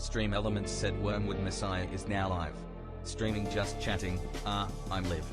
Stream Elements said Wormwood Messiah is now live. Streaming just chatting. I'm live.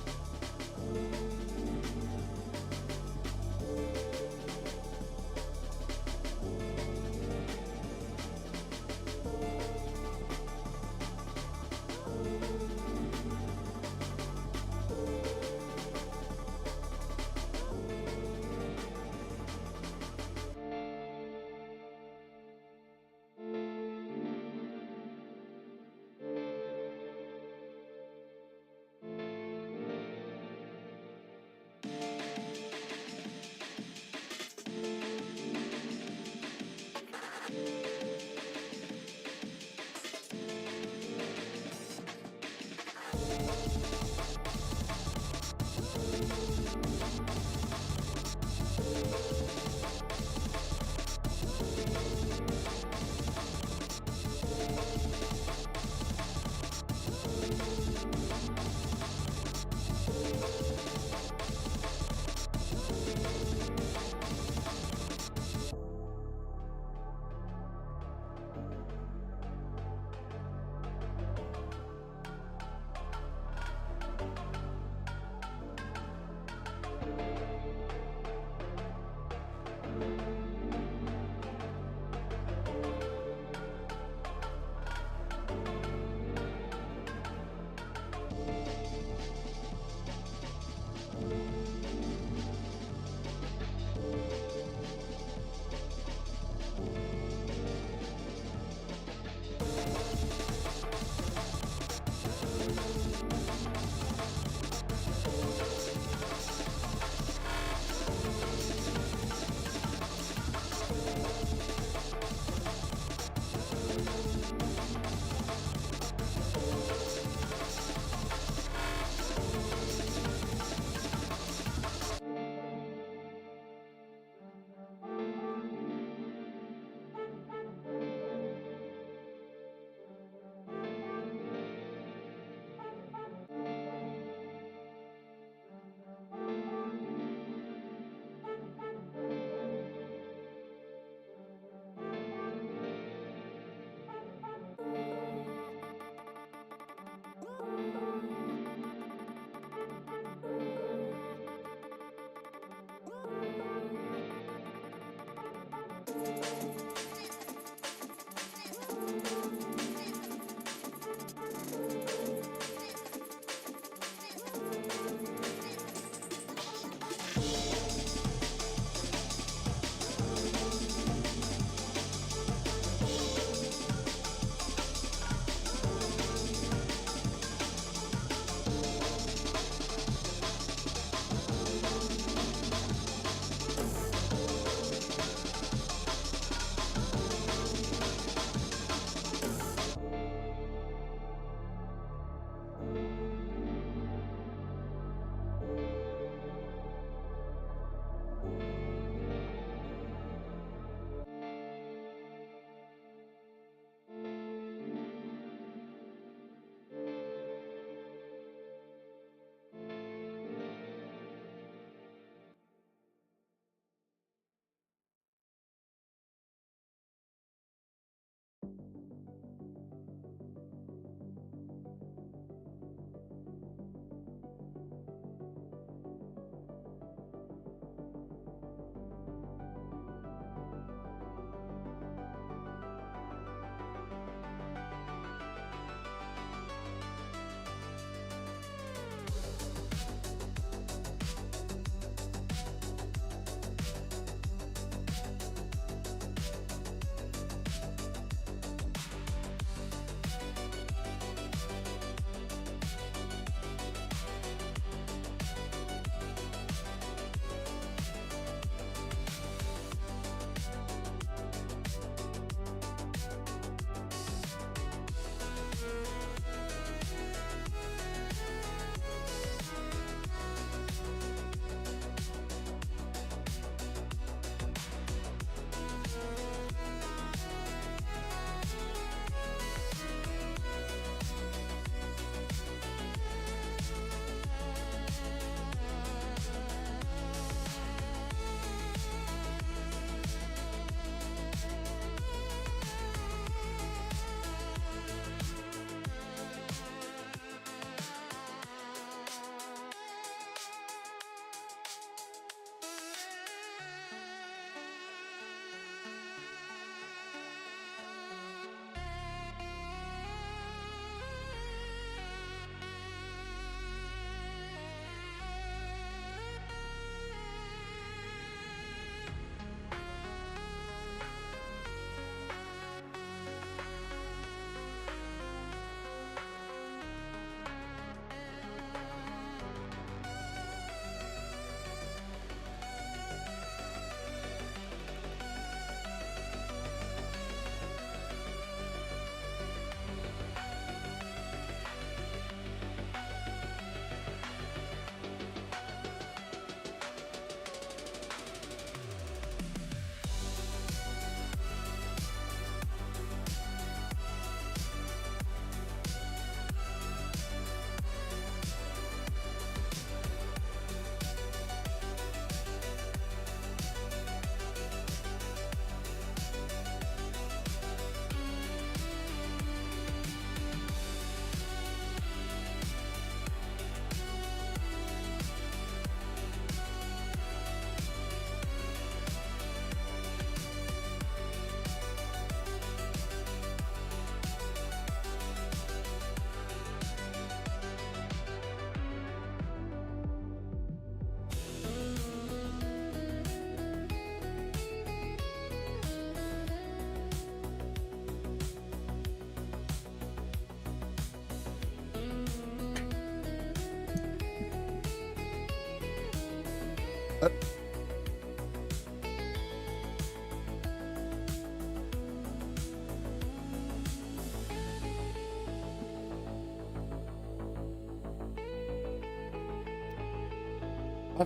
I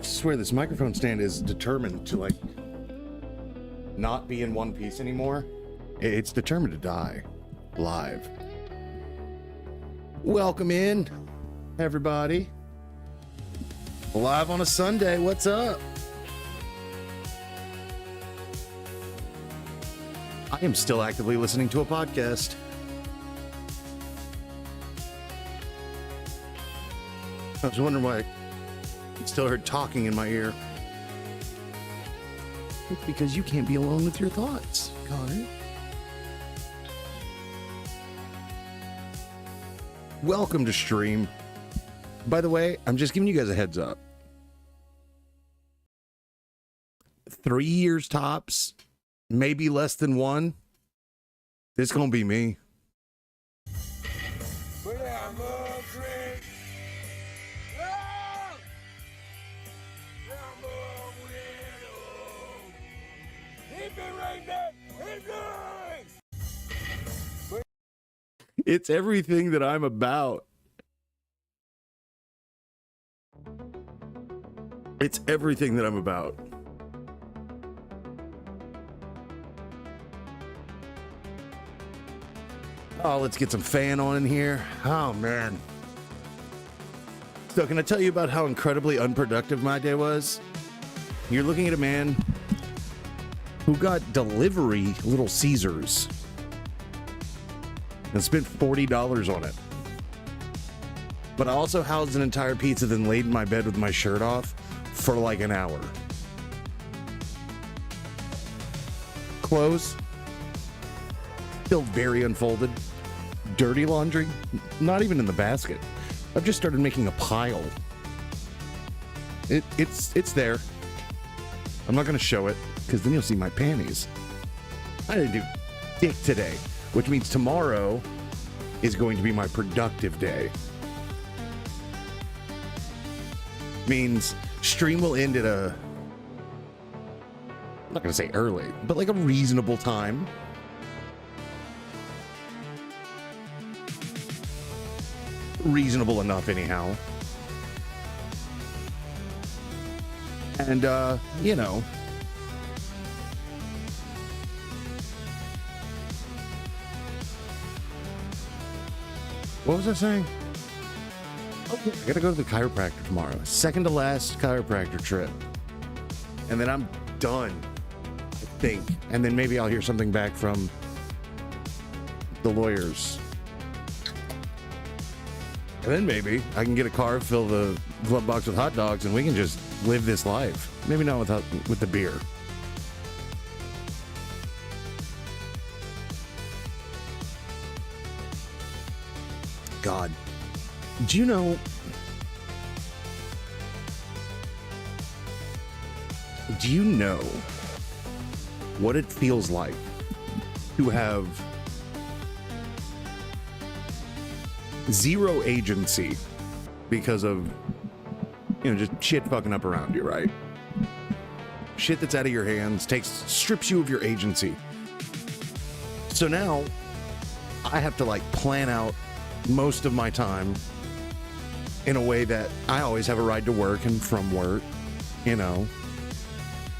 swear this microphone stand is determined to like not be in one piece anymore. It's determined to die live. Welcome in, everybody. Live on a Sunday. What's up? I am still actively listening to a podcast. I was wondering why I still heard talking in my ear. It's because you can't be alone with your thoughts, Connor. Welcome to stream. By the way, I'm just giving you guys a heads up. 3 years tops, maybe less than one. It's gonna be me. It's everything that I'm about. It's everything that I'm about. Oh, let's get some fan on in here. Oh, man. So, can I tell you about how incredibly unproductive my day was? You're looking at a man who got delivery Little Caesars and spent $40 on it. But I also housed an entire pizza, then laid in my bed with my shirt off for like an hour. Clothes, still very unfolded. Dirty laundry, not even in the basket. I've just started making a pile. It's there. I'm not gonna show it, because then you'll see my panties. I didn't do dick today, which means tomorrow is going to be my productive day. Means stream will end at a, I'm not gonna say early, but like a reasonable time. Reasonable enough anyhow. And you know, what was I saying? Okay, I gotta go to the chiropractor tomorrow. Second to last chiropractor trip. And then I'm done, I think. And then maybe I'll hear something back from the lawyers. And then maybe I can get a car, fill the glove box with hot dogs, and we can just live this life. Maybe not with the beer. God. Do you know what it feels like to have zero agency because of, just shit fucking up around you, right? Shit that's out of your hands strips you of your agency. So now I have to like plan out most of my time in a way that I always have a ride to work and from work,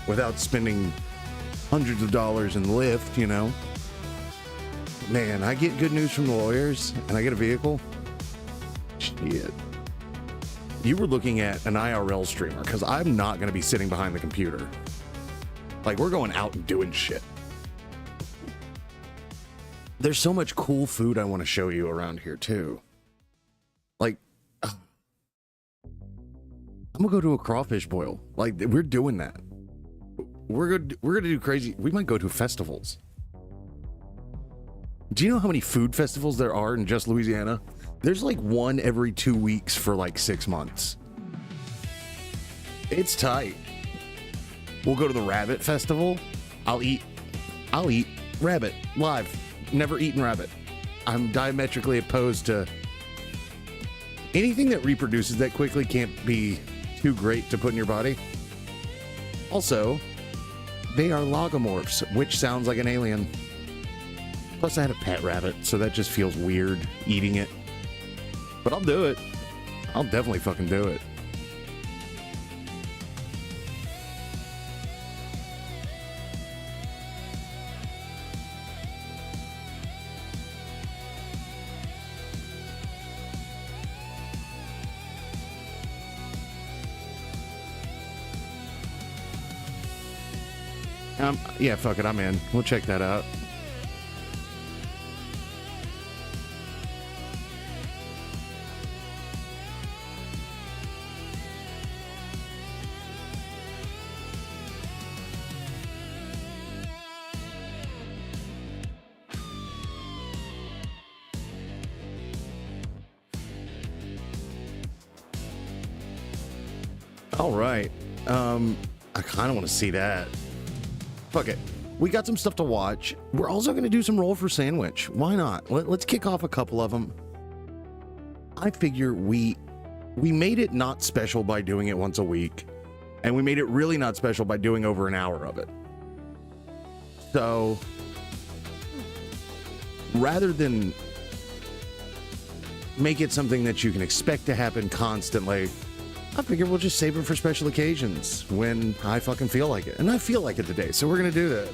without spending hundreds of dollars in Lyft, Man, I get good news from the lawyers and I get a vehicle. Shit. You were looking at an IRL streamer, because I'm not going to be sitting behind the computer. Like, we're going out and doing shit. There's so much cool food I want to show you around here, too. Like, I'm going to go to a crawfish boil. Like, we're doing that. We're going to do crazy. We might go to festivals. Do you know how many food festivals there are in just Louisiana? There's like one every 2 weeks for like 6 months. It's tight. We'll go to the rabbit festival. I'll eat rabbit live. Never eaten rabbit. I'm diametrically opposed to anything that reproduces that quickly. Can't be too great to put in your body. Also, they are logomorphs, which sounds like an alien. Plus, I had a pet rabbit, so that just feels weird eating it. But I'll do it. I'll definitely fucking do it. Yeah, fuck it, I'm in. We'll check that out. All right. I kind of want to see that. Fuck it. We got some stuff to watch. We're also going to do some roll for sandwich. Why not? Let's kick off a couple of them. I figure we made it not special by doing it once a week, and we made it really not special by doing over an hour of it. So rather than make it something that you can expect to happen constantly, I figure we'll just save it for special occasions when I fucking feel like it. And I feel like it today, so we're going to do that.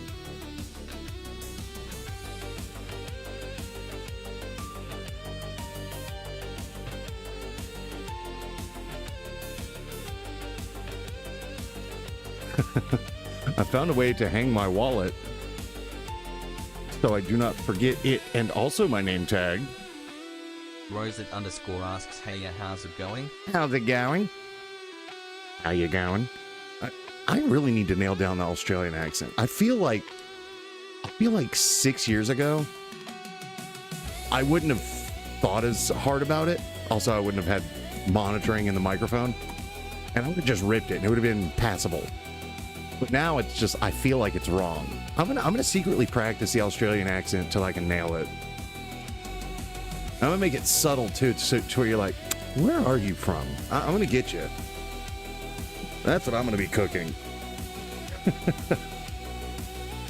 I found a way to hang my wallet so I do not forget it and also my name tag. Roset underscore asks, hey, how's it going? How's it going? How you going? I really need to nail down the Australian accent. I feel like 6 years ago, I wouldn't have thought as hard about it. Also, I wouldn't have had monitoring in the microphone, and I would have just ripped it, and it would have been passable. But now it's just, I feel like it's wrong. I'm gonna secretly practice the Australian accent till I can nail it. I'm gonna make it subtle too, to where you're like, where are you from? I'm gonna get you. That's what I'm gonna be cooking.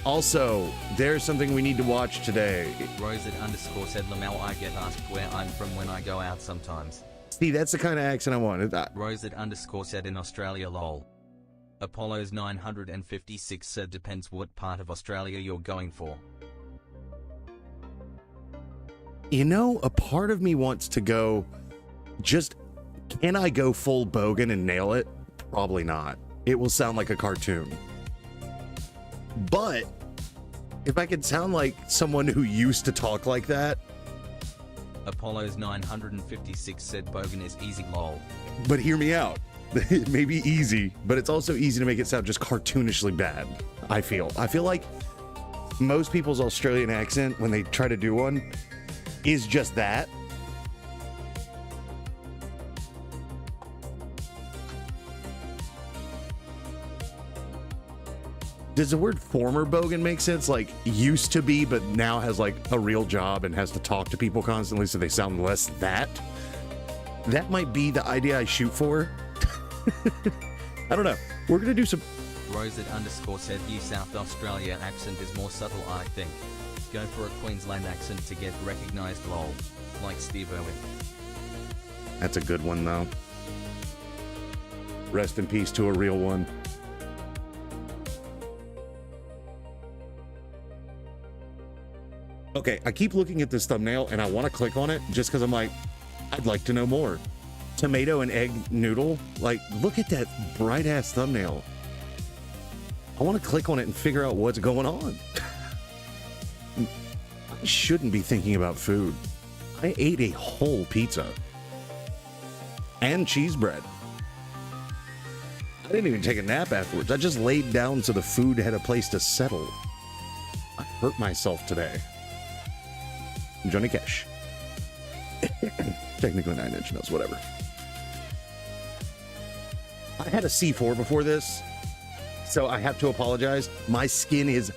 Also, there's something we need to watch today. Roset underscore said, Lamel, I get asked where I'm from when I go out sometimes. See, that's the kind of accent I wanted. Roset underscore said, in Australia, lol. Apollo's 956 said, depends what part of Australia you're going for. You know, a part of me wants to go, just, can I go full bogan and nail it? Probably not. It will sound like a cartoon. But if I could sound like someone who used to talk like that. Apollo's 956 said, bogan is easy, lol. But hear me out. It may be easy, but it's also easy to make it sound just cartoonishly bad. I feel like most people's Australian accent, when they try to do one, is just that. Does the word former bogan make sense? Like, used to be, but now has like a real job and has to talk to people constantly, so they sound less that? That might be the idea I shoot for. I don't know. We're gonna do some. Roset underscore said, New South Australia accent is more subtle, I think. Go for a Queensland accent to get recognized, lol. Like Steve Irwin. That's a good one, though. Rest in peace to a real one. Okay, I keep looking at this thumbnail and I want to click on it just because I'm like, I'd like to know more. Tomato and egg noodle. Like, look at that bright ass thumbnail. I want to click on it and figure out what's going on. I shouldn't be thinking about food. I ate a whole pizza and cheese bread. I didn't even take a nap afterwards. I just laid down so the food had a place to settle. I hurt myself today. Johnny Cash. Technically 9 Inch Nails, whatever. I had a C4 before this, so I have to apologize. My skin is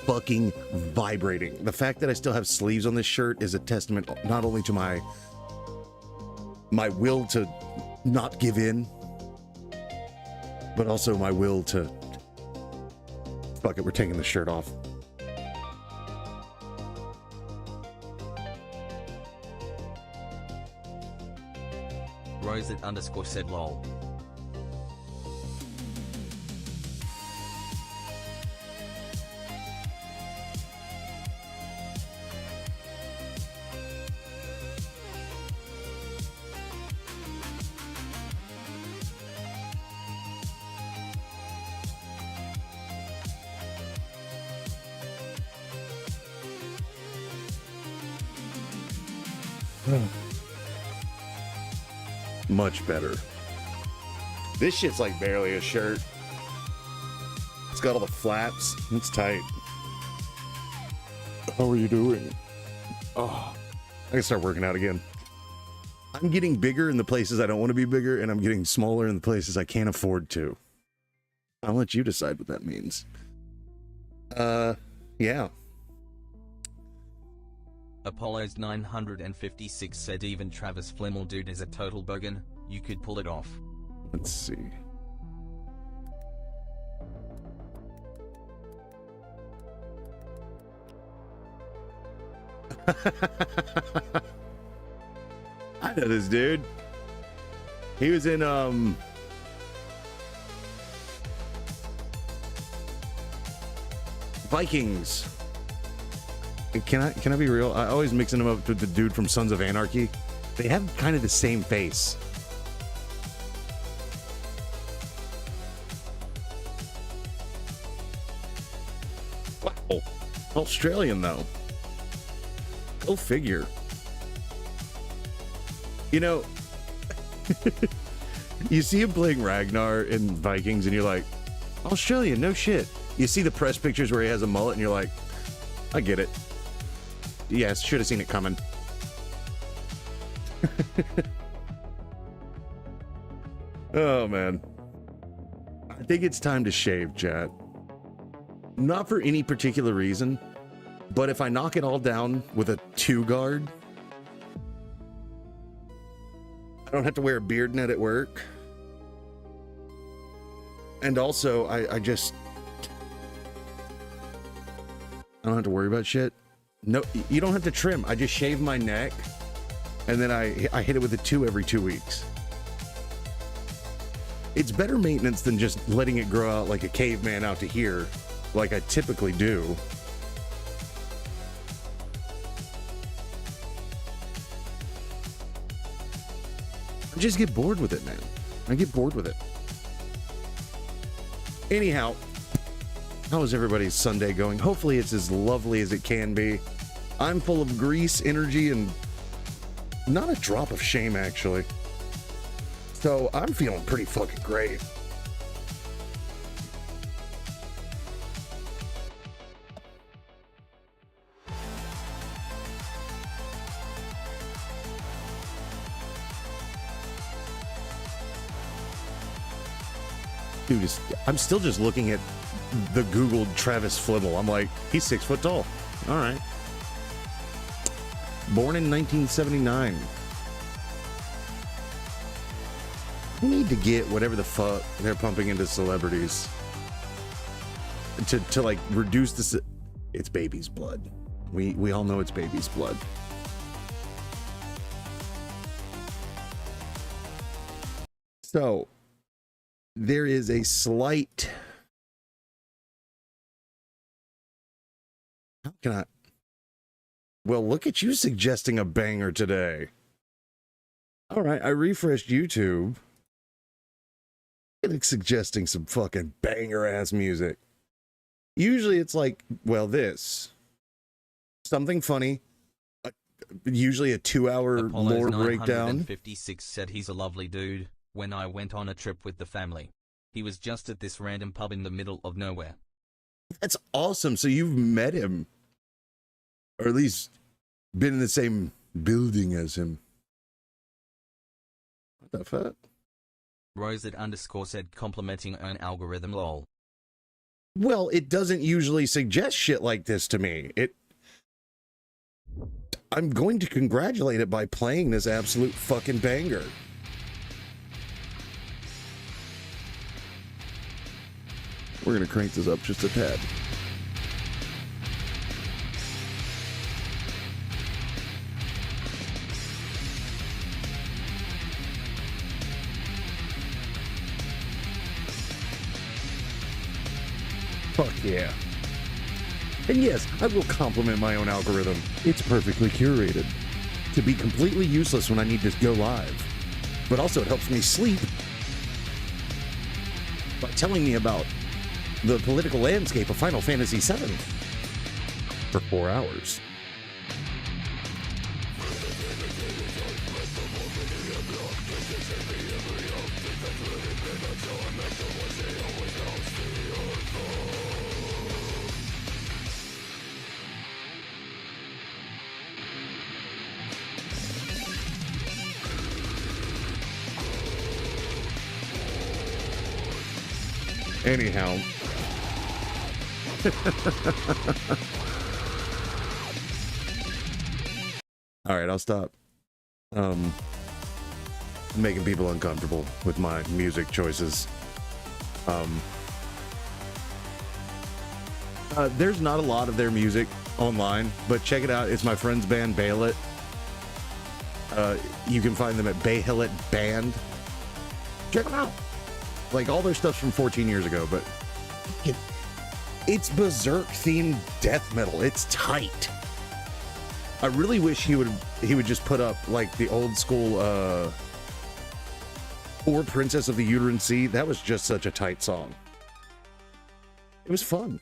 fucking vibrating. The fact that I still have sleeves on this shirt is a testament not only to my will to not give in, but also my will to Fuck it, we're taking the shirt off. Rosette underscore said lol. Much better. This shit's like barely a shirt. It's got all the flaps. It's tight. How are you doing? Oh, I can start working out again. I'm getting bigger in the places I don't want to be bigger, and I'm getting smaller in the places I can't afford to. I'll let you decide what that means. Yeah. Apollo's 956 said even Travis Flimmel dude is a total bogan, you could pull it off. Let's see. I know this dude. He was in Vikings. Can I be real? I always mixing him up with the dude from Sons of Anarchy. They have kind of the same face. Wow. Australian though. Go figure. You know, you see him playing Ragnar in Vikings and you're like, Australian, no shit. You see the press pictures where he has a mullet and you're like, I get it. Yes, should have seen it coming. Oh, man. I think it's time to shave, chat. Not for any particular reason, but if I knock it all down with a 2 guard, I don't have to wear a beard net at work. And also, I don't have to worry about shit. No, you don't have to trim. I just shave my neck, and then I hit it with a 2 every 2 weeks. It's better maintenance than just letting it grow out like a caveman out to here, like I typically do. I just get bored with it, man. I get bored with it. Anyhow, how is everybody's Sunday going? Hopefully it's as lovely as it can be. I'm full of grease, energy, and not a drop of shame, actually. So I'm feeling pretty fucking great. Dude, I'm still just looking at the Googled Travis Flimmel. I'm like, he's 6 foot tall. All right. Born in 1979. We need to get whatever the fuck they're pumping into celebrities to like reduce this. It's baby's blood. We all know it's baby's blood. So there is a slight. How can I? Well, look at you suggesting a banger today. All right, I refreshed YouTube. It's suggesting some fucking banger ass music. Usually it's like, well, this. Something funny. Usually a 2-hour lore breakdown. 956 said he's a lovely dude. When I went on a trip with the family, he was just at this random pub in the middle of nowhere. That's awesome. So you've met him. Or at least been in the same building as him. What the fuck? Rosette underscore said complimenting an algorithm lol. Well, it doesn't usually suggest shit like this to me. I'm going to congratulate it by playing this absolute fucking banger. We're gonna crank this up just a tad. Fuck yeah. And yes, I will compliment my own algorithm. It's perfectly curated. To be completely useless when I need to go live. But also it helps me sleep by telling me about the political landscape of Final Fantasy VII for 4 hours. Anyhow. All right, I'll stop. Making people uncomfortable with my music choices. There's not a lot of their music online, but check it out. It's my friend's band, Baylet. You can find them at Baylet Band. Check them out. Like, all their stuff's from 14 years ago, but it's Berserk themed death metal. It's tight. I really wish he would just put up like the old school or Princess of the Uterine Sea. That was just such a tight song. It was fun.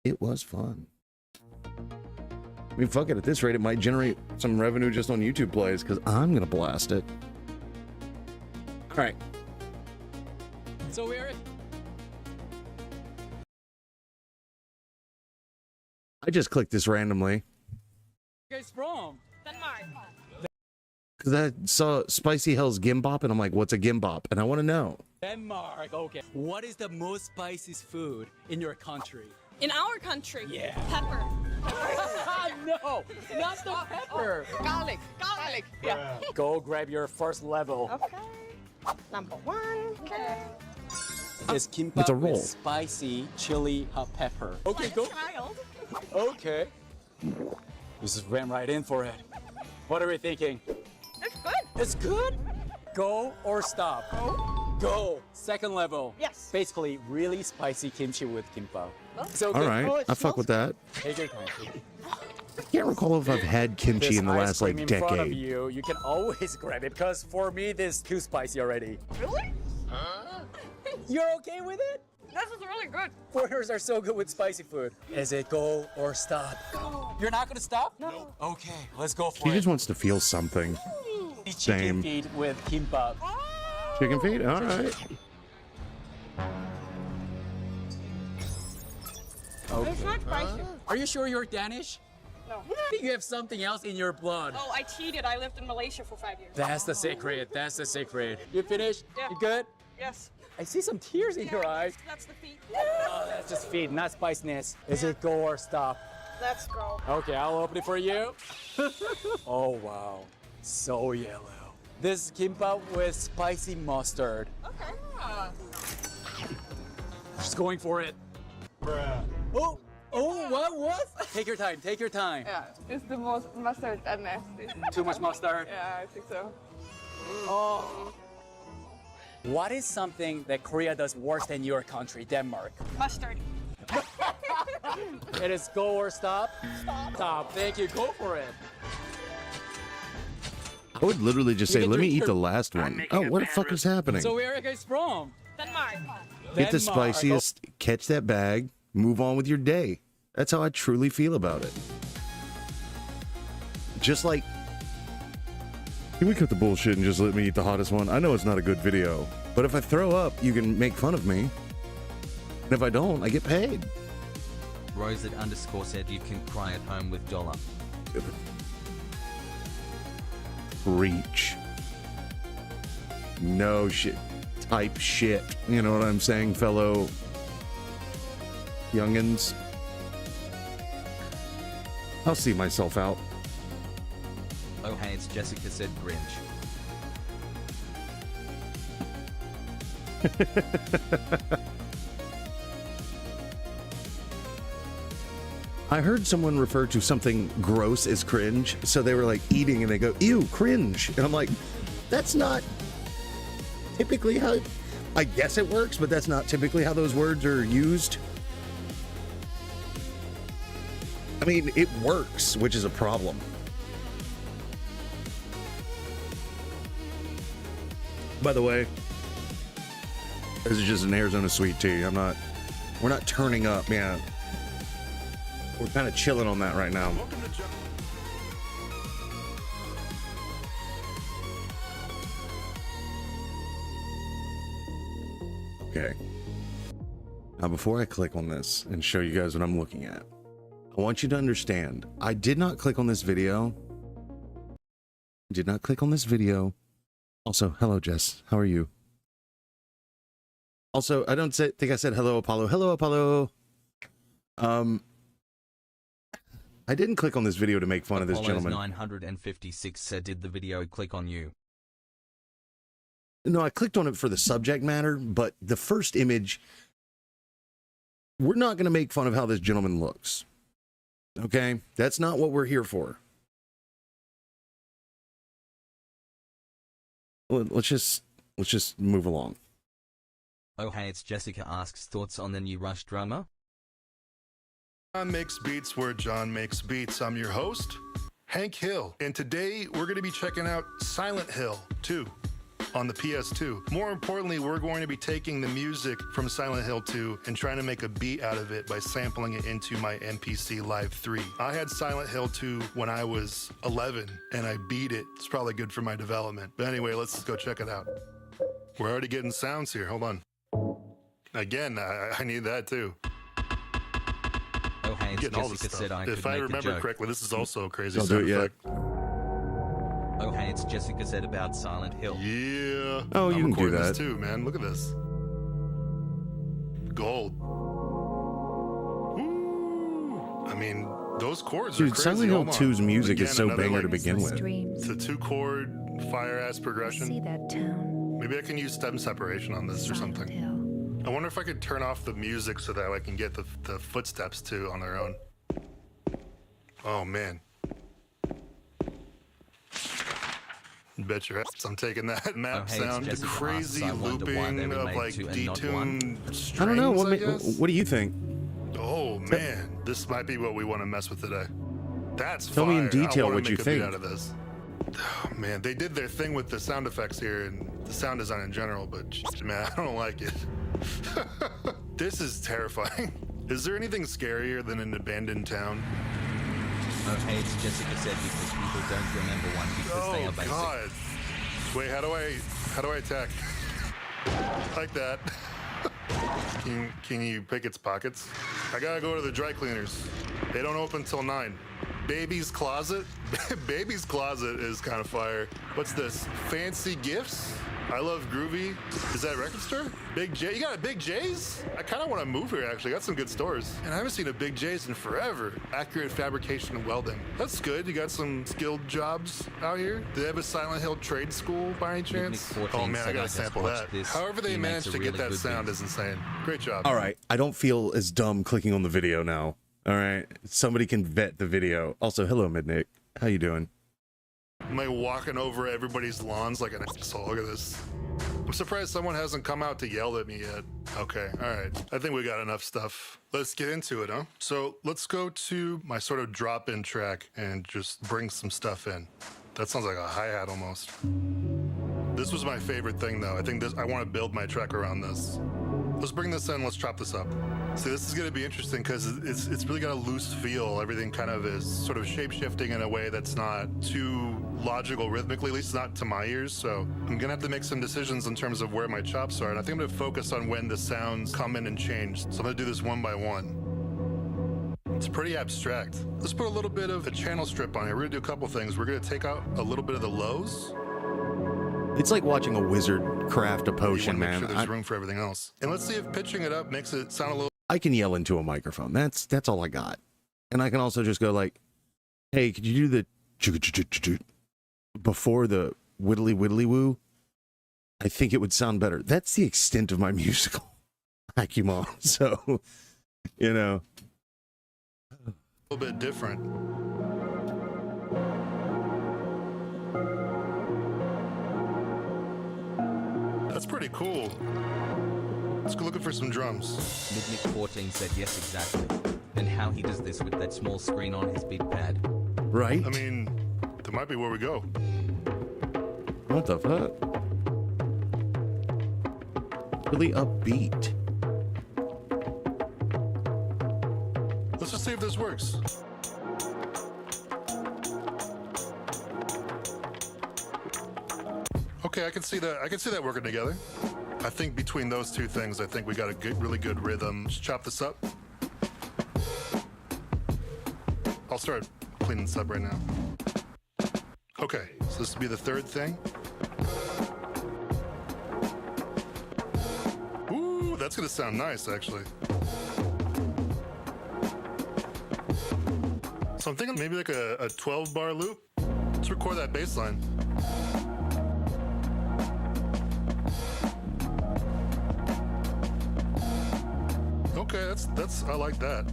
It was fun. I mean, fuck it, at this rate it might generate some revenue just on YouTube plays, because I'm gonna blast it. All right. So we're... I just clicked this randomly. Where you guys from? Denmark. Because I saw Spicy Hell's Gimbop, and I'm like, what's a Gimbop? And I want to know. Denmark, okay. What is the most spiciest food in your country? In our country. Yeah. Pepper. No, not the pepper. Garlic. Garlic. Yeah. Go grab your first level. Okay. Number 1. Okay. It's It's a kimbap roll. with spicy chili hot pepper. Okay, Like go. a child. Okay. This just ran right in for it. What are we thinking? It's good. It's good. Go or stop. Go. Go. Second level. Yes. Basically, really spicy kimchi with kimbap. So All right, Oh, it I fuck with that. Take your time. I can't recall if I've had kimchi This in the ice last, like, cream in front of decade. you can always grab it because for me, this is too spicy already. Really? You're okay with it? This is really good. Foreigners are so good with spicy food. Is it go or stop? Go. You're not gonna stop? No. Okay, let's go for He it. just wants to feel something. Chicken Same. feet with kimbap. Chicken feet? All right. Okay. It's not spicy. Are you sure you're Danish? No. I think you have something else in your blood. Oh, I cheated. I lived in Malaysia for 5 years. That's the secret. That's the secret. You finished? Yeah. You good? Yes. I see some tears in your eyes. That's the feet. Oh, that's just feed, not spiciness. Is it go or stop? Let's go. Okay, I'll open it for you. Oh, wow. So yellow. This is kimbap with spicy mustard. Okay. Just going for it. Oh, what? Take your time, take your time. Yeah, it's the most mustard and nasty. Too much mustard. Yeah, I think so. Oh. What is something that Korea does worse than your country, Denmark? Mustard. It is go or stop? Stop. Thank you. Go for it. I would literally just say, can let me drink eat the your- last one. Oh, what the fuck is happening? So where are you guys from? Denmark. Get the Denmark. spiciest, catch that bag, move on with your day. That's how I truly feel about it. Just like, can we cut the bullshit and just let me eat the hottest one? I know it's not a good video, but if I throw up, you can make fun of me. And if I don't, I get paid. Rosette_ said you can cry at home with dollar. Reach. No shit. Type shit. You know what I'm saying, fellow youngins? I'll see myself out. Oh hey, it's Jessica said Grinch. I heard someone refer to something gross as cringe, so they were like eating and they go, ew, cringe. And I'm like, that's not typically how, I guess it works, but that's not typically how those words are used. I mean, it works, which is a problem. By the way, this is just an Arizona sweet tea. We're not turning up, yeah. We're kind of chilling on that right now. Okay. Now, before I click on this and show you guys what I'm looking at, I want you to understand, I did not click on this video. Did not click on this video. Also, hello, Jess. How are you? Also, I don't think I said hello, Apollo. Hello, Apollo. I didn't click on this video to make fun of this gentleman. 956 said, did the video click on you? No, I clicked on it for the subject matter, but the first image, we're not going to make fun of how this gentleman looks. Okay? That's not what we're here for. Let's just move along. Oh hey, it's Jessica asks thoughts on the new Rush drummer? John Makes Beats, where John makes beats. I'm your host, Hank Hill, and today we're going to be checking out Silent Hill 2 on the PS2. More importantly, we're going to be taking the music from Silent Hill 2 and trying to make a beat out of it by sampling it into my MPC Live 3. I had Silent Hill 2 when I was 11, and I beat it. It's probably good for my development. But anyway, let's go check it out. We're already getting sounds here. Hold on. Again, I need that too. Oh hey, it's Getting all this Jessica stuff. said I If could I make a remember joke. correctly, this is also a crazy Don't do sound it yet. effect. Oh hey, it's Jessica said about Silent Hill. Yeah. Oh, you I'm can do recording that. this too, man. Look at this. Gold. Ooh. I mean, those chords are Dude, crazy. Silent Hill Hold on. 2's music Again, is so another, banger like, to begin with. It's a 2-chord fire-ass See progression. that town. Maybe I can use stem separation on this or Silent something. Hill. I wonder if I could turn off the music so that I can get the footsteps too on their own. Oh man. Bet your ass I'm taking that map Oh, hey, it's sound, the Jessica crazy asks, I wonder why they looping of remade like 2 and not detuned strings, I don't know. I guess? What do you think? Oh man, this might be what we want to mess with today. That's Tell fire. me in detail I wanna what you make a beat think. out of this. Oh, man, they did their thing with the sound effects here and the sound design in general, but man, I don't like it. This is terrifying. Is there anything scarier than an abandoned town? Oh hey, it's Jessica said because people don't remember one because they Oh are basic. God! Wait, how do I attack? Like that. Can you pick its pockets? I gotta go to the dry cleaners. They don't open till 9. Baby's Closet? Baby's Closet is kind of fire. What's this? Fancy Gifts? I Love Groovy. Is that a record store? Big J? You got a Big J's? I kind of want to move here, actually. Got some good stores. And I haven't seen a Big J's in forever. Accurate Fabrication and Welding. That's good. You got some skilled jobs out here. Do they have a Silent Hill trade school by any chance? Picnic 14 Oh man, I said, gotta just sample watched that. this. However they He makes managed a to get really that good sound beat. is insane. Great job. All right. I don't feel as dumb clicking on the video now. All right. Somebody can vet the video. Also, hello, Midnick. How you doing? Am I walking over everybody's lawns like an asshole? Look at this. I'm surprised someone hasn't come out to yell at me yet. Okay, all right. I think we got enough stuff. Let's get into it, huh? So let's go to my sort of drop-in track and just bring some stuff in. That sounds like a hi-hat almost. This was my favorite thing though. I want to build my track around this. Let's bring this in, let's chop this up. See, this is gonna be interesting because it's really got a loose feel. Everything kind of is sort of shape-shifting in a way that's not too logical rhythmically, at least not to my ears. So I'm gonna have to make some decisions in terms of where my chops are. And I think I'm gonna focus on when the sounds come in and change. So I'm gonna do this one by one. It's pretty abstract. Let's put a little bit of a channel strip on here. We're gonna do a couple things. We're gonna take out a little bit of the lows. It's like watching a wizard craft a You potion, wanna make man. sure there's room for everything else. And let's see if pitching it up makes it sound a little. I can yell into a microphone. That's all I got. And I can also just go like, hey, could you do the before the whittly woo? I think it would sound better. That's the extent of my musical acumen. So, you know. A little bit different. That's pretty cool. Let's go looking for some drums. Midnick14 said yes, exactly. And how he does this with that small screen on his big pad. Right? I mean, that might be where we go. What the fuck? Really upbeat. Let's just see if this works. Okay, I can see that. I can see that working together. I think between those two things, I think we got a good, really good rhythm. Let's chop this up. I'll start cleaning this up right now. Okay, so this will be the third thing. Ooh, that's gonna sound nice, actually. So I'm thinking maybe like a 12 bar loop. Let's record that bass line. Okay, that's I like that.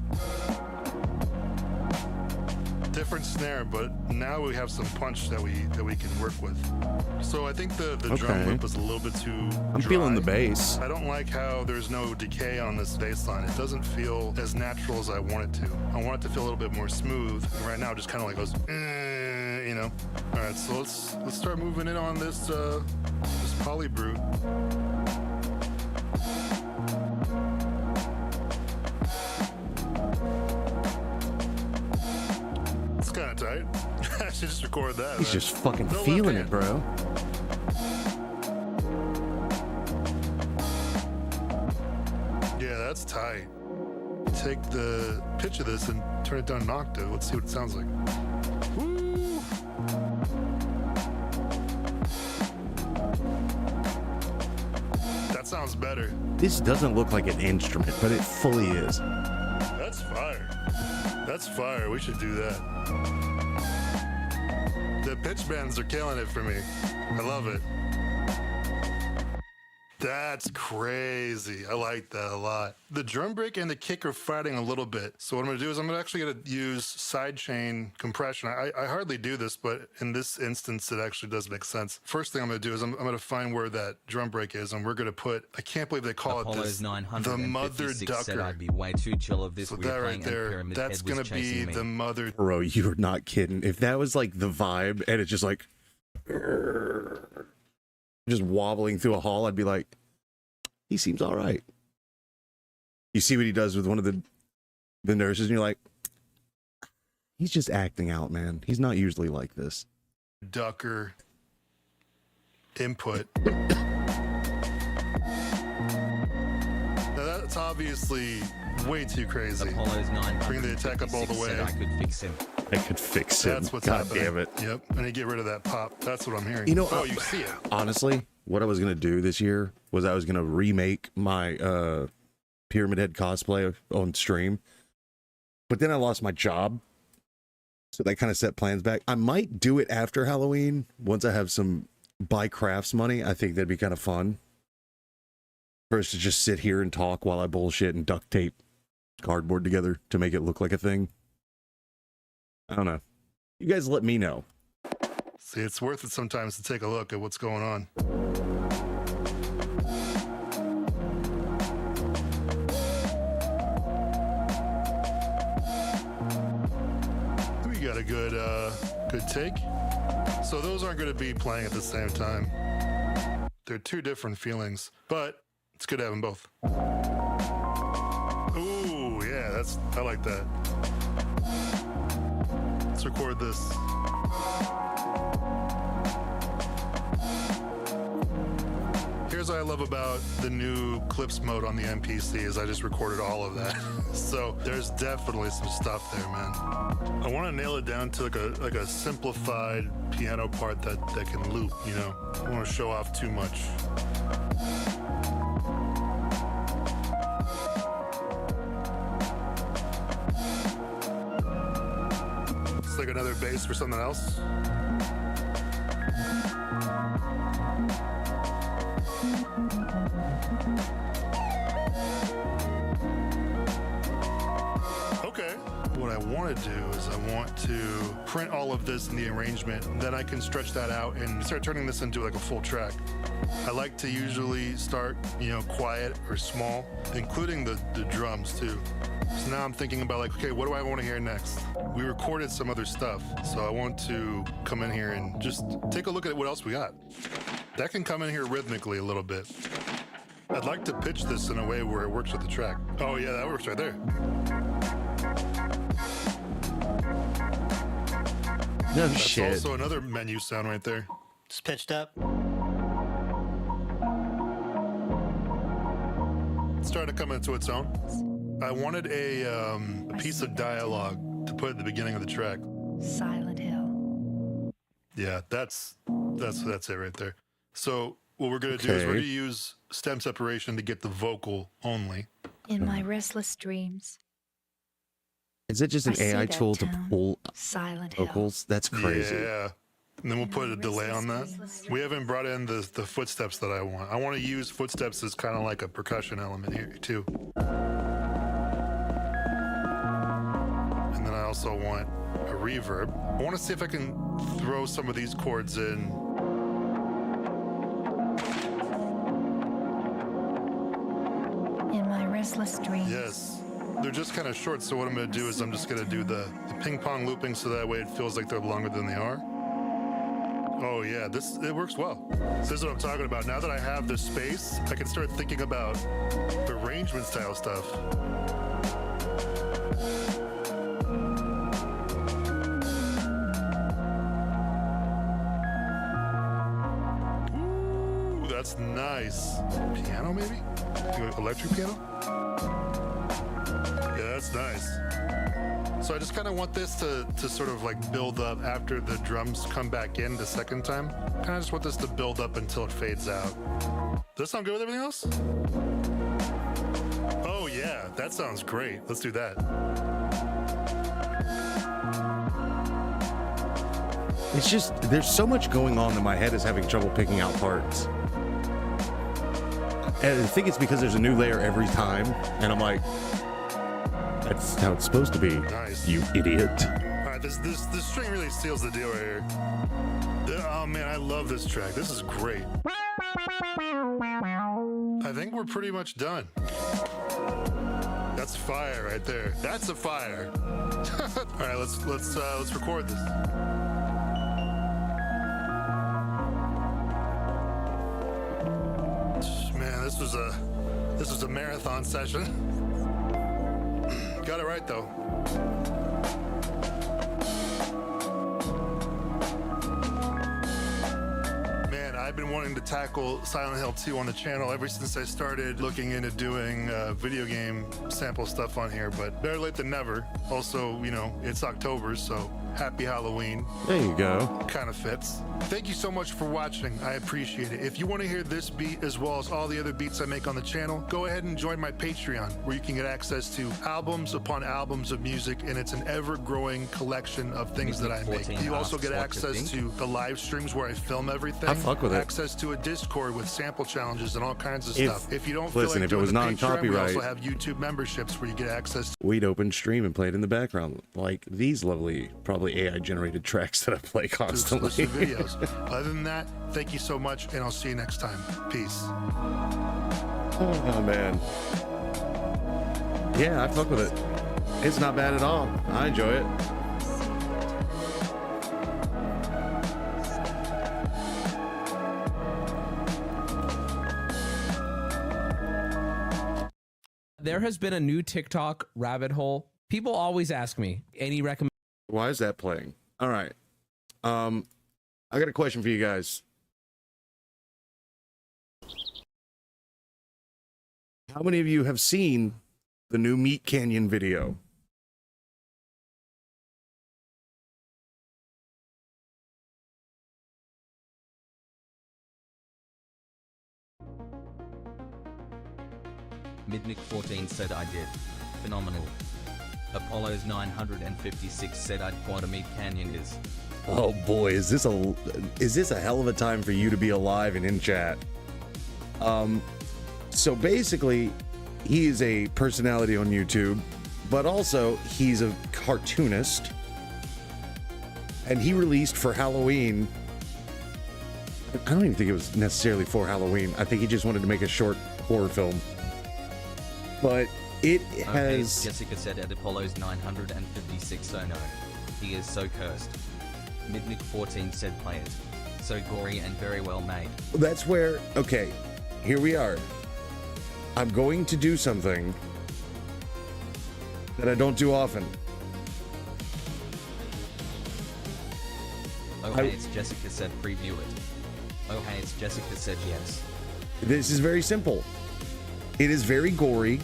Different snare, but now we have some punch that we can work with. So I think the drum loop was a little bit too I'm dry. feeling the bass. I don't like how there's no decay on this bass line. It doesn't feel as natural as I want it to. I want it to feel a little bit more smooth. And right now it just kind of like goes, you know. All right, so let's start moving in on this poly brute. It's kind of tight. I should just record that. He's man. just fucking No left feeling hand. it, bro. Yeah, that's tight. Take the pitch of this and turn it down an octave. Let's see what it sounds like. Woo! That sounds better. This doesn't look like an instrument, but it fully is. That's fire. That's fire. We should do that. The pitch bands are killing it for me. I love it. That's crazy. I like that a lot. The drum break and the kick are fighting a little bit. So what I'm gonna do is I'm actually gonna use sidechain compression. I hardly do this, but in this instance, it actually does make sense. First thing I'm gonna do is I'm gonna find where that drum break is, and we're gonna put, I can't believe they call it Apollo's this, the mother 956 said ducker. I'd be way too chill of this So weird that right playing and there, Pyramid that's Head was gonna be chasing me. the mother. Bro, you're not kidding. If that was like the vibe and it's just like just wobbling through a hall, I'd be like, he seems all right. You see what he does with one of the nurses, and you're like, he's just acting out, man. He's not usually like this. Ducker input. Now that's obviously way too crazy. Apollo's 956 Bring the attack up all the way. said I could fix him. I could fix him. That's what's God happening. damn it. Yep. And you get rid of that pop. That's what I'm hearing. You know, oh, you see it. Honestly, what I was gonna do this year was I was gonna remake my Pyramid Head cosplay on stream, but then I lost my job, so that kind of set plans back. I might do it after Halloween once I have some buy crafts money. I think that'd be kind of fun. First, to just sit here and talk while I bullshit and duct tape cardboard together to make it look like a thing. I don't know. You guys let me know. See, it's worth it sometimes to take a look at what's going on. We got a good take. So those aren't going to be playing at the same time. They're two different feelings, but it's good to have them both. Ooh, yeah, I like that. Let's record this. Here's what I love about the new clips mode on the MPC is I just recorded all of that. So there's definitely some stuff there, man. I want to nail it down to like a simplified piano part that can loop, you know? I don't want to show off too much. It's like another bass for something else. Okay. What I want to do is I want to print all of this in the arrangement. Then I can stretch that out and start turning this into like a full track. I like to usually start, quiet or small, including the drums too. So now I'm thinking about like, okay, what do I want to hear next? We recorded some other stuff, so I want to come in here and just take a look at what else we got. That can come in here rhythmically a little bit. I'd like to pitch this in a way where it works with the track. Oh yeah, that works right there. No That's shit. also another menu sound right there. It's pitched up. It's starting to come into its own. I wanted a piece of dialogue to put at the beginning of the track. Silent Hill. Yeah, that's it right there. So what we're gonna do is we're gonna use stem separation to get the vocal only. In my restless dreams. Is it just an I see AI that tool to town. pull Silent Hill. vocals? That's crazy. Yeah. And then we'll put a delay on that. We haven't brought in the footsteps that I want. I want to use footsteps as kind of like a percussion element here too. And then I also want a reverb. I want to see if I can throw some of these chords in. In my restless dreams. Yes. They're just kind of short, so what I'm going to do is I'm just going to do the ping pong looping so that way it feels like they're longer than they are. Oh yeah, it works well. This is what I'm talking about. Now that I have this space, I can start thinking about arrangement style stuff. Ooh, that's nice. Piano maybe? Electric piano? Yeah, that's nice. So I just kind of want this to sort of like build up after the drums come back in the second time. Kind of just want this to build up until it fades out. Does that sound good with everything else? Oh yeah, that sounds great. Let's do that. It's just, there's so much going on that my head is having trouble picking out parts. And I think it's because there's a new layer every time, and I'm like, that's how it's supposed to be. Nice. You idiot. All right, this string really seals the deal right here. Oh man, I love this track. This is great. I think we're pretty much done. That's fire right there. That's a fire. All right, let's record this. Man, this was a marathon session. Got it right though. Man, I've been wanting to tackle Silent Hill 2 on the channel ever since I started looking into doing video game sample stuff on here, but better late than never. Also, it's October, so happy Halloween. There you go. Kind of fits. Thank you so much for watching. I appreciate it. If you want to hear this beat as well as all the other beats I make on the channel, go ahead and join my Patreon, where you can get access to albums upon albums of music, and it's an ever-growing collection of things that I make. You also get access to the live streams where I film everything. I fuck with it. Access to a Discord with sample challenges and all kinds of stuff. If you don't feel listen, like if it doing was the Patreon, we non-copyright, also have YouTube memberships where you get access to we'd open stream and play it in the background, like these lovely, probably AI-generated tracks that I play constantly. exclusive videos. Other than that, thank you so much, and I'll see you next time. Peace. Oh man. Yeah, I fuck with it. It's not bad at all. I enjoy it. There has been a new TikTok rabbit hole. People always ask me, any recommend? Why is that playing? All right. I got a question for you guys. How many of you have seen the new Meat Canyon video? Midnick14 said I did. Phenomenal. Apollo's 956 said I'd quad a Meat Canyon is. Oh boy, is this a hell of a time for you to be alive and in chat. So basically, he is a personality on YouTube, but also he's a cartoonist. And he released for Halloween. I don't even think it was necessarily for Halloween. I think he just wanted to make a short horror film. But it has. Jessica said at Apollo's 956. Oh no, he is so cursed. Midnick 14 said play it. So gory and very well made. That's where, okay, here we are. I'm going to do something that I don't do often. Oh hey, it's Jessica said preview it. Oh hey, it's Jessica said yes. This is very simple. It is very gory.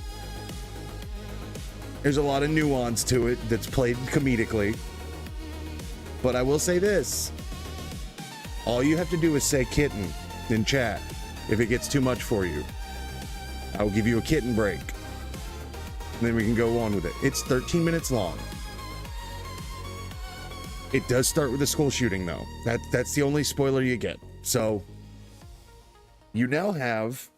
There's a lot of nuance to it that's played comedically. But I will say this. All you have to do is say kitten in chat if it gets too much for you. I will give you a kitten break. And then we can go on with it. It's 13 minutes long. It does start with a school shooting, though. That's the only spoiler you get. So, you now have...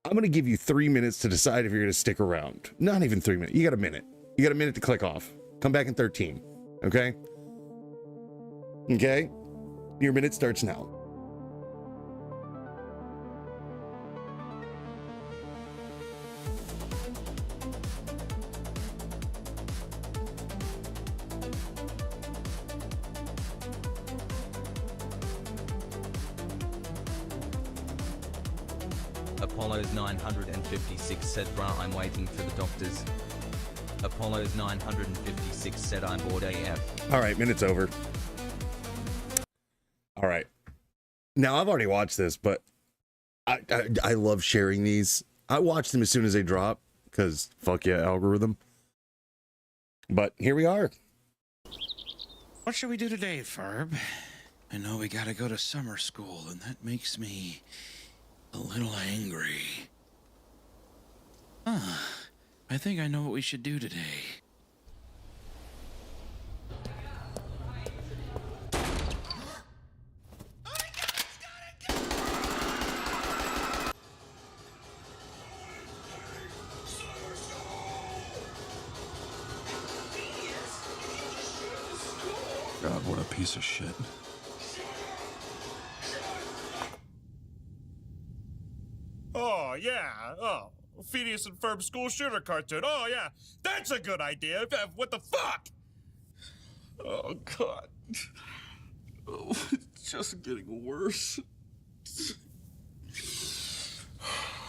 I'm going to give you 3 minutes to decide if you're going to stick around. Not even 3 minutes. You got a minute. You got a minute to click off. Come back in 13. Okay? Okay? Your minute starts now. Apollo's 956 said bruh I'm waiting for the doctors. Apollo's 956 said I'm bored AF. All right, minute's over. All right. Now, I've already watched this, but I love sharing these. I watch them as soon as they drop, because fuck yeah, algorithm. But here we are. What should we do today, Ferb? I know we gotta go to summer school, and that makes me a little angry. I think I know what we should do today. God, what a piece of shit. Oh, yeah. Oh, Phineas and Ferb school shooter cartoon. Oh, yeah. That's a good idea. What the fuck? Oh, God. Oh, it's just getting worse.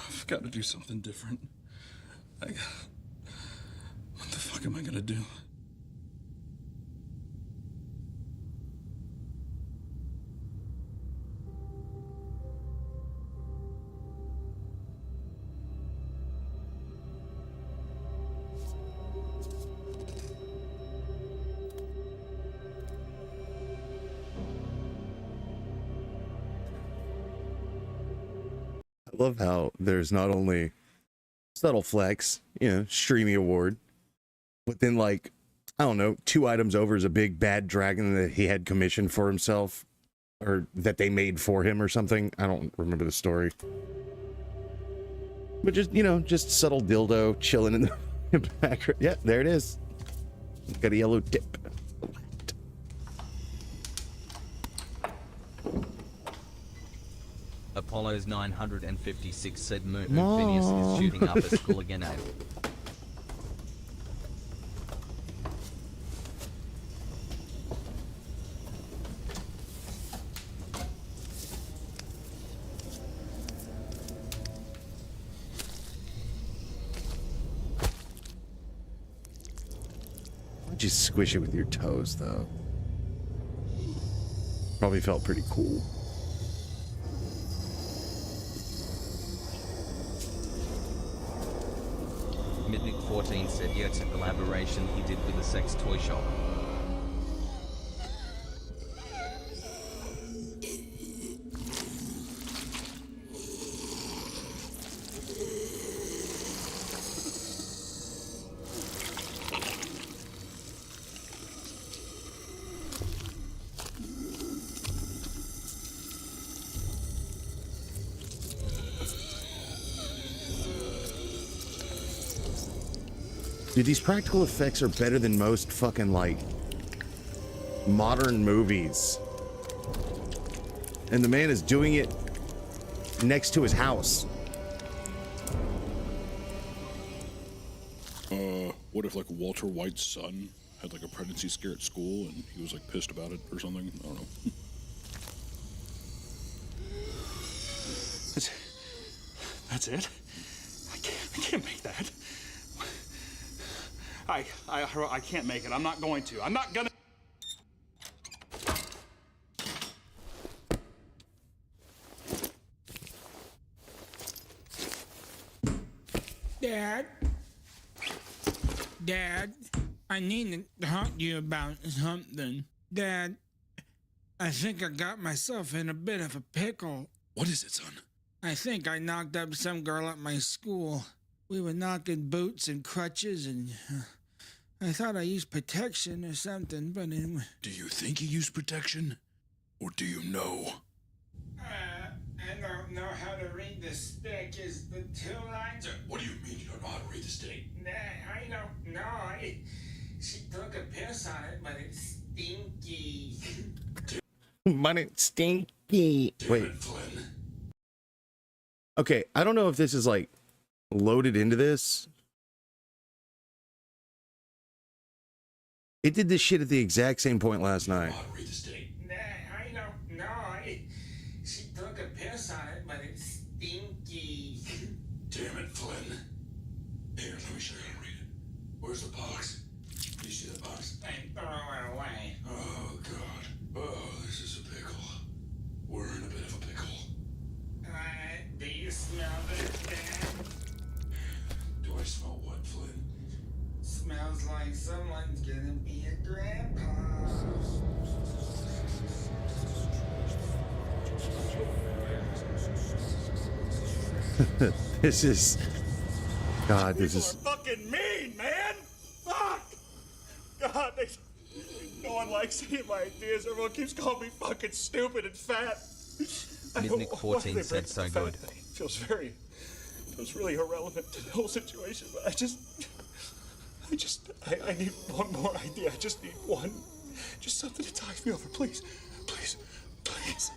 I've got to do something different. What the fuck am I gonna do? I love how there's not only subtle flex, streamy award, but then like, I don't know, 2 items over is a big bad dragon that he had commissioned for himself, or that they made for him or something. I don't remember the story. But just, just subtle dildo chilling in the background. Yeah, there it is. Got a yellow tip. Apollo's 956 said Phineas is shooting up at school again. Why'd you squish it with your toes, though? Probably felt pretty cool. Midnick 14 said yeah, it's a collaboration he did with a sex toy shop. Dude, these practical effects are better than most fucking, like, modern movies. And the man is doing it next to his house. What if, like, Walter White's son had, like, a pregnancy scare at school and he was, like, pissed about it or something? I don't know. That's it? I can't make that. I can't make it. I'm not going to. I'm not gonna. Dad, I need to talk to you about something. Dad, I think I got myself in a bit of a pickle. What is it, son? I think I knocked up some girl at my school. We were knocking boots and crutches, and I thought I used protection or something, but anyway. Do you think you used protection? Or do you know? I don't know how to read the stick. Is the 2 lines or... What do you mean you don't know how to read the stick? Nah, I don't know. She took a piss on it, but it's stinky. But it's stinky. Wait. Flynn. Okay, I don't know if this is, like, loaded into this. It did this shit at the exact same point last night. How to read the stick? Nah, I don't know. She took a piss on it, but it's stinky. Damn it, Flynn. Here, let me show you how to read it. Where's the box? Do you see the box? I throw it away. Oh, God. Oh, this is a pickle. We're in a bit of a pickle. Do you smell this, Dad? Do I smell what, Flynn? Smells like someone's gonna be a grandpa. This is... God, this is... People are fucking mean, man! Fuck! God, no one likes any of my ideas. Everyone keeps calling me fucking stupid and fat. Midnick14 said so good. Feels really irrelevant to the whole situation, but I need one more idea. I just need one. Just something to tide me over, please. Please. Please.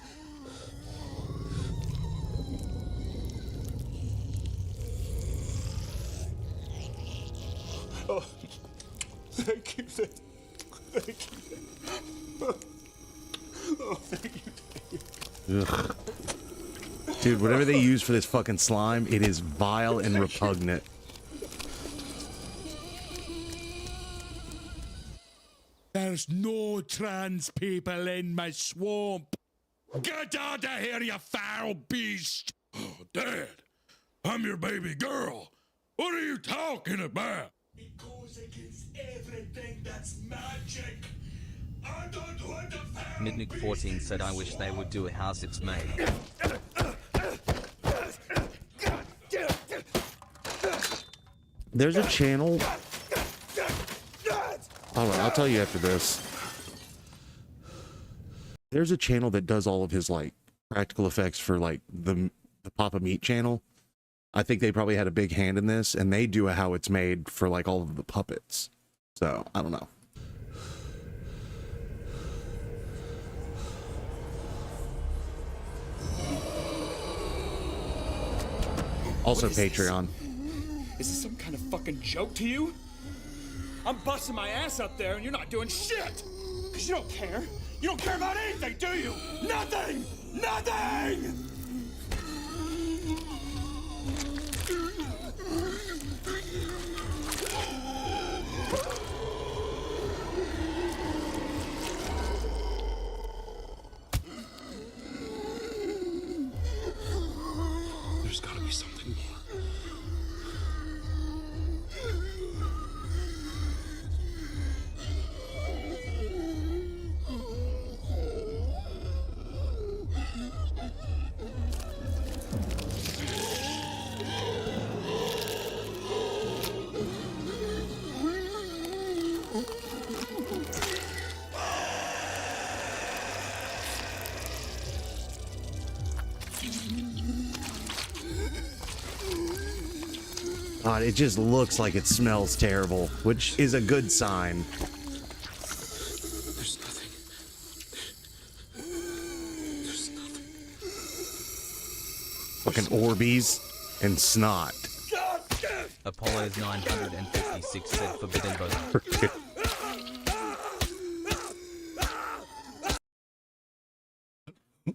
Oh, thank you. Thank you. Oh, thank you. Ugh. Dude, whatever they use for this fucking slime, it is vile and repugnant. There's no trans people in my swamp. Get out of here, you foul beast! Oh, Dad, I'm your baby girl. What are you talking about? It goes against everything that's magic. I don't want to foul Midnick14 said I wish they would do a House It's Made. There's a channel... Alright, I'll tell you after this. There's a channel that does all of his, like, practical effects for, like, the Papa Meat channel. I think they probably had a big hand in this, and they do a how it's made for, like, all of the puppets. So, I don't know. Also Patreon. Is this some kind of fucking joke to you? I'm busting my ass up there and you're not doing shit! Because you don't care. You don't care about anything, do you? Nothing! Nothing! There's gotta be something more. God, it just looks like it smells terrible, which is a good sign. There's nothing. There's nothing. Fucking Orbeez and snot. Apollo's 956 said forbidden both.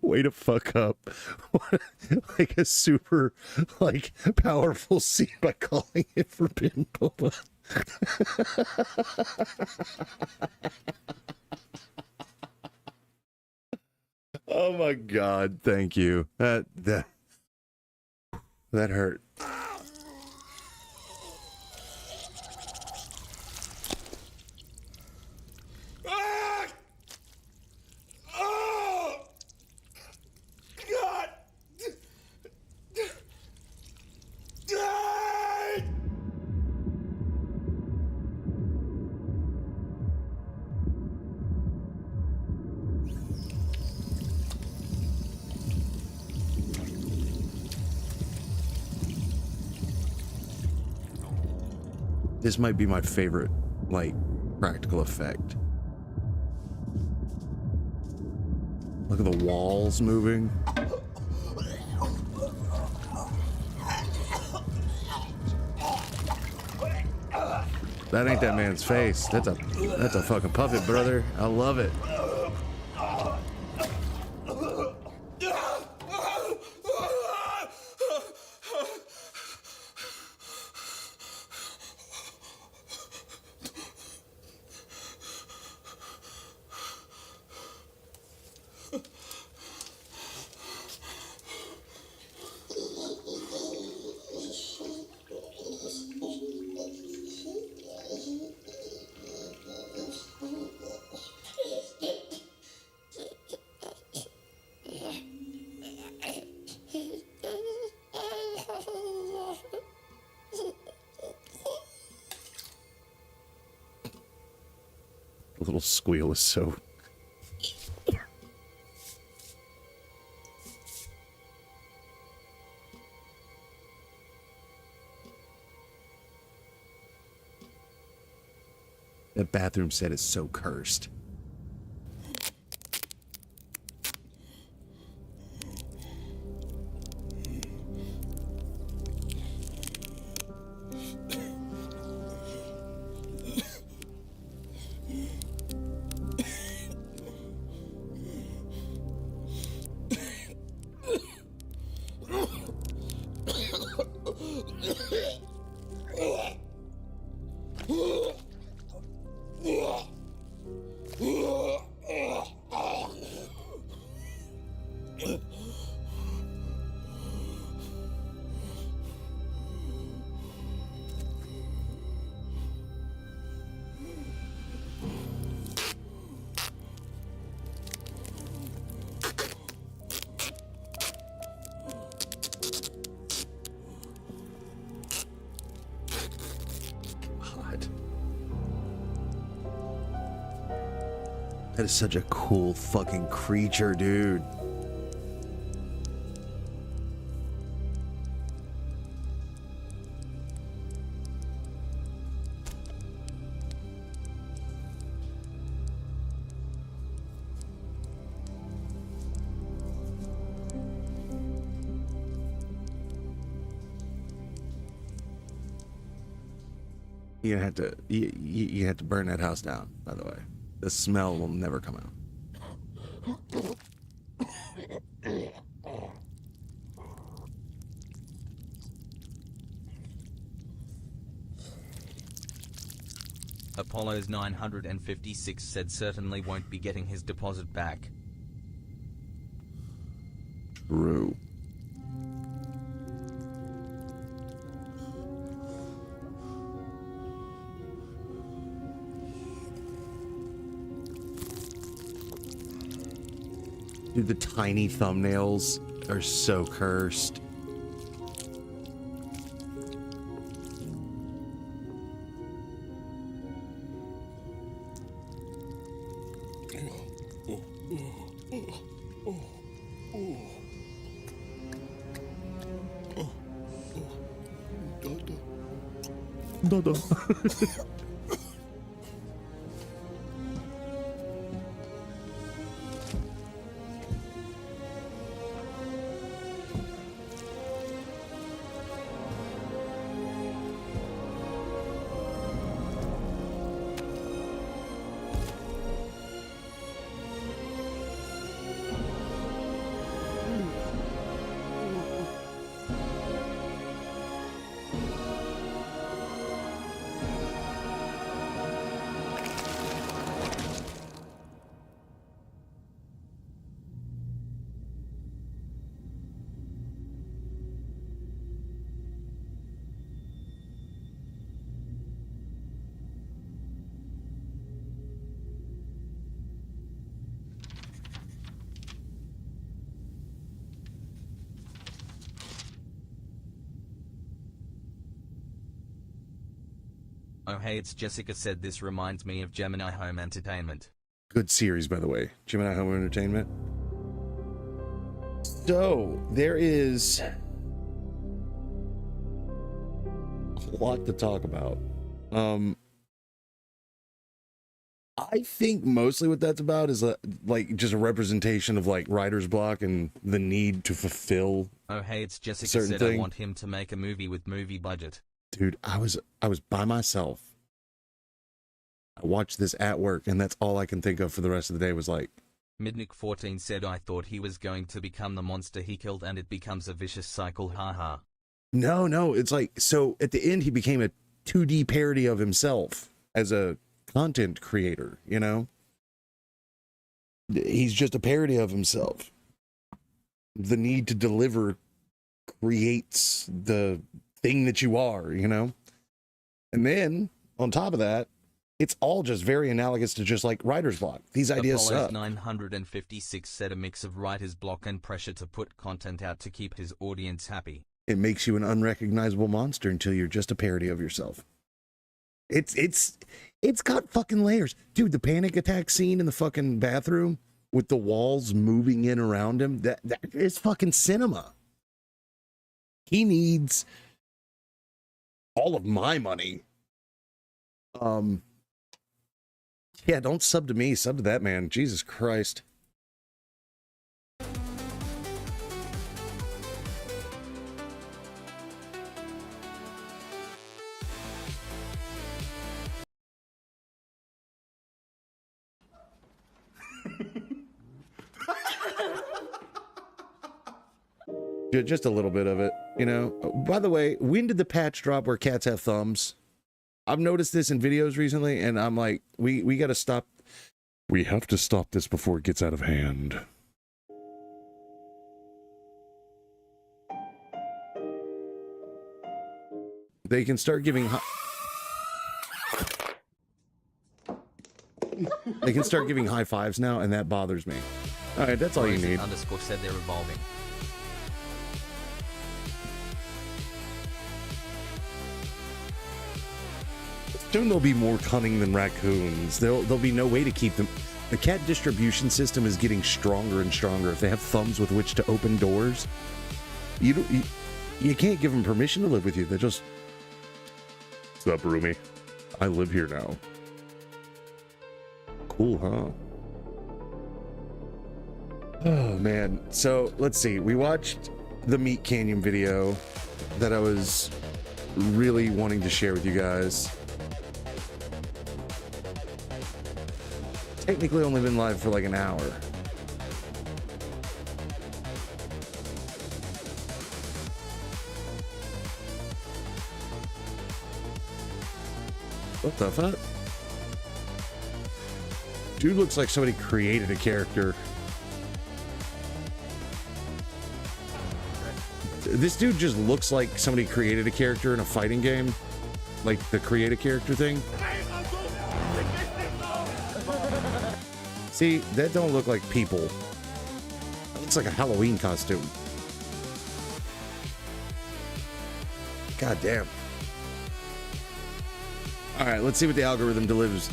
Way to fuck up. Like a super, like, powerful scene by calling it forbidden boba. Oh my god, thank you. That hurt. God! This might be my favorite, like, practical effect. Look at the walls moving. That ain't that man's face. That's a fucking puppet, brother. I love it. The little squeal is so... That bathroom set is so cursed. That is such a cool fucking creature, dude. You have to you have to burn that house down, by the way. The smell will never come out. Apollo's 956 said certainly won't be getting his deposit back. True. Dude, the tiny thumbnails are so cursed. Dodo. Oh hey, it's Jessica said this reminds me of Gemini Home Entertainment. Good series, by the way. Gemini Home Entertainment. So, there is a lot to talk about. I think mostly what that's about is like just a representation of like writer's block and the need to fulfill. Oh hey, it's Jessica certain said thing. I want him to make a movie with movie budget. Dude, I was by myself. I watched this at work, and that's all I can think of for the rest of the day was like. Midnick14 said I thought he was going to become the monster he killed and it becomes a vicious cycle, haha. No, it's like, so at the end he became a 2D parody of himself as a content creator, you know? He's just a parody of himself. The need to deliver creates the thing that you are, you know? And then, on top of that, it's all just very analogous to just like writer's block. These ideas Apollo's suck. 956 said a mix of writer's block and pressure to put content out to keep his audience happy. It makes you an unrecognizable monster until you're just a parody of yourself. It's got fucking layers. Dude, the panic attack scene in the fucking bathroom with the walls moving in around him, that is fucking cinema. He needs all of my money. Yeah, don't sub to me, sub to that man. Jesus Christ. Just a little bit of it, you know. By the way, when did the patch drop where cats have thumbs? I've noticed this in videos recently, and I'm like, we got to stop. We have to stop this before it gets out of hand. They can start giving they can start giving high fives now, and that bothers me. All right, that's all you need. Underscore said they're evolving. Soon they'll be more cunning than raccoons. There'll be no way to keep them. The cat distribution system is getting stronger and stronger. If they have thumbs with which to open doors, you can't give them permission to live with you. They just, what's up, roomie? I live here now. Cool, huh? Oh man. So let's see. We watched the Meat Canyon video that I was really wanting to share with you guys. Technically only been live for like an hour. What the fuck? Dude looks like somebody created a character. This dude just looks like somebody created a character in a fighting game. Like the create a character thing. See, that don't look like people. It looks like a Halloween costume. God damn. All right, let's see what the algorithm delivers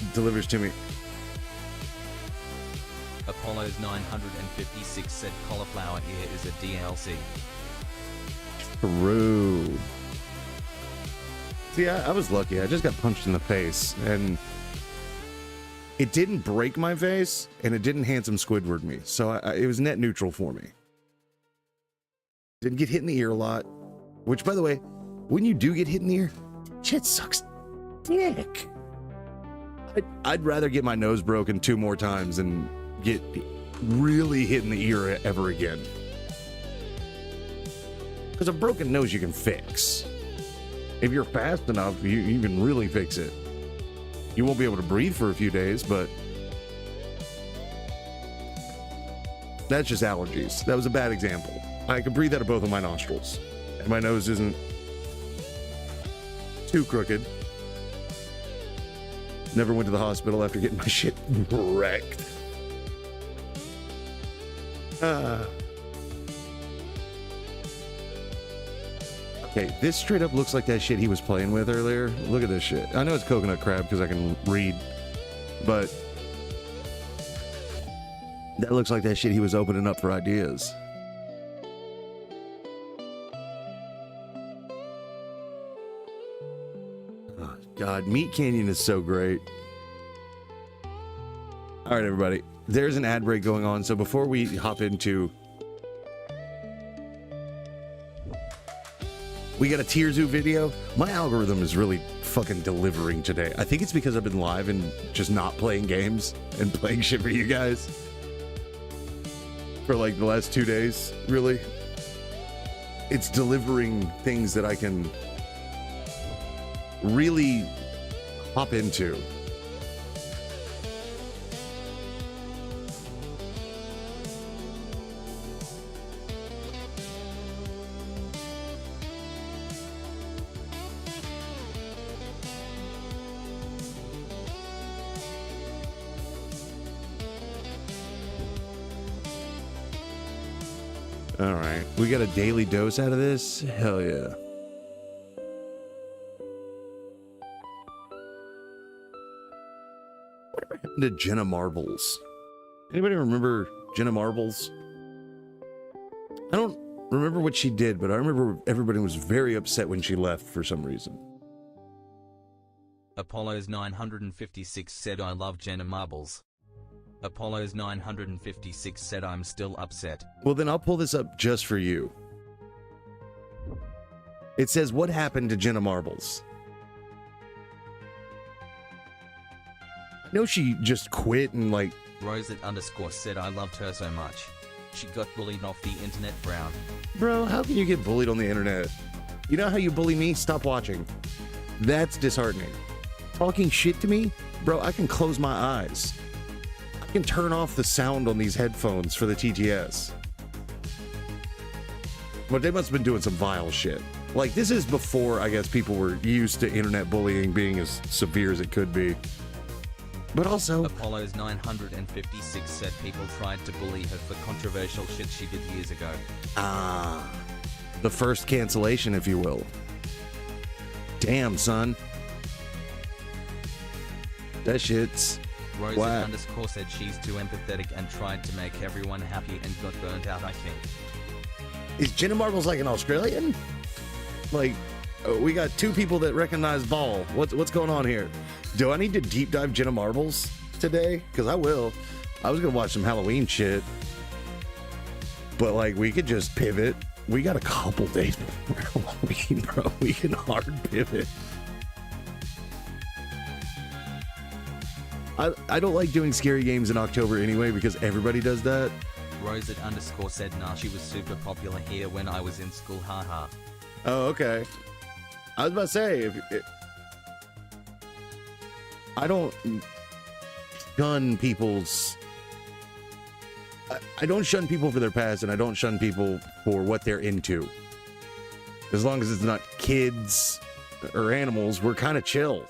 to me. Apollo's 956 said cauliflower ear is a DLC. True. See, I was lucky. I just got punched in the face, and it didn't break my face, and it didn't handsome Squidward me. So it was net neutral for me. Didn't get hit in the ear a lot. Which, by the way, when you do get hit in the ear, shit sucks dick. I'd rather get my nose broken 2 more times than get really hit in the ear ever again. Because a broken nose you can fix. If you're fast enough, you can really fix it. You won't be able to breathe for a few days, but that's just allergies. That was a bad example. I can breathe out of both of my nostrils, and my nose isn't too crooked. Never went to the hospital after getting my shit wrecked. Okay, this straight up looks like that shit he was playing with earlier. Look at this shit. I know it's coconut crab because I can read, but that looks like that shit he was opening up for ideas. Oh, God, Meat Canyon is so great. All right, everybody. There's an ad break going on, so before we hop into... We got a Tier Zoo video. My algorithm is really fucking delivering today. I think it's because I've been live and just not playing games and playing shit for you guys for like the last 2 days, really. It's delivering things that I can really hop into. All right, we got a daily dose out of this? Hell yeah. Whatever happened to Jenna Marbles? Anybody remember Jenna Marbles? I don't remember what she did, but I remember everybody was very upset when she left for some reason. Apollo's 956 said I love Jenna Marbles. Apollo's 956 said I'm still upset. Well, then I'll pull this up just for you. It says, what happened to Jenna Marbles? I know she just quit and like... Rosette_ said I loved her so much. She got bullied off the internet, Brown. Bro, how can you get bullied on the internet? You know how you bully me? Stop watching. That's disheartening. Talking shit to me? Bro, I can close my eyes. I can turn off the sound on these headphones for the TTS. But they must have been doing some vile shit. Like, this is before, I guess, people were used to internet bullying being as severe as it could be. But also... Apollo's 956 said people tried to bully her for controversial shit she did years ago. Ah. The first cancellation, if you will. Damn, son. That shit's... Rosette_ said she's too empathetic and tried to make everyone happy and got burnt out, I think. Is Jenna Marbles like an Australian? Like, we got 2 people that recognize ball. What's going on here? Do I need to deep dive Jenna Marbles today? Because I will. I was going to watch some Halloween shit. But, like, we could just pivot. We got a couple days before Halloween, bro. We can hard pivot. I don't like doing scary games in October anyway because everybody does that. Rosette_ said nah, she was super popular here when I was in school, haha. Oh, okay. I was about to say, I don't shun people's... I don't shun people for their past, and I don't shun people for what they're into. As long as it's not kids or animals, we're kind of chill,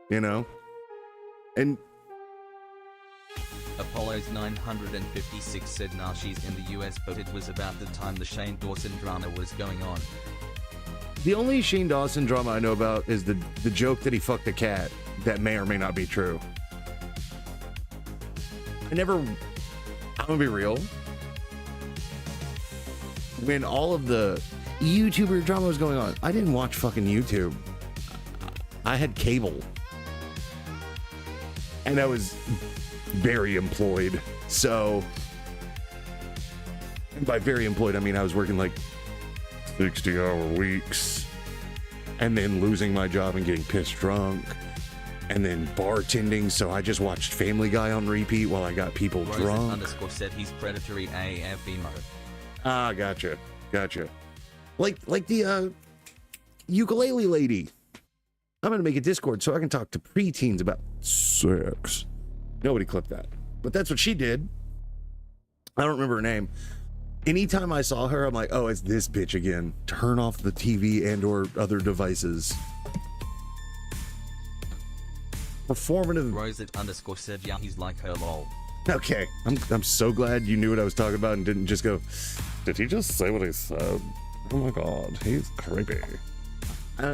you know? And... Apollo's 956 said nah, she's in the US, but it was about the time the Shane Dawson drama was going on. The only Shane Dawson drama I know about is the joke that he fucked a cat. That may or may not be true. I'm gonna be real. When all of the YouTuber drama was going on, I didn't watch fucking YouTube. I had cable. And I was very employed. So, and by very employed, I mean I was working like 60-hour weeks and then losing my job and getting pissed drunk and then bartending. So I just watched Family Guy on repeat while I got people drunk. Underscore said he's predatory AF emo. Ah, gotcha. Like the ukulele lady. I'm gonna make a Discord so I can talk to preteens about sex. Nobody clipped that, but that's what she did. I don't remember her name. Anytime I saw her, I'm like, oh, it's this bitch again. Turn off the TV and or other devices. Performative. Rosette underscore said yeah, he's like her lol. Okay, I'm so glad you knew what I was talking about and didn't just go, did he just say what he said? Oh my god, he's creepy.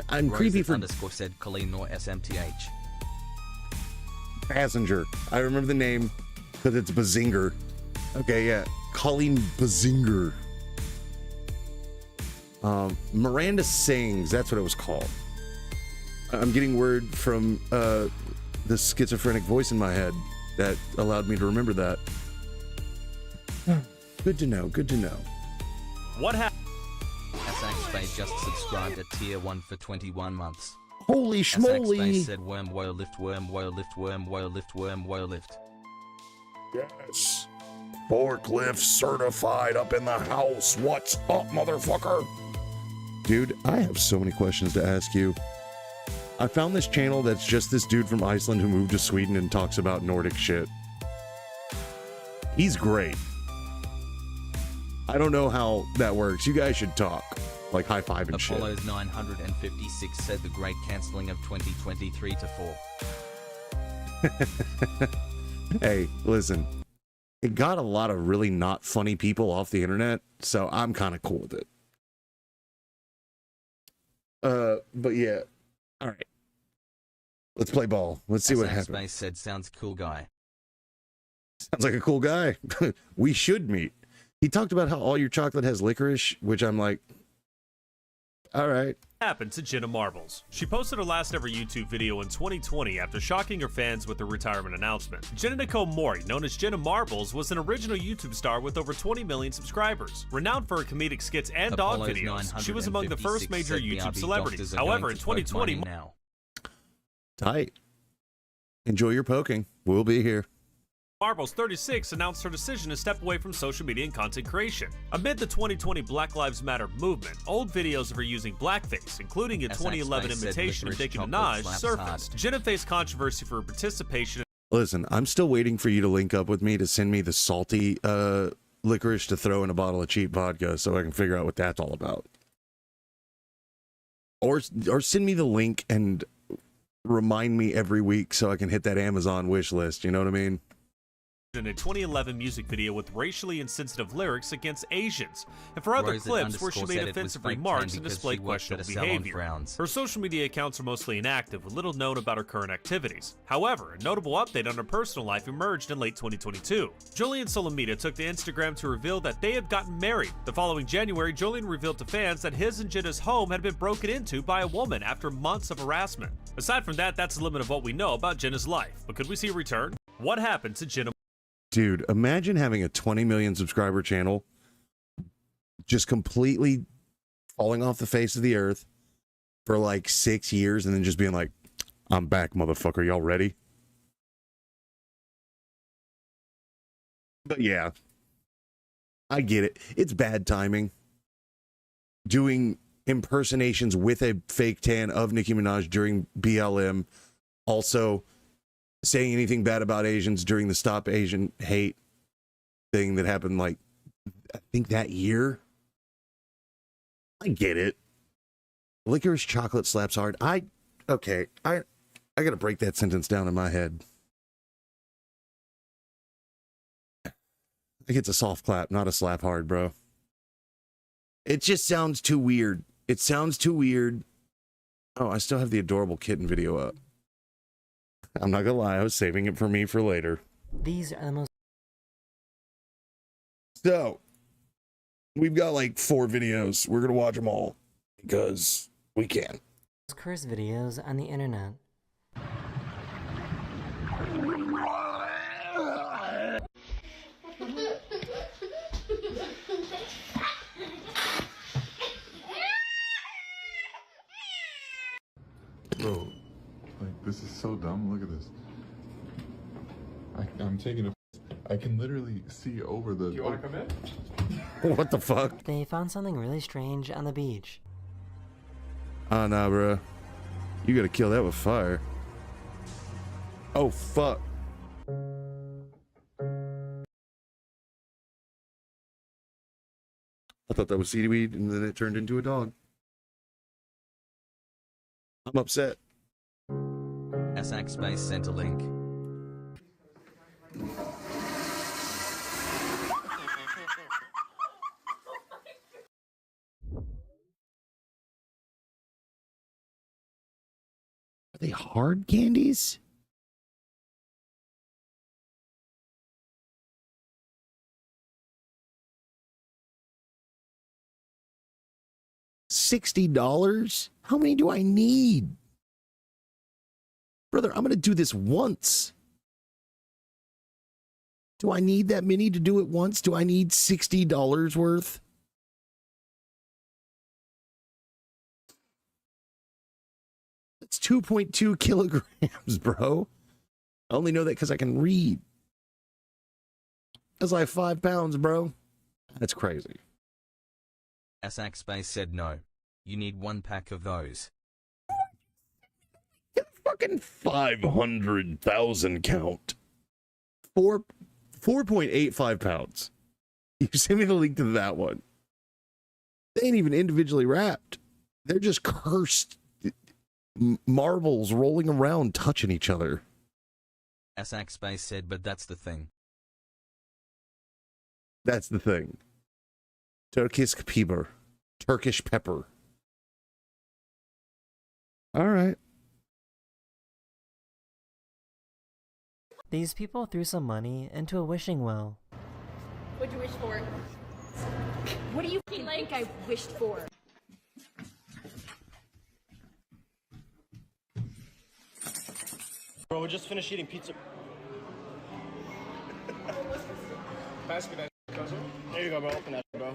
I'm creepy for underscore said Colleen nor SMTH. Passenger. I remember the name because it's Bazinger. Okay, yeah. Colleen Bazinger. Miranda Sings, that's what it was called. I'm getting word from the schizophrenic voice in my head that allowed me to remember that. Good to know, good to know. What happened? SX Space just subscribed at tier 1 for 21 months. Holy schmoly! SX Space said worm woe lift worm woe lift worm woe lift worm woe lift. Yes. Forklift certified up in the house. What's up, motherfucker? Dude, I have so many questions to ask you. I found this channel that's just this dude from Iceland who moved to Sweden and talks about Nordic shit. He's great. I don't know how that works. You guys should talk. Like high five and shit. Apollo's 956 said the great cancelling of 2023 to 4. Hey, listen. It got a lot of really not funny people off the internet, so I'm kind of cool with it. But yeah. All right. Let's play ball. Let's see what happens. Space said sounds cool guy. Sounds like a cool guy. We should meet. He talked about how all your chocolate has licorice, which I'm like, all right. Happened to Jenna Marbles. She posted her last ever YouTube video in 2020 after shocking her fans with her retirement announcement. Jenna Nicole Mori, known as Jenna Marbles, was an original YouTube star with over 20 million subscribers. Renowned for her comedic skits and dog videos, she was among the first major YouTube celebrities. However, in 2020... Tight. Enjoy your poking. We'll be here. Marbles, 36, announced her decision to step away from social media and content creation. Amid the 2020 Black Lives Matter movement, old videos of her using blackface, including a 2011 imitation of Nicki Minaj, surfaced. Jenna faced controversy for her participation. Listen, I'm still waiting for you to link up with me to send me the salty licorice to throw in a bottle of cheap vodka so I can figure out what that's all about. Or send me the link and remind me every week so I can hit that Amazon wish list. You know what I mean? In a 2011 music video with racially insensitive lyrics against Asians, and for other clips where she made offensive remarks and displayed questionable behavior. Her social media accounts are mostly inactive, with little known about her current activities. However, a notable update on her personal life emerged in late 2022. Julian Solomita took to Instagram to reveal that they had gotten married. The following January, Julian revealed to fans that his and Jenna's home had been broken into by a woman after months of harassment. Aside from that, that's the limit of what we know about Jenna's life. But could we see a return? What happened to Jenna? Dude, imagine having a 20 million subscriber channel just completely falling off the face of the earth for like 6 years and then just being like, I'm back, motherfucker. Y'all ready? But yeah, I get it. It's bad timing. Doing impersonations with a fake tan of Nicki Minaj during BLM. Also, saying anything bad about Asians during the Stop Asian Hate thing that happened, like, I think that year. I get it. Licorice chocolate slaps hard. I gotta break that sentence down in my head. I think it's a soft clap, not a slap hard, bro. It just sounds too weird. It sounds too weird. Oh, I still have the adorable kitten video up. I'm not gonna lie, I was saving it for me for later. These are the most... So, we've got like 4 videos. We're gonna watch them all because we can. curse videos on the internet. Bro, like, this is so dumb. Look at this. I'm taking a. I can literally see over the. You want to come in? What the fuck? They found something really strange on the beach. Ah, nah, bro. You gotta kill that with fire. Oh, fuck. I thought that was seaweed, and then it turned into a dog. I'm upset. SAC Space sent a link. Are they hard candies? $60? How many do I need? Brother, I'm going to do this once. Do I need that many to do it once? Do I need $60 worth? That's 2.2 kilograms, bro. I only know that because I can read. That's like 5 pounds, bro. That's crazy. SAC Space said no. You need 1 pack of those. Fucking 500,000 count. 4.85 pounds. You send me the link to that one. They ain't even individually wrapped. They're just cursed marbles rolling around touching each other. SAC Space said, but that's the thing. That's the thing. Turkish pepper. Turkish pepper. All right. These people threw some money into a wishing well. What'd you wish for? What do you think I wished for? Bro, we just finished eating pizza. Pass me that, cousin. There you go, bro. Open that, bro.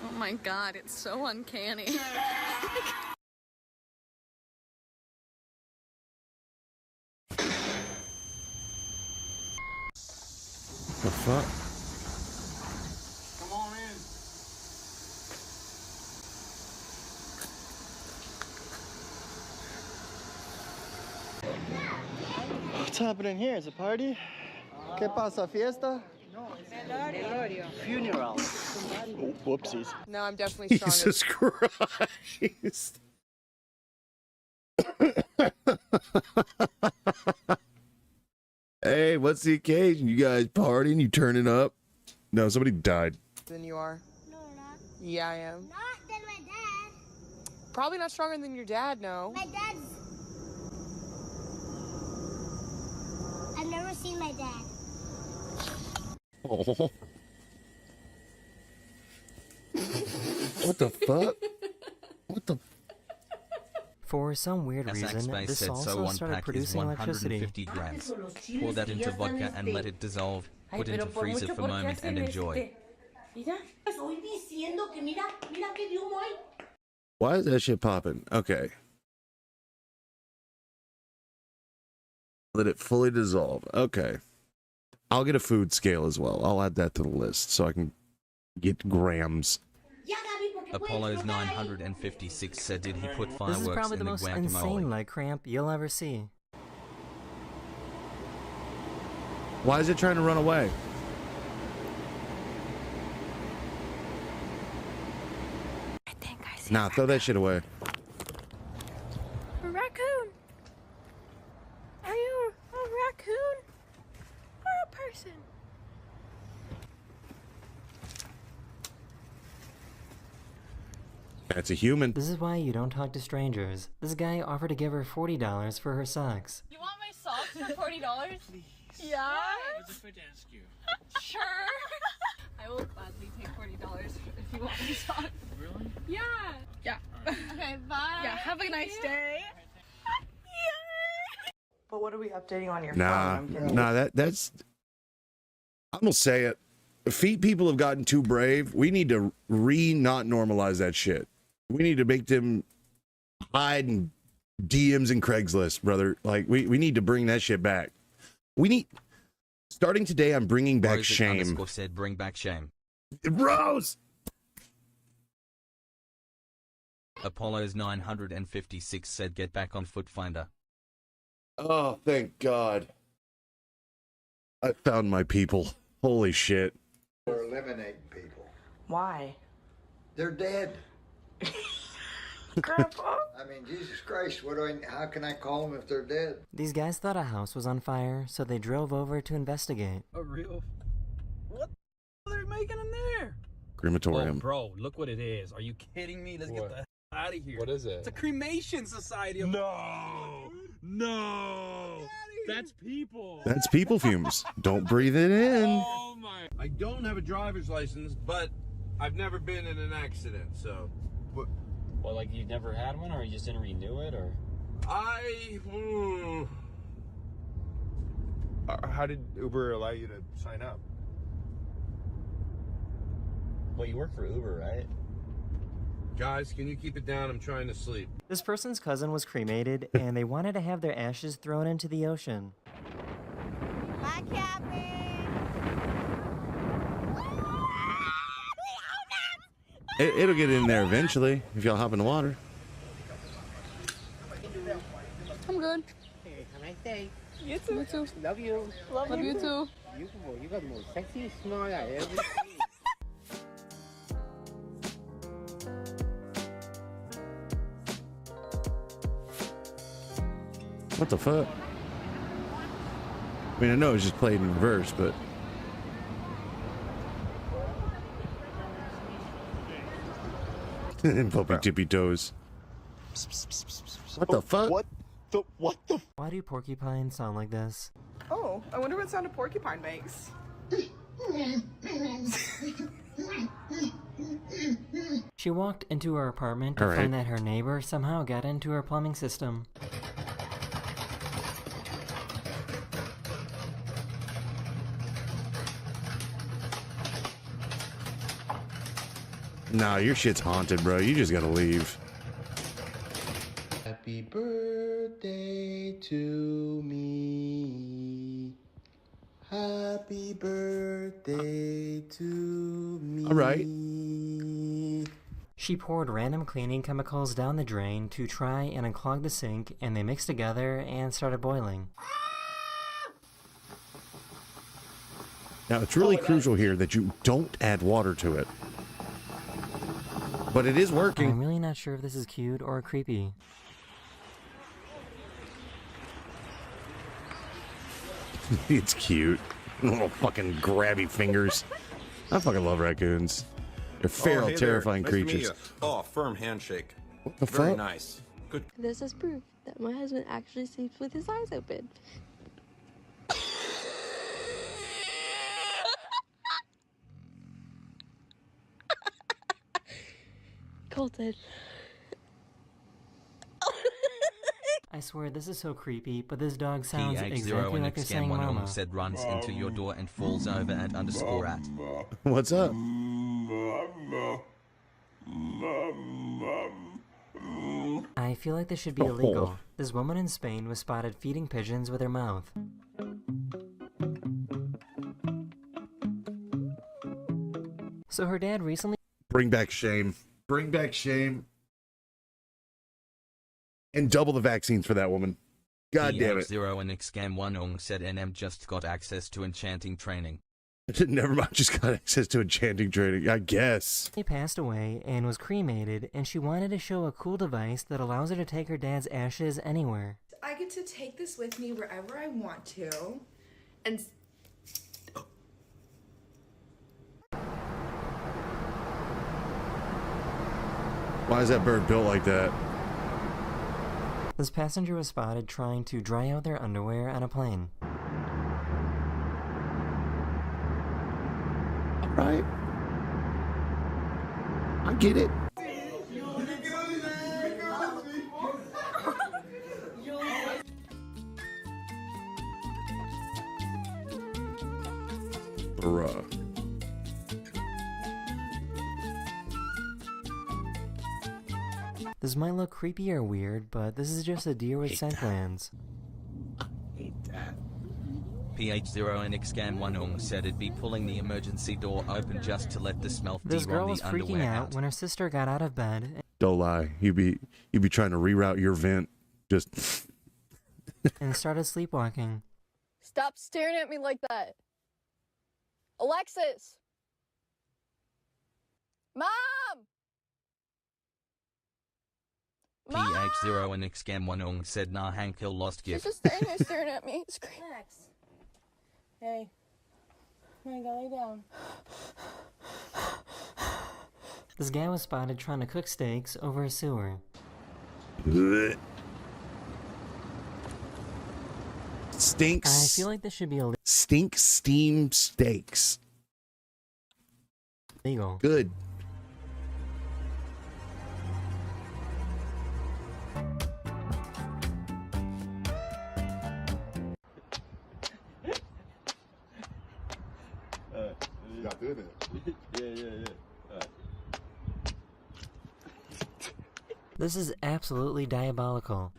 Oh my god, it's so uncanny. The fuck? Come on in. What's happening here? Is it a party? ¿Qué pasa? ¿Fiesta? Funeral. Oh, whoopsies. No, I'm definitely stronger. Jesus Christ. Hey, what's the occasion? You guys partying? You turning up? No, somebody died. Than you are. No, not. Yeah, I am. Not than my dad. Probably not stronger than your dad, no. My dad's... I've never seen my dad. Oh. What the fuck? What the? For some weird SAC reason, Space this said also so. 1 started pack is producing electricity. 150 grams. Pour that into vodka and let it dissolve. Put into freezer for a moment and enjoy. Why is that shit popping? Okay. Let it fully dissolve. Okay. I'll get a food scale as well. I'll add that to the list so I can get grams. Apollo's 956 said, did he put This is fireworks probably in the the most guacamole? insane leg cramp you'll ever see. Why is it trying to run away? I think I see Nah, throw that shit away. A raccoon. Are you a raccoon or a person? That's a human. This is why you don't talk to strangers. This guy offered to give her $40 for her socks. You want my socks for $40? Please. Yeah? if I'd ask you? Sure. I will gladly take $40 if you want me to talk. Really? Yeah. Yeah. Okay, bye. Yeah, have a nice day. But what are we updating on your Nah, phone? I'm curious. nah, that's. I'm gonna say it. Feet people have gotten too brave. We need to not normalize that shit. We need to make them hide in DMs and Craigslist, brother. Like we need to bring that shit back. We need. Starting today, I'm bringing back shame. Said bring back shame. Rose. Apollo's 956 said get back on Foot Finder. Oh, thank God. I found my people. Holy shit. We're eliminating people. Why? They're dead. Grandpa? I mean, Jesus Christ, how can I call them if they're dead? These guys thought a house was on fire, so they drove over to investigate. A real... What the are they making in there? Crematorium. Oh, bro, look what it is. Are you kidding me? Let's get the hell out of here. What is it? It's a cremation society. No! No! That's people. That's people fumes. Don't breathe it in. Oh my... I don't have a driver's license, but I've never been in an accident, so... Well, like you've never had one, or you just didn't renew it, or? How did Uber allow you to sign up? Well, you work for Uber, right? Guys, can you keep it down? I'm trying to sleep. This person's cousin was cremated, and they wanted to have their ashes thrown into the ocean. Bye, Cappy. It'll get in there eventually if y'all hop in the water. I'm good. Hey, have a nice day. You too. You too. Love you. Love you too. You got the most sexy smile I ever seen. What the fuck? I mean, I know it's just played in reverse, but... Puppy tippy toes. What the fuck? What the? Why do porcupines sound like this? Oh, I wonder what sound a porcupine makes. She walked into her apartment to find that her neighbor somehow got into her plumbing system. Nah, your shit's haunted, bro. You just gotta leave. Happy birthday to me. Happy birthday to me. All right. She poured random cleaning chemicals down the drain to try and unclog the sink, and they mixed together and started boiling. Now, it's really crucial here that you don't add water to it. But it is working. I'm really not sure if this is cute or creepy. It's cute. Little fucking grabby fingers. I fucking love raccoons. They're feral, hey terrifying there. Nice to meet creatures. you. Oh, firm handshake. What the Very fuck? nice. Good. This is proof that my husband actually sleeps with his eyes open. Colton. I swear this is so creepy, but this dog sounds PH0 exactly and like they're saying Excam1 mama. said runs into your door and falls over at _ at. What's up? I feel like this should be illegal. This woman in Spain was spotted feeding pigeons with her mouth. So her dad recently... Bring back shame. Bring back shame. And double the vaccines for that woman. God damn it. PH0 and Excam1 said NM just got access to enchanting training. Never mind, just got access to enchanting training, I guess. She passed away and was cremated, and she wanted to show a cool device that allows her to take her dad's ashes anywhere. I get to take this with me wherever I want to, and Why is that bird built like that? This passenger was spotted trying to dry out their underwear on a plane. I get it. Bruh. This might look creepy or weird, but this is just a deer with scent glands. PH0NXCAM1 said it'd be pulling the emergency door open just to let the smell This girl was the underwear freaking out when her sister got out of bed. Don't lie. You'd be trying to reroute your vent. Just and started sleepwalking. Stop staring at me like that. Alexis! Mom! PH0NXCAM1 said nah Hankill lost gift. She's just standing there staring at me. Relax. Hey. I gotta lay down. This guy was spotted trying to cook steaks over a sewer. Stinks. I feel like this should be illegal. Stink steam steaks. Legal. Good. Y'all did it. Yeah. This is absolutely diabolical.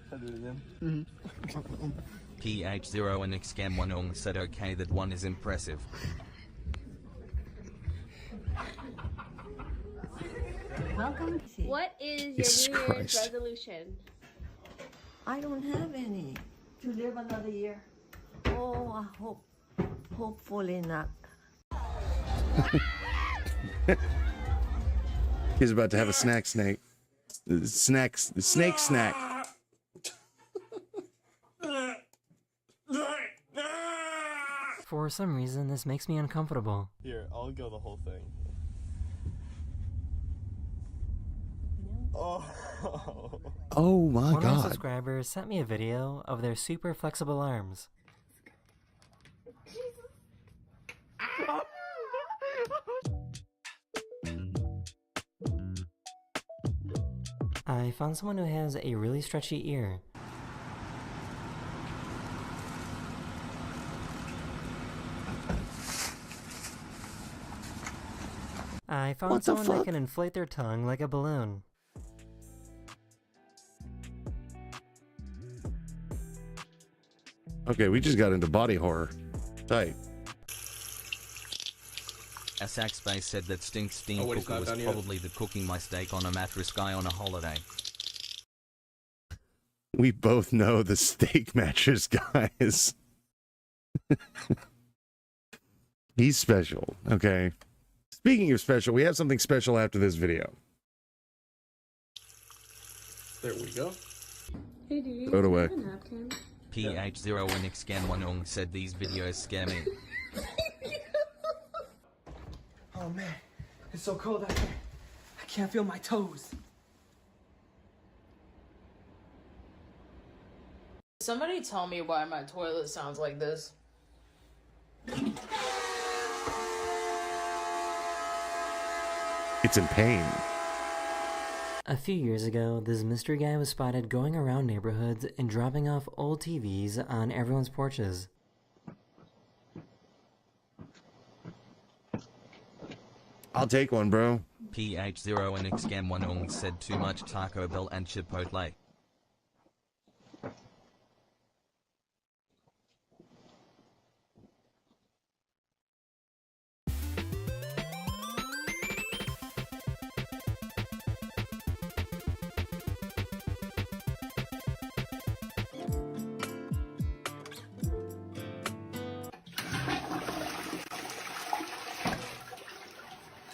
PH0NXCAM1 said okay, that one is impressive. Welcome. What is Jesus your New Year's Christ. resolution? I don't have any. To live another year. Oh, I hope. Hopefully not. He's about to have a snack. Snake snack. For some reason, this makes me uncomfortable. Here, I'll go the whole thing. Oh. Oh my One of my God. subscribers sent me a video of their super flexible arms. I found someone who has a really stretchy ear. I found someone that can inflate their tongue like a balloon. Okay, we just got into body horror. Tight. Asak Space said that Stink Steam Oh, he's Cooker not was done yet. probably the cooking my steak on a mattress guy on a holiday. We both know the steak mattress guys. He's special, okay? Speaking of special, we have something special after this video. There we go. Hey, do you Throw it away. have a napkin? PH0NXCAM1 said these videos scare me. Oh man, it's so cold out here. I can't feel my toes. Somebody tell me why my toilet sounds like this. It's in pain. A few years ago, this mystery guy was spotted going around neighborhoods and dropping off old TVs on everyone's porches. I'll take one, bro. PH0NXCAM1 said too much Taco Bell and Chipotle.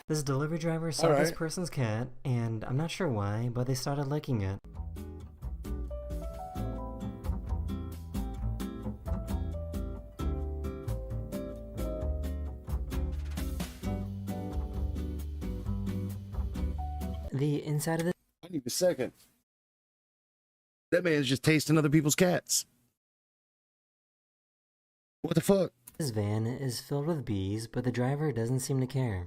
This delivery driver saw Alright. this person's cat, and I'm not sure why, but they started licking it. The inside of the I need a second. That man's just tasting other people's cats. What the fuck? this van is filled with bees, but the driver doesn't seem to care.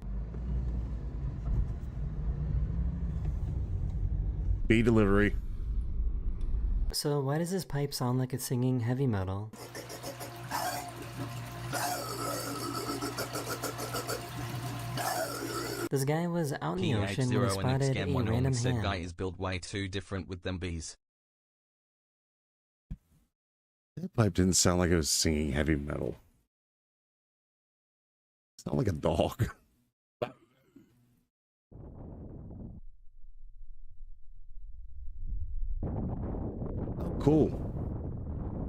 B delivery. So why does this pipe sound like it's singing heavy metal? This guy was out in the ocean when he spotted a random said hand. guy is built way too different with them bees. That pipe didn't sound like it was singing heavy metal. It sounded like a dog. Cool.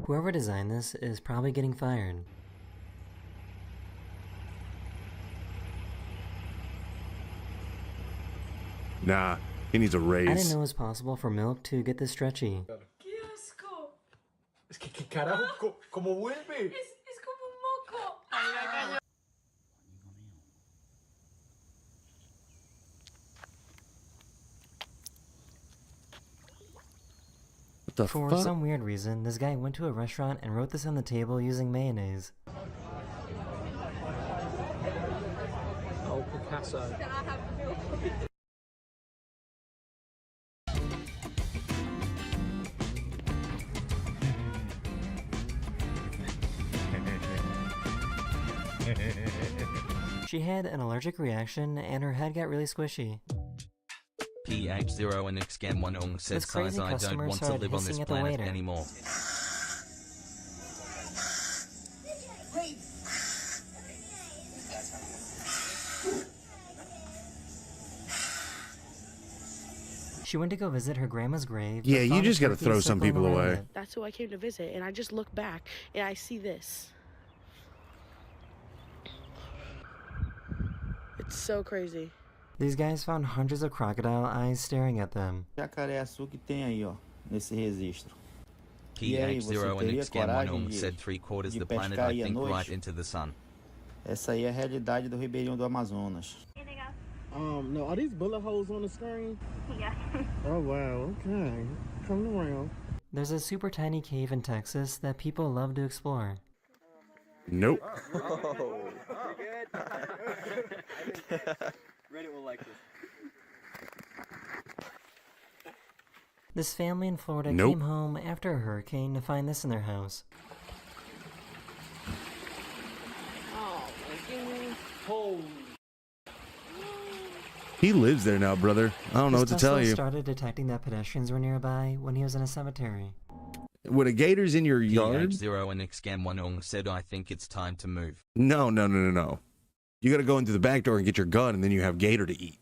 Whoever designed this is probably getting fired. Nah, he needs a raise. I didn't know it was possible for milk to get this stretchy. ¡Qué asco! Es que, ¿qué carajo? ¿Cómo vuelve? Es como un moco. What the For fuck? some weird reason, this guy went to a restaurant and wrote this on the table using mayonnaise. Oh, Picasso. She had an allergic reaction and her head got really squishy. PH0 and Xgam1 said This crazy size I don't customer want to started live on this hissing at the planet waiter. anymore. She went to go visit her grandma's grave. Yeah, but you found a just gotta turkey throw some circling people around away. it. That's who I came to visit, and I just look back and I see this. It's so crazy. These guys found hundreds of crocodile eyes staring at them. Jacaré-açu que tem aí, ó, nesse registro. E aí, você PH0 and teria coragem Xgam1 said 3/4 de the planet pescar I aí à think noite? right into the sun. Essa aí é a realidade do Ribeirinho do Amazonas. No, are these bullet holes on the screen? Yeah. Oh, wow, okay. Coming around. There's a super tiny cave in Texas that people love to explore. Nope. Oh. Reddit will like this. This family in Florida Nope. came home after a hurricane to find this in their house. Oh my goodness. Holy. He lives there now, brother. I don't know what This to tell Tesla you. started detecting that pedestrians were nearby when he was in a cemetery. When a gator's in your yard? PH0 and Xgam1 said I think it's time to move. No. You gotta go in through the back door and get your gun, and then you have gator to eat.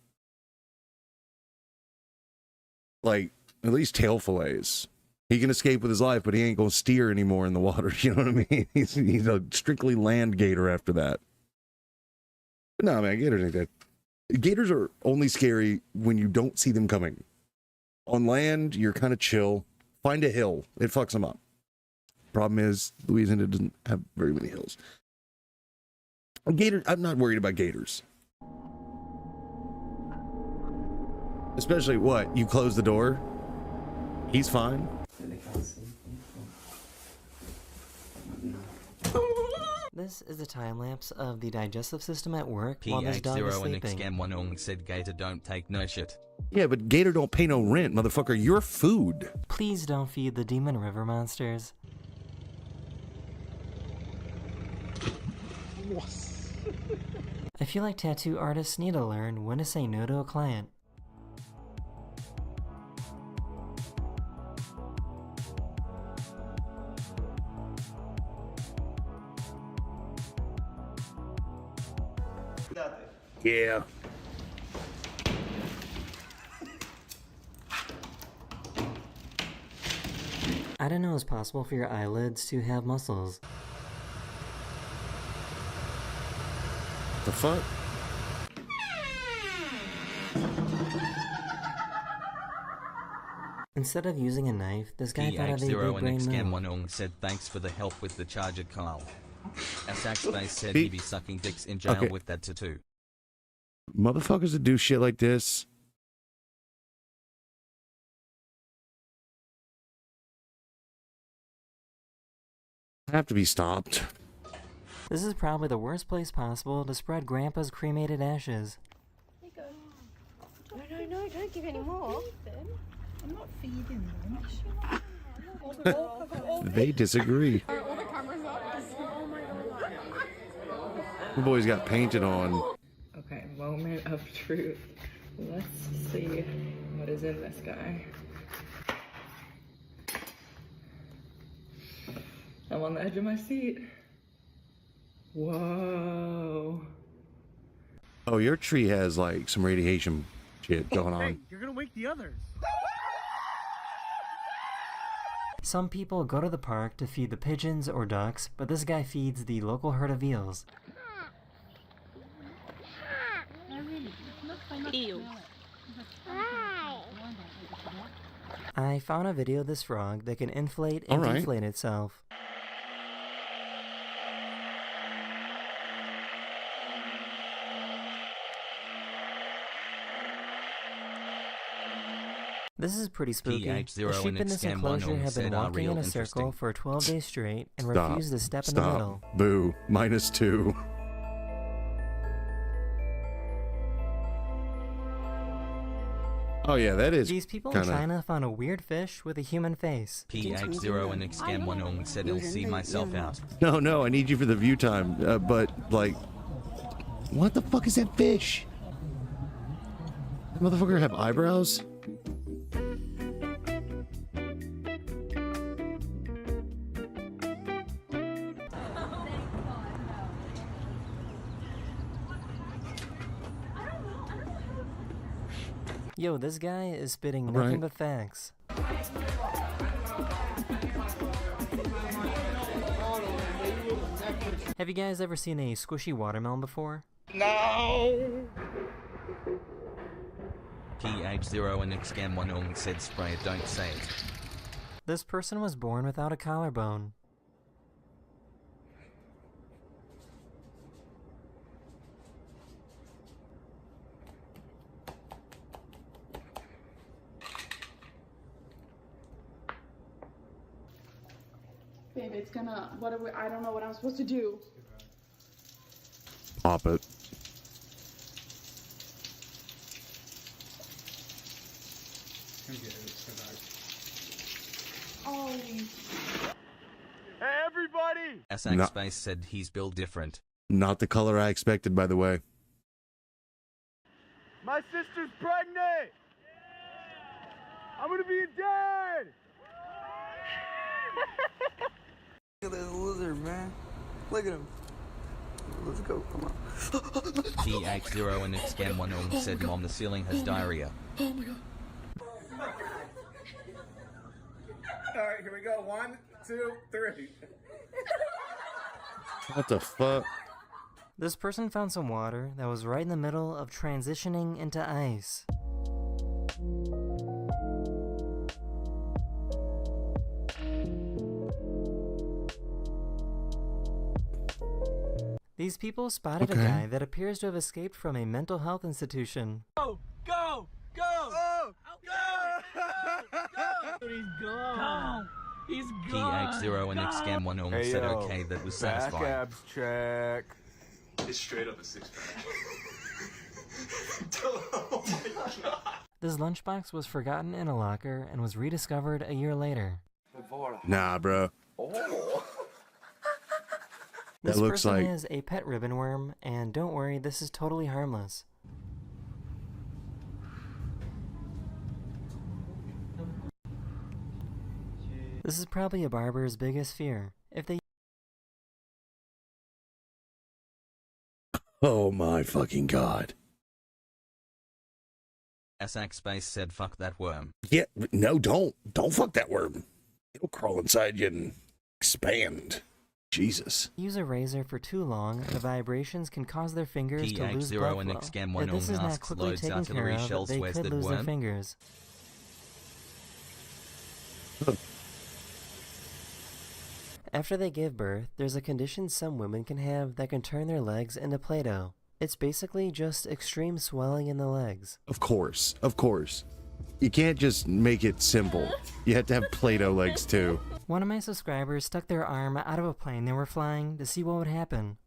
Like, at least tail fillets. He can escape with his life, but he ain't gonna steer anymore in the water. You know what I mean? He's a strictly land gator after that. But no, man, gators ain't that. Gators are only scary when you don't see them coming. On land, you're kind of chill. Find a hill. It fucks them up. Problem is, Louisiana doesn't have very many hills. Gator, I'm not worried about gators. Especially what? You close the door? He's fine. This is a time lapse of the digestive system at work while this dog is PH0 and sleeping. Xgam1 said gator don't take no shit. Yeah, but gator don't pay no rent, motherfucker. You're food. Please don't feed the demon river monsters. I feel like tattoo artists need to learn when to say no to a client. Yeah. I didn't know it was possible for your eyelids to have muscles. The fuck? Instead of using a knife, this guy thought of a big PH0 and brain move. Xgam1 said thanks for the help with the charger, Carl. Asaxbase said he'd be sucking dicks in jail Okay. with that tattoo. Motherfuckers that do shit like this. Have to be stopped. This is probably the worst place possible to spread Grandpa's cremated ashes. No, don't give any more. I'm not feeding them. They disagree. All the cameras up. Oh my god. The boys got painted on. Okay, moment of truth. Let's see what is in this guy. I'm on the edge of my seat. Whoa. Oh, your tree has like some radiation shit going on. Hey, you're gonna wake the others. Some people go to the park to feed the pigeons or ducks, but this guy feeds the local herd of eels. Ew. I found a video of this frog that can inflate and Alright. deflate itself. This is pretty spooky. The PH0 sheep in this enclosure have been walking in a circle for 12 days straight and refuse to step in the middle. Boo. -2. Oh yeah, that is. These people kinda... in China found a weird fish with a human face. PH0 and Xcam1 said I'll see myself out. No, I need you for the view time. But like, what the fuck is that fish? That motherfucker have eyebrows? Yo, this guy is spitting nothing but facts. Have you guys ever seen a squishy watermelon before? No! PH0 and Xcam1 said spray it, don't say it. This person was born without a collarbone. Babe, it's gonna. What are we? I don't know what I'm supposed to do. Pop it. Oh. Hey, everybody! SX Space said he's built different. Not the color I expected, by the way. My sister's pregnant! I'm gonna be a dad! Look at this loser, man. Look at him. Let's go, come on. PH0 and Xcam1 said Mom, the ceiling has diarrhea. Oh my god. Alright, here we go. 1, 2, 3. What the fuck? This person found some water that was right in the middle of transitioning into ice. These people spotted a guy that appears to have escaped from a mental health institution. Go! Go! Go! Oh! Go! He's gone. He's gone. PH0 and Xcam1 said okay, that was satisfying. Back abs check. It's straight up a 6-pack. Oh my god. This lunchbox was forgotten in a locker and was rediscovered a year later. Nah, bro. Oh. This That looks person like is a pet ribbon worm, and don't worry, this is totally harmless. This is probably a barber's biggest fear. If they oh my fucking god. SX Space said fuck that worm. Yeah, no, don't fuck that worm. It'll crawl inside you and expand. Jesus. use a razor for too long, the vibrations can cause their fingers to lose blood PH0 and flow. Xcam1 If this is not asks quickly loads taken care artillery of, shells, they where's could the lose their worm? fingers. After they give birth, there's a condition some women can have that can turn their legs into Play-Doh. It's basically just extreme swelling in the legs. Of course. You can't just make it simple. You have to have Play-Doh legs too. One of my subscribers stuck their arm out of a plane they were flying to see what would happen.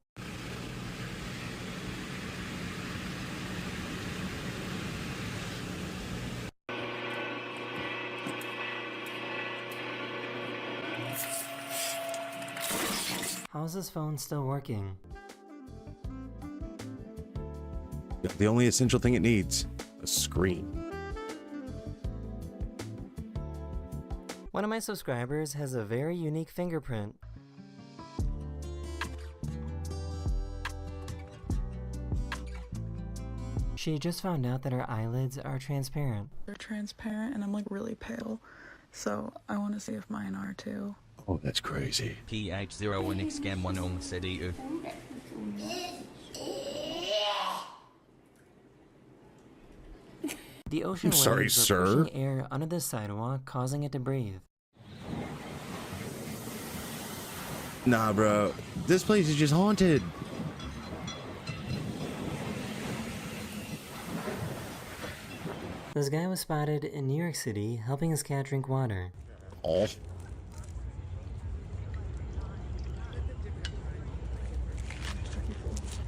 How's this phone still working? The only essential thing it needs, a screen. One of my subscribers has a very unique fingerprint. She just found out that her eyelids are transparent. They're transparent and I'm like really pale, so I want to see if mine are too. Oh, that's crazy. PH01XGAM1 said EU. The ocean I'm sorry, waves are sir. pushing air under the sidewalk, causing it to breathe. Nah, bro. This place is just haunted. This guy was spotted in New York City helping his cat drink water. Oh.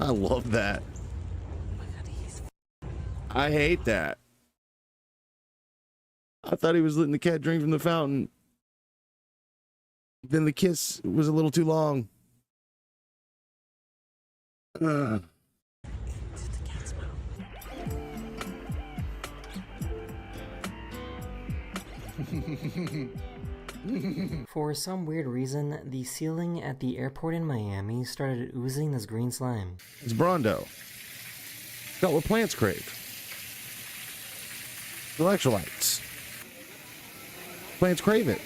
I love that. I hate that. I thought he was letting the cat drink from the fountain. Then the kiss was a little too long. For some weird reason, the ceiling at the airport in Miami started oozing this green slime. It's Brondo. Got what plants crave. Electrolytes. Plants crave it.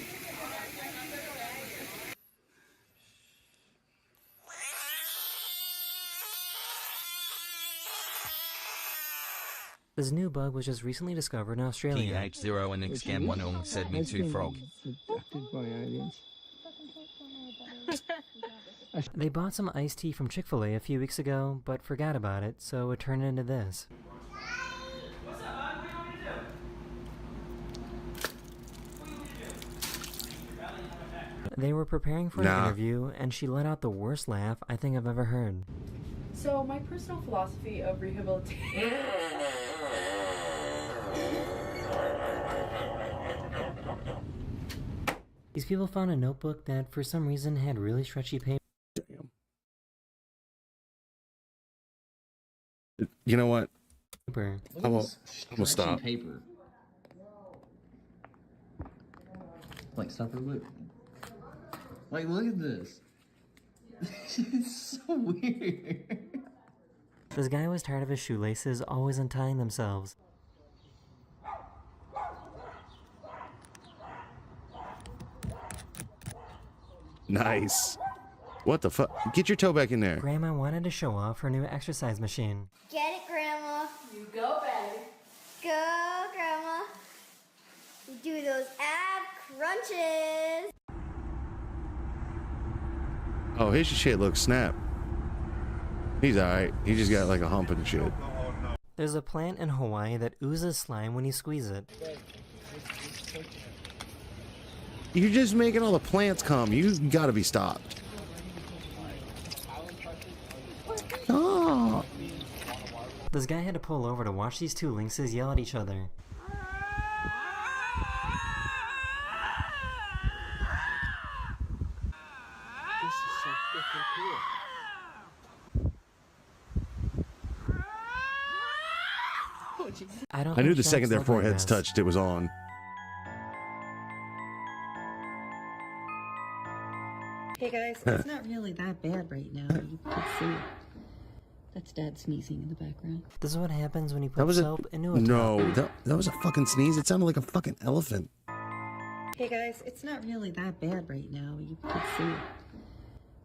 This new bug was just recently discovered in Australia. PH01XGAM1 said me too frog. They bought some iced tea from Chick-fil-A a few weeks ago, but forgot about it, so it turned into this. They were preparing for an interview, and she let out the worst laugh I think I've ever heard. So my personal philosophy of rehabilitation. These people found a notebook that for some reason had really stretchy paper. Damn. You know what? I'm gonna stop. Paper. Like, stop real quick. Like, look at this. It's so weird. This guy was tired of his shoelaces always untying themselves. Nice. What the fuck? Get your toe back in there. Grandma wanted to show off her new exercise machine. Get it, Grandma. You go, baby. Go, Grandma. Do those ab crunches. Oh, his shit looks snap. He's alright. He just got like a hump and shit. There's a plant in Hawaii that oozes slime when you squeeze it. You're just making all the plants come. You gotta be stopped. Oh. This guy had to pull over to watch these two lynxes yell at each other. This is so freaking cool. I knew the second their foreheads touched, it was on. Hey guys, it's not really that bad right now. You can see it. That's Dad sneezing in the background. This is what happens when you put soap into a No, that was a fucking sneeze. It sounded like a fucking elephant. Hey guys, it's not really that bad right now. You can see it.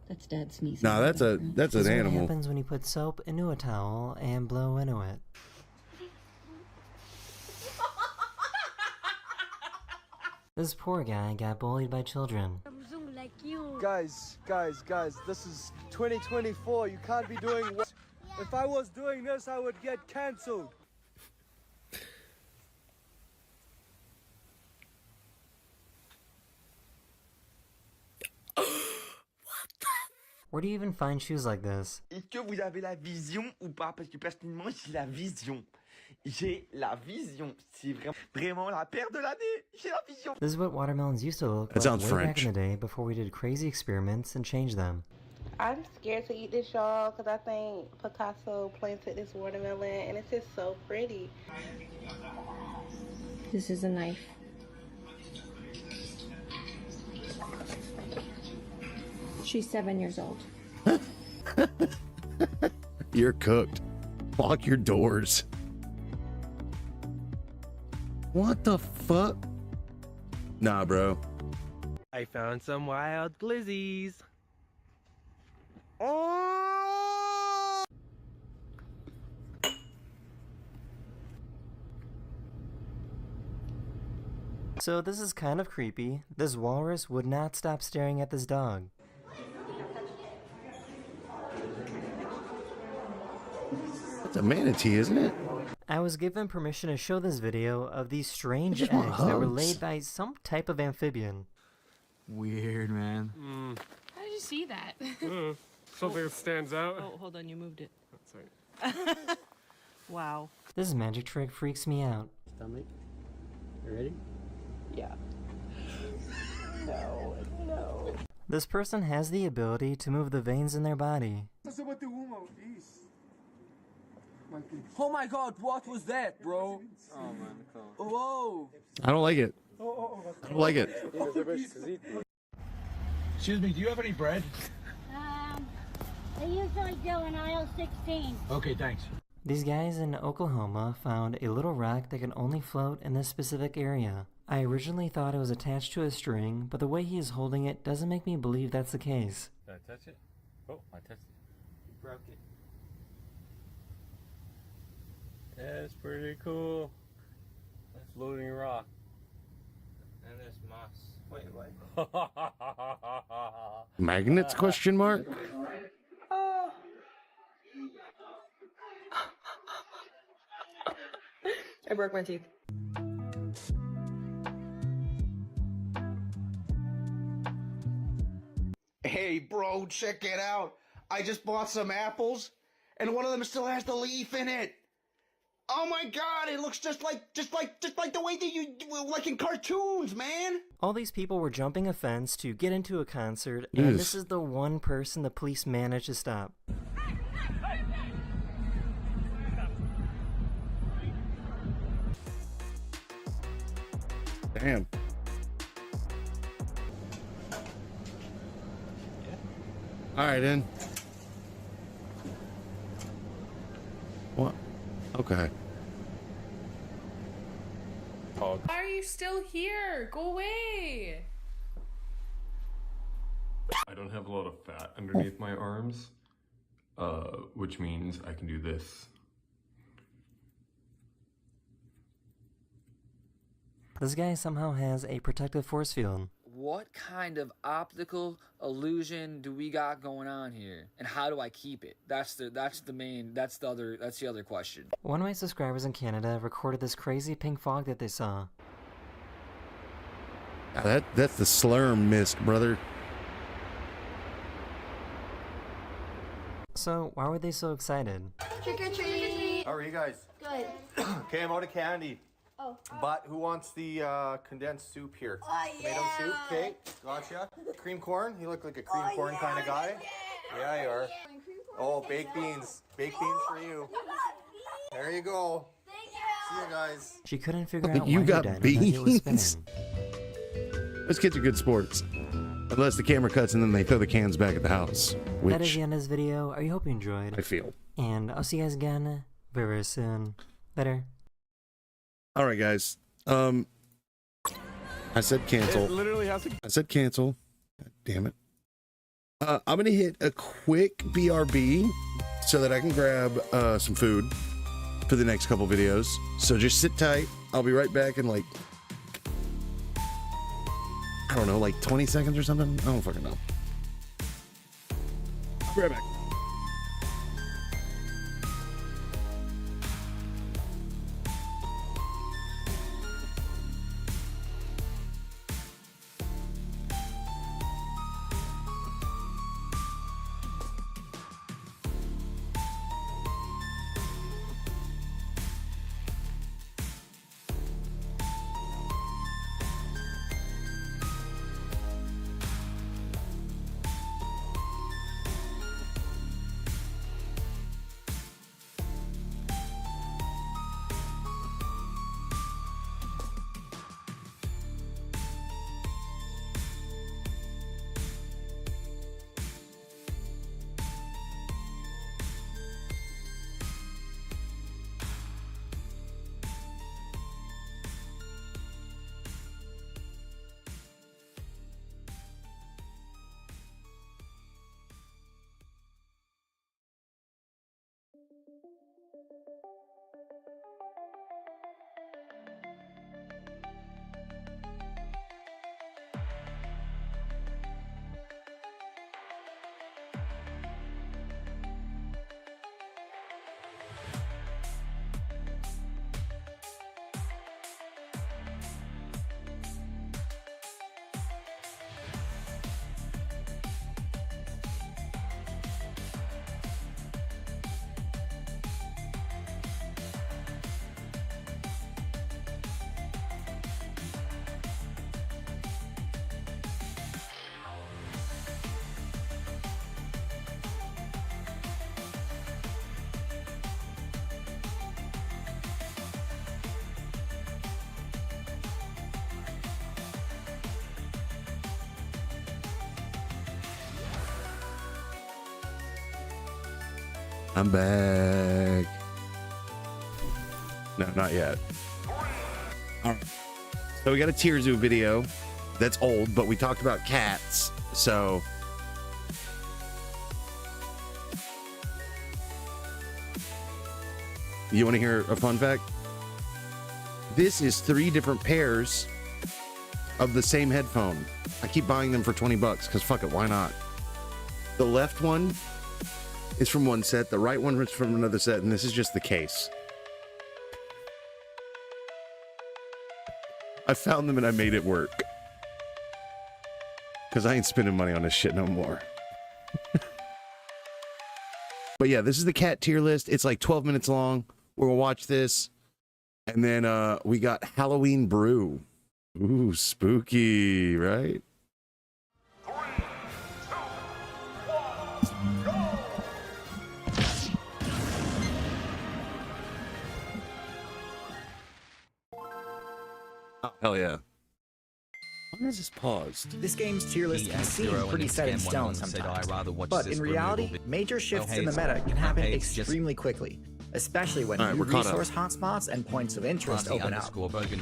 That's Dad sneezing. Nah, that's an animal. This is what happens when you put soap into a towel and blow into it. This poor guy got bullied by children. Guys, this is 2024. You can't be doing what? If I was doing this, I would get cancelled. Where do you even find shoes like this? Est-ce que vous avez la vision ou pas? Parce que personnellement, j'ai la vision. J'ai la vision. C'est vraiment la paire de l'année. J'ai la vision. This is what watermelons used to look That like sounds way French. back in the day before we did crazy experiments and changed them. I'm scared to eat this, y'all, because I think Picasso planted this watermelon, and it's just so pretty. This is a knife. She's 7 years old. You're cooked. Lock your doors. What the fuck? Nah, bro. I found some wild glizzies. So this is kind of creepy. This walrus would not stop staring at this dog. That's a manatee, isn't it? I was given permission to show this video of these strange just eggs want that were hugs. laid by some type of amphibian. Weird, man. How did you see that? Something that stands out. Oh, hold on, you moved it. Sorry. Wow. This magic trick freaks me out. Stomach. You ready? Yeah. No, no. This person has the ability to move the veins in their body. Oh my god, what was that, bro? Oh man, whoa. I don't like it. I don't like it. Excuse me, do you have any bread? They usually do in aisle 16. Okay, thanks. These guys in Oklahoma found a little rock that can only float in this specific area. I originally thought it was attached to a string, but the way he is holding it doesn't make me believe that's the case. Did I touch it? Oh, I touched it. You broke it. That's pretty cool. That's floating rock. And there's moss. Wait, what? Magnets, question mark? I broke my teeth. Hey, bro, check it out. I just bought some apples, and one of them still has the leaf in it. Oh my god, it looks just like the way that you, like in cartoons, man. All these people were jumping a fence to get into a concert, and Yes. this is the one person the police managed to stop. Damn. All right, then. What? Okay. Why are you still here? Go away! I don't have a lot of fat underneath my arms, which means I can do this. This guy somehow has a protective force field. What kind of optical illusion do we got going on here? And how do I keep it? That's the other question. One of my subscribers in Canada recorded this crazy pink fog that they saw. That's the slurm mist, brother. So why were they so excited? Trick or treat. How are you guys? Good. Okay, I'm out of candy. Oh. But who wants the condensed soup here? Oh, Tomato yeah. soup, okay, gotcha. Cream corn, you look like a cream corn kind of guy. Yeah, you are. Oh, baked beans. Baked beans for you. There you go. See you guys. She couldn't figure out You why got her dynamite was beans? spinning. Those kids are good sports. Unless the camera cuts and then they throw the cans back at the house. That is Which the end of this video. I hope you enjoyed. I feel. And I'll see you guys again very, very soon. Later. All right, guys. I said cancel. It literally has to. I said cancel. God damn it. I'm gonna hit a quick BRB so that I can grab some food for the next couple videos. So just sit tight. I'll be right back in like, I don't know, like 20 seconds or something. I don't fucking know. I'll be right back. I'm back. No, not yet. All right. So we got a Tier Zoo video that's old, but we talked about cats. So you want to hear a fun fact? This is 3 different pairs of the same headphone. I keep buying them for 20 bucks because fuck it, why not? The left one is from one set, the right one is from another set, and this is just the case. I found them and I made it work. Because I ain't spending money on this shit no more. But yeah, this is the cat tier list. It's like 12 minutes long. We're gonna watch this. And then we got Halloween Brew. Ooh, spooky, right? Oh, hell yeah. Why is this paused? This game's tier list can seem pretty set in stone sometimes, but in reality, major shifts in the meta can happen extremely quickly, especially when new resource hotspots and points of interest open up.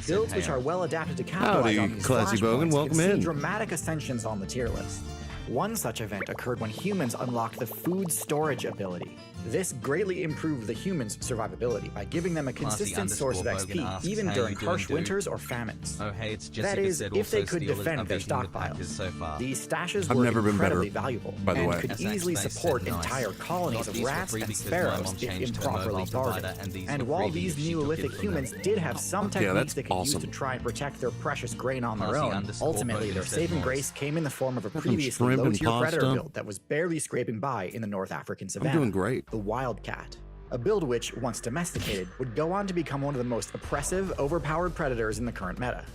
Builds which are well adapted to capitalize on these flashpoints can see dramatic ascensions on the tier list. One such event occurred when humans unlocked the food storage ability. This greatly improved the humans' survivability by giving them a consistent source of XP, even during harsh winters or famines. That is, if they could defend their stockpiles. These stashes were incredibly valuable, and could easily support entire colonies of rats and sparrows if improperly guarded. And while these Neolithic humans did have some techniques they could use to try and protect their precious grain on their own, ultimately their saving grace came in the form of a previously low-tier predator build that was barely scraping by in the North African savannah. I'm doing great. The Wildcat. A build which, once domesticated, would go on to become one of the most oppressive, overpowered predators in the current meta.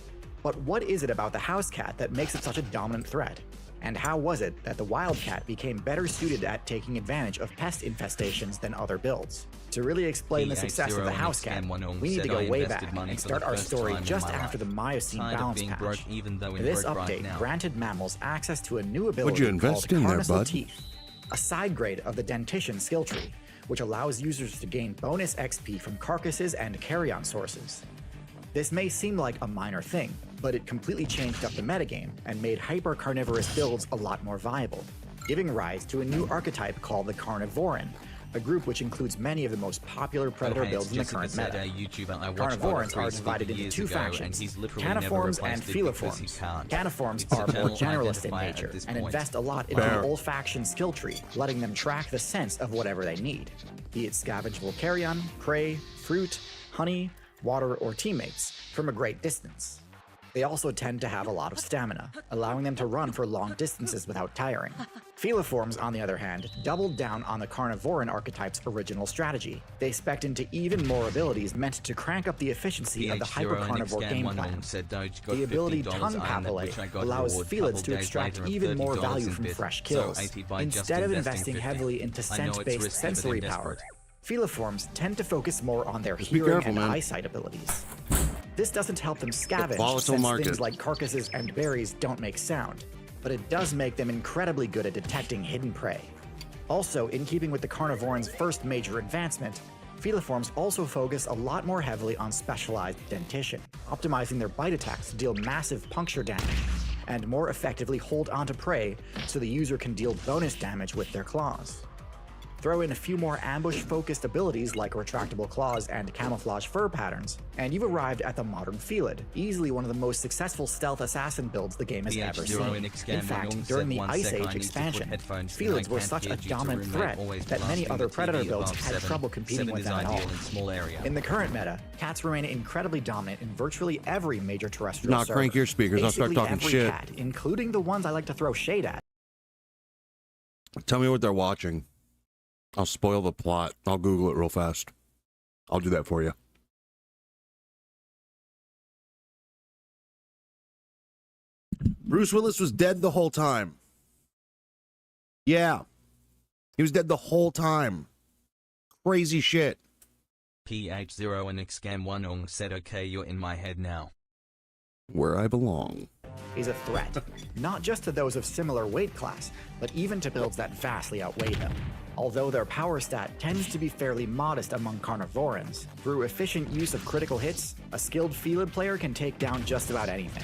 But what is it about the house cat that makes it such a dominant threat? And how was it that the Wildcat became better suited at taking advantage of pest infestations than other builds? To really explain the success of the house cat, we need to go way back and start our story just after the Miocene balance patch. This update granted mammals access to a new ability called Carnassial Teeth, a side grade of the Dentition skill tree, which allows users to gain bonus XP from carcasses and carrion sources. This may seem like a minor thing, but it completely changed up the metagame and made hyper-carnivorous builds a lot more viable, giving rise to a new archetype called the Carnivoran, a group which includes many of the most popular predator builds in the current meta. Carnivorans are divided into 2 factions, Caniforms and Feliforms. Caniforms are more generalist in nature and invest a lot into the olfaction skill tree, letting them track the sense of whatever they need, be it scavengeable carrion, prey, fruit, honey, water, or teammates, from a great distance. They also tend to have a lot of stamina, allowing them to run for long distances without tiring. Feliforms, on the other hand, doubled down on the Carnivoran archetype's original strategy. They spec'd into even more abilities meant to crank up the efficiency of the hyper-carnivore game plan. The ability Tongue Papillate allows felids to extract even more value from fresh kills, instead of investing heavily into scent-based sensory power. Feliforms tend to focus more on their hearing and eyesight abilities. This doesn't help them scavenge, since things like carcasses and berries don't make sound, but it does make them incredibly good at detecting hidden prey. Also, in keeping with the Carnivoran's first major advancement, Feliforms also focus a lot more heavily on specialized dentition, optimizing their bite attacks to deal massive puncture damage, and more effectively hold onto prey so the user can deal bonus damage with their claws. Throw in a few more ambush-focused abilities like retractable claws and camouflage fur patterns, and you've arrived at the modern Felid, easily one of the most successful stealth assassin builds the game has ever seen. In fact, during the Ice Age expansion, Felids were such a dominant threat that many other Predator builds had trouble competing with them at all. In the current meta, cats remain incredibly dominant in virtually every major terrestrial server. Crank your speakers, I'll start talking every shit. cat, including the ones I like to throw shade at. Tell me what they're watching. I'll spoil the plot. I'll Google it real fast. I'll do that for you. Bruce Willis was dead the whole time. Yeah. He was dead the whole time. Crazy shit. PH0 and Xcam1 said, okay, you're in my head now. Where I belong. Is a threat, not just to those of similar weight class, but even to builds that vastly outweigh them. Although their power stat tends to be fairly modest among carnivorans, through efficient use of critical hits, a skilled Felid player can take down just about anything.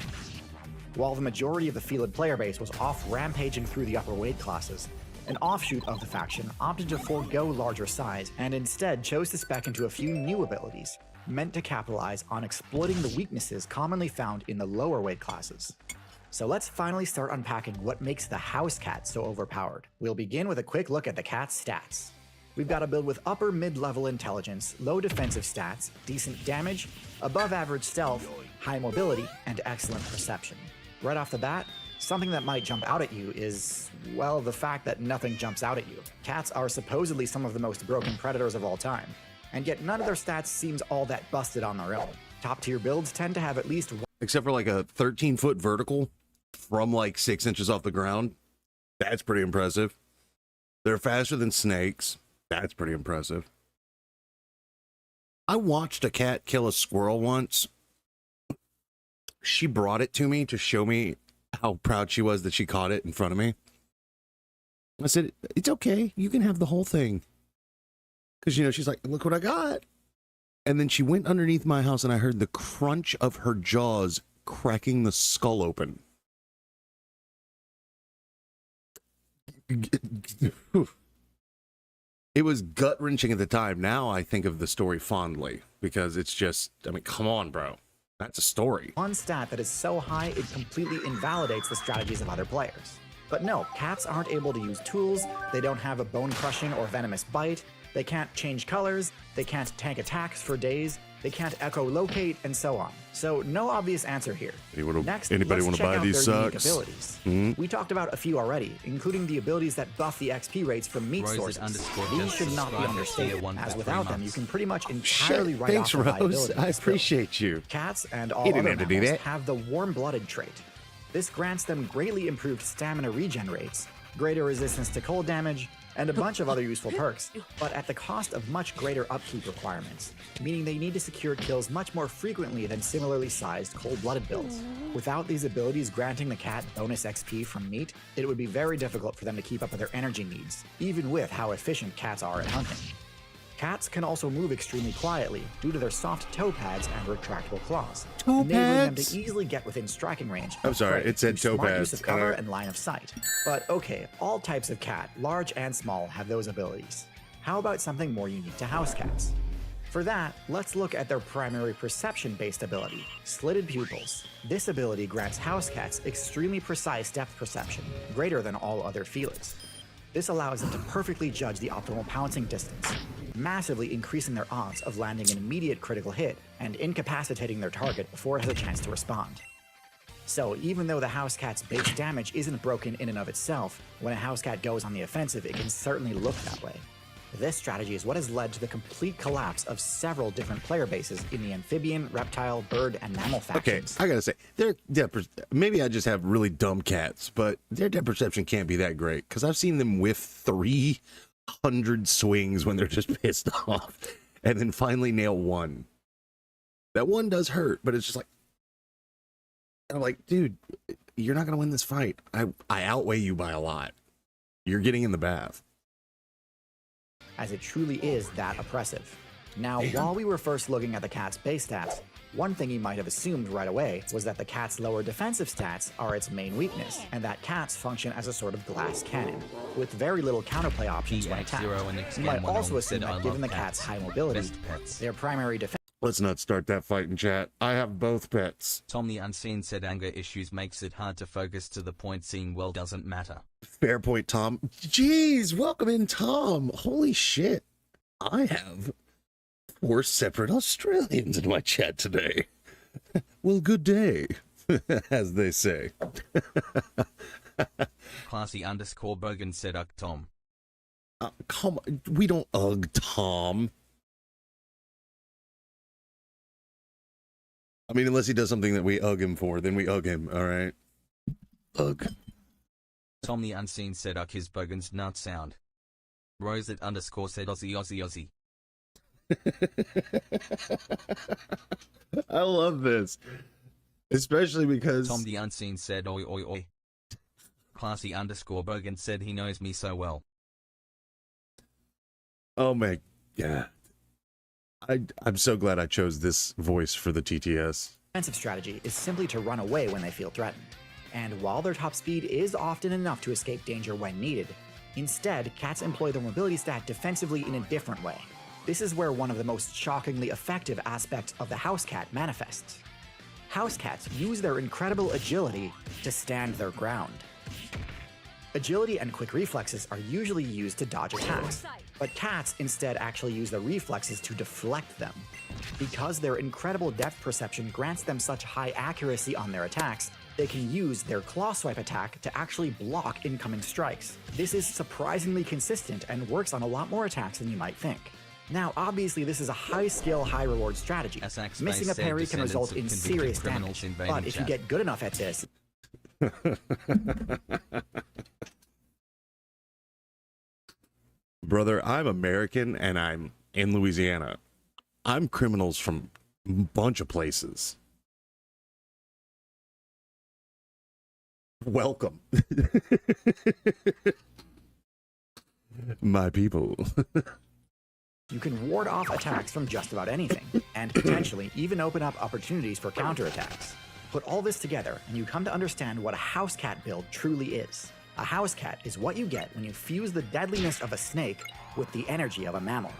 While the majority of the Felid player base was off rampaging through the upper weight classes, an offshoot of the faction opted to forego larger size and instead chose to spec into a few new abilities, meant to capitalize on exploiting the weaknesses commonly found in the lower weight classes. So let's finally start unpacking what makes the house cat so overpowered. We'll begin with a quick look at the cat's stats. We've got a build with upper mid-level intelligence, low defensive stats, decent damage, above average stealth, high mobility, and excellent perception. Right off the bat, something that might jump out at you is, well, the fact that nothing jumps out at you. Cats are supposedly some of the most broken predators of all time, and yet none of their stats seems all that busted on their own. Top tier builds tend to have at least one, except for like a 13-foot vertical from like 6 inches off the ground. That's pretty impressive. They're faster than snakes. That's pretty impressive. I watched a cat kill a squirrel once. She brought it to me to show me how proud she was that she caught it in front of me. I said, it's okay. You can have the whole thing. Because, you know, she's like, look what I got. And then she went underneath my house and I heard the crunch of her jaws cracking the skull open. It was gut-wrenching at the time. Now I think of the story fondly because it's just, I mean, come on, bro. That's a story. One stat that is so high it completely invalidates the strategies of other players. But no, cats aren't able to use tools, they don't have a bone-crushing or venomous bite, they can't change colors, they can't tank attacks for days, they can't echolocate, and so on. So no obvious answer here. Next, anybody let's want to check buy out these their unique sucks? abilities. Mm-hmm. We talked about a few already, including the abilities that buff the XP rates from meat sources. These should not be understated, as without them you can pretty much entirely write Thanks, off the Rose. liabilities. I appreciate you. Cats and all You other didn't have to do mammals that. have the warm-blooded trait. This grants them greatly improved stamina regen rates, greater resistance to cold damage, and a bunch of other useful perks, but at the cost of much greater upkeep requirements, meaning they need to secure kills much more frequently than similarly sized cold-blooded builds. Without these abilities granting the cat bonus XP from meat, it would be very difficult for them to keep up with their energy needs, even with how efficient cats are at hunting. Cats can also move extremely quietly due to their soft toe pads and retractable claws, enabling them to easily get within striking range. I'm sorry, it said toe Smart pads. use of cover and line of sight. But okay, all types of cat, large and small, have those abilities. How about something more unique to house cats? For that, let's look at their primary perception-based ability, slitted pupils. This ability grants house cats extremely precise depth perception, greater than all other felids. This allows them to perfectly judge the optimal pouncing distance, massively increasing their odds of landing an immediate critical hit and incapacitating their target before it has a chance to respond. So even though the house cat's base damage isn't broken in and of itself, when a house cat goes on the offensive, it can certainly look that way. This strategy is what has led to the complete collapse of several different player bases in the amphibian, reptile, bird, and mammal factions. Okay, I gotta say, their maybe I just have really dumb cats, but their depth perception can't be that great because I've seen them whiff 300 swings when they're just pissed off, and then finally nail one. That one does hurt, but it's just like, I'm like, dude, you're not gonna win this fight. I outweigh you by a lot. You're getting in the bath. As it truly is that oppressive. Now, while we were first looking at the cat's base stats, One thing you might have assumed right away was that the cat's lower defensive stats are its main weakness, and that cats function as a sort of glass cannon, with very little counterplay options when attacked. You might also assume that given the cat's high mobility, their primary defense... Let's not start that fight in chat. I have both pets. Tom the Unseen said anger issues makes it hard to focus to the point, seeing well doesn't matter. Fair point, Tom. Jeez, welcome in, Tom. Holy shit. I have 4 separate Australians in my chat today. Well, good day, as they say. Classy_Bogan said ugh Tom. Come on, we don't ugh Tom. I mean, unless he does something that we ugh him for, then we ugh him, alright? Ugh. Tom the Unseen said ugh his Bogan's nut sound. Rosette _ said Aussie Aussie Aussie. I love this. Especially because... Tom the Unseen said oi oi oi. Classy_Bogan said he knows me so well. Oh my god. I'm so glad I chose this voice for the TTS. Defensive strategy is simply to run away when they feel threatened. And while their top speed is often enough to escape danger when needed, instead, cats employ their mobility stat defensively in a different way. This is where one of the most shockingly effective aspects of the house cat manifests. House cats use their incredible agility to stand their ground. Agility and quick reflexes are usually used to dodge attacks, but cats instead actually use the reflexes to deflect them. Because their incredible depth perception grants them such high accuracy on their attacks, they can use their claw swipe attack to actually block incoming strikes. This is surprisingly consistent and works on a lot more attacks than you might think. Now, obviously, this is a high-skill, high-reward strategy. Missing a parry can result in serious damage, but if you get good enough at this... Brother, I'm American and I'm in Louisiana. I'm criminals from a bunch of places. Welcome. My people. You can ward off attacks from just about anything, and potentially even open up opportunities for counterattacks. Put all this together, and you come to understand what a house cat build truly is. A house cat is what you get when you fuse the deadliness of a snake with the energy of a mammal.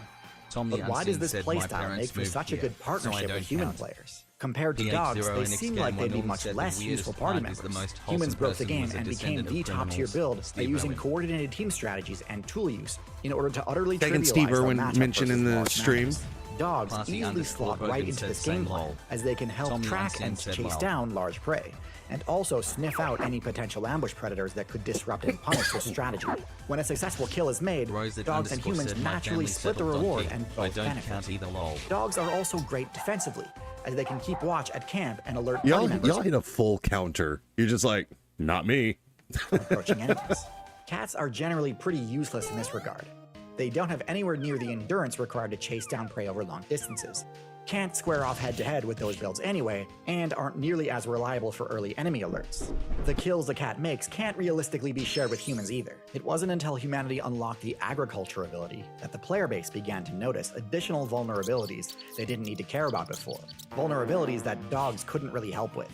But why does this playstyle make for such a good partnership with human players? Compared to dogs, they seem like they'd be much less useful party members. Humans broke the game and became the top-tier build by using coordinated team strategies and tool use in order to utterly trivialize Steve the Irwin matchup mentioned in the stream. Dogs easily slot right into this gameplay, as they can help track and chase down large prey, and also sniff out any potential ambush predators that could disrupt and punish this strategy. When a successful kill is made, dogs and humans naturally split the reward and both benefit. Dogs are also great defensively, as they can keep watch at camp and alert party members. Y'all hit a full counter. You're just like, not me. Approaching enemies. Cats are generally pretty useless in this regard. They don't have anywhere near the endurance required to chase down prey over long distances, can't square off head-to-head with those builds anyway, and aren't nearly as reliable for early enemy alerts. The kills the cat makes can't realistically be shared with humans either. It wasn't until humanity unlocked the agriculture ability that the player base began to notice additional vulnerabilities they didn't need to care about before, vulnerabilities that dogs couldn't really help with.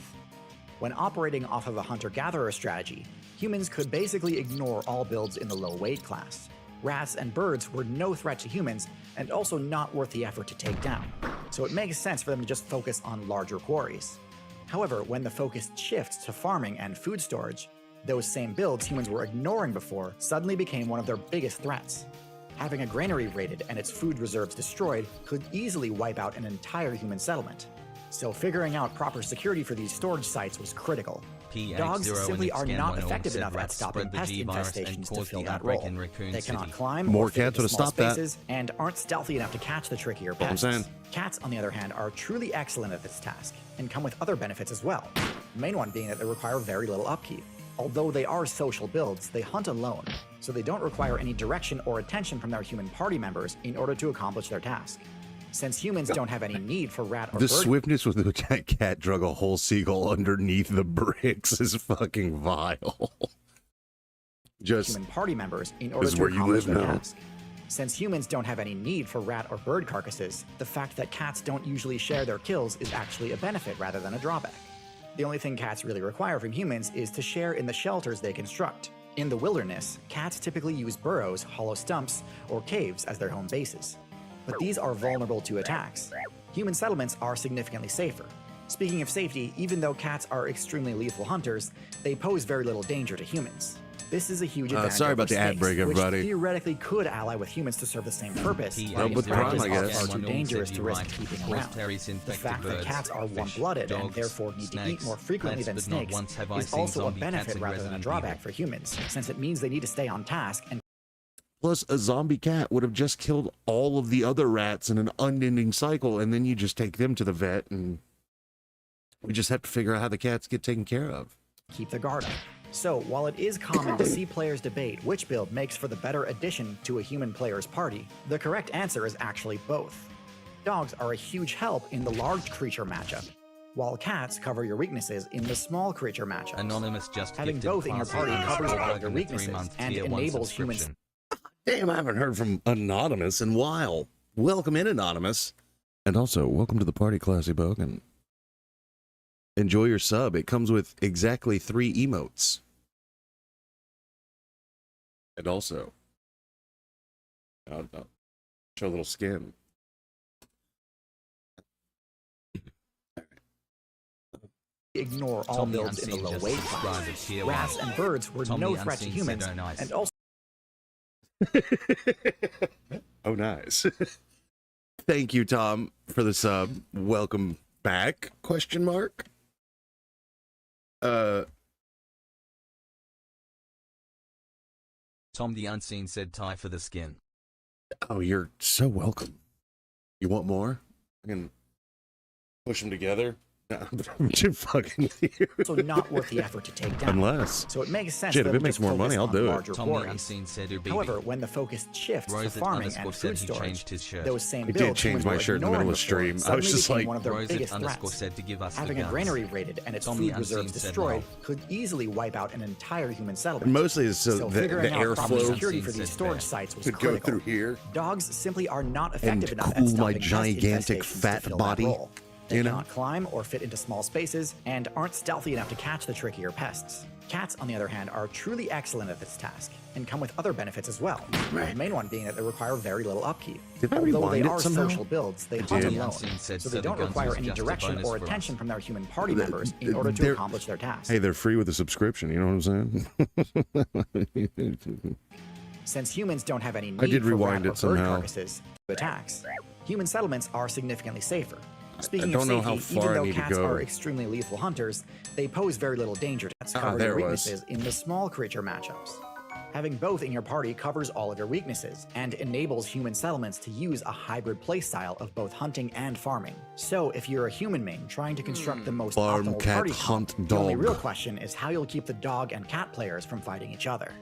When operating off of a hunter-gatherer strategy, humans could basically ignore all builds in the low weight class. Rats and birds were no threat to humans, and also not worth the effort to take down, so it makes sense for them to just focus on larger quarries. However, when the focus shifts to farming and food storage, those same builds humans were ignoring before suddenly became one of their biggest threats. Having a granary raided and its food reserves destroyed could easily wipe out an entire human settlement. So figuring out proper security for these storage sites was critical. Dogs simply are not effective enough at stopping pest infestations to fill that role. They cannot climb More or fit cats into would have small stopped that. spaces and aren't stealthy enough to catch the trickier What I'm pests. saying. Cats, on the other hand, are truly excellent at this task and come with other benefits as well. The main one being that they require very little upkeep. Although they are social builds, they hunt alone, so they don't require any direction or attention from their human party members in order to accomplish their task. Since humans don't have any need for rat or The bird swiftness with which that cat drug a whole seagull underneath the bricks is fucking vile. Just human party members in order is to where you accomplish live their now. task. Since humans don't have any need for rat or bird carcasses, the fact that cats don't usually share their kills is actually a benefit rather than a drawback. The only thing cats really require from humans is to share in the shelters they construct. In the wilderness, cats typically use burrows, hollow stumps, or caves as their home bases. But these are vulnerable to attacks. Human settlements are significantly safer. Speaking of safety, even though cats are extremely lethal hunters, they pose very little danger to humans. This is a huge advantage sorry about over the ad snakes, break, everybody. which theoretically could ally with humans to serve the same purpose, Well, but with in practice Prime, I are guess. far too dangerous to risk keeping around. The fact that cats are warm-blooded and therefore need to eat more frequently than snakes is also a benefit rather than a drawback for humans, since it means they need to stay on task and Plus, a zombie cat would have just killed all of the other rats in an unending cycle, and then you just take them to the vet, and we just have to figure out how the cats get taken care of. keep the guard up. So, while it is common to see players debate which build makes for the better addition to a human player's party, the correct answer is actually both. Dogs are a huge help in the large creature matchup, while cats cover your weaknesses in the small creature matchup. Anonymous just having gifted both in your Classy party covers all Andrew of your Logan a weaknesses 3-month and tier 1 enables humans. subscription. Damn, I haven't heard from Anonymous in a while. Welcome in, Anonymous. And also, welcome to the party, Classy Bogan. Enjoy your sub. It comes with exactly 3 emotes. And also, I'll show a little skin. Ignore all Tommy builds in the Unseen low just weight subscribed class. to tier Rats 1. and birds were Tommy no threat to Unseen said, humans, "Oh, nice." and also Oh, nice. Thank you, Tom, for the sub. Welcome back, question mark. Tom the Unseen said tie for the skin. Oh, you're so welcome. You want more? I can push them together. No, I'm too fucking you. also not worth the effort to take down. Unless. So it makes sense. Shit, for if them it to makes just more focus money, I'll on do it. larger Tom the quarries. Unseen said, However, when the focus shifts to Rose farming and said food he storage, changed his shirt. those same I did builds change humans my were shirt in the middle of ignoring a stream. before I was suddenly just became like, one of their Rose biggest _ threats. said to give us Having the a guns. granary raided and its Tom food the reserves Unseen said destroyed lol. could easily wipe out an entire human settlement. Mostly it's so the figuring out proper airflow security for Unseen these said storage fair. sites was could go critical. through here Dogs simply are not and effective enough at cool my stopping pest gigantic infestations to fat fill that body. role. They You know? cannot climb or fit into small spaces and aren't stealthy enough to catch the trickier pests. Cats, on the other hand, are truly excellent at this task and come with other benefits as well. The main one being that they require very little upkeep. Did I Although rewind they it are somehow? social builds, they I hunt did. alone, Unseen said, so "So they the don't guns require was any just a direction bonus or for us." attention from their human party members in order to They're- accomplish their tasks. Hey, they're free with a subscription, you know what I'm saying? Since humans don't have any I need did for rewind rat or it somehow. bird carcasses to attacks, human settlements are significantly safer. Speaking don't of know safety, how even far I though need to cats go. are extremely lethal hunters, they pose very little danger to cover there your it was. weaknesses in the small creature matchups. Having both in your party covers all of your weaknesses and enables human settlements to use a hybrid playstyle of both hunting and farming. So if you're a human main trying to construct the most Farm, optimal cat, party hunt, comp, the only dog. real question is how you'll keep the dog and cat players from fighting each other.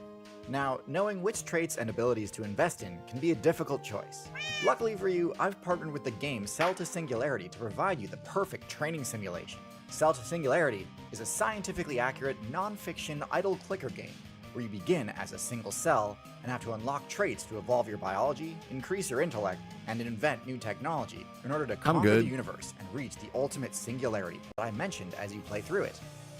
Now, knowing which traits and abilities to invest in can be a difficult choice. Luckily for you, I've partnered with the game Cell to Singularity to provide you the perfect training simulation. Cell to Singularity is a scientifically accurate, non-fiction idle clicker game where you begin as a single cell and have to unlock traits to evolve your biology, increase your intellect, and invent new technology in order to conquer good. the universe and reach the ultimate singularity that I mentioned as you play through it.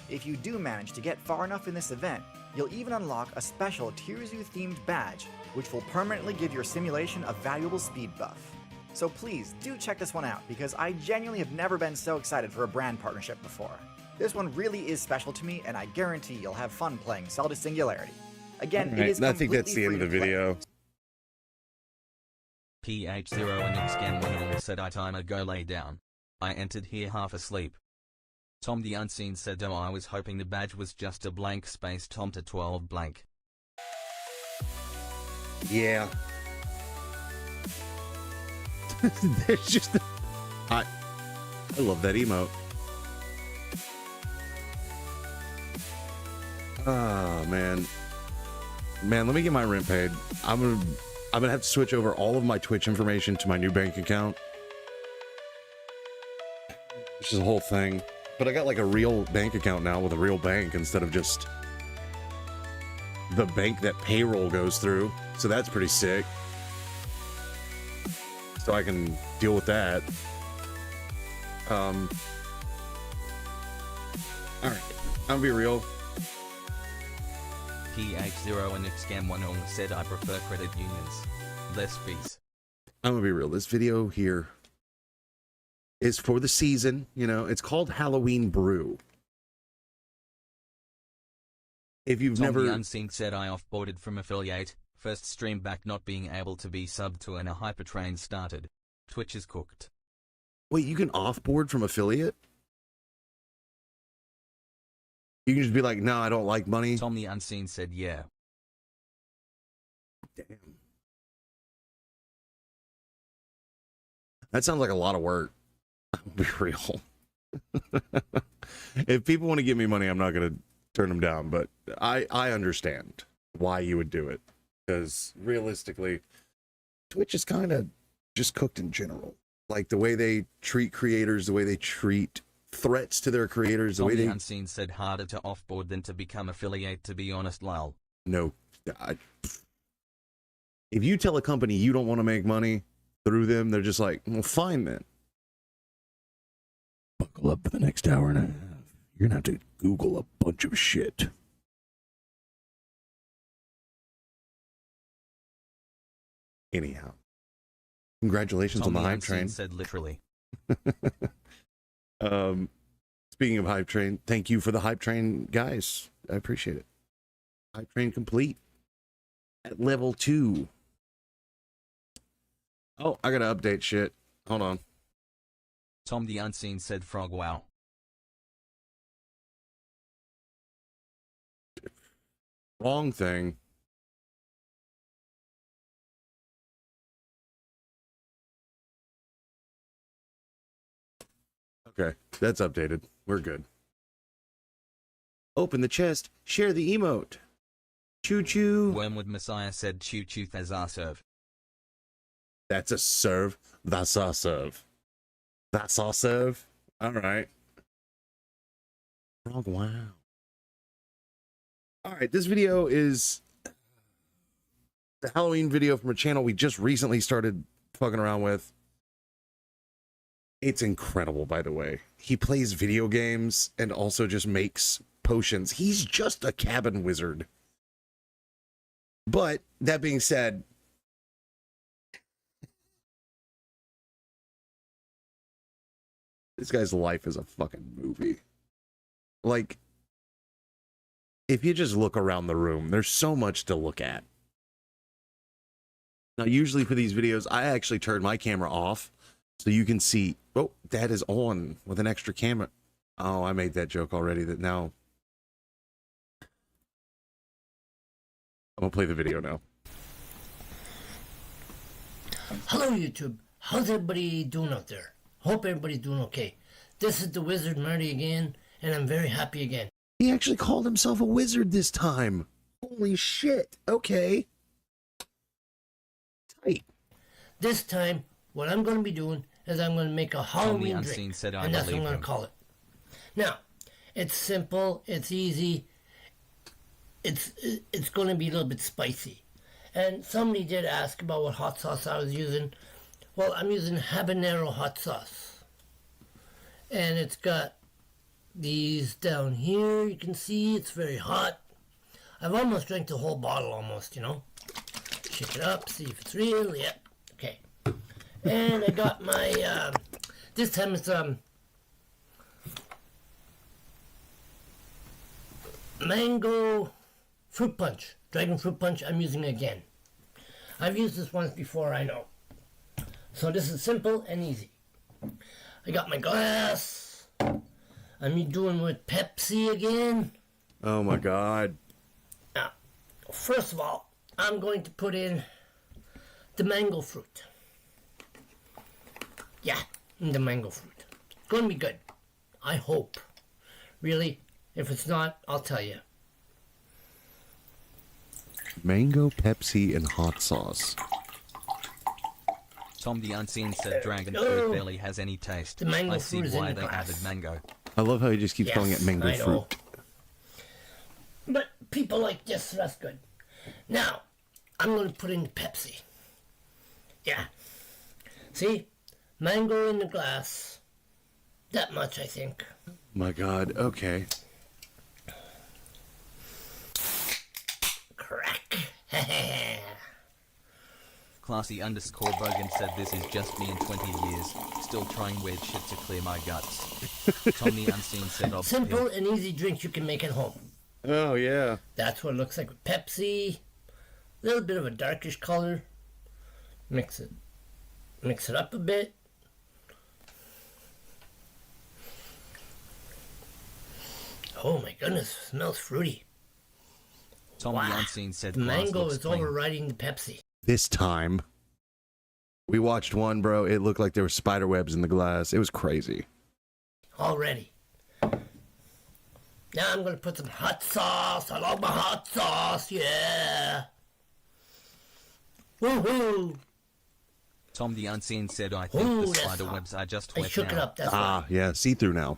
If you do manage to get far enough in this event, you'll even unlock a special Tirzu-themed badge, which will permanently give your simulation a valuable speed buff. So please, do check this one out, because I genuinely have never been so excited for a brand partnership before. This one really is special to me, and I guarantee you'll have fun playing Cell to Singularity. Again, it is I think that's the end completely of the free to play. video. PH0 and Xgan Winner said I timer go lay down. I entered here half asleep. Tom the Unseen said oh I was hoping the badge was just a blank space Tom to 12 blank. Yeah. There's just I love that emote. Oh man. Man, let me get my rent paid. I'm gonna have to switch over all of my Twitch information to my new bank account. Which is a whole thing. But I got like a real bank account now with a real bank instead of just the bank that payroll goes through. So that's pretty sick. so I can deal with that. All right, I'll be real. PH0 and Xcam10 said I prefer credit unions. Less fees. I'm gonna be real. This video here is for the season. You know, it's called Halloween Brew. If you've Tom never... the Unseen said I offboarded from affiliate. First stream back not being able to be subbed to and a hypertrain started. Twitch is cooked. Wait, you can offboard from affiliate? You can just be like, no, I don't like money. Tom the Unseen said yeah. Damn. That sounds like a lot of work. I'll be real. If people want to give me money, I'm not going to turn them down, but I understand why you would do it. Because realistically, Twitch is kind of just cooked in general. Like the way they treat creators, the way they treat threats to their creators, the way they... Unseen said harder to offboard than to become affiliate, to be honest, lol. No. If you tell a company you don't want to make money through them, they're just like, well, fine then. Buckle up for the next hour and a half. You're going to have to Google a bunch of shit. Anyhow. Congratulations on the hype train. Said literally. Speaking of hype train, thank you for the hype train, guys. I appreciate it. Hype train complete at level 2. Oh, I gotta update shit. Hold on. Tom the Unseen said frog wow. Wrong thing. Okay, that's updated. We're good. Open the chest. Share the emote. Choo choo. Wormwood Messiah said choo choo thazarserve. That's a serve. That's our serve. That's our serve. All right. Frog wow. All right, this video is the Halloween video from a channel we just recently started fucking around with. It's incredible, by the way. He plays video games and also just makes potions. He's just a cabin wizard. But that being said, this guy's life is a fucking movie. Like, if you just look around the room, there's so much to look at. Now, usually for these videos, I actually turn my camera off so you can see. Oh, that is on with an extra camera. Oh, I made that joke already. That now I'm gonna play the video now. Hello YouTube, how's everybody doing out there? Hope everybody's doing okay. This is the Wizard Marty again, and I'm very happy again. He actually called himself a wizard this time. Holy shit. Okay. Tight. This time, what I'm going to be doing is I'm going to make a Halloween drink, and that's what I'm going to call it. Now, it's simple, it's easy, it's going to be a little bit spicy. And somebody did ask about what hot sauce I was using. Well, I'm using habanero hot sauce. And it's got these down here, you can see it's very hot. I've almost drank the whole bottle almost, you know. Shake it up, see if it's real, yep, okay. And I got my, this time it's, mango fruit punch, dragon fruit punch I'm using again. I've used this once before, I know. So this is simple and easy. I got my glass. I'm doing with Pepsi again. Oh my god. Now, first of all, I'm going to put in the mango fruit. Yeah, the mango fruit. It's going to be good. I hope. Really, if it's not, I'll tell you. Mango, Pepsi, and hot sauce. Tom the Unseen said dragon fruit barely has any taste. The mango I see fruit is in why the they glass. added mango. I love how he just keeps calling it mango I know. fruit. But people like this, so that's good. Now, I'm going to put in the Pepsi. Yeah. See? Mango in the glass. That much, I think. My God. Okay. Crack. Classy_Bogan said this is just me in 20 years, still trying weird shit to clear my guts. Tom the Unseen said Simple and easy drinks you can make at home. Oh, yeah. That's what it looks like with Pepsi. A little bit of a darkish color. Mix it up a bit. Oh my goodness, smells fruity. Tom the Unseen said The glass mango looks is clean. overriding the Pepsi. This time, we watched one, bro. It looked like there were spider webs in the glass. It was crazy. Already. Now I'm gonna put some hot sauce. I love my hot sauce, yeah. Woohoo! Tom the Unseen said, I think Ooh, the that's spider hot. webs are just I wet shook now. it up, that's Ah, yeah. See-through now.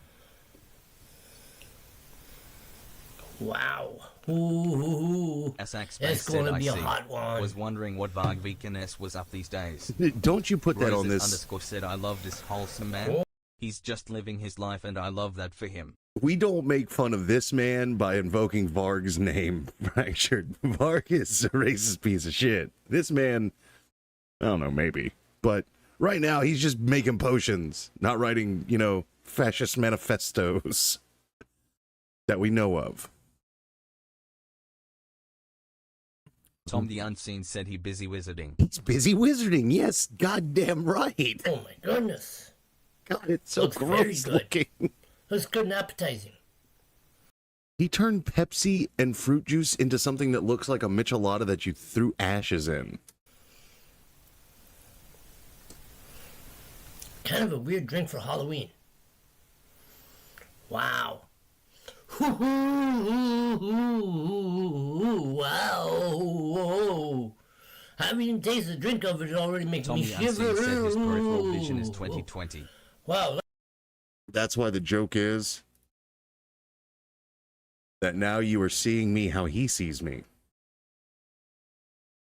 Wow. Ooh. Asax It's said, gonna I be a see. hot one. Was wondering what Vargvikeness was up these days. Don't you put that on this. Roses_ said, I love this wholesome man. Oh. He's just living his life and I love that for him. We don't make fun of this man by invoking Varg's name. Fractured. Varg is a racist piece of shit. This man, I don't know, maybe. But right now, he's just making potions, not writing, fascist manifestos that we know of. Tom the Unseen said he busy wizarding. He's busy wizarding. Yes, goddamn right. Oh my goodness. God, it's so Looks very gross good. looking. Looks good and appetizing. He turned Pepsi and fruit juice into something that looks like a michelada that you threw ashes in. Kind of a weird drink for Halloween. Wow. Wow. I haven't even tasted the drink of it. It already makes Tom me the Unseen shiver. said his peripheral vision is 20/20. Wow. That's why the joke is that now you are seeing me how he sees me.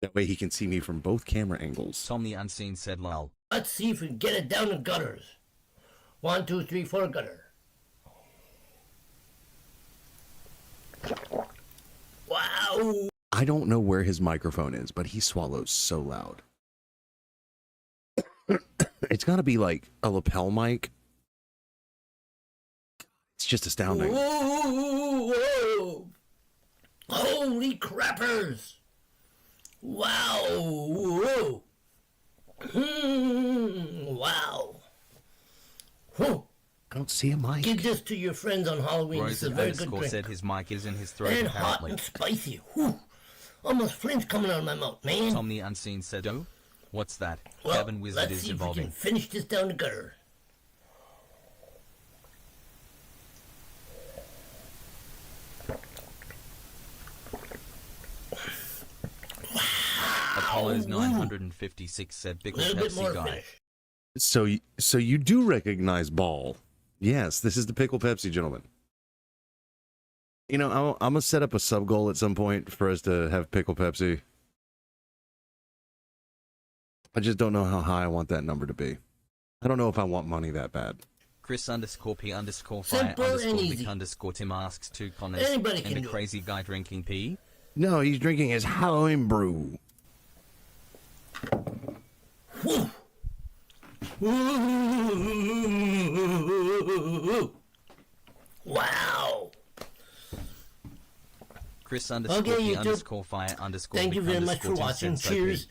That way he can see me from both camera angles. Tom the Unseen said lol. Let's see if we can get it down the gutters. 1, 2, 3, 4 gutter. Wow. I don't know where his microphone is, but he swallows so loud. It's got to be like a lapel mic. It's just astounding. Whoa, whoa. Holy crappers. Wow. Whoa. Wow. Whew. I don't see a mic. Give this to your friends on Halloween. This is a very good drink. said his mic is in his throat And hot apparently. and spicy. Whew. Almost flames coming out of my mouth, man. Tom the Unseen said, oh? What's that? Well, Cabin Wizard let's is see if we evolving. can finish this down the gutter. Apollo's 956 said Bickle Little bit more Pepsi guy. finish. So you do recognize Ball. Yes, this is the Pickle Pepsi gentleman. I'm going to set up a sub goal at some point for us to have Pickle Pepsi. I just don't know how high I want that number to be. I don't know if I want money that bad. Chris_P_Fire__Vic Simple and easy. _Tim asks 2 Connors Anybody and can a do it. crazy guy drinking pee. No, he's drinking his Halloween brew. Whew. Wow. Chris_P_Fire_Vic Thank you very much for watching. said Cheers.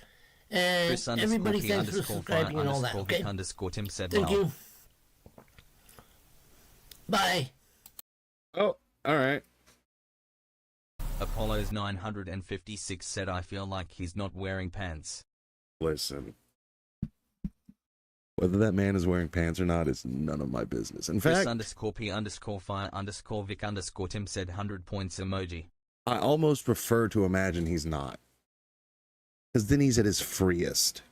And Chris_P_Fire_Vic everybody, thanks for subscribing and all that, okay? Tim said Thank well. you. Bye. Oh, all right. Apollo's 956 said I feel like he's not wearing pants. Listen. Whether that man is wearing pants or not is none of my business. In fact, Chris_P_Fire_Vic_Tim said 100 points emoji. I almost prefer to imagine he's not. Because then he's at his freest.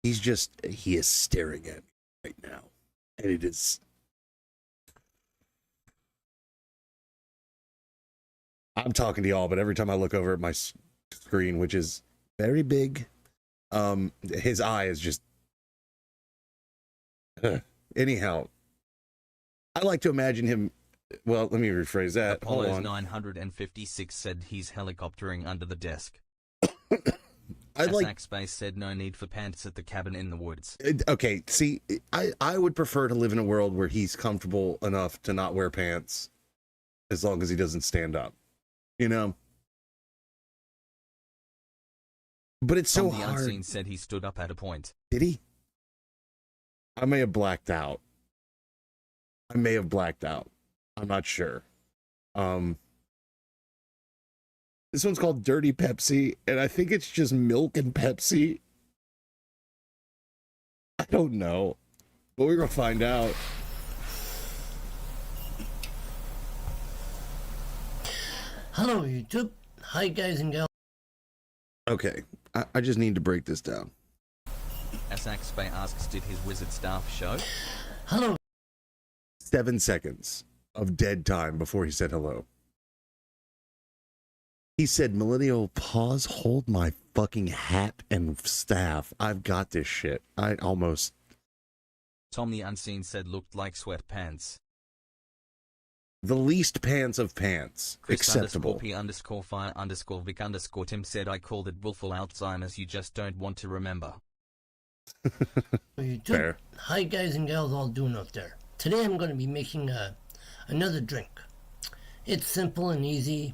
He is staring at me right now. And it is... I'm talking to y'all, but every time I look over at my screen, which is very big, his eye is just Anyhow, I like to imagine him. Well, let me rephrase that. Hold Apollo's on. 956 said he's helicoptering under the desk. I'd like. Space said no need for pants at the cabin in the woods. Okay, see, I would prefer to live in a world where he's comfortable enough to not wear pants as long as he doesn't stand up, you know? But it's so Tom the hard. Unseen said he stood up at a point. Did he? I may have blacked out. I'm not sure. This one's called Dirty Pepsi, and I think it's just milk and Pepsi. I don't know, but we're gonna find out. Hello, YouTube. Hi, guys and gals. Okay, I just need to break this down. Asaxbay asks, did his wizard staff show? Hello. 7 seconds of dead time before he said hello. He said, Millennial, pause, hold my fucking hat and staff. I've got this shit. I almost... Tom the Unseen said looked like sweatpants. The least pants of pants. Chris Acceptable. _P_fire_Vic_Tim said I called it willful Alzheimer's, you just don't want to remember. YouTube. Fair. Hi, guys and gals all doing out there. Today I'm going to be making another drink. It's simple and easy.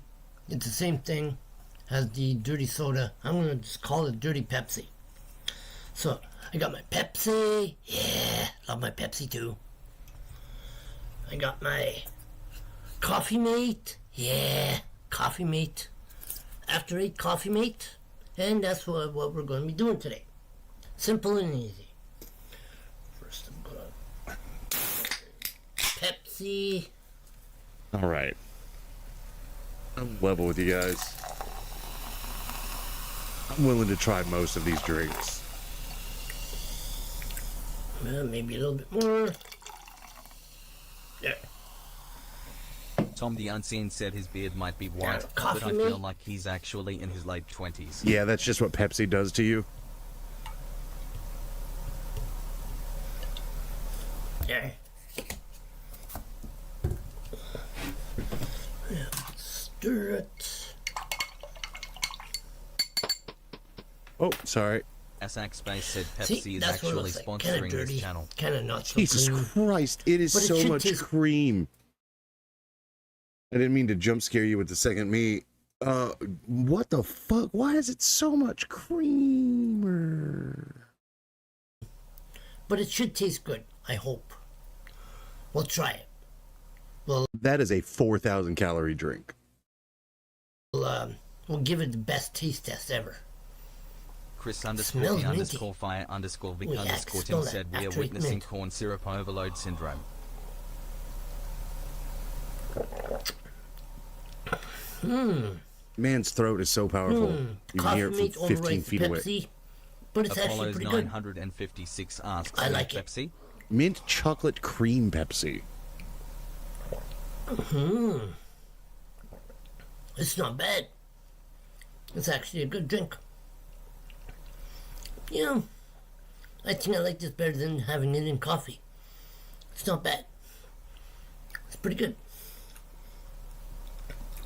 It's the same thing as the dirty soda. I'm going to just call it Dirty Pepsi. So, I got my Pepsi. Yeah, love my Pepsi too. I got my Coffee Mate. Yeah, Coffee Mate. After 8 Coffee Mate. And that's what we're going to be doing today. Simple and easy. First I'm going to... Pepsi. All right. I'm level with you guys. I'm willing to try most of these drinks. Well, maybe a little bit more. Yeah. Tom the Unseen said his beard might be white, coffee, but I feel like he's actually in his late 20s. Yeah, that's just what Pepsi does to you. Yeah. Stir it. Oh, sorry. Asaxbay said See, Pepsi is that's what it actually looks like. sponsoring Kinda dirty, this channel. kinda not so Jesus clean. Christ, it is But it so should much taste- cream. I didn't mean to jump scare you with the second meat. What the fuck? Why is it so much creamer? But it should taste good, I hope. We'll try it. That is a 4,000 calorie drink. We'll give it the best taste test ever. Chris Smells _P minty. _fire_Vic Oh, yeah, I can _Tim smell said that we are after 8 witnessing minutes. corn syrup overload syndrome. Man's throat is so powerful. You can hear Coffee it from Mate 15 overrides feet away. Pepsi, but it's actually Apollo's pretty good. 956 asks, I like it. Pepsi? Mint chocolate cream Pepsi. It's not bad. It's actually a good drink. You know, I think I like this better than having it in coffee. It's not bad. It's pretty good.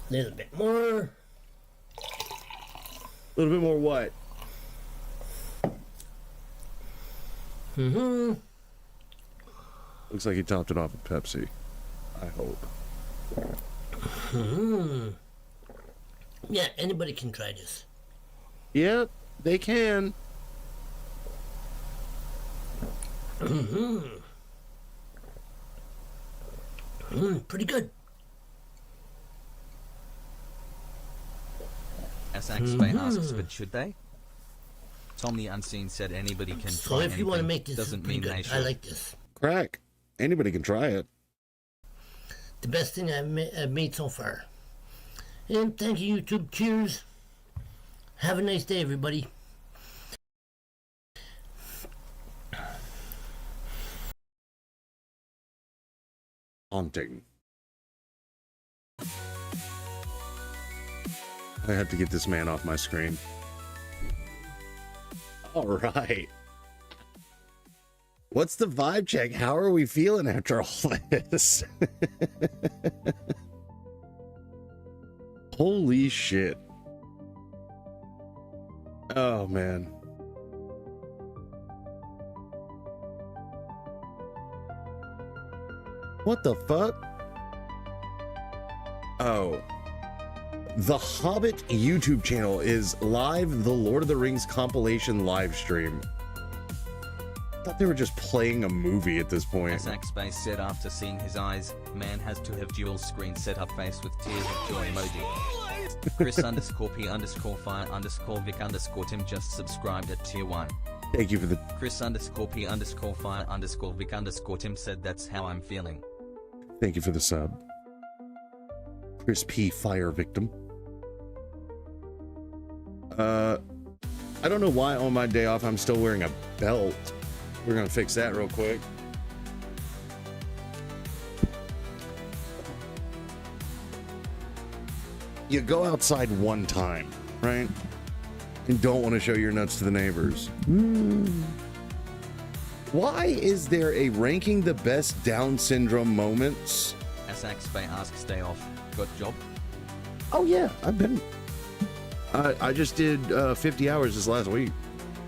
A little bit more. A little bit more what? Looks like he topped it off with Pepsi. I hope. Yeah, anybody can try this. Yep, they can. Pretty good. Asaxbay asks, but should they? Tom the Unseen said anybody can So try if you want to anything, make this, it's doesn't pretty mean they good. should. I like this. Crack. Anybody can try it. The best thing I've made so far. And thank you, YouTube. Cheers. Have a nice day, everybody. Haunting. I have to get this man off my screen. All right. What's the vibe check? How are we feeling after all this? Holy shit. Oh, man. What the fuck? Oh. The Hobbit YouTube channel is live, the Lord of the Rings compilation live stream. I thought they were just playing a movie at this point. Zach Space said after seeing his eyes, man has to have dual screen setup face with tears of joy emoji. Chris _ P _ fire _ Vic _ Tim just subscribed at tier 1. Thank you for the Chris _ P _ fire _ Vic _ Tim said that's how I'm feeling. Thank you for the sub. Chris P. Fire Victim. I don't know why on my day off I'm still wearing a belt. We're gonna fix that real quick. You go outside one time, right? And don't want to show your nuts to the neighbors. Why is there a ranking the best Down syndrome moments? Zach Space asks day off. Got job? Oh yeah, I've been. I just did 50 hours this last week.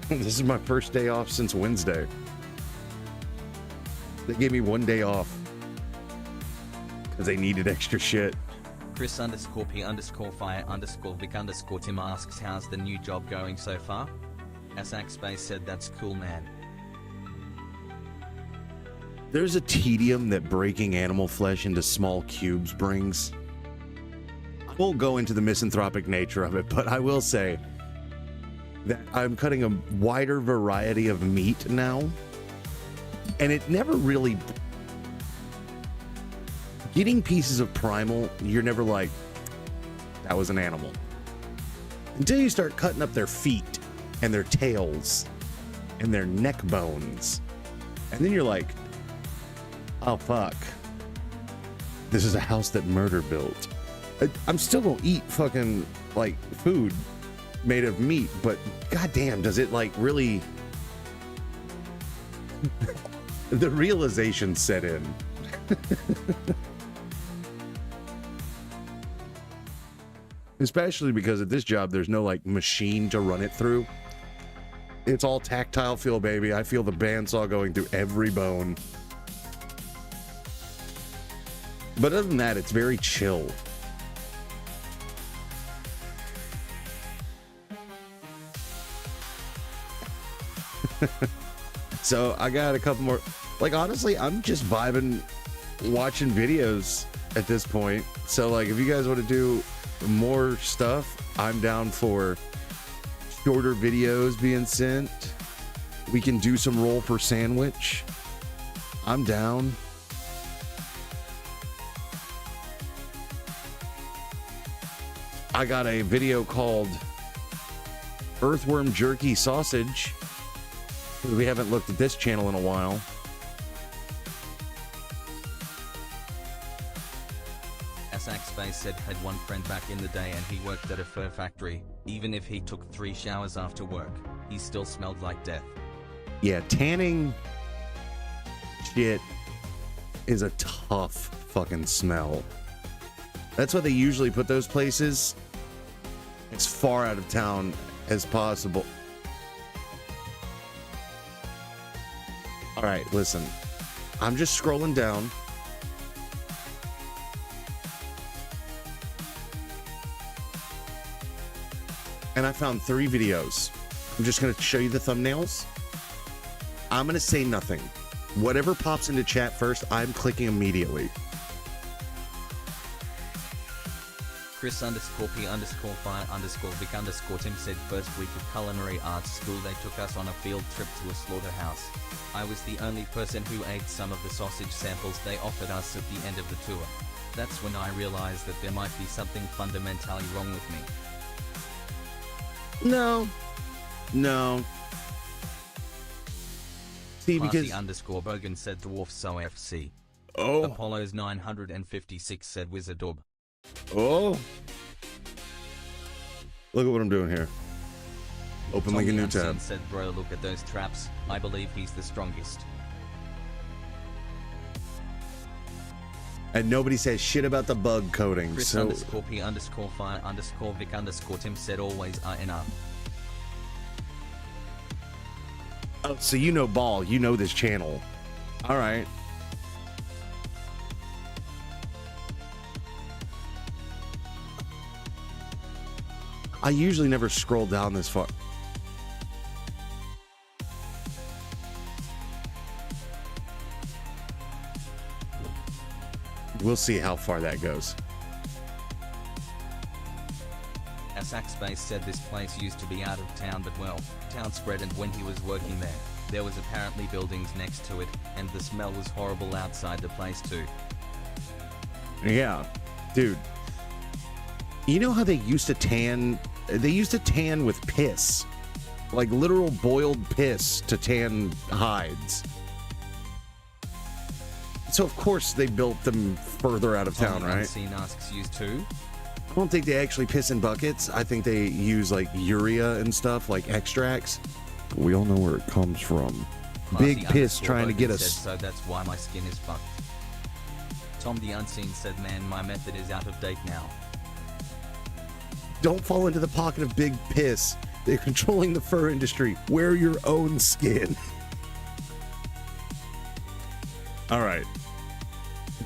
This is my first day off since Wednesday. They gave me one day off because they needed extra shit. Chris _ P _ fire _ Vic _ Tim asks how's the new job going so far? Zach Space said that's cool, man. There's a tedium that breaking animal flesh into small cubes brings. I won't go into the misanthropic nature of it, but I will say that I'm cutting a wider variety of meat now, and it never really... Getting pieces of primal, you're never like, that was an animal. Until you start cutting up their feet and their tails and their neck bones. And then you're like, oh fuck, this is a house that murder built. I'm still gonna eat fucking like food made of meat, but goddamn, does it like really... The realization set in. Especially because at this job there's no like machine to run it through. It's all tactile feel, baby. I feel the bandsaw going through every bone. But other than that, it's very chill. So I got a couple more. Like, honestly, I'm just vibing, watching videos at this point. So like, if you guys want to do more stuff, I'm down for shorter videos being sent. We can do some roll for sandwich. I'm down. I got a video called Earthworm Jerky Sausage. We haven't looked at this channel in a while. Zach Space said had one friend back in the day and he worked at a fur factory. Even if he took 3 showers after work, he still smelled like death. Yeah, tanning shit is a tough fucking smell. That's why they usually put those places as far out of town as possible. All right, listen. I'm just scrolling down. And I found 3 videos. I'm just going to show you the thumbnails. I'm going to say nothing. Whatever pops into chat first, I'm clicking immediately. Chris _ P _ fire _ Vic _ Tim said first week of culinary arts school they took us on a field trip to a slaughterhouse. I was the only person who ate some of the sausage samples they offered us at the end of the tour. That's when I realized that there might be something fundamentally wrong with me. No. See, because... _ Bogan said Dwarf So FC. Oh. Apollo's 956 said Wizardorb. Oh. Look at what I'm doing here. Open link a new tab. Said bro, look at those traps. I believe he's the strongest. And nobody says shit about the bug coating. Chris So underscore P underscore fire underscore Vic underscore Tim said always are enough. oh, so you know Ball, you know this channel. All right. I usually never scroll down this far. We'll see how far that goes. Asaxbase said this place used to be out of town, but well, town spread, and when he was working there was apparently buildings next to it, and the smell was horrible outside the place too. Yeah, dude. You know how they used to tan? They used to tan with piss. Like literal boiled piss to tan hides. So of course they built them further out of town, right? Unseen asks used too. I don't think they actually piss in buckets. I think they use like urea and stuff, like extracts. We all know where it comes from. Big piss trying to get us. So that's why my skin is fucked. Tom the Unseen said, man, my method is out of date now. Don't fall into the pocket of big piss. They're controlling the fur industry. Wear your own skin. All right.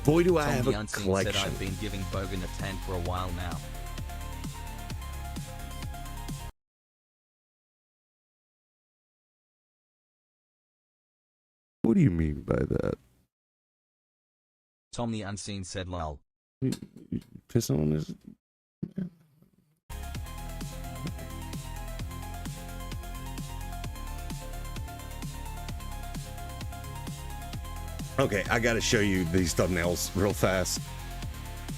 Boy, do I Tom have the a Unseen collection. said I've been giving Bogan a tan for a while now. What do you mean by that? Tom the Unseen said, lol. Pissing on his... Okay, I gotta show you these thumbnails real fast.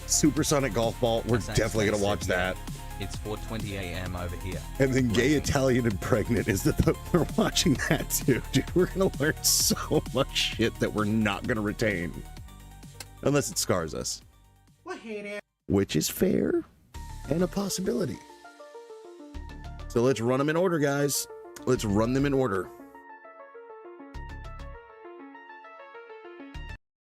Supersonic golf ball. We're definitely gonna watch that. It's 4:20 a.m. over here. And then gay Italian and pregnant is the we're watching that too, dude. We're gonna learn so much shit that we're not gonna retain, unless it scars us. Which is fair and a possibility. So let's run them in order, guys. Let's run them in order.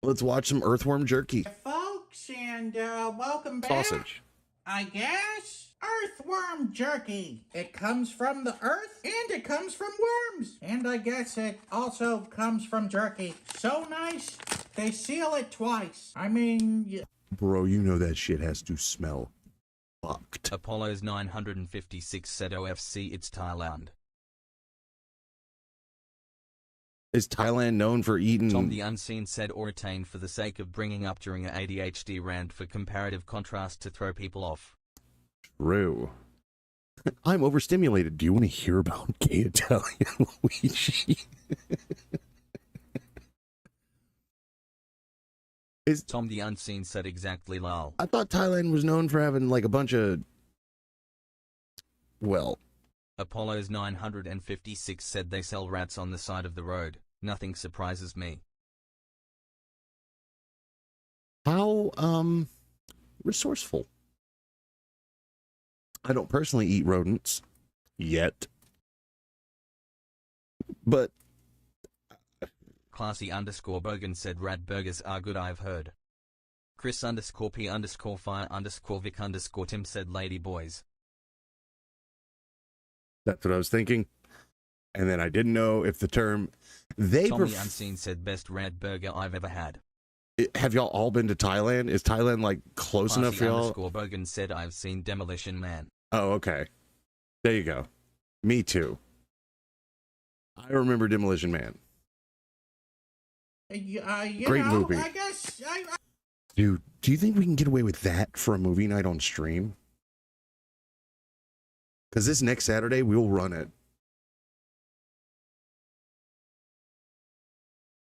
Let's watch some earthworm jerky. Folks, and welcome back. Sausage. I guess earthworm jerky. It comes from the earth and it comes from worms. And I guess it also comes from jerky. So nice, they seal it twice. I mean... Bro, you know that shit has to smell fucked. Apollo's 956 said OFC, it's Thailand. Is Thailand known for eating... Tom the Unseen said Ortain for the sake of bringing up during an ADHD rant for comparative contrast to throw people off. True. I'm overstimulated. Do you want to hear about gay Italian Luigi? Tom the Unseen said exactly lol. I thought Thailand was known for having like a bunch of... Well... Apollo's 956 said they sell rats on the side of the road. Nothing surprises me. How, resourceful. I don't personally eat rodents. Yet. But... Classy underscore Bogan said rat burgers are good, I've heard. Chris underscore P underscore fire underscore Vic underscore Tim said lady boys. That's what I was thinking. And then I didn't know if the term... Tom the Unseen said best rat burger I've ever had. Have y'all all been to Thailand? Is Thailand like close enough for y'all? Underscore Bogan said I've seen Demolition Man. Oh, okay. There you go. Me too. I remember Demolition Man. Great movie. I guess Dude, do you think we can get away with that for a movie night on stream? Because this next Saturday, we'll run it.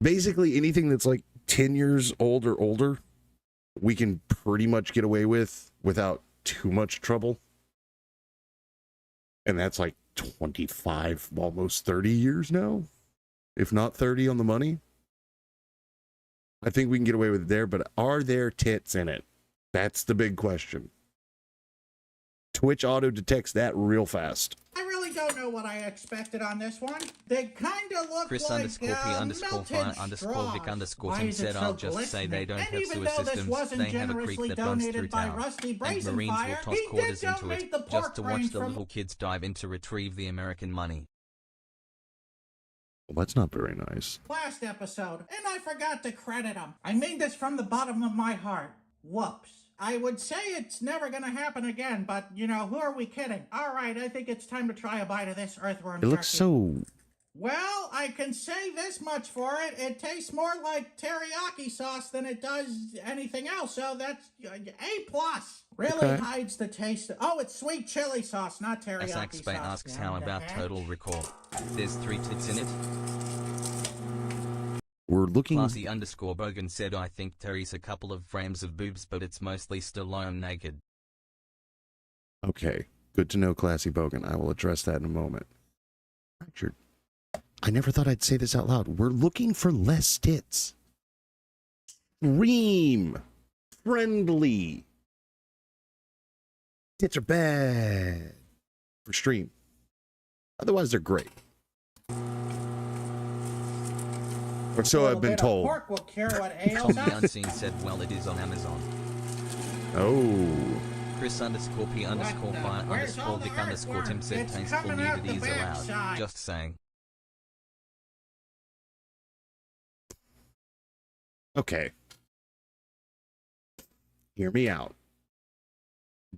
Basically, anything that's like 10 years old or older, we can pretty much get away with without too much trouble. And that's like 25, almost 30 years now, if not 30 on the money. I think we can get away with it there, but are there tits in it? That's the big question. Twitch auto detects that real fast. I really don't know what I expected on this one. They kind of look Chris like underscore P underscore fire underscore Vic underscore Tim said I'll just say they don't have sewer systems. They have a creek that runs through town. And Marines will toss quarters into it just to watch the little kids dive in to retrieve the American money. Well, that's not very nice. Last episode, and I forgot to credit them. I mean this from the bottom of my heart. Whoops. I would say it's never gonna happen again, but, you know, who are we kidding? Alright, I think it's time to try a bite of this earthworm It looks turkey. so... Well, I can say this much for it. It tastes more like teriyaki sauce than it does anything else, so that's A+. Really Okay. hides the taste. Oh, it's sweet chili sauce, not teriyaki Saxbay sauce. asks how about Total Recall. There's 3 tits in it. We're looking... Classy underscore Bogan said I think Terry's a couple of frames of boobs, but it's mostly Stallone naked. Okay, good to know, Classy Bogan. I will address that in a moment. Richard, I never thought I'd say this out loud. We're looking for less tits. Stream. Friendly. Tits are bad. For stream. Otherwise, they're great. Or so I've been told. Pork will cure what ails Tom the us. Unseen said well it is on Amazon. Oh. Chris underscore P underscore fire Where's all underscore the Vic underscore Tim earthworm? said It's tasteful coming out nudity the is allowed. backside. Just saying. Okay. Hear me out.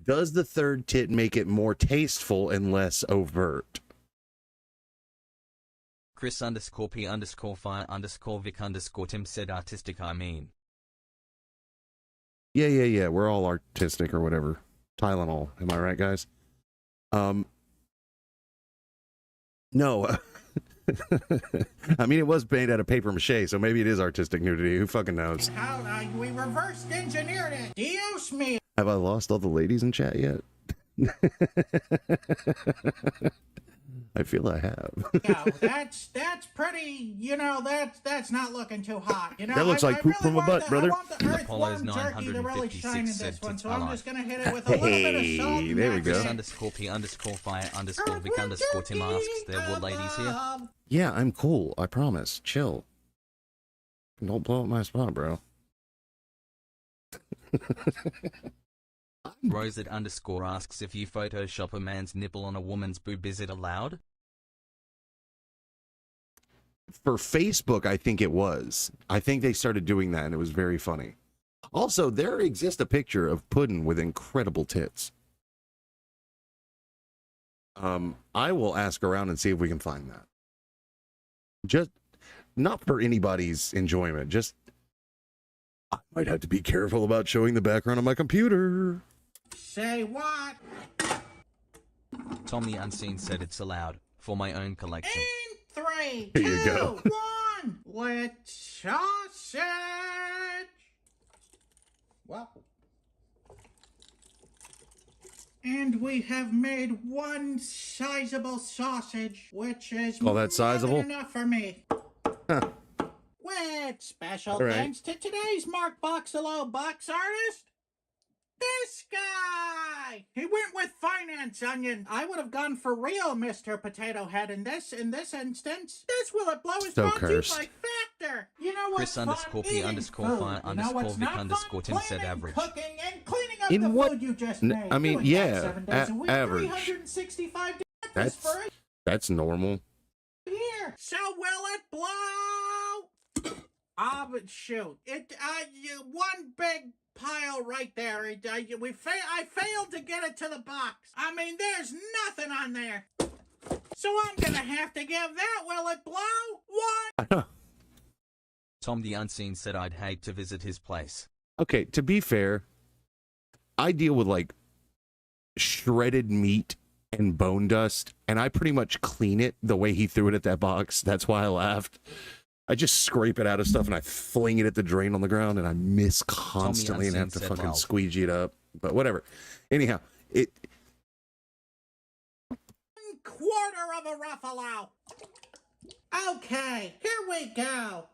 Does the third tit make it more tasteful and less overt? Chris underscore P underscore fire underscore Vic underscore Tim said artistic I mean. Yeah. We're all artistic or whatever. Tylenol. Am I right, guys? No. I mean, it was made out of paper mache, so maybe it is artistic nudity. Who fucking knows? How we reverse engineered it. Dios mío. Have I lost all the ladies in chat yet? I feel I have. No, that's pretty, you know, that's not looking too hot. You know, That looks like poop really from a butt, brother. I want the earthworm jerky to really shine in 956 this one, said so I'm tits just gonna hit it with a little bit of salt. Hey, and there we that's go. Chris it. underscore P underscore fire underscore Vic underscore Tim asks there were ladies here. Yeah, I'm cool. I promise. Chill. Don't blow up my spot, bro. Rosette underscore asks if you Photoshop a man's nipple on a woman's boob, is it allowed? For Facebook, I think it was. I think they started doing that, and it was very funny. Also, there exists a picture of Puddin' with incredible tits. I will ask around and see if we can find that. Just not for anybody's enjoyment. Just I might have to be careful about showing the background on my computer. Say what? Tom the Unseen said it's allowed for my own collection. 3, Here you 2, go. 1. Let's sausage. Wow. And we have made one sizable sausage, which is Call that sizable? more than enough for me. Huh. With special All right. thanks to today's Mark Boxalo box artist, this guy. He went with finance onion. I would have gone for real, Mr. Potato Head. In this instance, this will it blow is So brought to you cursed. by Factor. You know what's Chris underscore P Eating underscore food. fire You know underscore what's Vic not underscore fun? Tim said Planning, average. Cooking and cleaning up In the what- food you just N- made. I mean, Doing yeah, that 7 days a week, average. 365 days for That's normal. a year. So will it blow? But shoot, one big pile right there. I failed to get it to the box. I mean, there's nothing on there. So I'm gonna have to give that will it blow 1. Tom the Unseen said I'd hate to visit his place. Okay, to be fair, I deal with like shredded meat and bone dust, and I pretty much clean it the way he threw it at that box. That's why I laughed. I just scrape it out of stuff and I fling it at the drain on the ground, and I miss constantly and have to Unseen said fucking lol. squeegee it up. But whatever. Anyhow, it. 1/4 of a Ruffalo. Okay, here we go.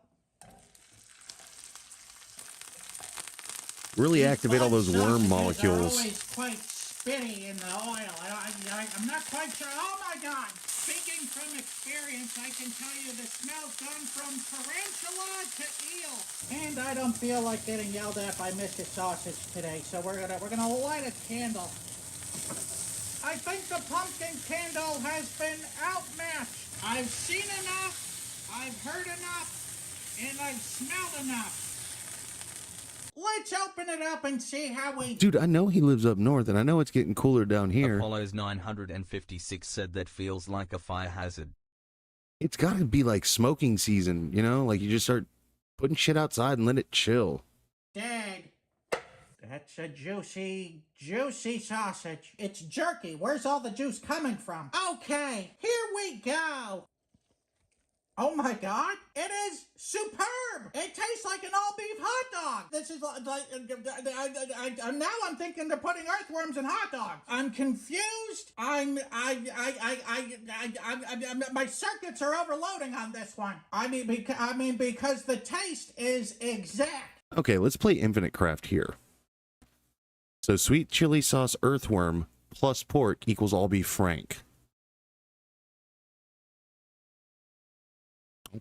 Really activate all those worm Sausages are molecules. always quite bitty in the oil. I'm not quite sure. Oh my God! Speaking from experience, I can tell you the smell's gone from tarantula to eel. And I don't feel like getting yelled at by Mr. Sausage today, so we're gonna light a candle. I think the pumpkin candle has been outmatched. I've seen enough, I've heard enough, and I've smelled enough. Let's open it up and see how we... Dude, I know he lives up north, and I know it's getting cooler down here. Apollo's 956 said that feels like a fire hazard. It's got to be like smoking season, you know? Like you just start putting shit outside and let it chill. Dad, that's a juicy, juicy sausage. It's jerky. Where's all the juice coming from? Okay, here we go. Oh my God, it is superb. It tastes like an all-beef hot dog. This is now I'm thinking they're putting earthworms in hot dogs. I'm confused. My circuits are overloading on this one. I mean, because the taste is exact. Okay, let's play Infinite Craft here. So sweet chili sauce earthworm plus pork equals all beef frank.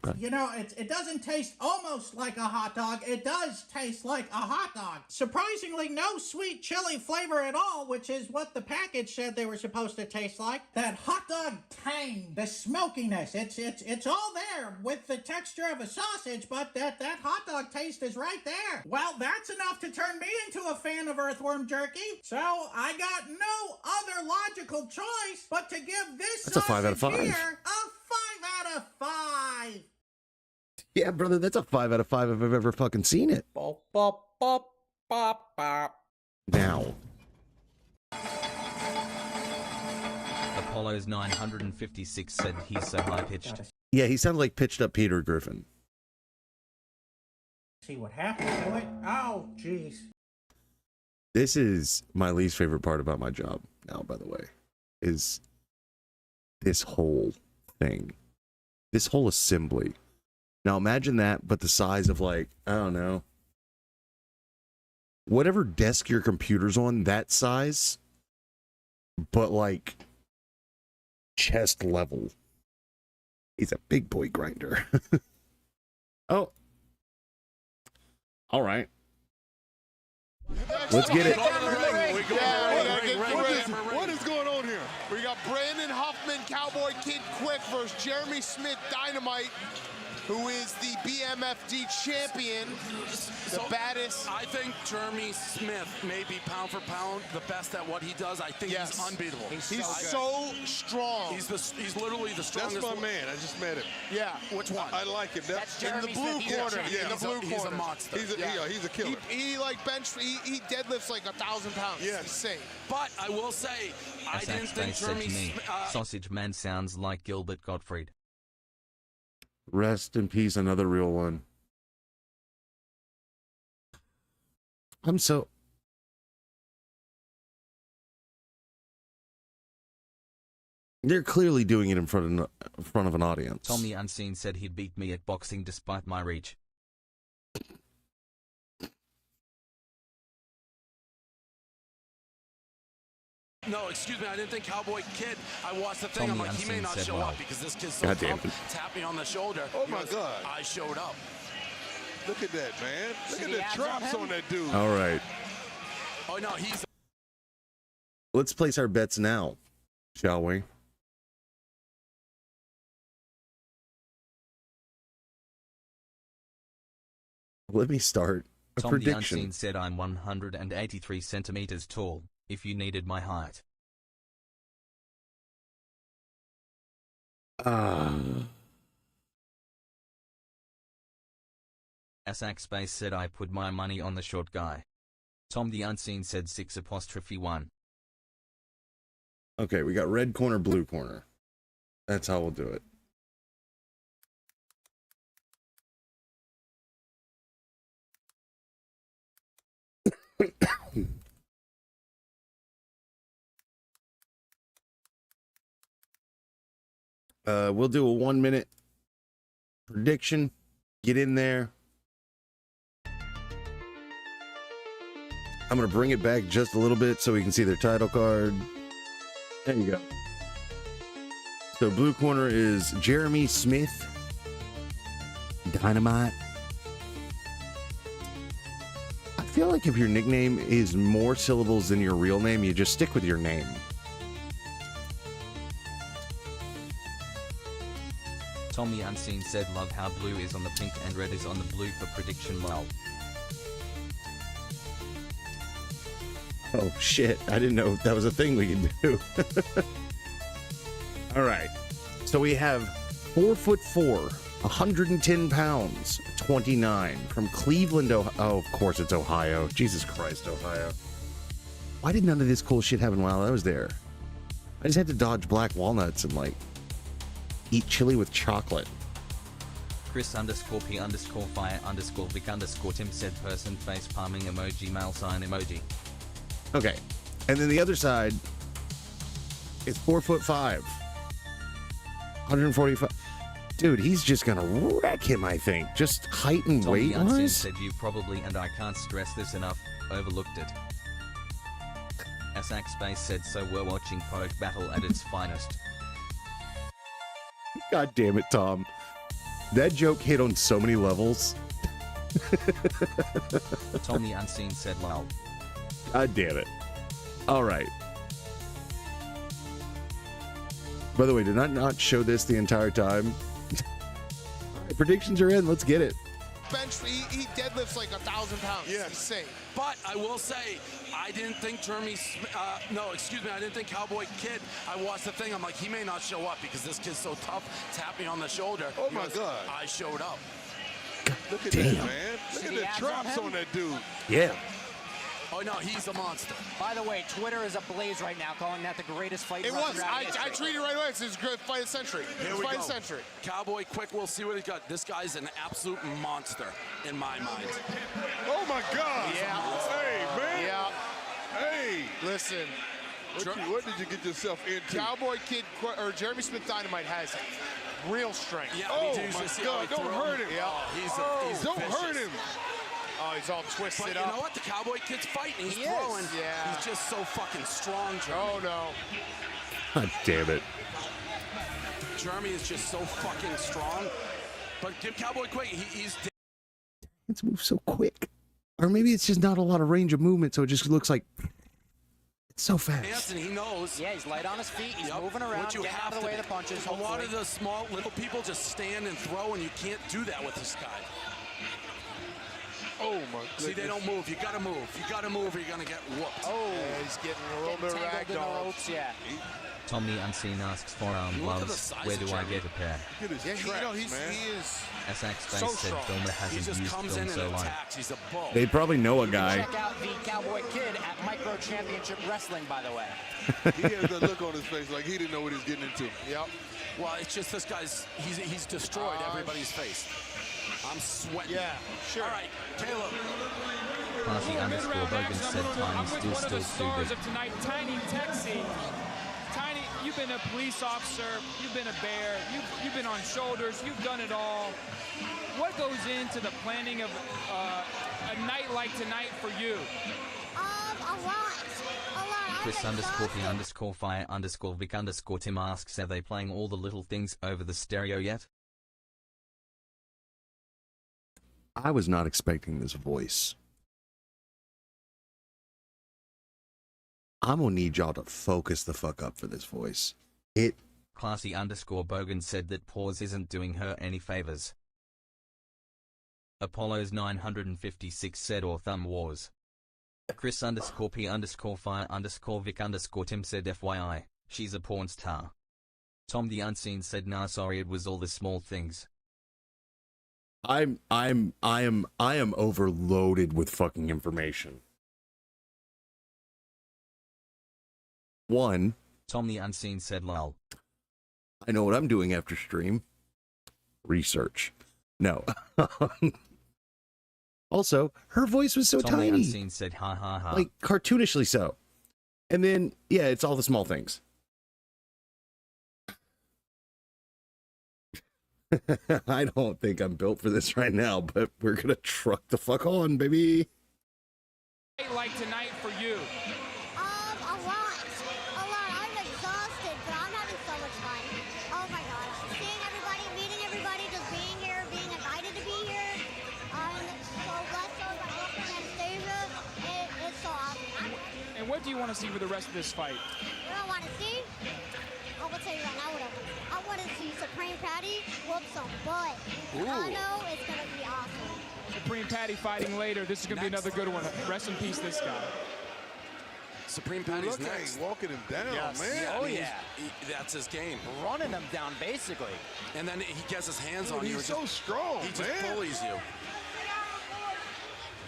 Okay. You know, it doesn't taste almost like a hot dog. It does taste like a hot dog. Surprisingly, no sweet chili flavor at all, which is what the package said they were supposed to taste like. That hot dog tang, the smokiness, it's all there with the texture of a sausage, but that hot dog taste is right there. Well, that's enough to turn me into a fan of earthworm jerky. So I got no other logical choice but to give this That's a 5 out of 5. Here a 5 out of 5. Yeah, brother, that's a 5 out of 5 if I've ever fucking seen it. Bop, bop, bop, bop, bop. Now. Apollo's 956 said he's so high-pitched. Yeah, he sounded like pitched up Peter Griffin. See what happened to it? Oh, jeez. This is my least favorite part about my job now, by the way, is this whole thing. This whole assembly. Now imagine that, but the size of like, I don't know, whatever desk your computer's on, that size, but like chest level. He's a big boy grinder. Oh. All right. Let's get it. What is going on here? We got Brandon Huffman, Cowboy Kid Quick versus Jeremy Smith Dynamite, who is the BMFD champion, the baddest. I think Jeremy Smith may be pound for pound the best at what he does. I think he's unbeatable. He's so strong. He's literally the strongest. That's my man. I just met him. Yeah. Which one? I like him. That's in the blue corner. Yeah, in the blue corner. He's a monster. He's a killer. He like he deadlifts like 1,000 pounds. Yeah. He's insane. But I will say, I didn't think Jeremy Smith. Sausage Man sounds like Gilbert Gottfried. Rest in peace, another real one. I'm so... They're clearly doing it in front of an audience. Tommy Unseen said he'd beat me at boxing despite my reach. No, excuse me, I didn't think Cowboy Kid. I watched the thing. Tommy I'm like, he may not Unseen show said up because this kid's so tough. Tap me on the shoulder. Oh my God. I showed up. Look at that, man. Look at the drops on that dude. All right. Oh no, he's... Let's place our bets now, shall we? Let me start a Tom prediction. the Unseen said I'm 183 centimeters tall, if you needed my height. Asak Space said I put my money on the short guy. Tom the Unseen said 6'1". Okay, we got red corner, blue corner. That's how we'll do it. We'll do a 1 minute prediction. Get in there. I'm going to bring it back just a little bit so we can see their title card. There you go. So blue corner is Jeremy Smith. Dynamite. I feel like if your nickname is more syllables than your real name, you just stick with your name. Tommy Unseen said love how blue is on the pink and red is on the blue for prediction lol. Oh shit, I didn't know that was a thing we could do. All right. So we have 4'4", 110 pounds, 29 from Cleveland, Ohio. Oh, of course it's Ohio. Jesus Christ, Ohio. Why did none of this cool shit happen while I was there? I just had to dodge black walnuts and like eat chili with chocolate. Chris_P_Fire_Vic_Tim said person face palming emoji male sign emoji. Okay. And then the other side is 4'5", 145. Dude, he's just gonna wreck him, I think. Just height and Tommy weight Unseen wise. said you probably, and I can't stress this enough, overlooked it. Asak Space said so we're watching Poke Battle at its finest. God damn it, Tom. That joke hit on so many levels. Tommy Unseen said lol. God damn it. All right. By the way, did I not show this the entire time? All right, predictions are in. Let's get it. Bench, he deadlifts like 1,000 pounds. Yeah. Insane. But I will say, I didn't think I didn't think Cowboy Kid, I watched the thing, I'm like, he may not show up because this kid's so tough, tap me on the shoulder. Oh my God. I showed up. Look at Damn. that, man. Look at the traps on that dude. Yeah. Oh no, he's a monster. By the way, Twitter is ablaze right now, calling that the greatest fight. It was. I tweeted right away. It's his good fight of the century. Here we Fight go. of the century. Cowboy Quick, we'll see what he's got. This guy's an absolute monster in my mind. Oh my God. Yeah. Hey, man. Yeah. Hey. Listen. What did you get yourself into? Cowboy Kid or Jeremy Smith Dynamite has real strength. Yeah, oh we do my see God! how Don't hurt him. Yeah. He's Don't vicious. hurt him. Oh, he's all twisted But up. you know what? The Cowboy Kid's fighting. He's throwing. Yeah. He's just so fucking strong, Jeremy. Oh, no. God damn it. Jeremy is just so fucking strong. But give Cowboy Quick, he's... It's moved so quick. Or maybe it's just not a lot of range of movement, so it just looks like it's so fast. Anthony, he knows. Yeah, he's light on his feet. He's moving around, What you getting out of the way of the punches. A lot of the small little people just stand and throw, and you can't do that with this guy. Oh my goodness. See, they don't move. You gotta move. You gotta move or you're gonna get whooped. Oh, yeah, he's getting a little bit tangled in the ragdoll. ropes, yeah. Tommy Unseen asks for arm Look at the gloves. size Where of do I Jeremy. get a pair? Look at his traps, man. He is Asak Space so said strong. Filmer He hasn't just used comes film in so and long. attacks. He's a bull. They probably know a guy. Check out the Cowboy Kid at Micro Championship Wrestling, by the way. He has that look on his face like he didn't know what he was getting into. Yep. Well, it's just this guy's, he's destroyed everybody's face. I'm sweating. Yeah, sure. All right, Caleb. Party_Bogan said time I'm is with still one of the too stars good. of tonight, Tiny Texie. Tiny, you've been a police officer, you've been a bear, you've been on shoulders, you've done it all. What goes into the planning of a night like tonight for you? A lot. Chris_P_Fire_Vic_Tim asks, are they playing all the little things over the stereo yet? I was not expecting this voice. I'm gonna need y'all to focus the fuck up for this voice. Classy_Bogan said that pause isn't doing her any favors. Apollo's 956 said or thumb wars. Chris_P_Fire_Vic_Tim said FYI, she's a porn star. Tom the Unseen said nah sorry it was all the small things. I am overloaded with fucking information. One, Tom the Unseen said lol. I know what I'm doing after stream. Research. No. Also, her voice was so Tom the tiny. Unseen said ha ha ha. Like cartoonishly so. And then, yeah, it's all the small things. I don't think I'm built for this right now, but we're gonna truck the fuck on, baby. like tonight for you? A lot. I'm exhausted, but I'm having so much fun. Oh my god. Seeing everybody, meeting everybody, just being here, being invited to be here. I'm so blessed by my girlfriend Anastasia. It's so awesome. And what do you want to see for the rest of this fight? What I want to see? I will tell you right now what I want. I want to see Supreme Patty whoop some butt. I know it's going to be awesome. Supreme Patty fighting later. This is going to be another good one. Rest in peace, this guy. Supreme Patty's Look at next. him walking him down, Yes. man. Yeah, I mean, that's his game. Running them down, basically. And then he gets his hands Dude, on you. he's so strong, He just man. bullies you.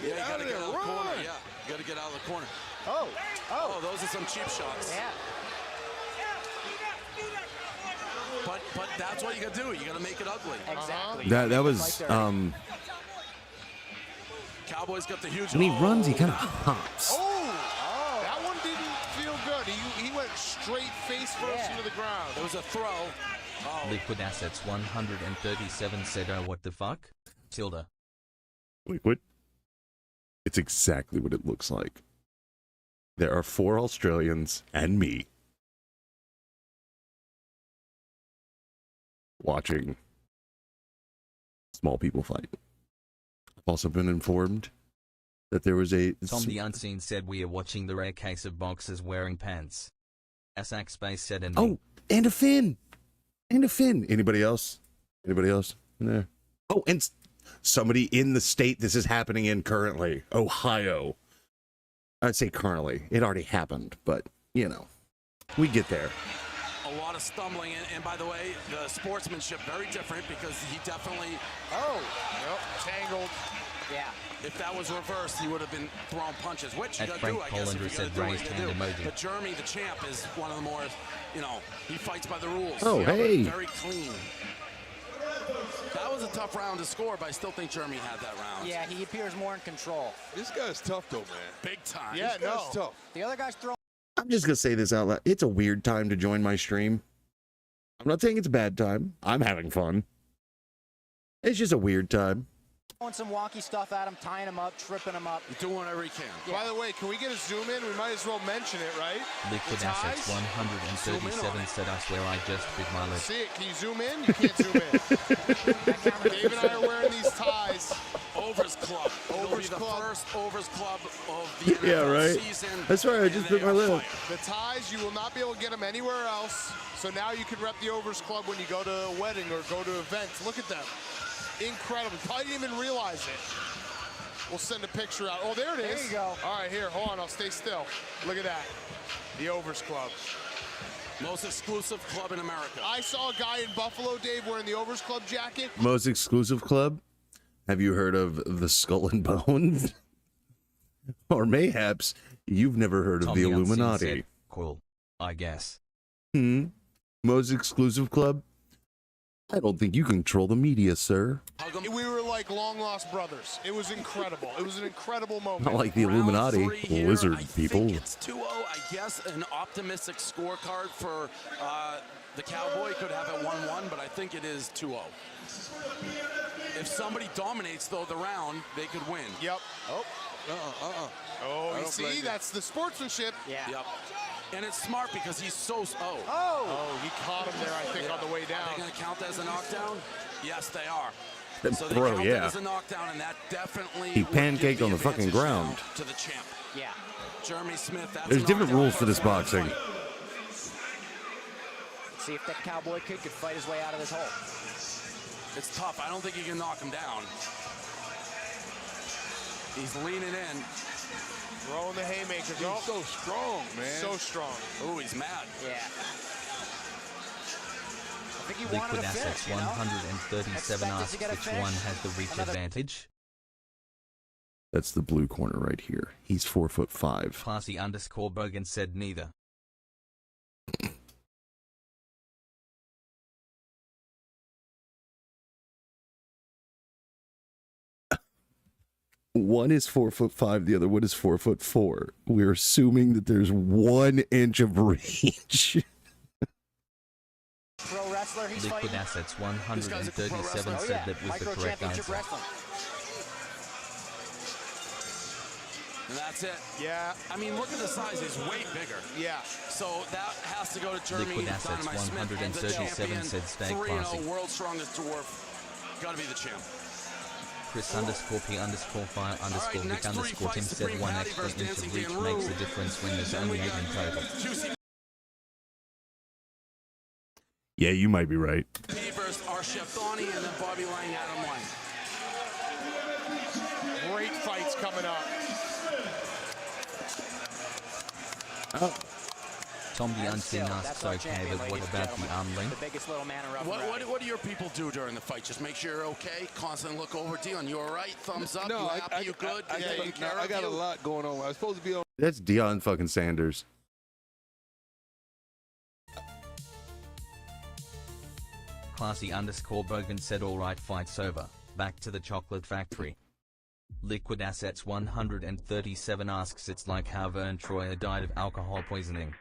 Get Yeah, you out gotta of get there, out of the corner. run. Yeah, you gotta get out of the corner. Oh, those are some cheap shots. yeah. But that's what you gotta do. You gotta make it ugly. Exactly. That was Cowboys got the huge. when he runs, he kind of hops. Oh, that one didn't feel good. He went straight face first into the ground. It was a throw. Oh. Liquid Assets 137 said, "Oh, what the fuck?" Tilda. Liquid. It's exactly what it looks like. There are 4 Australians and me watching small people fight. I've also been informed that there was a... Tom the Unseen said, "We are watching the rare case of boxers wearing pants." Asak Space said, "And Oh, and a fin! And a fin! Anybody else? Anybody else in there? Oh, and somebody in the state this is happening in currently. Ohio. I'd say currently. It already happened, but, you know, we get there. A lot of stumbling, and by the way, the sportsmanship very different because he definitely. Tangled. Yeah. If that was reversed, he would have been throwing punches, which you At gotta Frank do, I guess. If Pollander you said, gotta do what "Raised you hand do." emoji. But Jeremy, the champ, is one of the more, he fights by the rules. Oh, hey. Very clean. That was a tough round to score, but I still think Jeremy had that round. Yeah, he appears more in control. This guy's tough, though, man. Big time. Yeah, This guy's tough. The other guy's throwing. I'm just going to say this out loud. It's a weird time to join my stream. I'm not saying it's a bad time. I'm having fun. It's just a weird time. Throwing some wonky stuff at him, tying him up, tripping him up. He's doing whatever he can. By the way, can we get a zoom in? We might as well mention it, right? Liquid The Assets ties? 137 said, "I swear I just bit my lip." See it? Can you zoom in? You can't zoom in. Dave and I are wearing these ties. Overs Club. It'll be the Club. first Overs Club of the NFL Yeah, right? season. That's right, I just bit my lip. The ties, you will not be able to get them anywhere else. So now you can rep the Overs Club when you go to a wedding or go to events. Look at them. Incredible. Probably didn't even realize it. We'll send a picture out. Oh, there it is. There you go. All right, here. Hold on. I'll stay still. Look at that. The Overs Club. Most exclusive club in America. I saw a guy in Buffalo, Dave, wearing the Overs Club jacket. Most exclusive club? Have you heard of the Skull and Bones? Or mayhaps you've never heard of Tom the the Unseen Illuminati. said, "Cool, I guess." Most exclusive club? I don't think you control the media, sir. We were like long lost brothers. It was incredible. It was an incredible moment. Not like the Illuminati, lizard people. It's 2-0. I guess an optimistic scorecard for the Cowboy could have it 1-1, but I think it is 2-0. If somebody dominates, though, the round, they could win. Yep. Oh, Oh, I you don't see, blame you. that's the sportsmanship. Yeah. Yep. And it's smart because he's so. Oh, he caught him there, I think, on the way down. Are they going to count that as a knockdown? Yes, they are. So they Bro, count it yeah. as a knockdown, and that definitely He would give pancaked the on the fucking advantage ground. now to the champ. Yeah. Jeremy Smith. That's There's a different knockdown rules for this first round boxing. fight. See if that Cowboy kid could fight his way out of this hole. It's tough. I don't think he can knock him down. He's leaning in. Throwing the haymakers. He's so strong, man. So strong. Ooh, he's mad. Yeah. I think he wanted Liquid to Assets finish, you know? 137 Expected to asks, get a "Which finish. one has the reach Another- advantage?" That's the blue corner right here. He's 4'5". Classy_Bergen said, "Neither." One is 4'5", the other one is 4'4". We're assuming that there's 1 inch of reach. Pro wrestler, he's Liquid fighting. Assets 137 said that was the Micro correct championship answer. wrestling. And that's it. Yeah. I mean, look at the size. He's way bigger. Yeah. So that has to go to Jeremy Liquid Assets Dynamite Smith. And the 137 champion, said stay 3-0 classy. world's strongest dwarf. Gotta be the champ. Chris underscore P underscore fire underscore Vic next three underscore Tim fights, said Supreme 1 Patty extra versus inch of Dancing reach Kangaroo. makes a difference when there's Then only we 8 got in total. Juicy Yeah, you might be right. P versus our chef Donnie, and then Bobby Lang, Adam Lang. Great fights coming up. Oh. Tom the Unseen asks, okay, but what about the arm length? What do your people do during the fight? Just make sure you're okay. Constantly look over Dion. You all right? Thumbs up. No, you happy? You good? I got a lot going on. I was supposed to be on. That's Deion fucking Sanders. Classy underscore Bogan said alright, fight's over. Back to the chocolate factory. Liquid Assets 137 asks, it's like how Vern Troyer died of alcohol poisoning.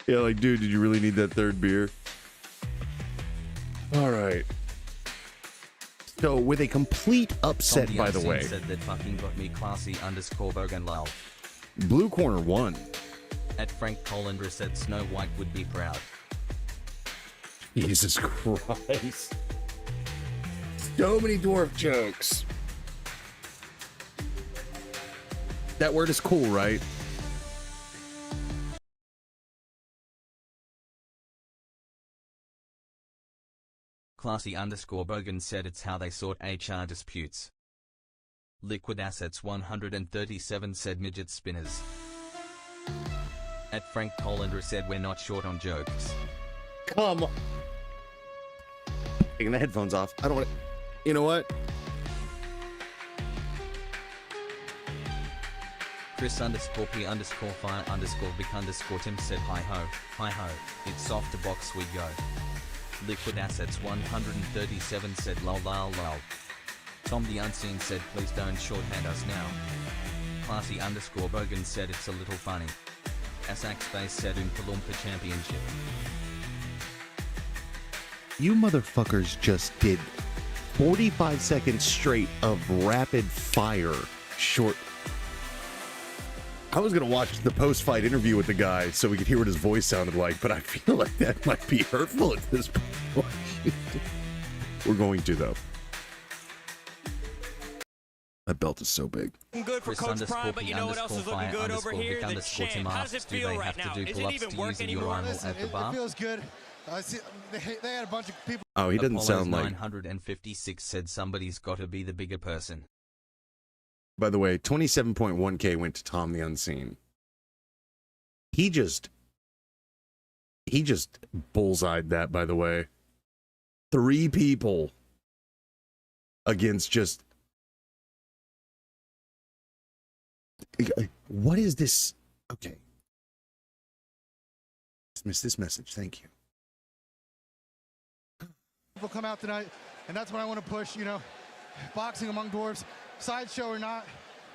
Yeah, like, dude, did you really need that third beer? All right. So, with a complete upset, by the way. Said that fucking got me classy underscore Bogan lol. Blue corner won. At Frank Collindra said Snow White would be proud. Jesus Christ. So many dwarf jokes. That word is cool, right? Classy underscore Bogan said it's how they sort HR disputes. Liquid Assets 137 said midget spinners. At Frank Collindra said we're not short on jokes. Come on. Taking the headphones off. I don't want to. You know what? Chris underscore P underscore fire underscore Vic underscore Tim said hi ho, it's soft to box we go. Liquid Assets 137 said lol lol lol. Tom the Unseen said please don't shorthand us now. Classy underscore Bogan said it's a little funny. Asax Space said Oompa Loompa Championship. You motherfuckers just did 45 seconds straight of rapid fire short. I was going to watch the post-fight interview with the guy so we could hear what his voice sounded like, but I feel like that might be hurtful at this point. We're going to, though. That belt is so big. Good for Coach Prime, but you know what else is looking good over here? The champ. How does it feel right now? Is it even work anymore? It feels good. I see they had a bunch of people. Oh, he doesn't Apollo's sound like... 956 said somebody's gotta be the bigger person. By the way, 27.1K went to Tom the Unseen. He just bullseyed that, by the way. 3 people against just... What is this? Okay. Dismiss this message. Thank you. People come out tonight, and that's what I want to push, you know, boxing among dwarves, sideshow or not,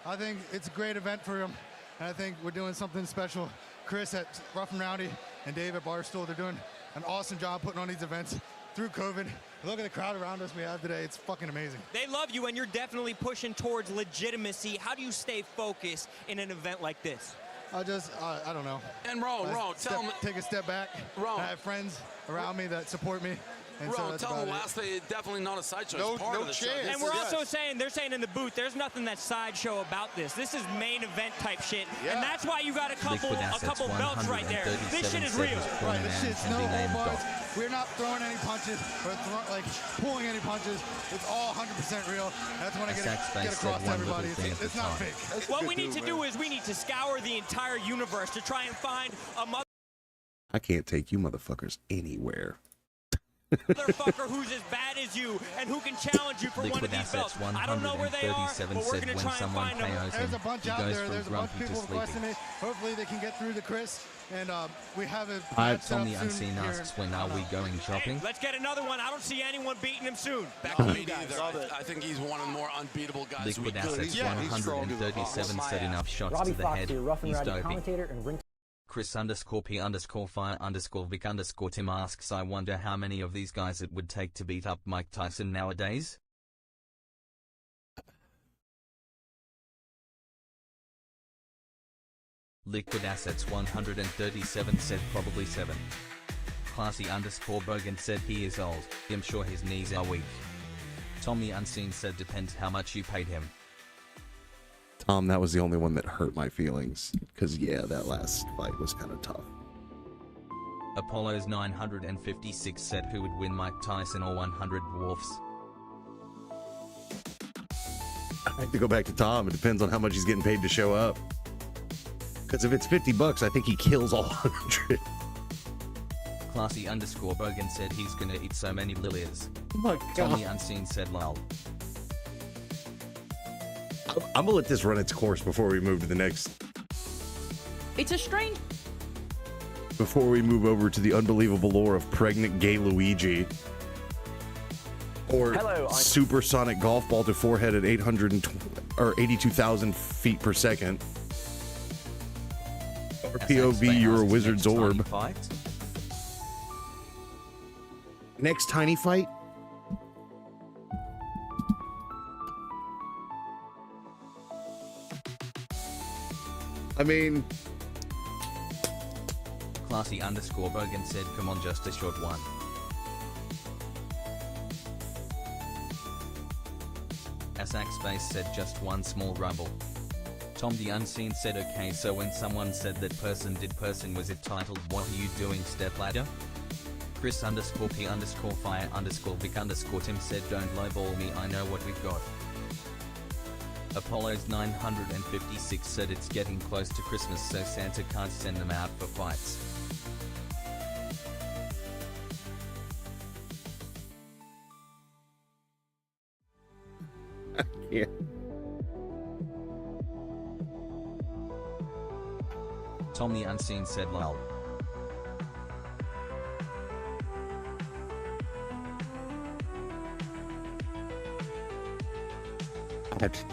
I think it's a great event for them, and I think we're doing something special. Chris at Rough and Rowdy and Dave at Barstool, they're doing an awesome job putting on these events through COVID. Look at the crowd around us we have today. It's fucking amazing. They love you, and you're definitely pushing towards legitimacy. How do you stay focused in an event like this? I don't know. And Ro, tell them. Take a step back. I have friends around me that support me. Ro, tell them last day, definitely not a sideshow. No, it's part no of the chance. show. And we're also saying, they're saying in the booth, there's nothing that's sideshow about this. This is main event type shit. Yeah. And that's why you got a couple belts right there. This shit is real. Right, this shit's no holds. We're not throwing any punches or pulling any punches. It's all 100% real. That's when I get across to everybody. It's not fake. What we need to do is we need to scour the entire universe to try and find a I can't take you motherfuckers anywhere. motherfucker who's as bad as you and who can challenge you for one of these belts. I don't know where they are, but we're going to try and find them. There's a bunch out there. There's a bunch of people requesting me. Hopefully they can get through to Chris. And we have a Tom the Unseen asks, when are we going shopping? Hey, let's get another one. I don't see anyone beating him soon. Back to me either. I think he's one of the more unbeatable guys. Liquid Assets 137 said enough shots Robbie to the Fox head. here, rough and He's rowdy dopey. commentator and ring. Chris underscore P underscore fire underscore Vic underscore Tim asks, I wonder how many of these guys it would take to beat up Mike Tyson nowadays? Liquid Assets 137 said probably 7. Classy underscore Bogan said he is old, I'm sure his knees are weak. Tommy Unseen said depends how much you paid him. Tom, that was the only one that hurt my feelings. Because, yeah, that last fight was kind of tough. Apollo's 956 said who would win, Mike Tyson or 100 Dwarfs? I have to go back to Tom. It depends on how much he's getting paid to show up. Because if it's $50, I think he kills all 100. Classy underscore Bogan said he's gonna eat so many lilies. Oh my God. Tommy Unseen said lol. I'm gonna let this run its course before we move to the next. It's a strange. Before we move over to the unbelievable lore of pregnant gay Luigi. Or supersonic golf ball to forehead at 82,000 feet per second. Or POV, you're a wizard's orb. Next tiny fight? I mean... Classy underscore Bogan said come on, just a short one. Asak Space said just one small rumble. Tom the Unseen said okay, so when someone said that person did person, was it titled what are you doing stepladder? Chris underscore P underscore fire underscore Vic underscore Tim said don't lowball me, I know what we've got. Apollo's 956 said it's getting close to Christmas so Santa can't send them out for fights. Yeah. Tom the Unseen said lol. I have to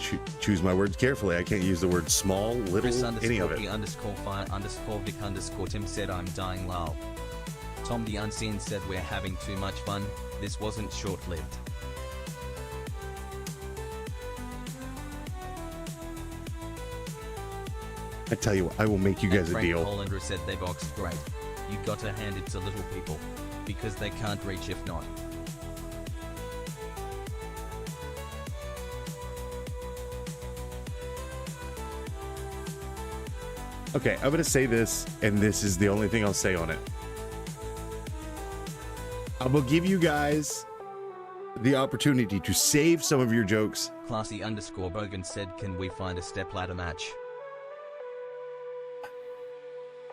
choose my words carefully. I can't use the word small, little, Chris any of it. P underscore fire underscore Vic underscore Tim said I'm dying lol. Tom the Unseen said we're having too much fun, this wasn't short-lived. I tell you what, I will make you guys a Frank deal. Hollander said they boxed great. You gotta hand it to little people. Because they can't reach if not. Okay, I'm going to say this, and this is the only thing I'll say on it. I will give you guys the opportunity to save some of your jokes. Classy underscore Bogan said can we find a stepladder match?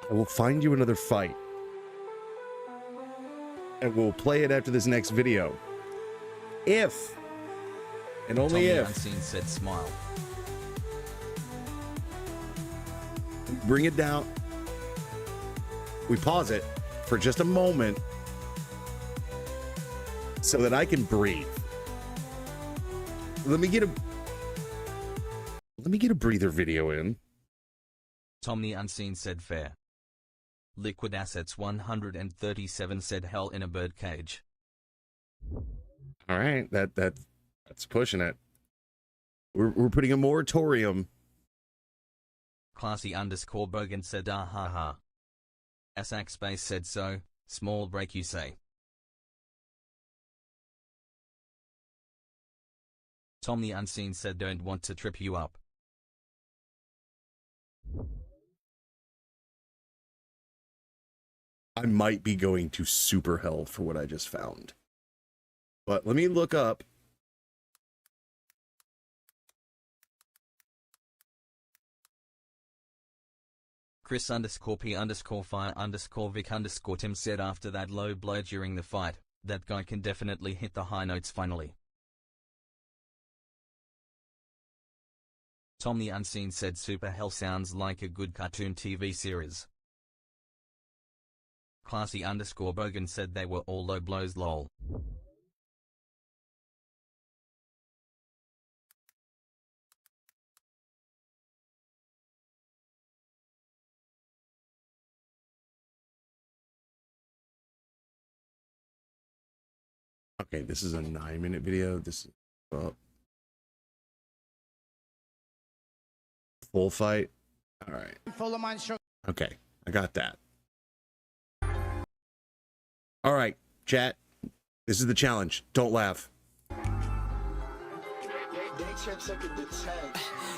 I will find you another fight. And we'll play it after this next video. If, and only Tommy if, Unseen said smile. bring it down. We pause it for just a moment so that I can breathe. Let me get a breather video in. Tom the Unseen said fair. Liquid Assets 137 said hell in a bird cage. All right, that's pushing it. We're putting a moratorium. Classy underscore Bogan said ahhhhhh. Asak Space said so, small break you say. Tom the Unseen said don't want to trip you up. I might be going to super hell for what I just found. But let me look up. Chris underscore P underscore fire underscore Vic underscore Tim said after that low blow during the fight, that guy can definitely hit the high notes finally. Tom the Unseen said super hell sounds like a good cartoon TV series. Classy underscore Bogan said they were all low blows lol. Okay, this is a 9-minute video. This is full fight. All right. Full show. Okay, I got that. All right, chat. This is the challenge. Don't laugh.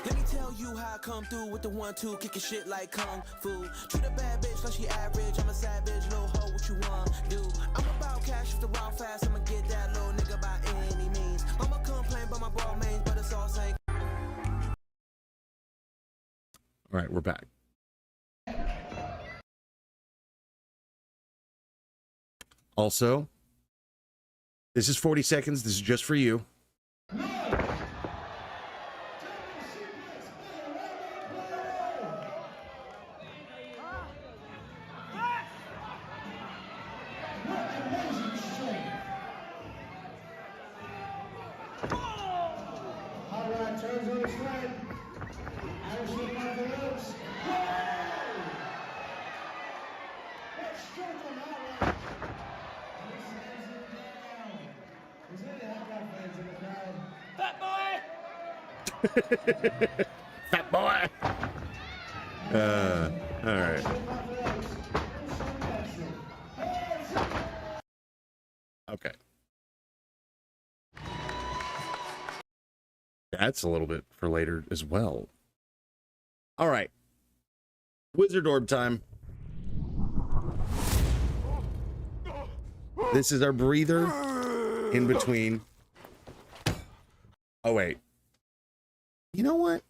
Let me tell you how I come through with the 1-2, kicking shit like kung fu. Treat a bad bitch like she average. I'm a savage, little hoe, what you want do? I'm about cash if the raw fast. I'ma get that little nigga by any means. I'ma complain about my ball mains, but it's all same. All right, we're back. Also, this is 40 seconds. This is just for you. Fat boy. All right. Okay. That's a little bit for later as well. All right. Wizard Orb time. This is our breather in between. Oh, wait. You know what?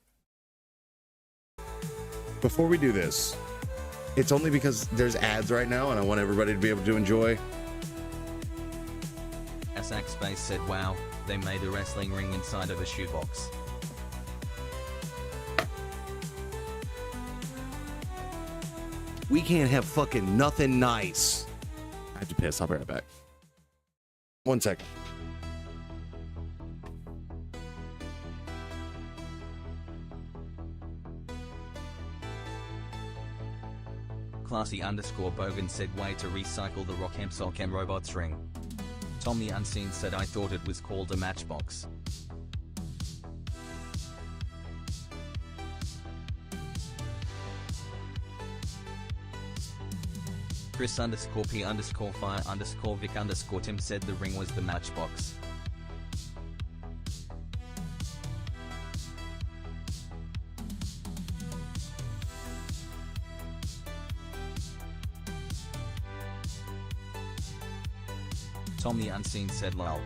Before we do this, it's only because there's ads right now and I want everybody to be able to enjoy. Asak Space said, wow, they made a wrestling ring inside of a shoebox. We can't have fucking nothing nice. I have to piss. I'll be right back. 1 second. Classy_Bogan said, way to recycle the Rock'em Sock'em Robots ring. Tommy Unseen said, I thought it was called a matchbox. Chris_P_Fire_Vic_Tim said the ring was the matchbox. Tommy Unseen said lol.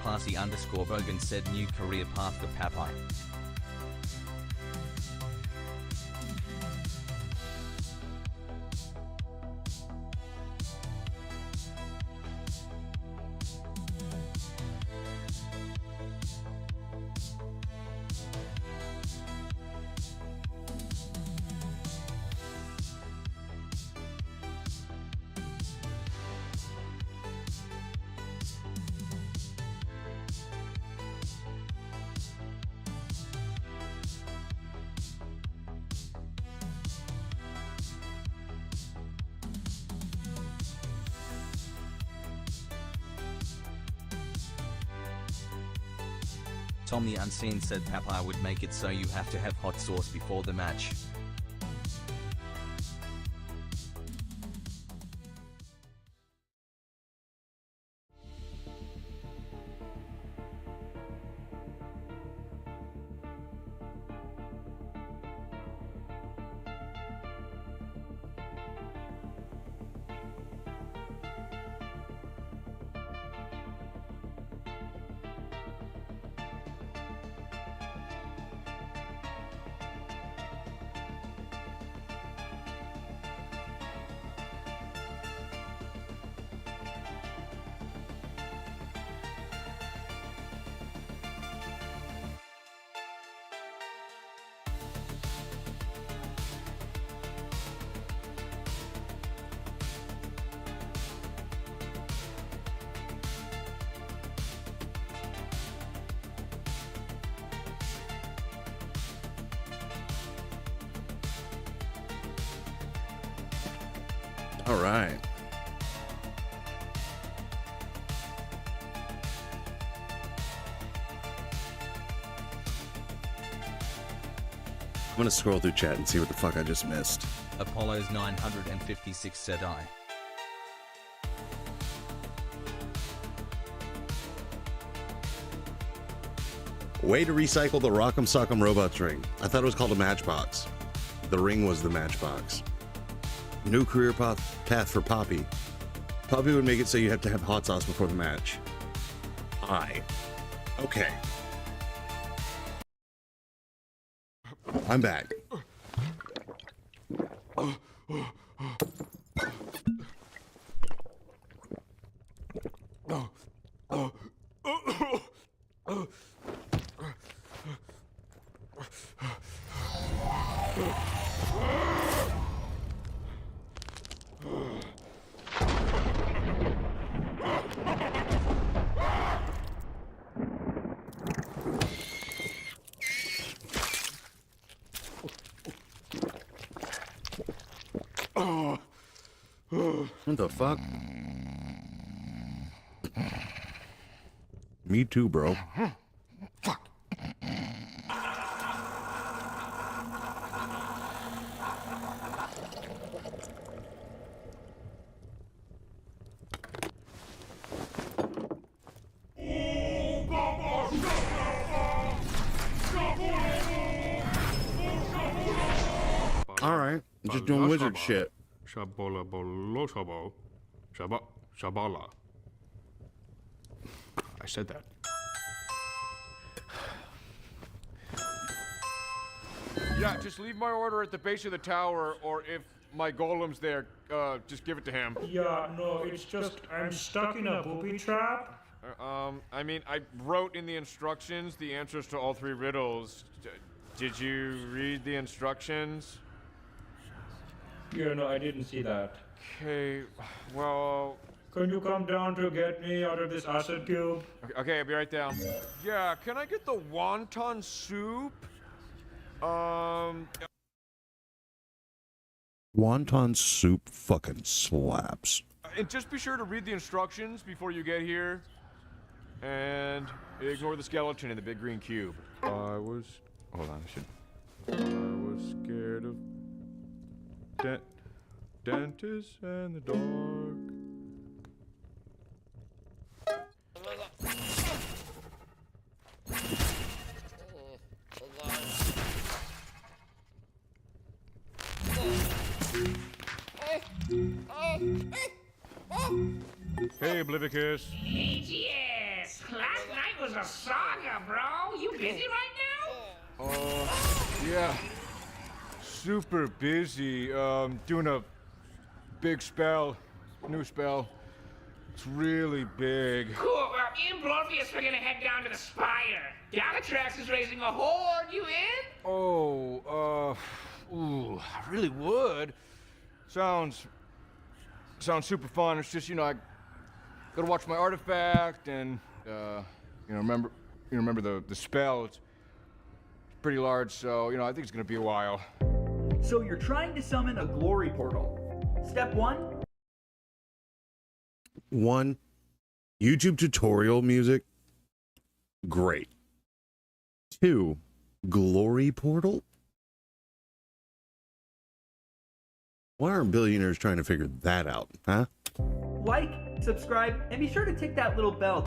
Classy_Bogan said new career path for Popeye. Tommy Unseen said Popeye would make it so you have to have hot sauce before the match. All right. I'm gonna scroll through chat and see what the fuck I just missed. Apollo's 956 said I. Way to recycle the Rock'em Sock'em Robots ring. I thought it was called a Matchbox. The ring was the Matchbox. New career path for Poppy. Poppy would make it so you have to have hot sauce before the match. Okay. I'm back. What the fuck? Me too, bro. All right, just doing wizard shit. Shabola bolo shabo. Shabala. I said that. Yeah, just leave my order at the base of the tower, or if my golem's there, just give it to him. Yeah, no, it's just I'm stuck in a booby trap. I mean, I wrote in the instructions the answers to all 3 riddles. Did you read the instructions? Yeah, no, I didn't see that. Okay, well... Can you come down to get me out of this acid cube? Okay, I'll be right down. Yeah, can I get the wonton soup? Wonton soup fucking slaps. And just be sure to read the instructions before you get here. And ignore the skeleton in the big green cube. Hold on, I was scared of... dentists and the dark. Hey, Oblivicus. Yes, last night was a saga, bro. You busy right now? Yeah. Super busy. Doing a big spell. New spell. It's really big. Cool. Well, in Blorpheus, we're gonna head down to the Spire. Galatrax is raising a horde. You in? Ooh, I really would. Sounds super fun. It's just, I gotta watch my artifact and, remember the spell. It's pretty large, so, I think it's gonna be a while. So you're trying to summon a glory portal. Step 1? 1. YouTube tutorial music. Great. 2. Glory portal? Why aren't billionaires trying to figure that out, huh? Like, subscribe, and be sure to tick that little bell.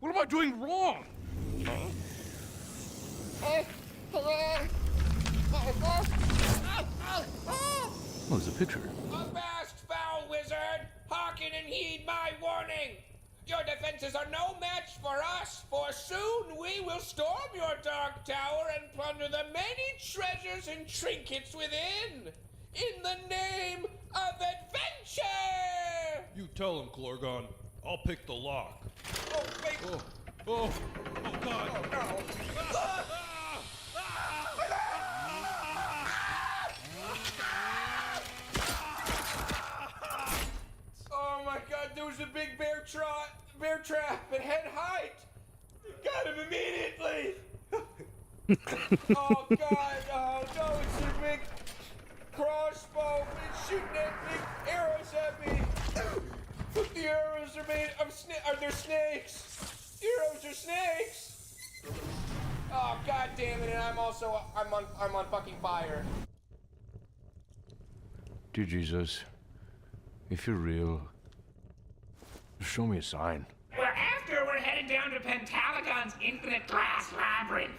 What am I doing wrong? Oh, there's a picture. Avast, foul wizard! Hearken and heed my warning! Your defenses are no match for us, for soon we will storm your dark tower and plunder the many treasures and trinkets within, in the name of adventure! You tell him, Glorgon. I'll pick the lock. Oh, wait! Oh God! Oh my God, there was a big bear trot! bear trap at head height. Got him immediately. Oh God! Oh no! It's a big crossbow. It's shooting at me. Arrows at me. Look, the arrows are made of are there snakes? Arrows are snakes. Oh God damn it! And I'm on fucking fire. Dear Jesus, if you're real, show me a sign. We're headed down to Pentalagon's infinite glass labyrinth.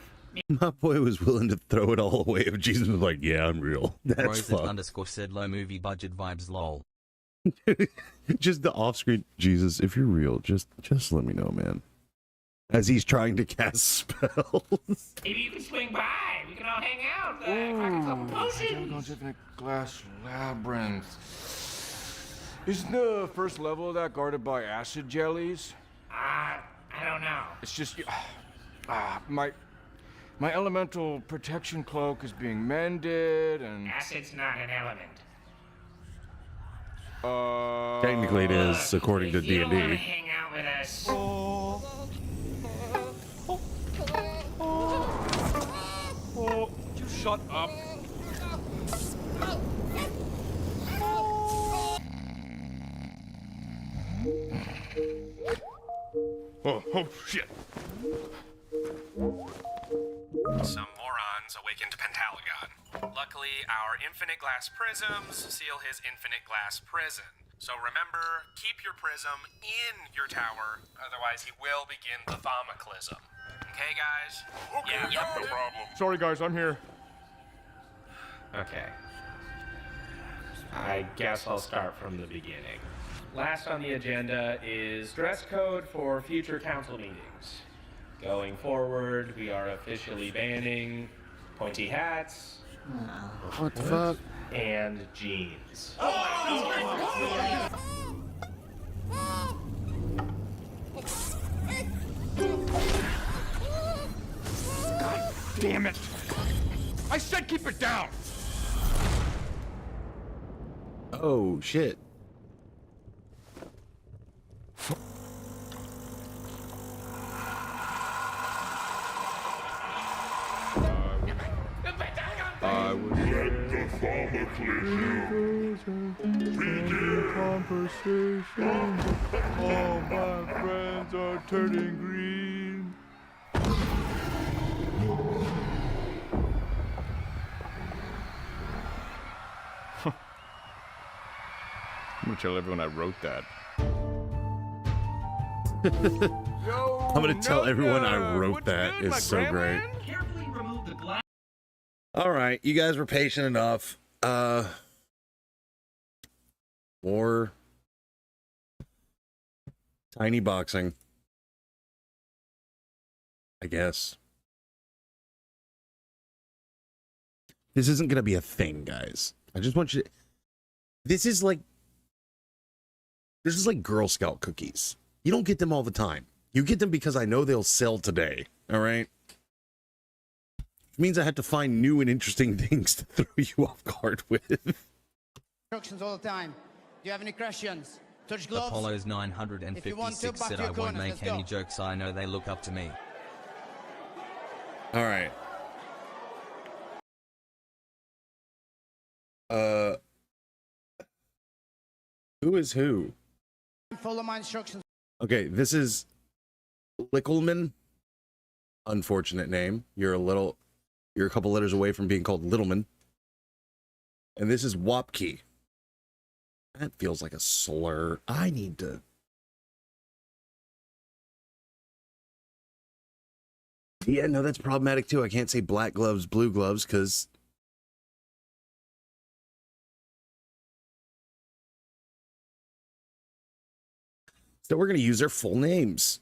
My boy was willing to throw it all away if Jesus was like, yeah, I'm real. That's Rosette fucked. underscore said low movie budget vibes lol. Just the off-screen, Jesus, if you're real, just let me know, man. As he's trying to cast spells. Maybe you can swing by. We can all hang out. Crack a couple potions. Infinite glass labyrinth. Isn't the first level of that guarded by acid jellies? I don't know. It's just my elemental protection cloak is being mended and Acid's not an element. Technically it is, according to If you don't want to D&D. hang out with us. You shut up. Oh shit. Some morons awakened Pentalagon. Luckily, our infinite glass prisms seal his infinite glass prison. So remember, keep your prism in your tower, otherwise he will begin the thaumacism. Okay, guys? Okay, yeah. no problem. Sorry guys, I'm here. Okay. I guess I'll start from the beginning. Last on the agenda is dress code for future council meetings. Going forward, we are officially banning pointy hats. What the fuck? And jeans. God damn it! I said keep it down! Oh, shit. I was let the thaumacism begin conversation. All my friends are turning green. I'm gonna tell everyone I wrote that. I'm gonna tell everyone I wrote that. It's so great. Carefully remove the glass. All right, you guys were patient enough. More tiny boxing, I guess. This isn't gonna be a thing, guys. I just want you to... This is like Girl Scout cookies. You don't get them all the time. You get them because I know they'll sell today. All right? It means I have to find new and interesting things to throw you off guard with. Instructions all the time. Do you have any questions? Touch gloves. Apollo's If you want to, 956 back said to I your won't corners. make Let's any go. jokes. I know they look up to me. All right. Who is who? Follow my instructions. Okay, this is Lickelman. Unfortunate name. You're a couple letters away from being called Littleman. And this is Wapke. That feels like a slur. I need to... Yeah, no, that's problematic too. I can't say black gloves, blue gloves, because... So we're going to use their full names.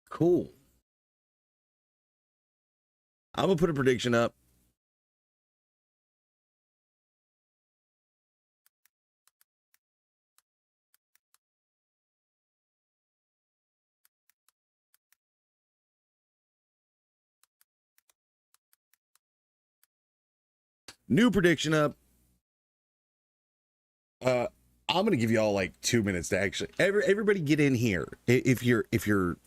Cool. I'm going to put a prediction up. New prediction up. I'm gonna give you all like 2 minutes to actually everybody get in here. If you're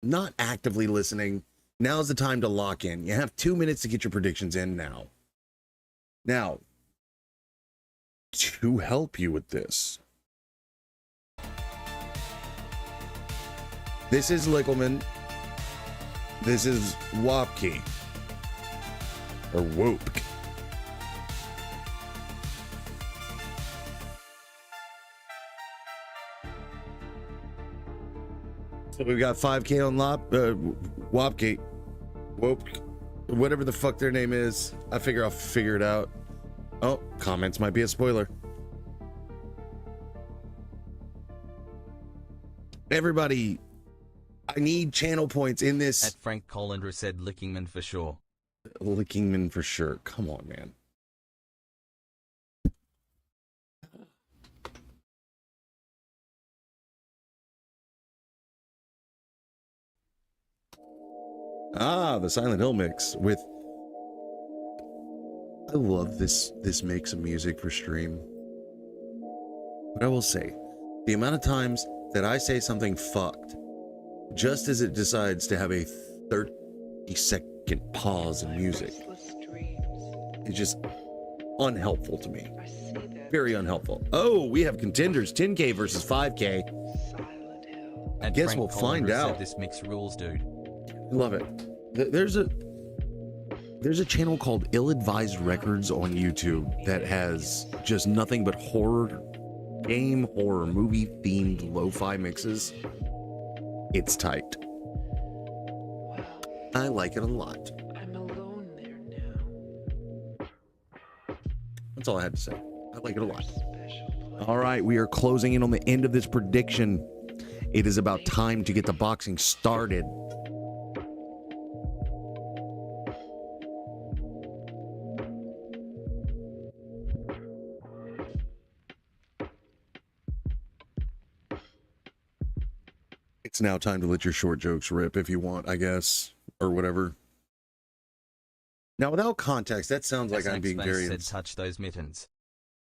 not actively listening, now's the time to lock in. You have 2 minutes to get your predictions in now. Now, to help you with this, this is Lickelman. This is Wopke. Or Whoop. So we've got 5K on Wopke. Whoop. Whatever the fuck their name is. I'll figure it out. Oh, comments might be a spoiler. Everybody, I need channel points in this. At Frank Collender said Lickingman for sure. Lickingman for sure. Come on, man. Ah, the Silent Hill mix with... I love this mix of music for stream. But I will say, the amount of times that I say something fucked, just as it decides to have a 30-second pause in music, it's just unhelpful to me. Very unhelpful. Oh, we have contenders, 10K versus 5K. And guess Frank we'll Collender find said out. This mix rules, dude. Love it. There's a channel called Ill-Advised Records on YouTube that has just nothing but horror movie themed lo-fi mixes. It's tight. I like it a lot. I'm alone there now. That's all I had to say. I like it a lot. All right, we are closing in on the end of this prediction. It is about time to get the boxing started. It's now time to let your short jokes rip if you want, I guess, or whatever. Now, without context, that sounds like I'm being very... said touch those mittens.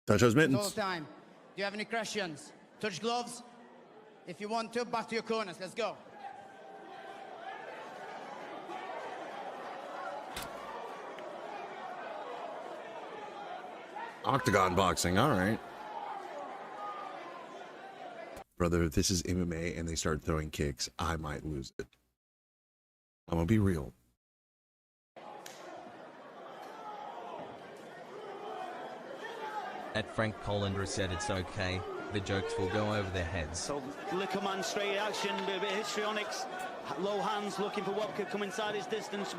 Touch those All mittens. the time. Do you have any questions? Touch gloves. If you want to, back to your corners. Let's go. Octagon boxing, all right. Brother, if this is MMA and they start throwing kicks, I might lose it. I'm gonna be real. At Frank Collender said it's okay. The jokes will go over their heads. So Lickerman straight action, a bit of histrionics. Low hands looking for what could come inside his distance.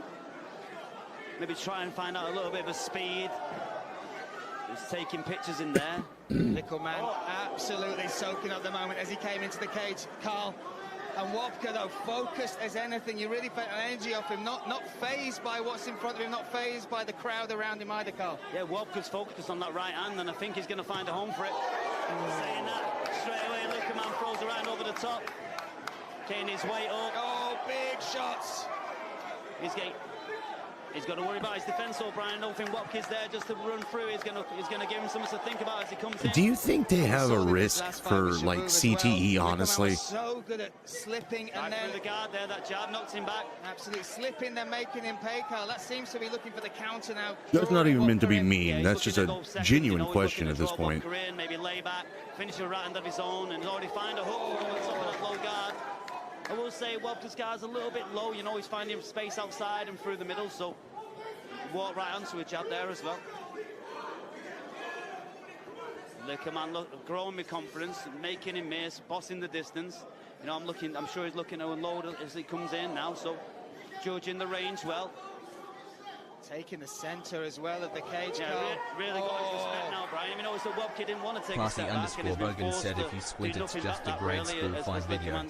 Maybe try and find out a little bit of a speed. Just taking pictures in there. Lickelman absolutely soaking up the moment as he came into the cage, Carl. And Wopke, though, focused as anything. You really felt an energy off him, not fazed by what's in front of him, not fazed by the crowd around him either, Carl. Yeah, Wopke's focused on that right hand, and I think he's going to find a home for it. Saying that, straight away, Lickerman throws around over the top. Getting his weight up. Oh, big shots. He's got to worry about his defense, O'Brien. I don't think Wopke's there just to run through. He's going to give him something to think about as he comes in. Do you think they have a risk for like CTE, honestly? So good at slipping and then through the guard there, that jab knocked him back. Absolutely slipping, then making him pay, Carl. That seems to be looking for the counter now. That's not even meant to be mean. That's just a genuine question at this point. Maybe lay back, finish a right hand of his own, and already find a hook from the top of that low guard. I will say Wopke's guard's a little bit low. You know, he's finding space outside and through the middle, so walk right onto a jab there as well. Lickerman growing with confidence, making him miss, bossing the distance. You know, I'm sure he's looking to unload as he comes in now, so judging the range well. Taking the center as well of the cage, yeah, Carl. Really got his respect now, Brian. I mean, obviously Wopke didn't want to take a step back. Classy _ Bogan said if you squint it's just a grade school 5 video.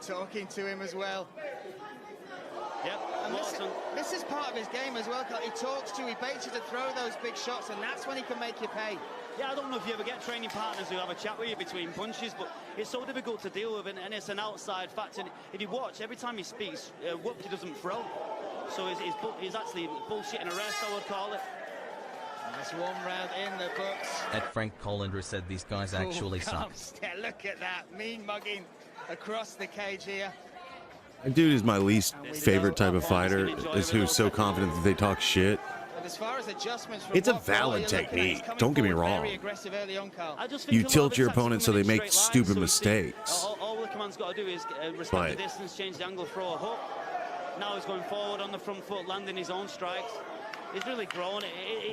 Talking to him as well. Yep. And this is part of his game as well, Carl. He talks to you, he baits you to throw those big shots, and that's when he can make you pay. Yeah, I don't know if you ever get training partners who have a chat with you between punches, but it's so difficult to deal with, and it's an outside factor. And if you watch, every time he speaks, Wopke doesn't throw. So he's actually bullshitting a rest, I would call it. That's one round in the books. At Frank Colander said these guys actually suck. Look at that, mean mugging across the cage here. That dude is my least favorite type of fighter, is who's so confident that they talk shit. As far as adjustments It's a valid technique, don't get me wrong. You tilt your opponent so they make stupid mistakes. All Lickerman's got to do is respect the distance, change the angle, throw a hook. Now he's going forward on the front foot, landing his own strikes. He's really grown.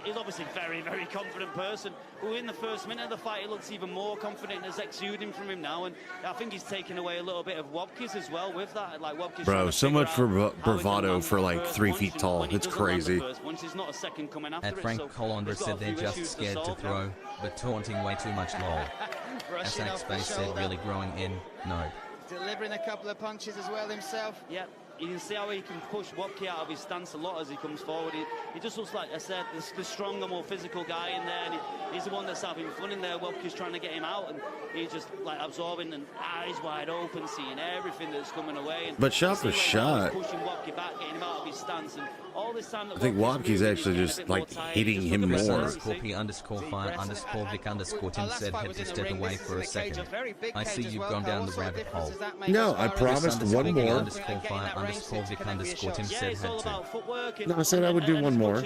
He's obviously a very, very confident person. But in the first minute of the fight, he looks even more confident. It's exuding from him now, and I think he's taken away a little bit of Wobkes as well with that. Like Wobkes. Bro, so much for bravado for like 3 feet tall. It's crazy. At Frank Colander said they're just scared to throw, but taunting way too much lol. Asak Space said really growing in, no. Delivering a couple of punches as well himself. Yep. You can see how he can push Wobke out of his stance a lot as he comes forward. He just looks like, I said, the stronger, more physical guy in there, and he's the one that's having fun in there. Wobke's trying to get him out, and he's just like absorbing and eyes wide open, seeing everything that's coming away. And But shot for shot, pushing Wobke back, getting him out of his stance, and all this time I think Wobke's actually just like hitting him more. _Fire_Vic_Tim said had to step away for a second. I see you've gone down the rabbit hole. No, I promised one more. _Fire_Vic_Tim said had to. No, I said I would do one more.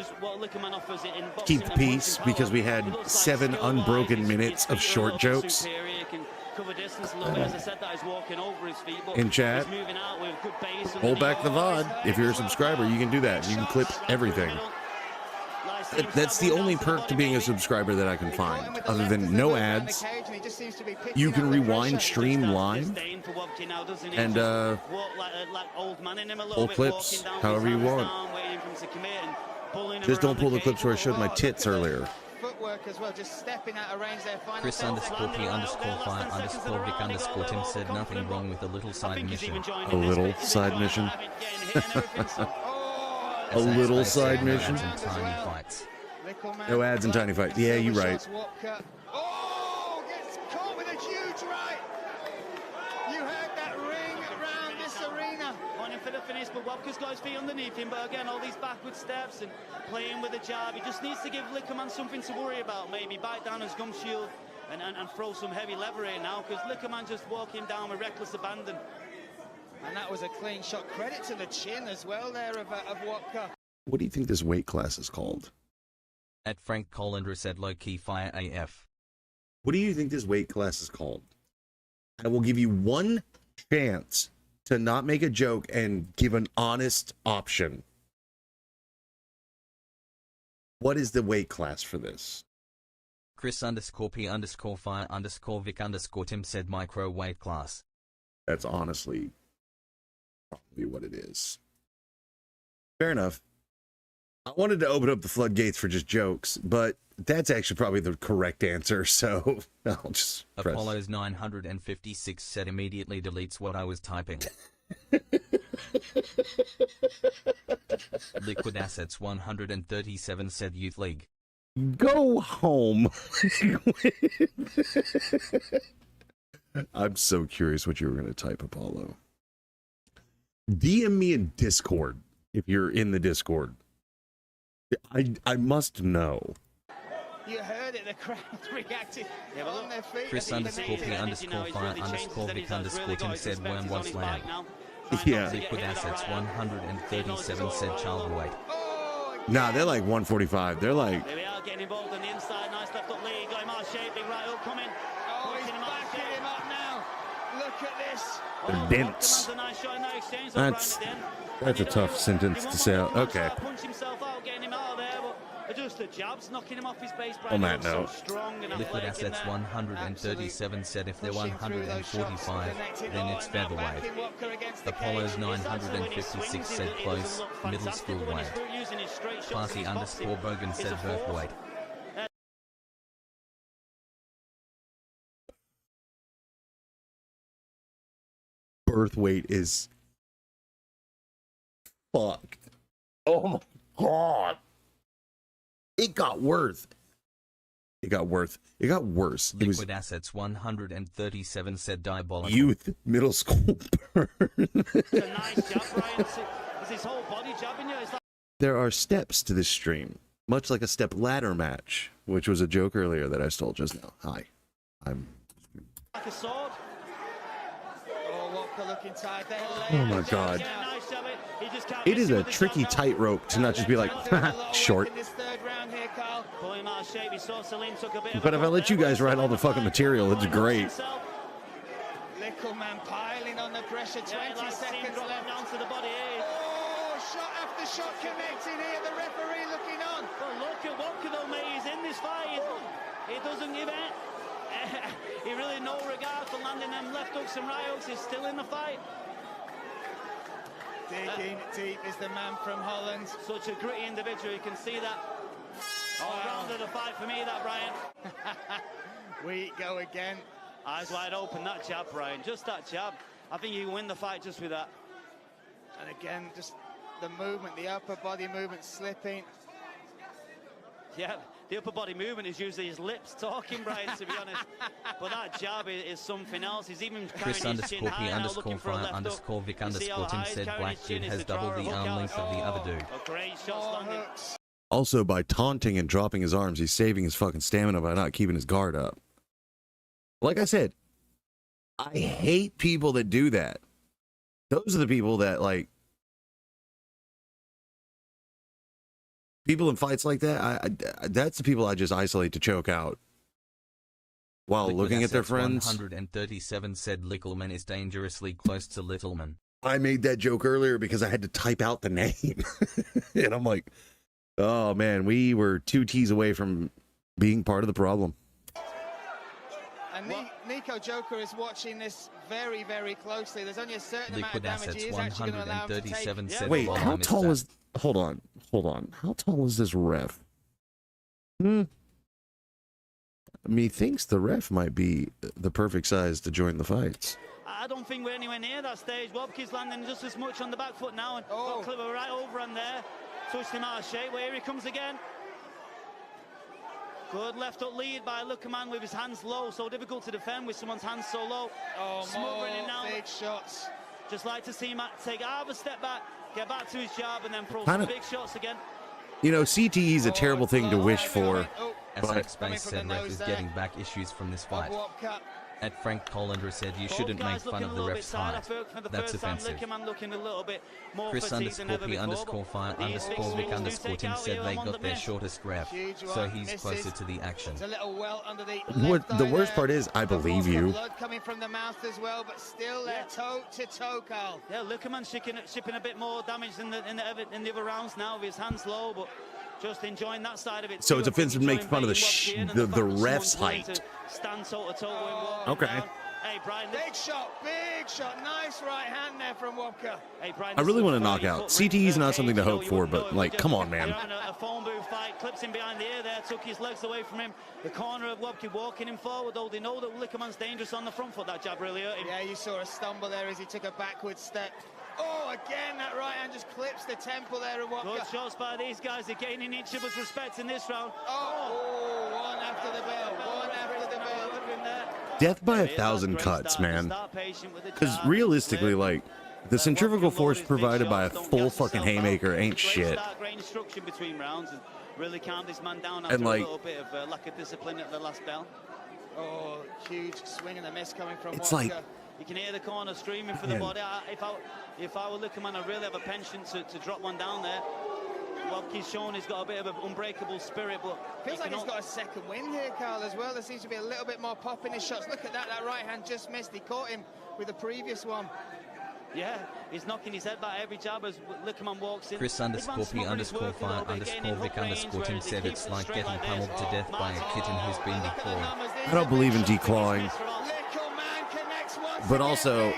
Keep the peace, because we had 7 unbroken minutes of short jokes. In chat, hold back the VOD. If you're a subscriber, you can do that. You can clip everything. That's the only perk to being a subscriber that I can find, other than no ads. You can rewind stream live and pull clips however you want. Just don't pull the clips where I showed my tits earlier. Footwork as well, just stepping out of range there. Chris_P_Fire_Tim said nothing wrong with a little side mission. A little side mission? A little side mission? No ads and tiny fights. Yeah, you're right. Oh, gets caught with a huge right. You heard that ring around this arena. Wanting for the finish, but Wobke's got his feet underneath him. But again, all these backward steps and playing with the jab. He just needs to give Lickerman something to worry about. Maybe bite down his gum shield and throw some heavy lever in now, because Lickerman just walking down with reckless abandon. And that was a clean shot. Credit to the chin as well there of Wobke. What do you think this weight class is called? At Frank Colander said low-key fire AF. What do you think this weight class is called? I will give you one chance to not make a joke and give an honest option. What is the weight class for this? Chris_P_Fire_Vic_Tim said micro weight class. That's honestly probably what it is. Fair enough. I wanted to open up the floodgates for just jokes, but that's actually probably the correct answer, so I'll just press. Apollo's 956 said immediately deletes what I was typing. Liquid Assets 137 said Youth League. Go home. I'm so curious what you were going to type, Apollo. DM me in Discord if you're in the Discord. I must know. You heard it, the crowd reacted on their feet. Chris_P_Fire_Vic_Tim said worm was lamb. Yeah. Liquid Assets 137 said child weight. Nah, they're like 145. They're like. There we are, getting involved on the inside. Nice left up lead. Got him out of shape. Big right hook coming. Oh, he's backing him up now. Look at this. Dense. That's a tough sentence to say out. Okay. Punch himself out, getting him out of there, but just the jabs knocking him off his base. On that note, Liquid Assets 137 said if they're 145, then it's featherweight. Apollo's 956 said close, middle school weight. Classy_Bogan said birth weight. Birth weight is fucked. Oh my god. It got worse. It got worse. It got worse. Liquid Assets 137 said diabolical. Youth middle school burn. It's a nice jab, Brian. Is his whole body jabbing you? There are steps to this stream. Much like a step ladder match, which was a joke earlier that I stole just now. Hi. I'm... Like a sword. Oh, Walker looking tired there. Oh my god. It is a tricky tightrope to not just be like, short. But if I let you guys write all the fucking material, it's great. Little man piling on the pressure, 20 seconds left. Onto the body here. Oh, shot after shot connecting here. The referee looking on. But look at Walker though, mate. He's in this fight. He doesn't give it. He really no regard for landing them left hooks and right hooks. He's still in the fight. Digging deep is the man from Holland. Such a gritty individual. You can see that. All round of the fight for me, that Brian. We go again. Eyes wide open, that jab, Brian. Just that jab. I think you can win the fight just with that. And again, just the movement, the upper body movement slipping. Yeah, the upper body movement is usually his lips talking, Brian, to be honest. But that jab is something else. He's even Chris carrying his chin _P high now, looking for a _fire left hook. _ Vic You see how _ Tim high he's said carrying Black his chin Dude is has to draw double a the hook arm out. length of the other dude. A great shot landing. Also, by taunting and dropping his arms, he's saving his fucking stamina by not keeping his guard up. Like I said, I hate people that do that. Those are the people that, like, people in fights like that, that's the people I just isolate to choke out while Liquid looking at their Assets friends. 137 said Littleman is dangerously close to Littleman. I made that joke earlier because I had to type out the name. And I'm like, oh man, we were 2 T's away from being part of the problem. And Nico Joker is watching this very, very closely. There's only a certain Liquid amount of damage Assets he is actually going to allow him to take. 137 said Wait, Lol, how I missed tall that. is... Hold on. How tall is this ref? Methinks the ref might be the perfect size to join the fights. I don't think we're anywhere near that stage. Wobke's landing just as much on the back foot now, and got Clipper right over on there. Touched him out of shape. Well, here he comes again. Good left hook lead by Lookerman with his hands low. So difficult to defend with someone's hands so low. Smothering him now. Big shots. Just like to see him take half a step back, get back to his jab, and then throw Kinda- some big shots again. You know, CTE is a terrible thing to wish for. SX But Space said ref is getting back issues from this fight. At Frank Collender said you shouldn't make fun of the ref's height. That's offensive. Looking a little bit more Chris _P _ fire _ Vic _ Tim said they got their shortest ref, so he's closer to the action. It's a little well under the What the worst part is, I believe you. blood coming from the mouth as well, but still they're toe to toe, Carl. Yeah, Lookerman shipping a bit more damage in the other rounds now with his hands low, but just enjoying that side of it. So too. it's I think offensive to make enjoying fun of the beating Wobke in and the fact that ref's someone's willing height. to stand toe to toe with Wobke Okay. down. Hey, Brian, Big shot. Nice right hand there from Wobke. Hey, Brian, I this really is want a to knock 30-foot out. CTE is not something to cage, hope you for, wouldn't know but it, like, would come you? on, man. They're in a phone booth fight, clips him behind the ear there, took his legs away from him. The corner of Wobke walking him forward, though they know that Lickerman's dangerous on the front foot. That jab really hurt him. Yeah, you saw a stumble there as he took a backward step. Oh, again, that right hand just clips the temple there of Wobke. Good shots by these guys. They're gaining each other's respect in this round. One after the bell. One after the bell. Death by 1,000 cuts, man. Because realistically, like, the centrifugal force provided by a full fucking haymaker ain't shit. Great instruction between rounds and really calmed this man down And, after like, a little bit of lack of discipline at the last bell. Oh, huge swing and a miss coming from It's Wobke. like- You can hear the corner screaming for the Man. body. If I were Lickerman, I'd really have a penchant to drop one down there. Wobke's shown he's got a bit of an unbreakable spirit, but Feels like he's got a second wind here, Carl, as well. There seems to be a little bit more pop in his shots. Look at that right hand just missed. He caught him with the previous one. Yeah, he's knocking his head back every jab as Lickerman walks in. Chris _P _ fire _ Vic _ Tim said it's like getting pummeled to death by a kitten who's been declawed. I don't believe in declawing. But also,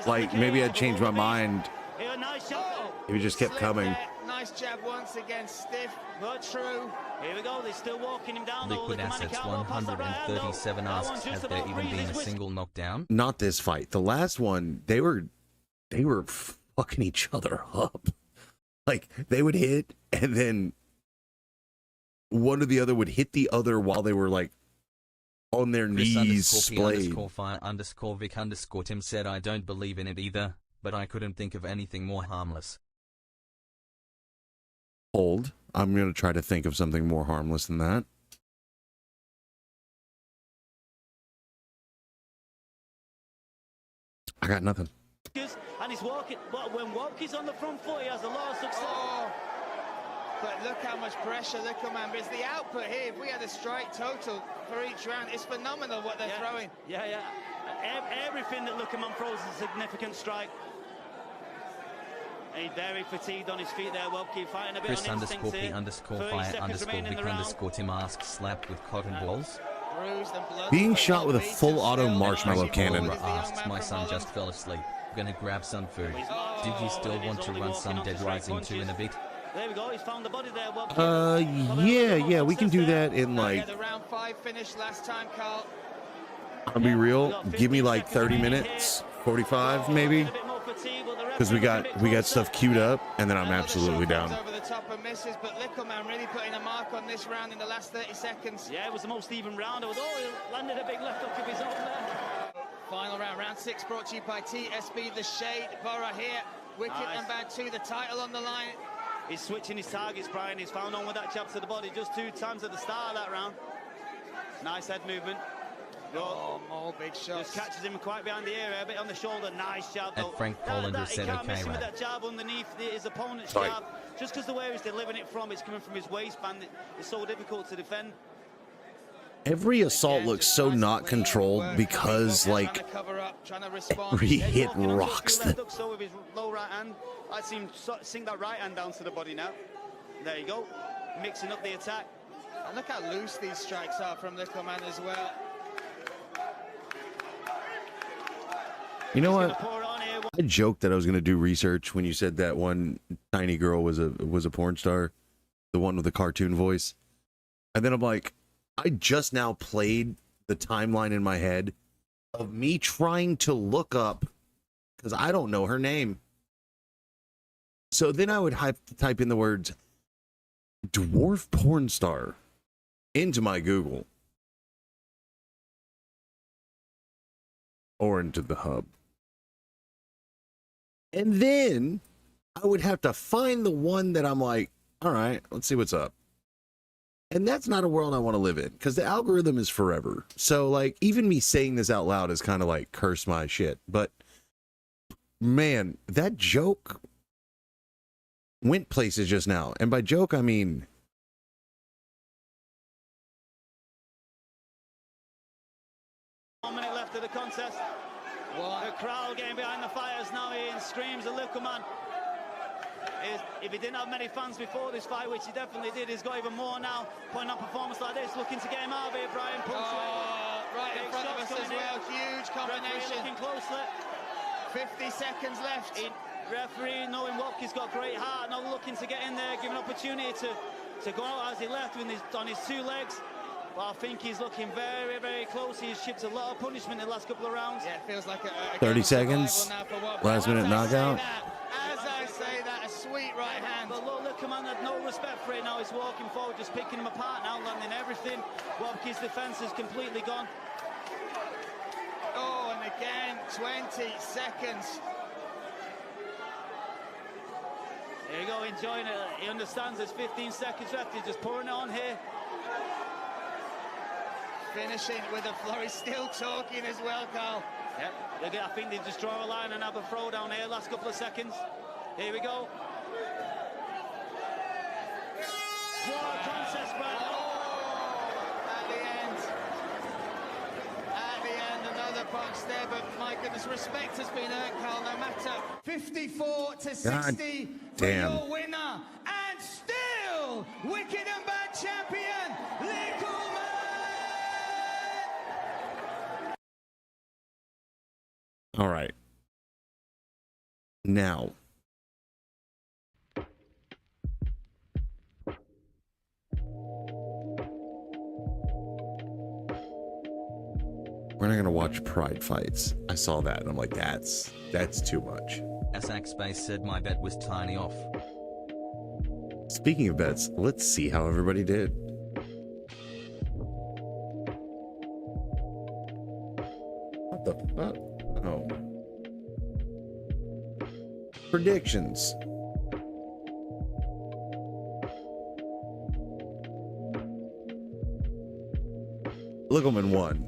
like, maybe I'd change my mind if it just kept coming. Nice jab once again, stiff but true. Here we go, they're still walking him down. Liquid Assets 137 asks, has there even been a single knockdown? Not this fight. The last one, they were fucking each other up. Like, they would hit, and then one or the other would hit the other while they were, like, on their Chris knees _P splayed. _ fire _ Vic _ Tim said I don't believe in it either, but I couldn't think of anything more harmless. Hold. I'm going to try to think of something more harmless than that. I got nothing. And he's walking, but when Wopke's on the front foot, he has a lot of success. Oh, but look how much pressure Little Man. It's the output here. If we had a strike total for each round, it's phenomenal what they're throwing. Yeah. Everything that Little Man throws is a significant strike. And he's very fatigued on his feet there. Wopke fighting a bit Chris on instinct here. _Fire_Vic_Tim asks, slapped with cotton balls. Bruised and bloody. Being shot with a full auto marshmallow cannon. Asks, my son just fell asleep. Gonna grab some food. Did you still want to run some Dead Rising 2 in a bit? There we go, he's found the body there. Wopke. Yeah, we can do that in like, The round 5 finish last time, Carl. I'll be real, give me like 30 minutes, 45 maybe, because we got stuff queued up, and then I'm absolutely down. Over the top and misses, but Little Man really putting a mark on this round in the last 30 seconds. Yeah, it was the most even round. He landed a big left hook of his own there. Final round, round 6, brought to you by TSB, The Shade, Borough here. Wicket and Bad 2, the title on the line. He's switching his targets, Brian. He's found on with that jab to the body just 2 times at the start of that round. Nice head movement. Oh, more big shots. Just catches him quite behind the ear, a bit on the shoulder. Nice jab, though. And Frank Pollander said, he can't miss okay, him with right. that jab underneath his opponent's jab. Just because the way he's delivering it from, it's coming from his waistband. It's so difficult to defend. Every assault looks so not controlled because, like, every hit rocks them. So with his low right hand, I see him sink that right hand down to the body now. There you go, mixing up the attack. And look how loose these strikes are from Little Man as well. You know what? I joked that I was going to do research when you said that one tiny girl was a porn star, the one with the cartoon voice. And then I'm like, I just now played the timeline in my head of me trying to look up, because I don't know her name. So then I would type in the words dwarf porn star into my Google or into the hub. And then I would have to find the one that I'm like, all right, let's see what's up. And that's not a world I want to live in, because the algorithm is forever. So, like, even me saying this out loud is kind of like curse my shit. But, man, that joke went places just now. And by joke, I mean... One minute left of the contest. The crowd getting behind the fires now. He screams a Little Man. If he didn't have many fans before this fight, which he definitely did, he's got even more now. Putting on performance like this, looking to get him out of here, Brian. Right in front of us as well. Huge combination. Looking closely. 50 seconds left. Referee, knowing Wopke's got great heart, not looking to get in there, giving opportunity to go out as he left on his 2 legs. But I think he's looking very, very close. He's shipped a lot of punishment in the last couple of rounds. Yeah, it feels like a 30 seconds. Last minute knockout. As I say that, a sweet right hand. But look, Little Man had no respect for it now. He's walking forward, just picking him apart now, landing everything. Wopke's defense is completely gone. Oh, and again, 20 seconds. There you go, enjoying it. He understands there's 15 seconds left. He's just pouring it on here. Finishing with a flurry, still talking as well, Carl. Yep, I think they just draw a line and have a throw down here, last couple of seconds. Here we go. What a contest, Brad. At the end, another punch there, but my goodness, respect has been earned, Carl, no matter. 54 to 60 for your winner, and still Wicked and Bad champion, Little Man. All right. Now. We're not going to watch pride fights. I saw that and I'm like, that's too much. Asak Space said my bet was tiny off. Speaking of bets, let's see how everybody did. What the fuck? Oh. Predictions. Littleman won.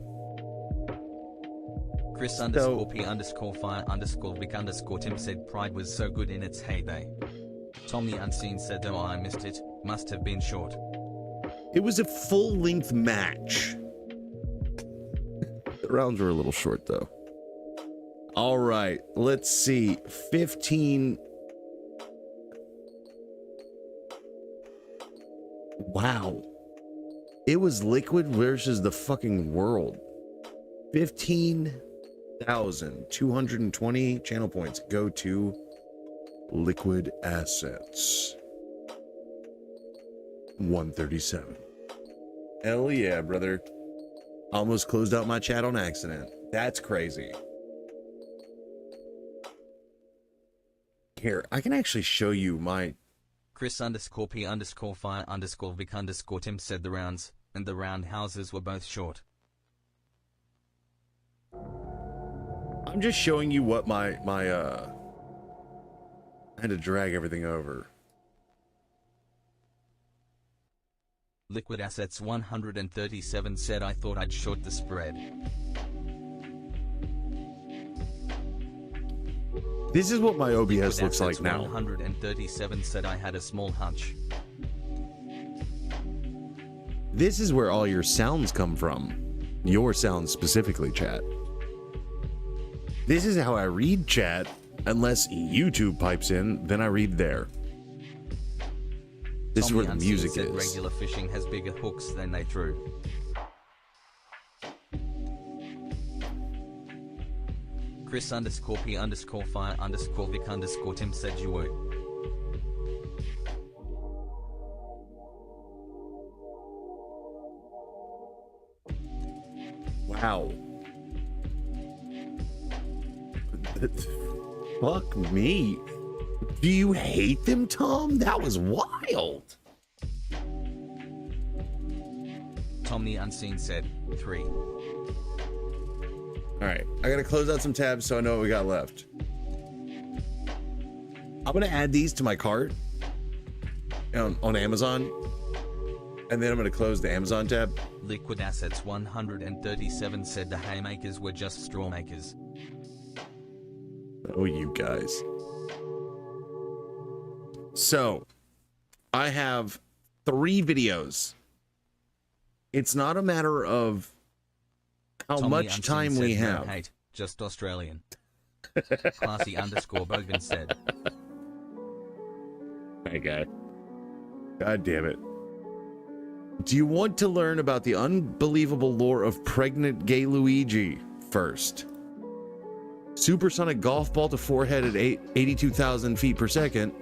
Chris underscore P underscore fire underscore Vic underscore Tim said Pride was so good in its heyday. Tom the Unseen said, oh, I missed it. Must have been short. It was a full-length match. The rounds were a little short, though. All right, let's see. 15. Wow. It was Liquid versus the fucking world. 15,220 channel points go to Liquid Assets. 137. Hell yeah, brother. Almost closed out my chat on accident. That's crazy. Here, I can actually show you my... Chris underscore P underscore fire underscore Vic underscore Tim said the rounds and the roundhouses were both short. I'm just showing you what I had to drag everything over. Liquid Assets 137 said I thought I'd short the spread. This is what my OBS Liquid looks like Assets now. 137 said I had a small hunch. This is where all your sounds come from. Your sounds specifically, chat. This is how I read chat. Unless YouTube pipes in, then I read there. This is where the music said is. Regular fishing has bigger hooks than they threw. Chris underscore P underscore fire underscore Vic underscore Tim said you would. Wow. Fuck me. Do you hate them, Tom? That was wild. Tom the Unseen said 3. All right, I gotta close out some tabs so I know what we got left. I'm gonna add these to my cart on Amazon, and then I'm gonna close the Amazon tab. Liquid Assets 137 said the haymakers were just straw makers. Oh, you guys. So, I have 3 videos. It's not a matter of how Tom much the time Unseen we said, have. No hate, just Australian. Classy underscore Bogan said. Hey, guy. God damn it. Do you want to learn about the unbelievable lore of pregnant gay Luigi first? Supersonic golf ball to forehead at 82,000 feet per second?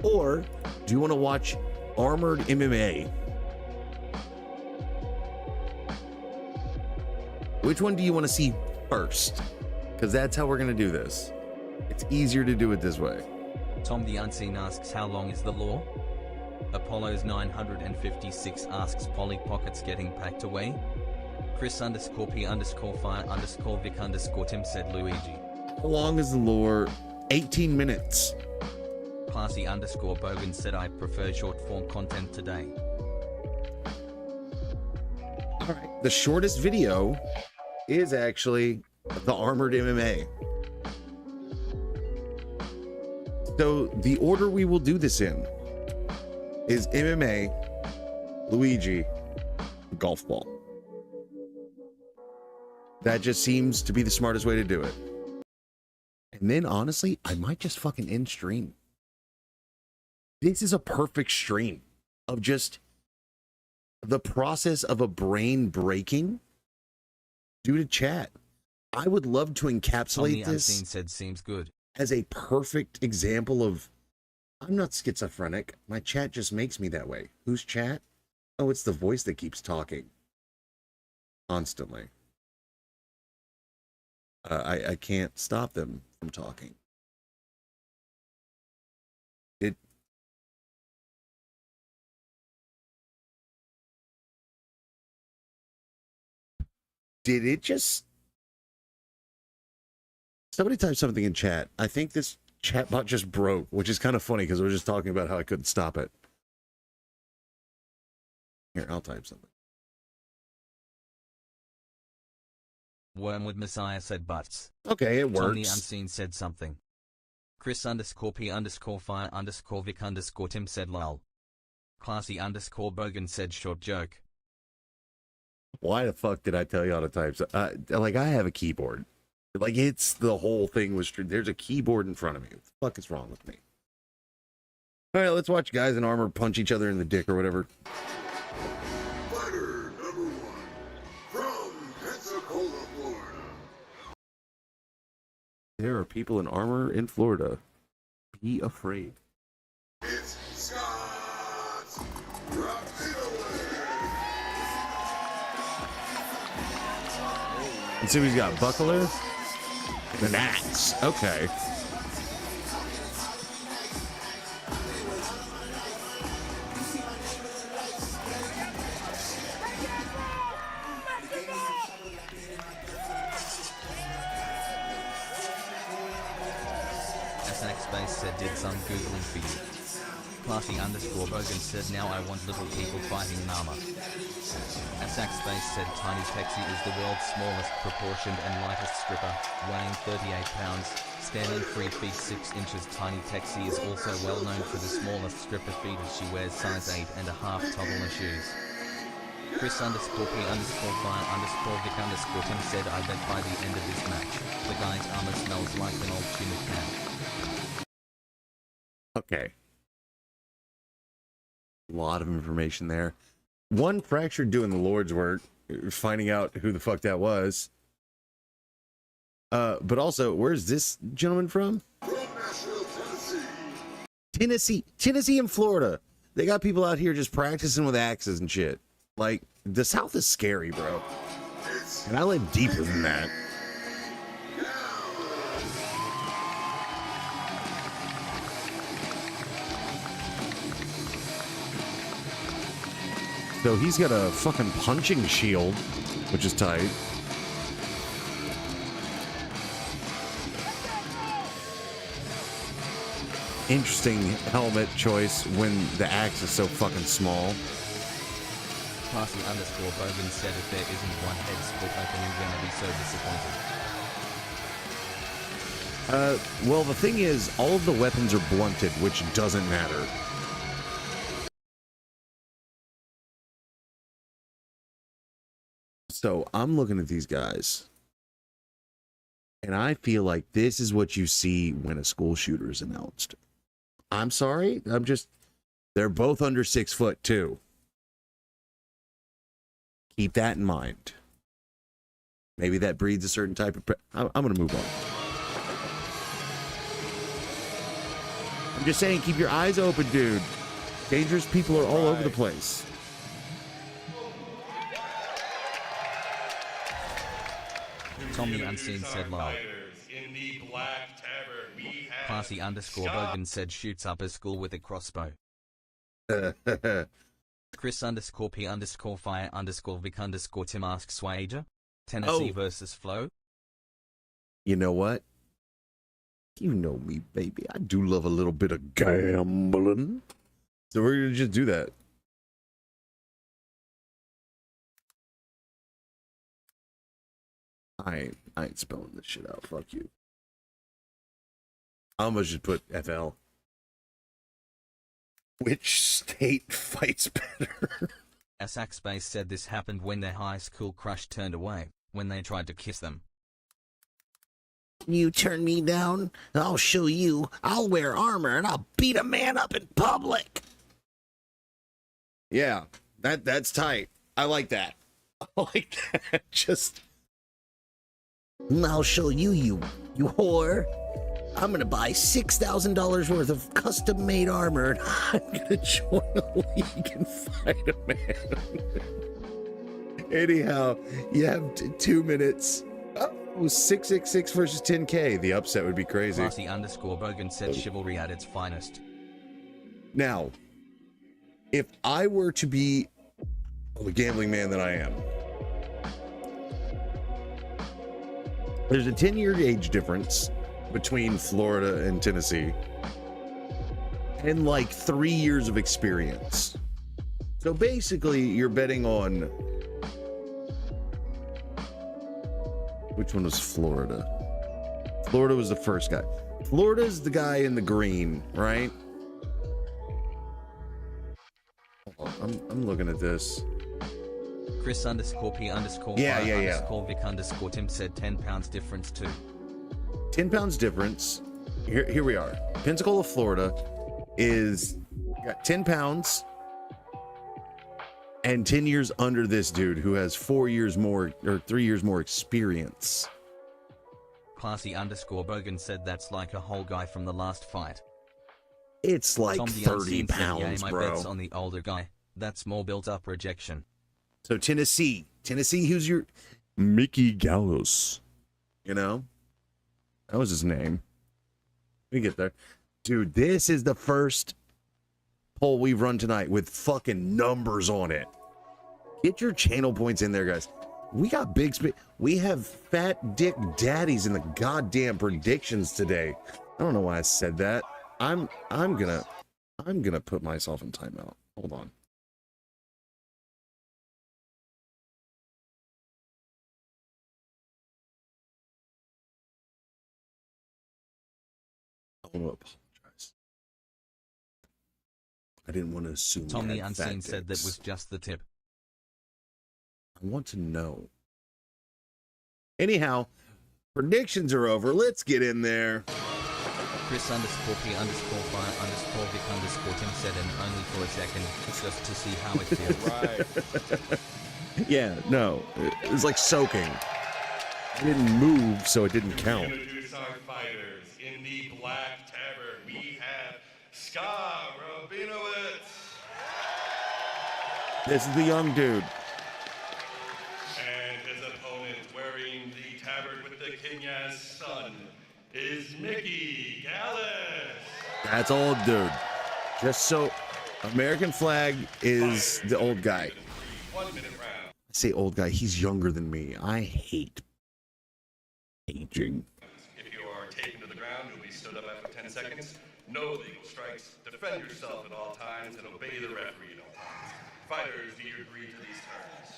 Or do you want to watch Armored MMA? Which one do you want to see first? Because that's how we're going to do this. It's easier to do it this way. Tom the Unseen asks how long is the law? Apollo's 956 asks Polly Pockets getting packed away? Chris underscore P underscore fire underscore Vic underscore Tim said Luigi. How long is the lore? 18 minutes. Classy underscore Bogan said I prefer short form content today. Alright. The shortest video is actually the Armored MMA. So the order we will do this in is MMA, Luigi, golf ball. That just seems to be the smartest way to do it. And then honestly, I might just fucking end stream. This is a perfect stream of just the process of a brain breaking due to chat. I would love to encapsulate this said seems good as a perfect example of I'm not schizophrenic. My chat just makes me that way. Who's chat? Oh, it's the voice that keeps talking constantly. I can't stop them from talking. Did it just... Somebody typed something in chat. I think this chatbot just broke, which is kind of funny because we were just talking about how I couldn't stop it. Here, I'll type something. Wormwood Messiah said butts. Okay, it Tommy works. Unseen said something. Chris_P_Fire_Vic_Tim said lol. Classy_Bogan said short joke. Why the fuck did I tell you all the types? Like, I have a keyboard. Like, it's the whole thing was true. There's a keyboard in front of me. What the fuck is wrong with me? All right, let's watch guys in armor punch each other in the dick or whatever. Fighter number 1 from Pensacola, Florida. There are people in armor in Florida. Be afraid. It's Scott Rapido. And so he's got buckler and an axe. Okay. SXBase said did some googling for you. Classy_Bogan said now I want little people fighting Nama. SXBase said Tiny Texie is the world's smallest proportioned and lightest stripper, weighing 38 pounds, standing 3 feet 6 inches. Tiny Texie is also well known for the smallest stripper feet as she wears size 8.5 toddler shoes. Chris_P_Fire_Vic_Tim said I bet by the end of this match, the guy's armor smells like an old tuna can. Okay. A lot of information there. One, Fractured doing the Lord's work, finding out who the fuck that was. But also, where's this gentleman from? From Nashville, Tennessee and Florida. They got people out here just practicing with axes and shit. Like, the South is scary, bro. And I live deeper than that. So he's got a fucking punching shield, which is tight. Interesting helmet choice when the axe is so fucking small. Classy_Bogan said if there isn't one head split open you're gonna be so disappointed. Well, the thing is, all of the weapons are blunted, which doesn't matter. So I'm looking at these guys, and I feel like this is what you see when a school shooter is announced. I'm sorry, they're both under 6 foot too. Keep that in mind. Maybe that breeds a certain type of... I'm going to move on. I'm just saying, keep your eyes open, dude. Dangerous people are all over the place. Tommy Unseen said lol. Classy_Bogan said shoots up a school with a crossbow. Chris_P_Fire_Vic_Tim asks Wager. Tennessee versus Flo. You know what? You know me, baby. I do love a little bit of gambling. So we're going to just do that. I ain't spelling this shit out. Fuck you. I almost just put FL. Which state fights better? SXBase said this happened when their high school crush turned away, when they tried to kiss them. You turn me down, I'll show you. I'll wear armor and I'll beat a man up in public. Yeah, that's tight. I like that. I like that. Just... I'll show you, you whore. I'm gonna buy $6,000 worth of custom-made armor, and I'm gonna join a league and fight a man. Anyhow, you have 2 minutes. Oh, 666 versus 10K. The upset would be crazy. Classy_Bogan said chivalry at its finest. Now, if I were to be the gambling man that I am, there's a 10-year age difference between Florida and Tennessee, and like 3 years of experience. So basically, you're betting on Which one was Florida? Florida was the first guy. Florida's the guy in the green, right? I'm looking at this. Chris _ P _ Yeah, fire yeah, yeah. _ Vic _ Tim said 10 pounds difference too. 10 pounds difference. Here we are. Pensacola, Florida is got 10 pounds and 10 years under this dude who has 4 years more or 3 years more experience. Classy _ Bogan said that's like a whole guy from the last fight. It's like Tom the 30 Unseen said, pounds, "Yeah, my bro. bet's on the older guy. That's more built up rejection." So Tennessee, who's your Mickey Gallos? You know, that was his name. We get there, dude. This is the first poll we've run tonight with fucking numbers on it. Get your channel points in there, guys. We got big we have fat dick daddies in the goddamn predictions today. I don't know why I said that. I'm gonna put myself in timeout. Hold on. I want to apologize. I didn't want to assume. Tom the Unseen said that was just the tip. I want to know. Anyhow, predictions are over. Let's get in there. Chris _ P _ fire _ Vic _ Tim said, and only for a second, just to see how it feels. Right. Yeah, no. It was like soaking. I didn't move, so it didn't count. Introduce our fighters. In the Black Tavern, we have Ska Rabinowitz. This is the young dude. And his opponent wearing the tabard with the king-ass sun is Mickey Gallis. That's old dude. Just so American flag is the old guy. 1 minute round. I say old guy, he's younger than me. I hate aging. If you are taken to the ground, you'll be stood up after 10 seconds. No legal strikes. Defend yourself at all times and obey the referee at all times. Fighters, do you agree to these terms?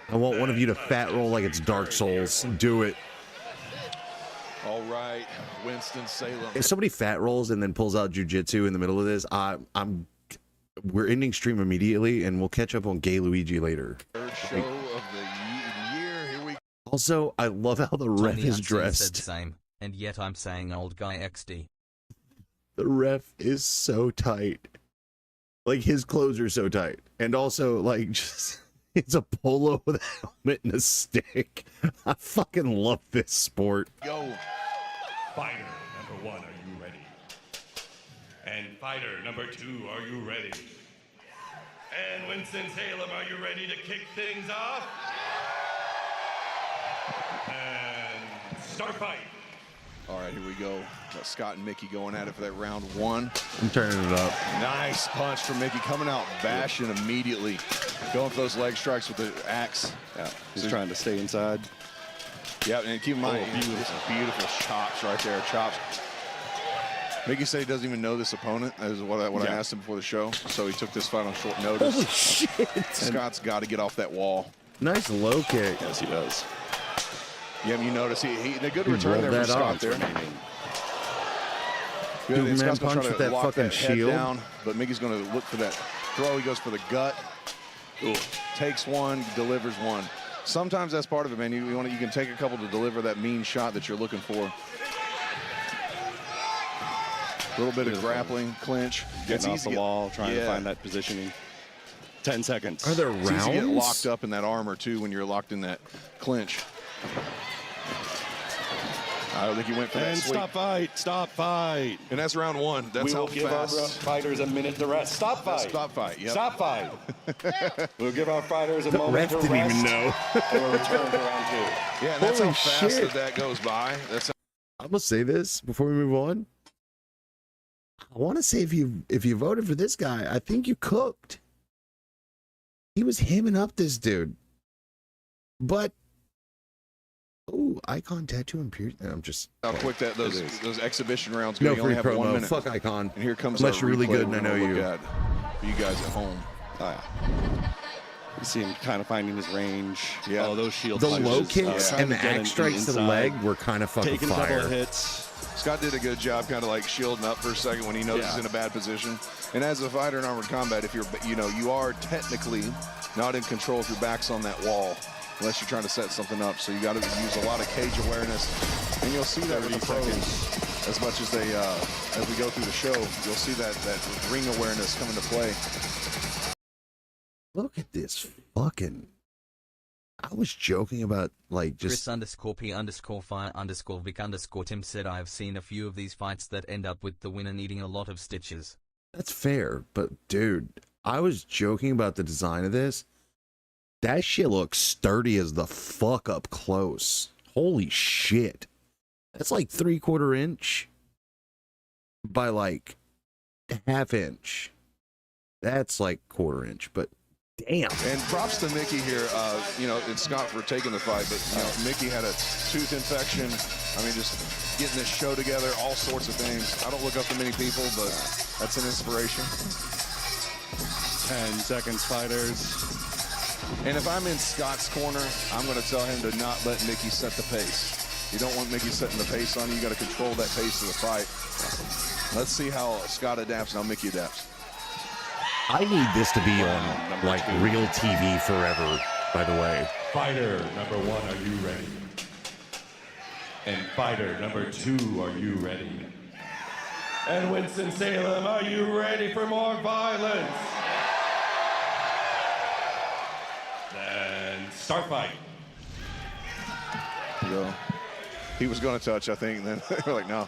I want one of you to fat roll like it's Dark Souls. Do it. All right, Winston-Salem. If somebody fat rolls and then pulls out jujitsu in the middle of this, we're ending stream immediately, and we'll catch up on Gay Luigi later. Third show of the year. Here we go. Also, I love how the ref Tom the is Unseen dressed. said same, and yet I'm saying old guy XD. The ref is so tight. Like, his clothes are so tight. And also, like, just... It's a polo with a helmet and a stick. I fucking love this sport. Go. Fighter number 1, are you ready? And fighter number 2, are you ready? And Winston-Salem, are you ready to kick things off? And start fight. All right, here we go. Got Scott and Mickey going at it for that round 1. I'm turning it up. Nice punch from Mickey, coming out bashing immediately. Going for those leg strikes with the axe. Yeah, he's trying to stay inside. Yeah, and keep in mind, beautiful chops right there, chops. Mickey said he doesn't even know this opponent. That is what I asked him before the show. So he took this fight on short notice. Holy shit. Scott's got to get off that wall. Nice low kick. Yes, he does. Yeah, you notice he a good return there for Scott there. Good, and Scott's gonna try to lock that head down, but Mickey's going to look for that throw. He goes for the gut. Ooh. Takes one, delivers one. Sometimes that's part of it, man. You can take a couple to deliver that mean shot that you're looking for. A little bit of grappling, clinch. Getting off the wall, trying to find that positioning. 10 seconds. Are there It's rounds? easy to get locked up in that armor, too, when you're locked in that clinch. I don't think he went for that And sweep. stop fight. And that's round 1. That's we how will give our fast. fighters a minute to rest. Stop fight. Stop fight, yep. Stop fight. We'll give our fighters a The moment ref to didn't rest. even know. And we'll return to round 2. Yeah, and that's Holy how fast shit. that goes by. That's I'm gonna say this before we move on. I want to say if you voted for this guy, I think you cooked. He was hemming up this dude, but icon tattoo and pierce. I'm just how quick that those exhibition rounds go. no You only free have 1 promo. minute. Fuck icon. And here comes unless our you're really replay good and I we're know gonna you. look at for you guys at home. Oh, yeah. You see him kind of finding his range. Yeah. Oh, those shield The punches, low kicks trying and the to get axe strikes to the leg were kind of fucking taking fire. double hits. Scott did a good job kind of like shielding up for a second when he knows he's in a bad position. And as a fighter in armored combat, if you're, you are technically not in control if your back's on that wall, unless you're trying to set something up. So you got to use a lot of cage awareness. And you'll see that with the pros as much as they, as we go through the show, you'll see that ring awareness come into play. Look at this fucking... I was joking about, like, just... Chris_P_Fi_Vic_Tim said I've seen a few of these fights that end up with the winner needing a lot of stitches. That's fair, but dude, I was joking about the design of this. That shit looks sturdy as the fuck up close. Holy shit. That's like 3/4 inch by like 1/2 inch. That's like 1/4 inch, but damn. And props to Mickey here, and Scott for taking the fight, but Mickey had a tooth infection. I mean, just getting this show together, all sorts of things. I don't look up to many people, but that's an inspiration. 10 seconds, fighters. And if I'm in Scott's corner, I'm going to tell him to not let Mickey set the pace. You don't want Mickey setting the pace on you. You got to control that pace of the fight. Let's see how Scott adapts and how Mickey adapts. I need this to be on, like, real TV forever, by the way. Fighter number 1, are you ready? And fighter number 2, are you ready? And Winston-Salem, are you ready for more violence? Then start fight. He was going to touch, I think, and then they're like, no.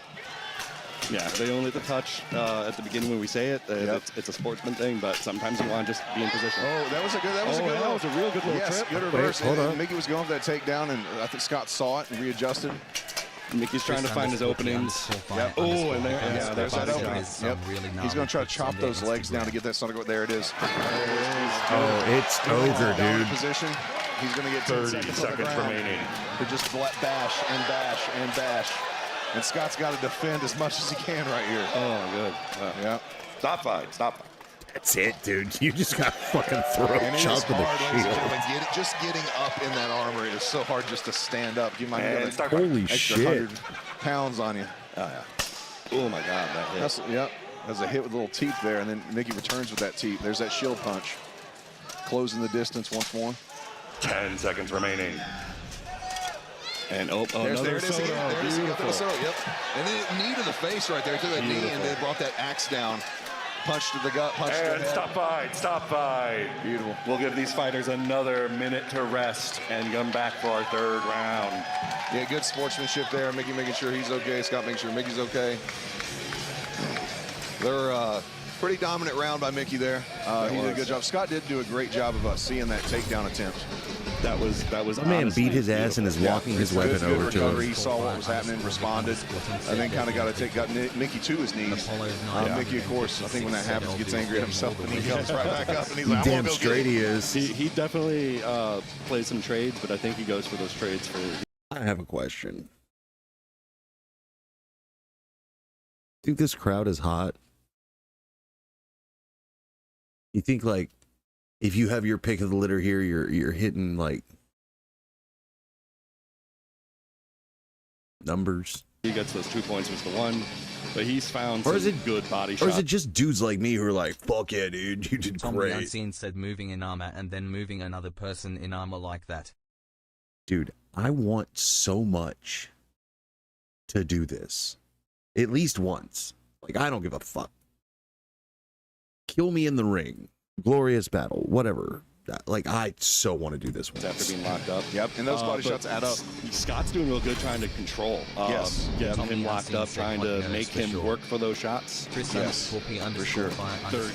Yeah, they only have to touch at the beginning when we say it. It's a sportsman thing, but sometimes you want to just be in position. Oh, that was a good. That was a real good little trip. Good reverse. And Mickey was going for that takedown, and I think Scott saw it and readjusted. Mickey's trying to find his openings. Yep. Oh, and there's that opening. Yep. He's going to try to chop those legs down to get that son. There it is. Oh, it's over, dude. Position. He's going to get 30 seconds remaining. To just bash and bash and bash. And Scott's got to defend as much as he can right here. Oh, good. Yeah. Stop fight. Stop fight. That's it, dude. You just got fucking throat chopped with a shield. Just getting up in that armor, it is so hard just to stand up. You might get like holy extra shit. 100 pounds on you. Oh, yeah. Oh, my God, that hit. That's a hit with little teeth there, and then Mickey returns with that teeth. There's that shield punch. Closing the distance once more. 10 seconds remaining. And there it is again. There it is again. Yep. And then knee to the face right there, to the knee, and then brought that axe down. Punch to the gut, punch to the head. Stop fight, stop fight. Beautiful. We'll give these fighters another minute to rest and come back for our 3rd round. Yeah, good sportsmanship there. Mickey making sure he's okay. Scott making sure Mickey's okay. They're pretty dominant round by Mickey there. He did a good job. Scott did do a great job of seeing that takedown attempt. That was My man beat his ass and is walking his weapon over to him. He saw what was happening, responded, and then kind of got Mickey to his knees. Mickey, of course, I think when that happens, gets angry at himself, and he comes right back up, and he's like, damn straight he is. He definitely plays some trades, but I think he goes for those trades for... I have a question. Think this crowd is hot? You think, like, if you have your pick of the litter here, you're hitting, like, numbers? He gets those 2 points was the one, but he's found some good body shots. Or is it just dudes like me who are like, fuck yeah, dude, you did Tom great. Unseen said moving in armor and then moving another person in armor like that. Dude, I want so much to do this. At least once. Like, I don't give a fuck. Kill me in the ring. Glorious battle. Whatever. Like, I so want to do this one. After being locked up. Yep, and those body shots add up. Scott's doing real good trying to control. Getting him locked up, trying to make him work for those shots. Yes, for sure.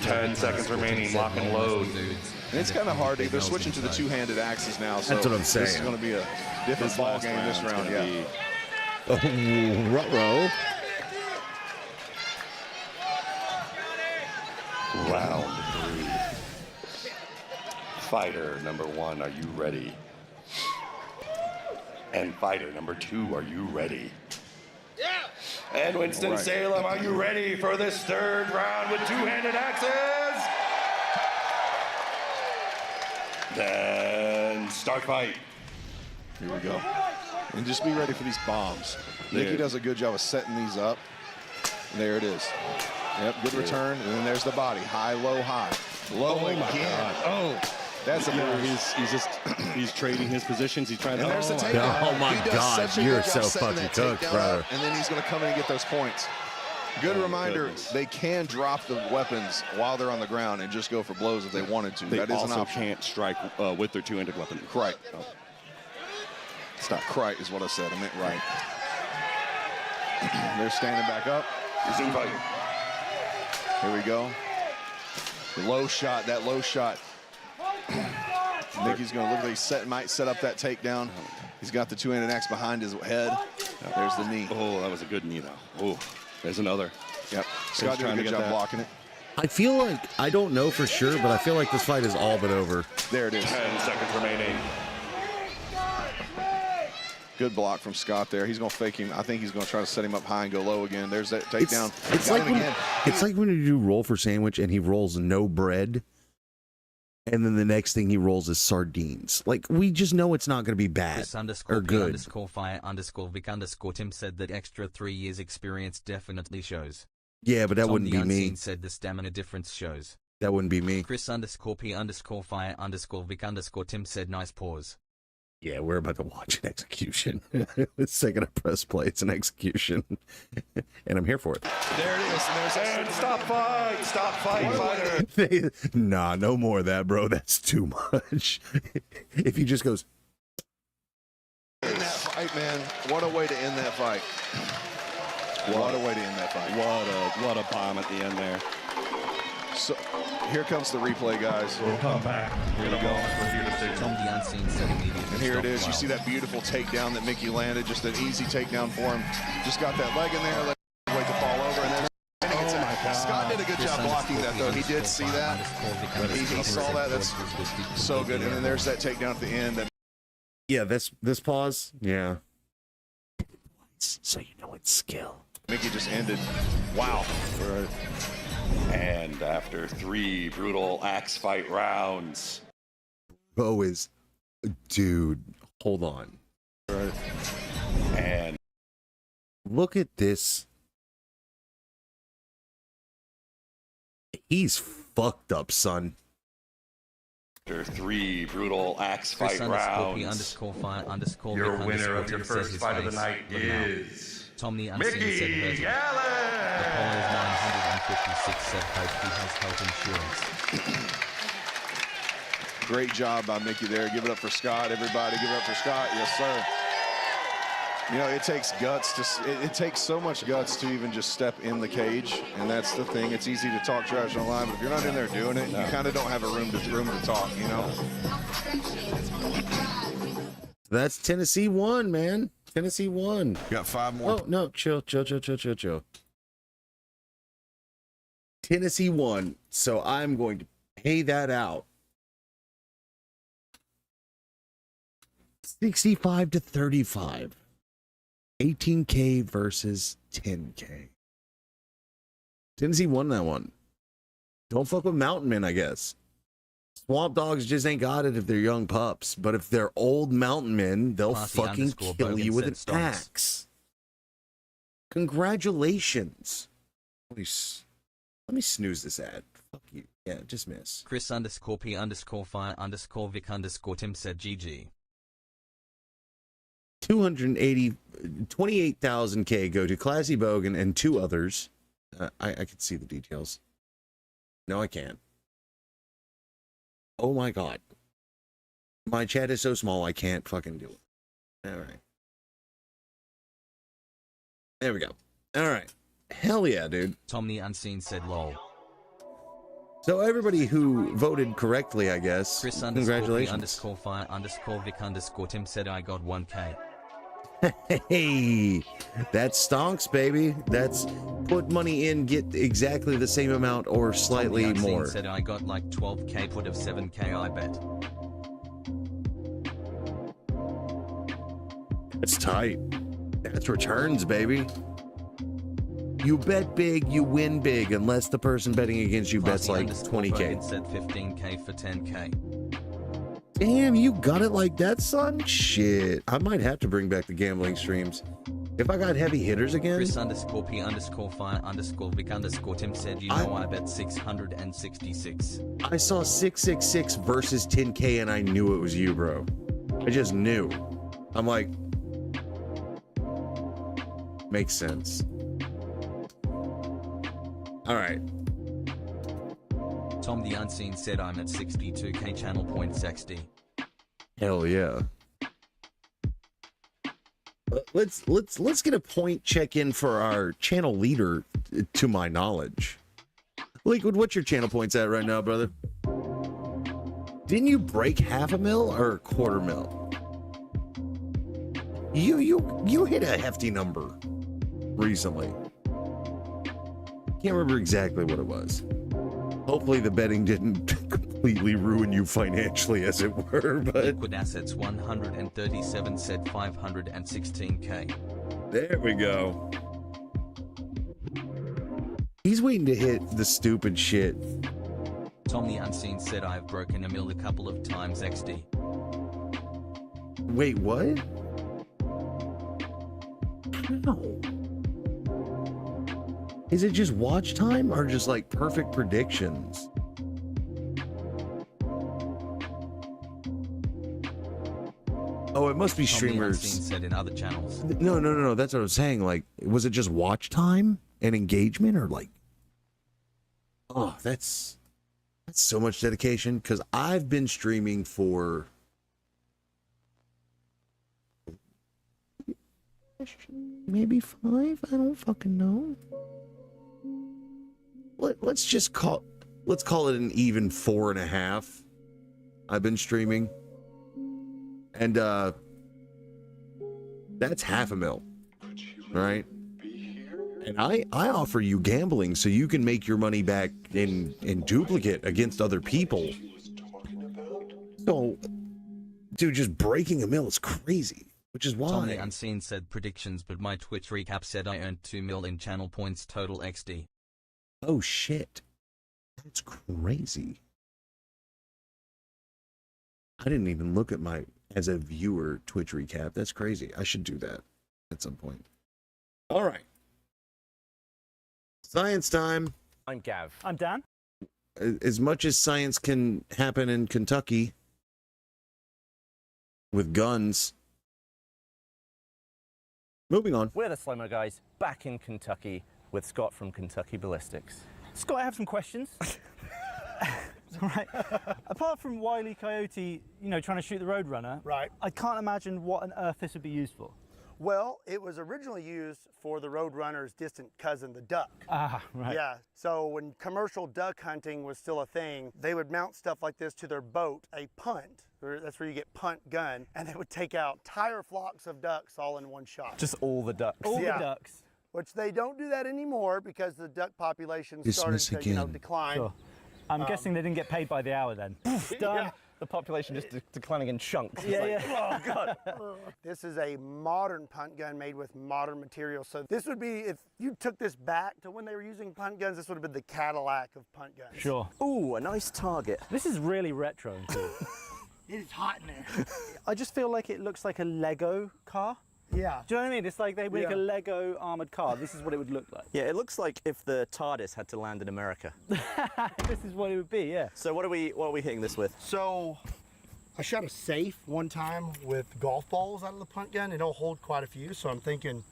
10 seconds remaining, lock and load. And it's kind of hard. They're switching to the two-handed axes now. So that's what I'm saying. This is going to be a different ball game this round. Yeah. Oh, ruh-roh. Round 3. Fighter number 1, are you ready? And fighter number 2, are you ready? Yeah. And Winston-Salem, are you ready for this 3rd round with two-handed axes? Then start fight. Here we go. And just be ready for these bombs. Mickey does a good job of setting these up. There it is. Yep, good return. And then there's the body. High, low, high. Low again. God. Oh, that's a he's trading his positions. He's trying to. And there's the takedown. Oh my He does God, such a you're good job so setting fucking that cooked, takedown brother. up, and then he's going to come in and get those points. Good reminder, they can drop the weapons while they're on the ground and just go for blows if they wanted to. They that is an also option. can't strike with their two-handed weapon. Right. It's not right is what I said. I meant right. They're standing back up. Resume fight. Here we go. The low shot, that low shot. Mickey's going to look like he might set up that takedown. He's got the two-handed axe behind his head. There's the knee. Oh, that was a good knee, though. Oh, there's another. Yep. Scott did a good job blocking it. I feel like, I don't know for sure, but I feel like this fight is all but over. There it is. 10 seconds remaining. Good block from Scott there. He's going to fake him. I think he's going to try to set him up high and go low again. There's that takedown. It's like when you do roll for sandwich and he rolls no bread, and then the next thing he rolls is sardines. Like, we just know it's not going to be bad or good. _fire_Vic_Tim said that extra 3 years experience definitely shows. Yeah, but that Tom wouldn't the be me. Unseen said the stamina difference shows. That wouldn't be me. Chris_P_fire_Vic_Tim said nice pause. Yeah, we're about to watch an execution. The second I press play, it's an execution. And I'm here for it. There it is. And stop fight. Stop fight, fighter. Nah, no more of that, bro. That's too much. If he just goes. In that fight, man. What a way to end that fight. What a way to end that fight. What a bomb at the end there. So here comes the replay, guys. We'll come back. Here we go. Tom the Unseen said immediately. And here it is. You see that beautiful takedown that Mickey landed. Just an easy takedown for him. Just got that leg in there. Let him wait to fall over. And then Scott did a good job blocking that, though. He did see that. He saw that. That's so good. And then there's that takedown at the end. And Yeah, this pause. Yeah. So you know it's skill. Mickey just ended. Wow. And after 3 brutal axe fight rounds. Bo is, dude, hold on. And look at this. He's fucked up, son. After 3 brutal axe fight rounds. Your winner of your first fight of the night is Tom the Unseen said Mickey The poll is 956 said hope he has health insurance. Great job by Mickey there. Give it up for Scott, everybody. Give it up for Scott. Yes, sir. You know, it takes guts to. It takes so much guts to even just step in the cage, and that's the thing. It's easy to talk trash online, but if you're not in there doing it, you kind of don't have a room to talk. You know. That's Tennessee 1, man. Tennessee 1. Got 5 more. Oh no, chill. Tennessee 1. So I'm going to pay that out. 65-35. 18K versus 10K. Tennessee won that one. Don't fuck with mountain men, I guess. Swamp dogs just ain't got it if they're young pups. But if they're old mountain men, they'll fucking kill you with an axe. Congratulations. Let me snooze this ad. Fuck you. Yeah, just miss. Chris_P_fire_Vic_Tim said GG. 28,000K go to Classy Bogan and 2 others. I can see the details. No, I can't. Oh my God. My chat is so small I can't fucking do it. All right. There we go. All right. Hell yeah, dude. Tom the Unseen said lol. So everybody who voted correctly, I guess, congratulations. Chris_P_fire_Vic_Tim said I got 1K. Hey, that stonks, baby. That's put money in, get exactly the same amount or slightly more. Said I got like 12K put of 7K, I bet. That's tight. That's returns, baby. You bet big, you win big, unless the person betting against you bets like 20K. Said 15K for 10K. Damn, you got it like that, son? Shit. I might have to bring back the gambling streams. If I got heavy hitters again. Chris_P_Fi_Vic_Tim said, you know, I bet 666. I saw 666 versus 10K and I knew it was you, bro. I just knew. I'm like, makes sense. All right. Tom the Unseen said, I'm at 62k channel points XD. Hell yeah. Let's get a point check-in for our channel leader, to my knowledge. Liquid, what's your channel points at right now, brother? Didn't you break half a mil or a quarter mil? You hit a hefty number recently. Can't remember exactly what it was. Hopefully the betting didn't completely ruin you financially, as it were, but... Liquid Assets 137 said 516k. There we go. He's waiting to hit the stupid shit. Tom the Unseen said, I've broken a mil a couple of times XD. Wait, what? How? Is it just watch time or just like perfect predictions? Oh, it must be streamers. Said in other channels. No. That's what I was saying. Like, was it just watch time and engagement, or like? Oh, that's so much dedication. Because I've been streaming for maybe 5. I don't fucking know. Let's call it an even 4.5. I've been streaming. And that's half a mil, right? And I offer you gambling so you can make your money back in duplicate against other people. So, dude, just breaking a mil is crazy, which is why. Tom the Unseen said predictions, but my Twitch recap said I earned 2 mil in channel points total XD. Oh shit, that's crazy. I didn't even look at my, as a viewer, Twitch recap. That's crazy. I should do that at some point. All right. Science time. I'm Gav. I'm Dan. As much as science can happen in Kentucky with guns. Moving on. We're the Slow-Mo Guys, back in Kentucky with Scott from Kentucky Ballistics. Scott, I have some questions. All right. Apart from Wile E. Coyote, trying to shoot the Roadrunner, right? I can't imagine what on earth this would be used for. Well, it was originally used for the Roadrunner's distant cousin, the duck. Ah, right. Yeah, so when commercial duck hunting was still a thing, they would mount stuff like this to their boat, a punt. That's where you get punt gun, and they would take out entire flocks of ducks all in one shot. Just all the ducks. All the ducks. Which they don't do that anymore because the duck population Dismiss started to again. decline. Sure. I'm guessing they didn't get paid by the hour then. Done. Yeah. The population just declining in chunks. Yeah, Oh, God. This is a modern punt gun made with modern materials. So this would be, if you took this back to when they were using punt guns, this would have been the Cadillac of punt guns. Sure. Ooh, a nice target. This is really retro, too. It is hot in there. I just feel like it looks like a Lego car. Yeah. Do you know what I mean? It's like they make a Lego armored car. This is what it would look like. Yeah, it looks like if the TARDIS had to land in America. This is what it would be, yeah. So what are we hitting this with? So I shot a safe one time with golf balls out of the punt gun. It'll hold quite a few, so I'm thinking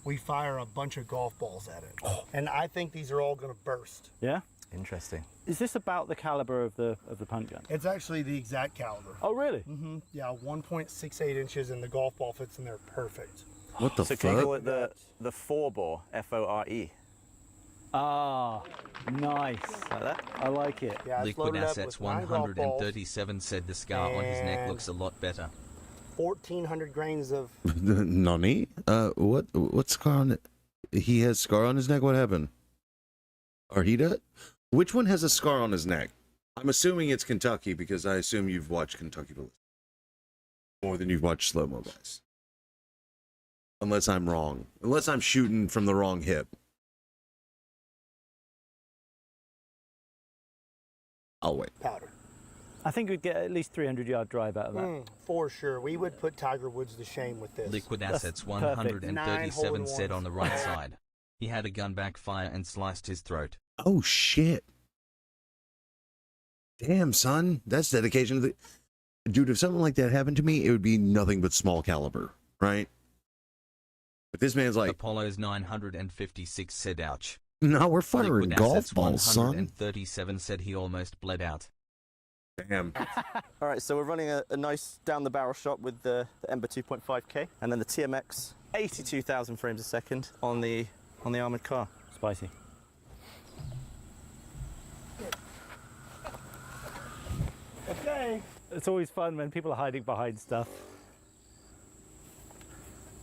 we fire a bunch of golf balls at it. And I think these are all going to burst. Yeah? Interesting. Is this about the caliber of the punt gun? It's actually the exact caliber. Oh, really? Mm-hmm. Yeah, 1.68 inches, and the golf ball fits in there perfect. What the so fuck? can you call it the 4-bore, F-O-R-E? Ah, nice. Like that? I like it. Yeah, Liquid Assets 137 said the scar on his neck looks a lot better. 1,400 grains of... Nani? What scar on it? He has scar on his neck? What happened? Or he does? Which one has a scar on his neck? I'm assuming it's Kentucky because I assume you've watched Kentucky Ballistics more than you've watched Slow-Mo Guys. Unless I'm wrong. Unless I'm shooting from the wrong hip. I'll wait. Powder. I think we'd get at least 300-yard drive out of that. For sure. We would put Tiger Woods to shame with this. Liquid Assets 137 said on the right side. He had a gun backfire and sliced his throat. Oh, shit. Damn, son. That's dedication to the... Dude, if something like that happened to me, it would be nothing but small caliber, right? But this man's like... Apollo's 956 said ouch. No, we're firing Liquid golf Assets balls, son. 137 said he almost bled out. Damn. All right, so we're running a nice down the barrel shot with the Ember 2.5K, and then the TMX 82,000 frames a second on the armored car. Spicy. Okay. It's always fun when people are hiding behind stuff.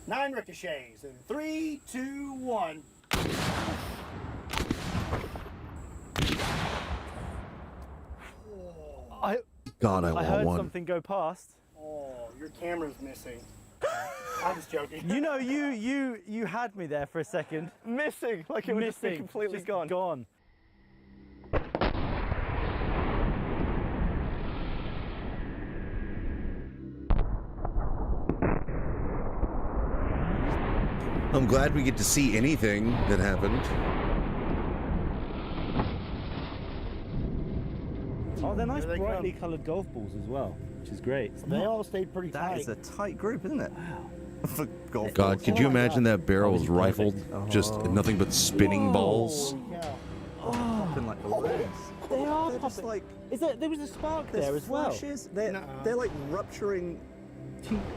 9 ricochets in 3, 2, 1. God, I I want heard one. something go past. Oh, your camera's missing. I'm just joking. You know, you had me there for a second. Missing, like it would just be Missing, completely just gone. Gone. I'm glad we get to see anything that happened. Oh, they're nice Here they brightly coloured golf balls as well, which is great. They all stayed pretty tight. That is a tight group, isn't it? For golf God, balls. could you imagine that barrel was rifled? perfect. Just nothing but spinning Whoa. balls. Popping like balloons. They are They're just popping. like There was a spark there's there as well. flashes. They're like rupturing.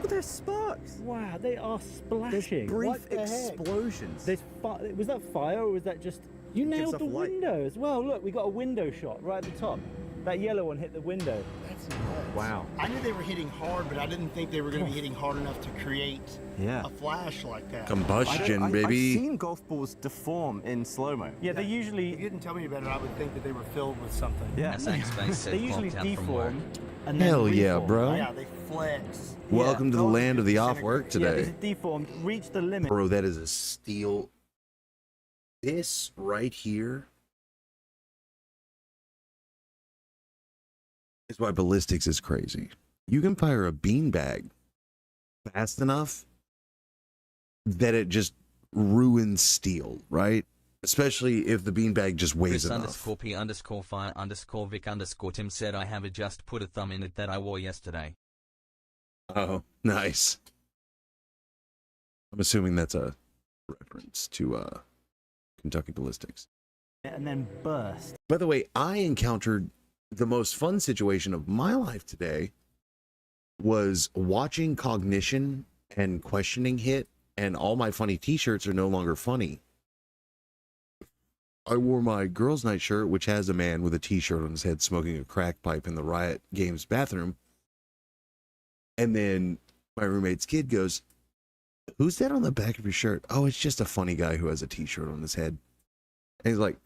But they're sparks. Wow, they are There's splashing. brief What the heck? explosions. There's was that fire or was that just... You Gives nailed off the light. window as well. Look, we got a window shot right at the top. That yellow one hit the window. That's nuts. Wow. I knew they were hitting hard, but I didn't think they were going to be hitting hard enough to create a flash like that. Combustion, baby. I've seen golf balls deform in slow-mo. Yeah, they usually... If you didn't tell me about it, I would think that they were filled with something. Yeah. SX Space said They usually popped out from work. deform and then Hell yeah, reform. bro. Yeah, they flex. Welcome to the land of the off work Yeah, today. these are deformed, reach the limit. Bro, that is a steal. This right here is why ballistics is crazy. You can fire a beanbag fast enough that it just ruins steel, right? Especially if the beanbag just weighs Chris enough. _P_Fire_Vic_Tim said I have just put a thumb in it that I wore yesterday. Oh, nice. I'm assuming that's a reference to Kentucky Ballistics. And then burst. By the way, I encountered the most fun situation of my life today was watching Cognition and Questioning hit, and all my funny t-shirts are no longer funny. I wore my girls' night shirt, which has a man with a t-shirt on his head smoking a crack pipe in the Riot Games bathroom. And then my roommate's kid goes, "Who's that on the back of your shirt?" "Oh, it's just a funny guy who has a t-shirt on his head." And he's like,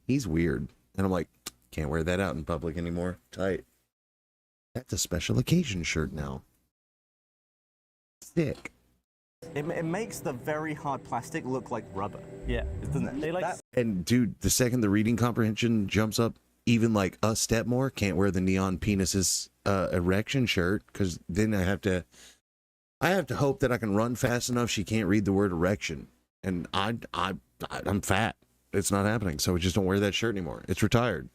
"He's weird." And I'm like, "Can't wear that out in public anymore. Tight." That's a special occasion shirt now. Sick. It makes the very hard plastic look like rubber. Yeah, doesn't it? They like And dude, the second the reading comprehension jumps up even like a step more, can't wear the neon penises erection shirt, because then I have to hope that I can run fast enough she can't read the word erection, and I'm fat. It's not happening, so just don't wear that shirt anymore. It's retired,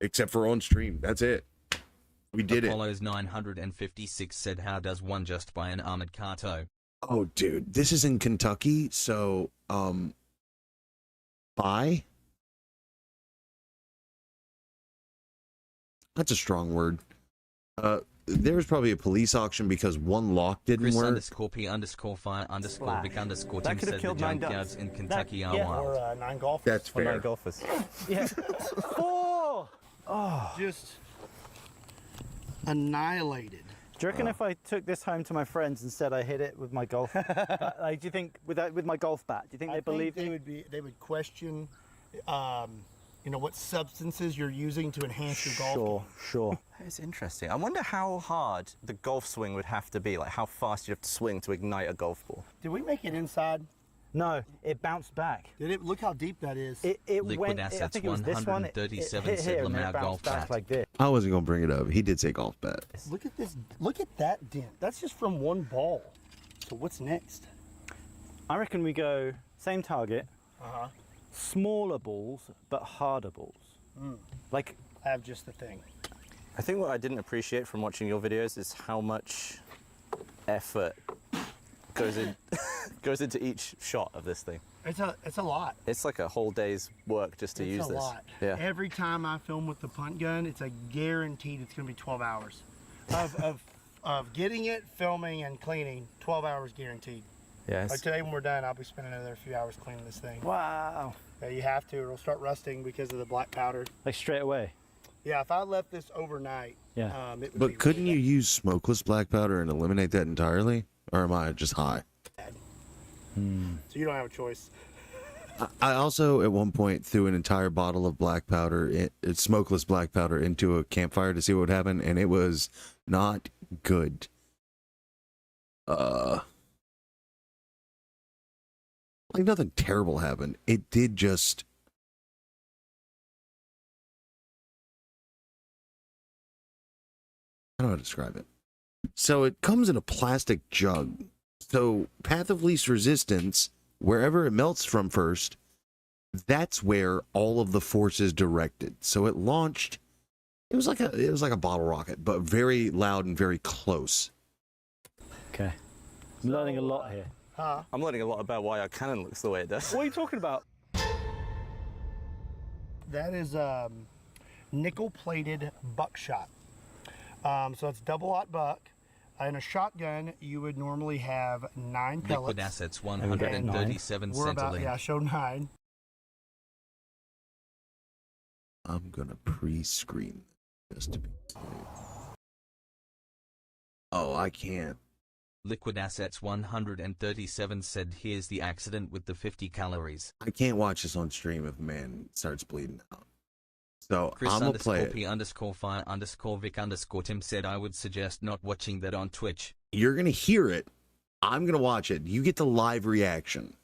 except for on stream. That's it. We did Apollo's 956 said how does one just buy an armored car tow? Oh, dude, this is in Kentucky, so buy. That's a strong word. There was probably a police auction because one lock didn't Chris work. _P_Fire_Vic_Tim That could have said the killed 9 junkyards ducks. in Kentucky are Or wild. 9 golfers. That's Or 9 fair. golfers. Yeah. Oh! Oh. Just annihilated. Do you reckon if I took this home to my friends and said I hit it with my golf, like, do you think with my golf bat? Do you think they believe they me? they would question, what substances you're using to enhance your golf. Sure, game. sure. It's interesting. I wonder how hard the golf swing would have to be, like how fast you have to swing to ignite a golf ball. Did we make it inside? No, it bounced back. Did it? Look how deep that is. It Liquid went. Assets I think it was this one. It 137 hit said here and then it Lamau bounced golf back bat. like this. I wasn't gonna bring it up. He did say golf bat. Look at this. Look at that dent. That's just from one ball. So what's next? I reckon we go same target, Uh-huh. smaller balls but harder balls. Like I have just the thing. I think what I didn't appreciate from watching your videos is how much effort goes into each shot of this thing. It's a lot. It's like a whole day's work just to use It's a this. lot. Yeah. Every time I film with the punt gun, it's a guaranteed it's going to be 12 hours of getting it, filming, and cleaning. 12 hours guaranteed. Yes. Like today when we're done, I'll be spending another few hours cleaning this thing. Wow. Yeah, you have to, or it'll start rusting because of the black powder. Like straight away. Yeah, if I left this overnight, Yeah. it would be But couldn't you use smokeless black powder and eliminate that entirely? Or am I just high? bad. So you don't have a choice. I also, at one point, threw an entire bottle of black powder, smokeless black powder, into a campfire to see what would happen, and it was not good. Like, nothing terrible happened. It did just... I don't know how to describe it. So it comes in a plastic jug. So path of least resistance, wherever it melts from first, that's where all of the force is directed. So it launched. It was like a bottle rocket, but very loud and very close. Okay. I'm learning a lot here. Huh? I'm learning a lot about why our cannon looks the way it does. What are you talking about? That is nickel-plated buckshot. So it's double-aught buck. In a shotgun, you would normally have 9 pellets. Liquid Assets 137 We're about, centilane. yeah, I showed 9. I'm gonna pre-screen just to be safe. Oh, I can't. Liquid Assets 137 said here's the accident with the 50 calories. I can't watch this on stream if a man starts bleeding out. So Chris I'm gonna play it. P _ fire _ Vic _ Tim said I would suggest not watching that on Twitch. You're gonna hear it. I'm gonna watch it. You get the live reaction.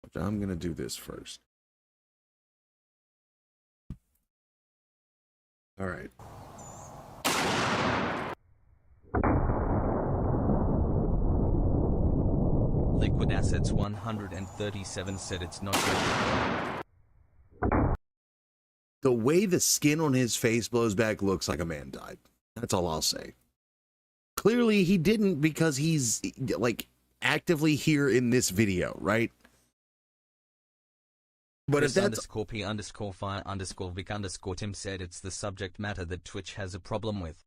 Which I'm gonna do this first. All right. Liquid Assets 137 said it's not good. The way the skin on his face blows back looks like a man died. That's all I'll say. Clearly he didn't, because he's like actively here in this video, right? But Chris if that's _ P _ fire _ Vic _ Tim said it's the subject matter that Twitch has a problem with.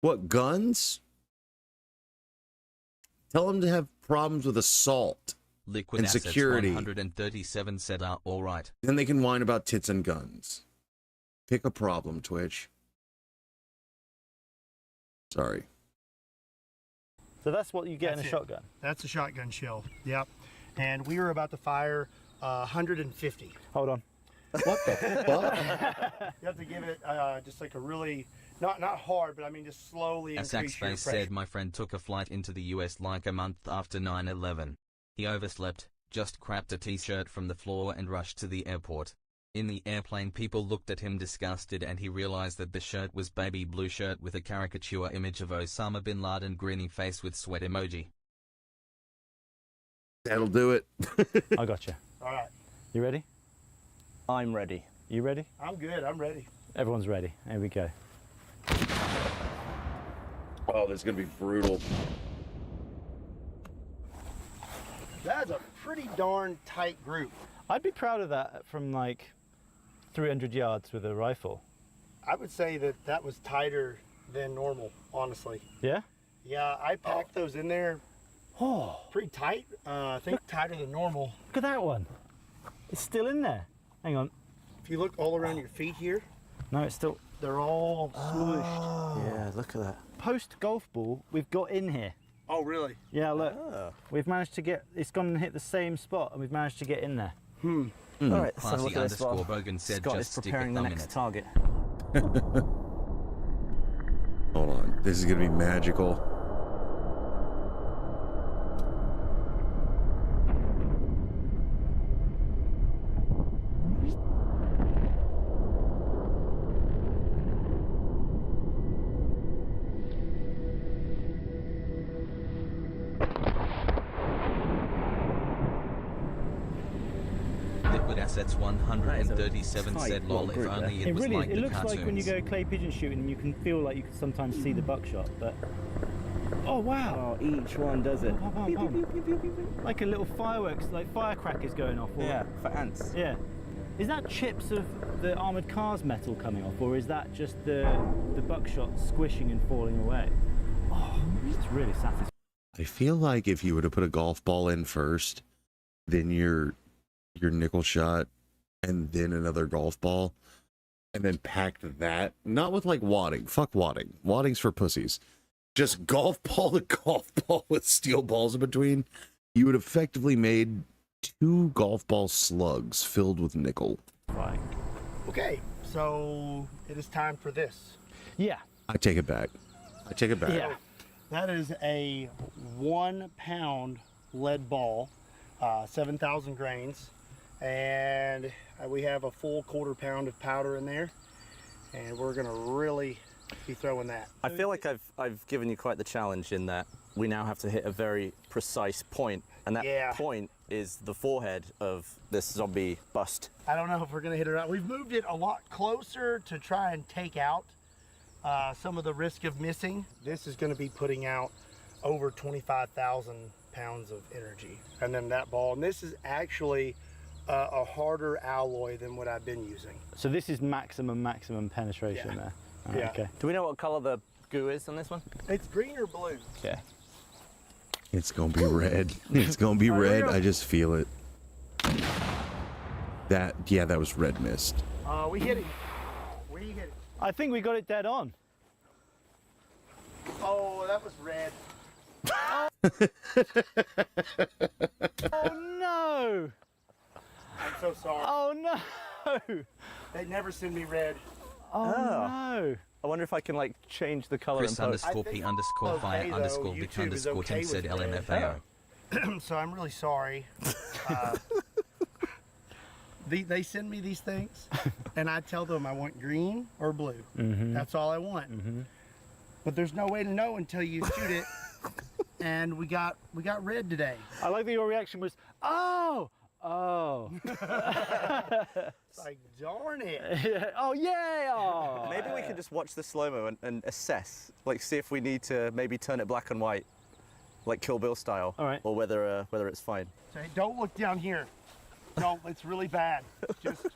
what, guns? Tell him to have problems with assault Liquid and Assets security. 137 said alright. Then they can whine about tits and guns. Pick a problem, Twitch. Sorry. So that's what you get in a That's it. shotgun. That's a shotgun shell. Yep. And we were about to fire 150. Hold on. What the fuck? You have to give it just like a really, not hard, but I mean just slowly Asax increase your Face pressure. said my friend took a flight into the US like a month after 9/11. He overslept, just crapped a t-shirt from the floor and rushed to the airport. In the airplane people looked at him disgusted and he realized that the shirt was baby blue shirt with a caricature image of Osama bin Laden grinning face with sweat emoji. That'll do it. I got you. All right. You ready? I'm ready. You ready? I'm good. I'm ready. Everyone's ready. Here we go. Oh, this is gonna be brutal. That's a pretty darn tight group. I'd be proud of that from like 300 yards with a rifle. I would say that that was tighter than normal, honestly. Yeah? Yeah, I packed those in there Oh, pretty tight. I think tighter than normal. look at that one. It's still in there. Hang on. If you look all around your feet here, No, it's still... they're all smooshed. Yeah, look at that. Post golf ball, we've got in here. Oh, really? Yeah, look. We've managed to get... It's gone and hit the same spot and we've managed to get in there. All right, let's have a Classy look at this _ one. Bogan said Scott just is stick a preparing the thumb in next it. target. Hold on. This is gonna be magical. Liquid Assets 137 Tight said lol if little group only there. it was really like is. It the looks cartoons. like when you go clay pigeon shooting and you can feel like you can sometimes see the buckshot, but oh wow. Oh, each one does it. Like a little fireworks, like firecrackers going off. Or, Yeah, for ants. Yeah. Is that chips of the armoured car's metal coming off, or is that just the buckshot squishing and falling away? Oh, it's really satisfying. I feel like if you were to put a golf ball in first, then your nickel shot, and then another golf ball, and then packed that, not with like wadding. Fuck wadding. Wadding's for pussies. Just golf ball to golf ball with steel balls in between, you would effectively made 2 golf ball slugs filled with nickel. Right. Okay, so it is time for this. Yeah. I take it back. I take it back. Yeah. That is a 1 pound lead ball, 7,000 grains, and we have a full 1/4 pound of powder in there, and we're gonna really be throwing that. I feel like I've given you quite the challenge in that we now have to hit a very precise point, and that point is the forehead of this zombie bust. I don't know if we're gonna hit it right. We've moved it a lot closer to try and take out some of the risk of missing. This is gonna be putting out over 25,000 pounds of energy. And then that ball, and this is actually a harder alloy than what I've been using. So this is maximum penetration there. Oh, Yeah. Okay. Do we know what color the goo is on this one? It's green or blue. Yeah. It's gonna be red. It's gonna be red. I just feel it. That was red mist. We hit it. Where do you hit it? I think we got it dead on. Oh, that was red. Oh no! I'm so sorry. Oh no! They never send me red. Oh no! I wonder if I can like change the color. Chris in post. underscore P underscore fire okay, underscore though. Vic YouTube is underscore okay Tim said with red. LMFAO. So I'm really sorry. They send me these things, and I tell them I want green or blue. That's all I want. But there's no way to know until you shoot it. And we got red today. I like that your reaction was, oh! It's like, darn it. Oh, yay! Oh. Maybe we could just watch the slow-mo and assess, like see if we need to maybe turn it black and white, like Kill Bill style, all right. or whether it's fine. So don't look down here. No, it's really bad. Just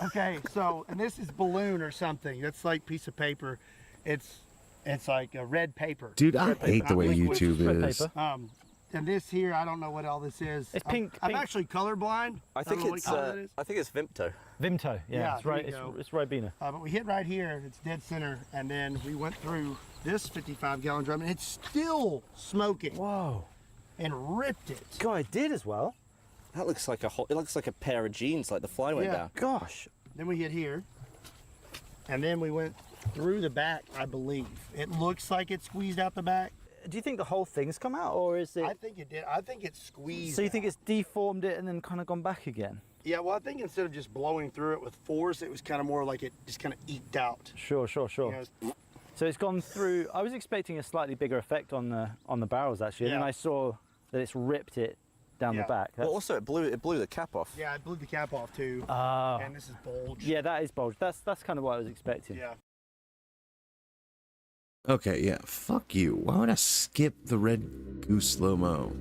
okay. So, and this is balloon or something. That's like piece of paper. It's like a red paper. Dude, I hate the way YouTube is. And this here, I don't know what all this is. It's pink. I'm actually colorblind. I think don't know it's what color it is. I think it's Vimto. Vimto, yeah, it's there right. you go. It's Ribena. But we hit right here. It's dead center, and then we went through this 55-gallon drum, and it's still smoking. Whoa! And ripped it. God, it did as well. That looks like it looks like a pair of jeans, like the fly went down. Gosh. Then we hit here, and then we went through the back, I believe. It looks like it squeezed out the back. Do you think the whole thing's come out, or is it? I think it did. I think it squeezed. So you think it's deformed it and then kind of gone back again? Yeah, well, I think instead of just blowing through it with force, it was kind of more like it just kind of eked out. Sure. You know, So it's gone through. I was expecting a slightly bigger effect on the barrels actually, and then I saw that it's ripped it down the back. Well, also it blew the cap off. Yeah, I blew the cap off too. Ah. And this is bulge. Yeah, that is bulge. That's kind of what I was expecting. Yeah. Okay, yeah, fuck you. Why would I skip the red goose slow-mo?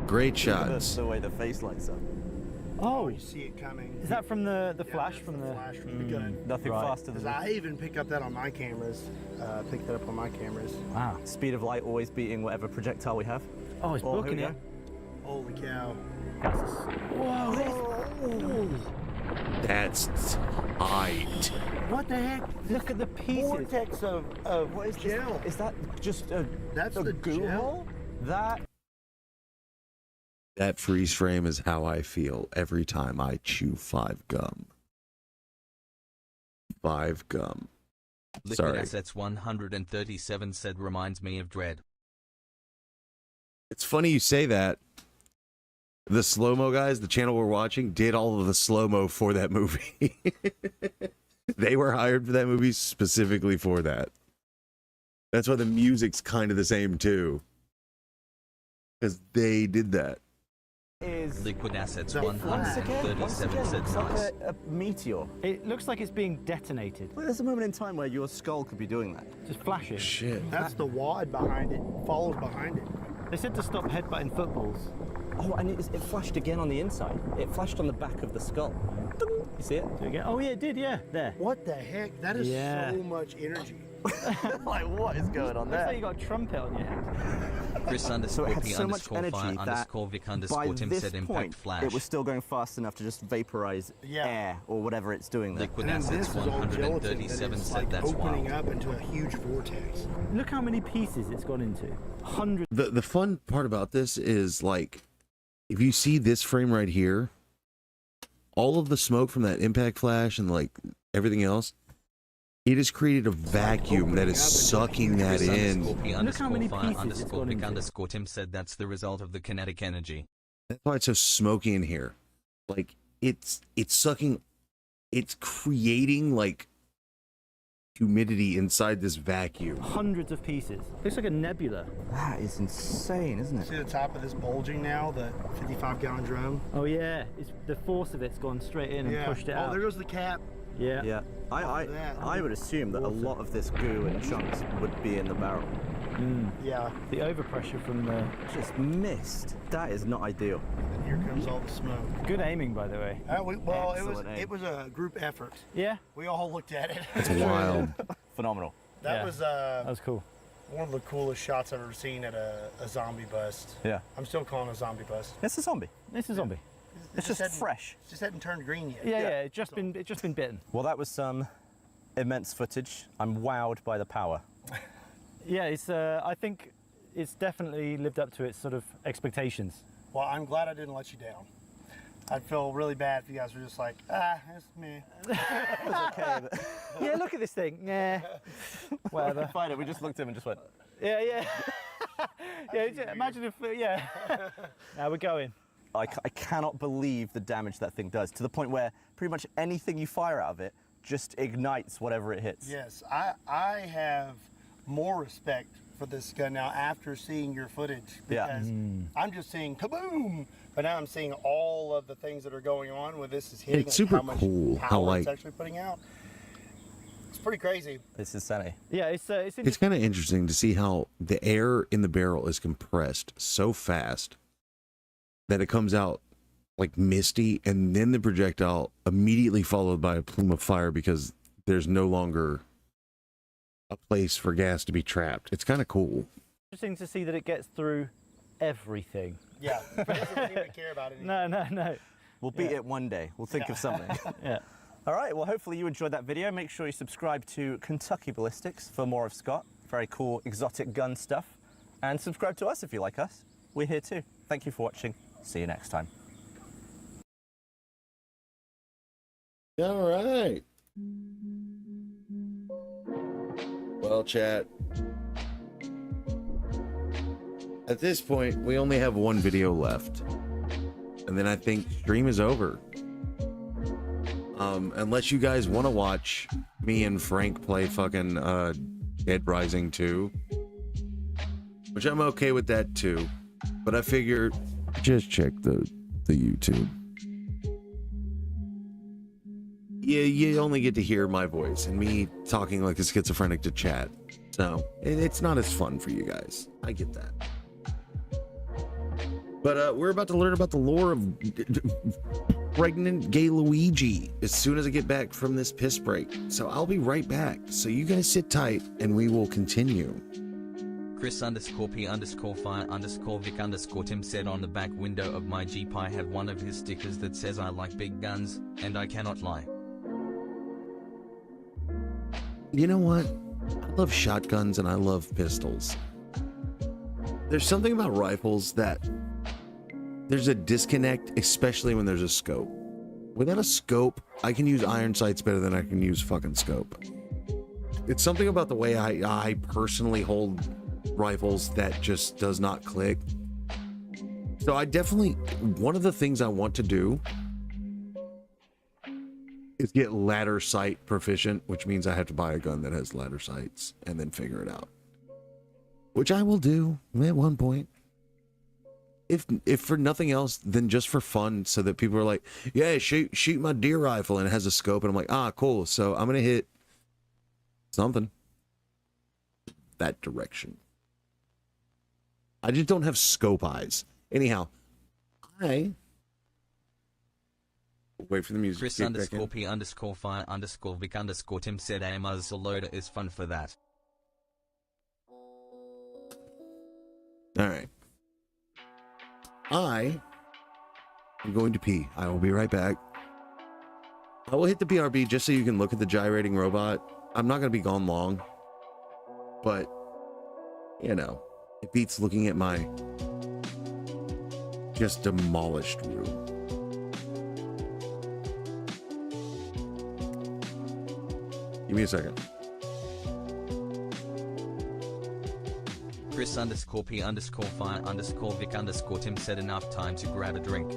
Great shots. The way the face lights up. Oh, you see it coming. Is that from the flash that's from the flash from the gun? Nothing faster than I even pick up that on my cameras. Pick that up on my cameras. Wow. Speed of light always beating whatever projectile we have. Oh, it's booking here it. Holy cow. Whoa. That's tight. What the heck? Look at the pieces. Vortex of what is gel. Is that just a That's the goo gel? hole? That freeze frame is how I feel every time I chew 5 gum. 5 gum. Liquid Sorry. Assets 137 said reminds me of Dread. It's funny you say that. The slow-mo guys, the channel we're watching, did all of the slow-mo for that movie. They were hired for that movie specifically for that. That's why the music's kind of the same too. Because they did that. Is Liquid assets once again 137 said looks nice. like a meteor. It looks like it's being detonated. Well, there's a moment in time where your skull could be doing that. Just flashes. Shit. That's the wad behind it. Follows behind it. They said to stop headbutting footballs. Oh, and it flashed again on the inside. It flashed on the back of the skull. Ding. You see it? Do it again? Oh yeah, it did. Yeah, there. What the heck? That is so much energy. Like, what is going on there? Looks like you got a trumpet on your head. Chris So it underscore had P so much underscore energy fire that underscore Vic by underscore Tim this said impact point, flash. it was still going fast enough to just vaporize air or whatever it's doing there. Liquid And assets this is all gelatin that 137 is said like that's opening wild. up into a huge vortex. Look how many pieces it's gone into. Hundreds. The fun part about this is, like, if you see this frame right here, all of the smoke from that impact flash and like everything else, it has created a vacuum that is sucking that Chris in. underscore P underscore many fire pieces it's underscore gone Vic into. underscore Tim said that's the result of the kinetic energy. That's why it's so smoky in here. Like, it's sucking, it's creating like humidity inside this vacuum. Hundreds of pieces. Looks like a nebula. That is insane, isn't it? See the top of this bulging now, the 55-gallon drum? Oh yeah, it's the force of it's gone straight in and pushed it Oh, out. there goes the cap. Yeah. Yeah. I would assume that a lot of this goo and chunks would be in the barrel. Yeah. The overpressure from the... Just missed. That is not ideal. And here comes all the smoke. Good aiming, by the way. Excellent aim. it was a group effort. Yeah. We all looked at it. It's wild. Phenomenal. That that was cool. One of the coolest shots I've ever seen at a zombie bust. Yeah. I'm still calling it a zombie bust. It's a zombie. It's a zombie. It's just fresh. It just hadn't turned green yet. Yeah, it's just been bitten. Well, that was some immense footage. I'm wowed by the power. Yeah, it's. I think it's definitely lived up to its sort of expectations. Well, I'm glad I didn't let you down. I'd feel really bad if you guys were just like, it's me. Okay, but Yeah, look at this thing. Yeah. Whatever. Fine, we just looked at him and just went. Yeah. Yeah. Imagine if. Yeah. Now we're going. I cannot believe the damage that thing does, to the point where pretty much anything you fire out of it just ignites whatever it hits. Yes, I have more respect for this gun now after seeing your footage, because I'm just seeing kaboom, but now I'm seeing all of the things that are going on with this is hitting. It's super how much cool power how, like, it's actually putting out. It's pretty crazy. This is Sunny. Yeah, it's It's kind of interesting to see how the air in the barrel is compressed so fast that it comes out like misty, and then the projectile immediately followed by a plume of fire because there's no longer a place for gas to be trapped. It's kind of cool. interesting to see that it gets through everything. Yeah, it doesn't seem to care about anything. No. We'll beat it one day. We'll think of something. Yeah. All right, well, hopefully you enjoyed that video. Make sure you subscribe to Kentucky Ballistics for more of Scott. Very cool exotic gun stuff. And subscribe to us if you like us. We're here too. Thank you for watching. See you next time. All right. Well, chat. At this point, we only have one video left. And then I think stream is over. Unless you guys want to watch me and Frank play fucking Dead Rising 2. Which I'm okay with that too. But I figured just check the YouTube. You only get to hear my voice and me talking like a schizophrenic to chat. So it's not as fun for you guys. I get that. But we're about to learn about the lore of pregnant gay Luigi as soon as I get back from this piss break. So I'll be right back. So you guys sit tight and we will continue. Chris underscore P underscore fire underscore Vic underscore Tim said on the back window of my Jeep I have one of his stickers that says I like big guns, and I cannot lie. You know what? I love shotguns and I love pistols. There's something about rifles that there's a disconnect, especially when there's a scope. Without a scope, I can use iron sights better than I can use fucking scope. It's something about the way I personally hold rifles that just does not click. So I definitely, one of the things I want to do is get ladder sight proficient, which means I have to buy a gun that has ladder sights and then figure it out. which I will do at one point. If for nothing else than just for fun, so that people are like, yeah, shoot my deer rifle, and it has a scope, and I'm like, ah, cool. So I'm gonna hit something that direction. I just don't have scope eyes. Anyhow, I wait for the music. Chris underscore P underscore fire underscore Vic underscore Tim said a muzzle loader is fun for that. All right. I am going to pee. I will be right back. I will hit the BRB just so you can look at the gyrating robot. I'm not going to be gone long, but you know, it beats looking at my just demolished room. Give me a second. Chris underscore P underscore fire underscore Vic underscore Tim said enough time to grab a drink.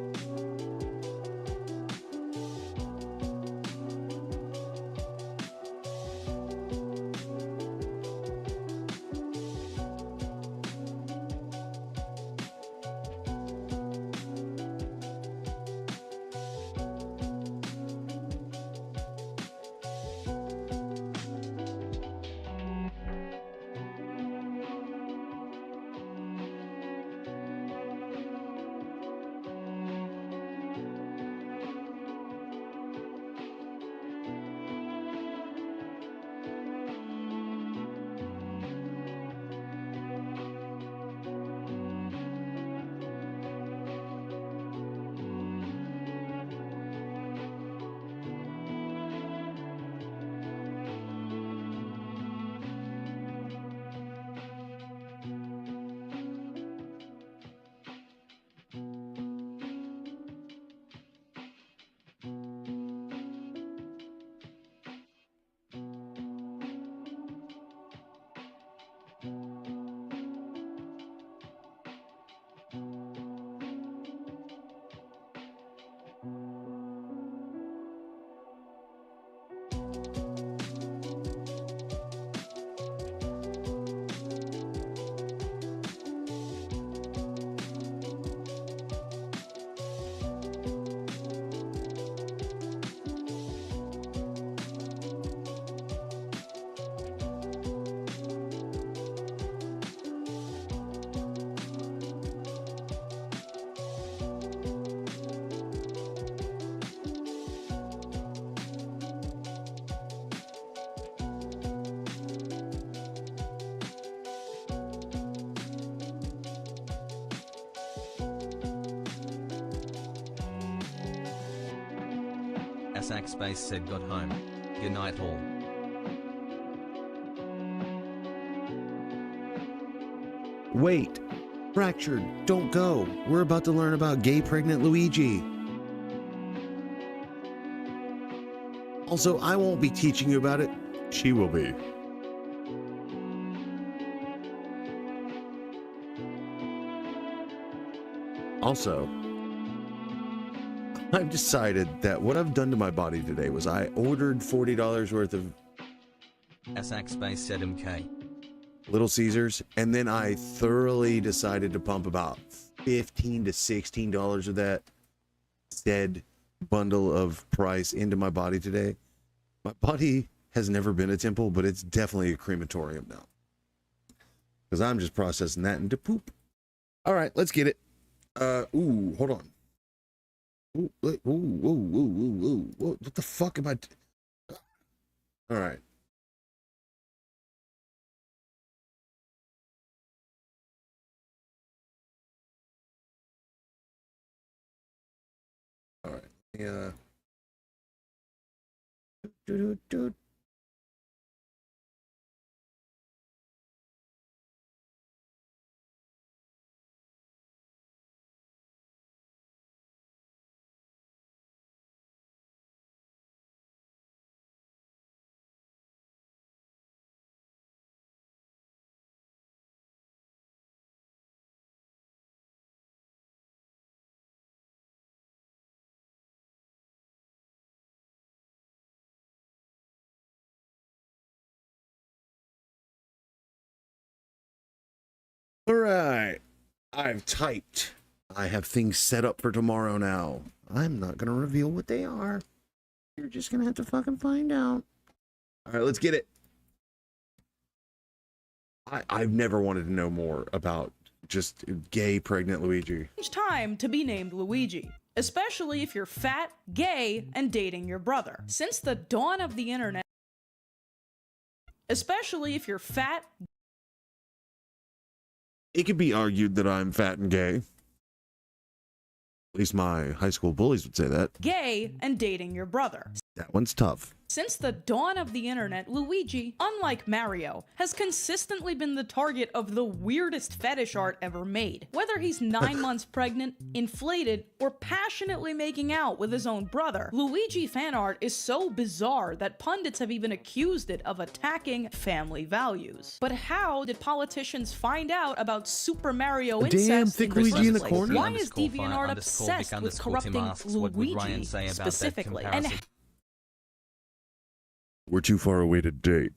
Sack Space said got home. Good night all. Wait, Fractured, don't go. We're about to learn about gay pregnant Luigi. Also, I won't be teaching you about it. She will be. Also, I've decided that what I've done to my body today was I ordered $40 worth of Sack Space said MK. Little Caesars, and then I thoroughly decided to pump about $15 to $16 of that said bundle of price into my body today. My body has never been a temple, but it's definitely a crematorium now. Because I'm just processing that into poop. All right, let's get it. Ooh, hold on. Ooh, what the fuck am I? All right. All right. Yeah. All right. I've typed. I have things set up for tomorrow now. I'm not going to reveal what they are. You're just going to have to fucking find out. All right, let's get it. I've never wanted to know more about just gay, pregnant Luigi. It's time to be named Luigi, especially if you're fat, gay, and dating your brother. Since the dawn of the internet, especially if you're fat. It could be argued that I'm fat and gay. At least my high school bullies would say that. Gay and dating your brother. That one's tough. Since the dawn of the internet, Luigi, unlike Mario, has consistently been the target of the weirdest fetish art ever made. Whether he's 9 months pregnant, inflated, or passionately making out with his own brother, Luigi fan art is so bizarre that pundits have even accused it of attacking family values. But how did politicians find out about Super Mario incest in the first place? Why is DeviantArt obsessed with corrupting Luigi specifically? And We're too far away to date.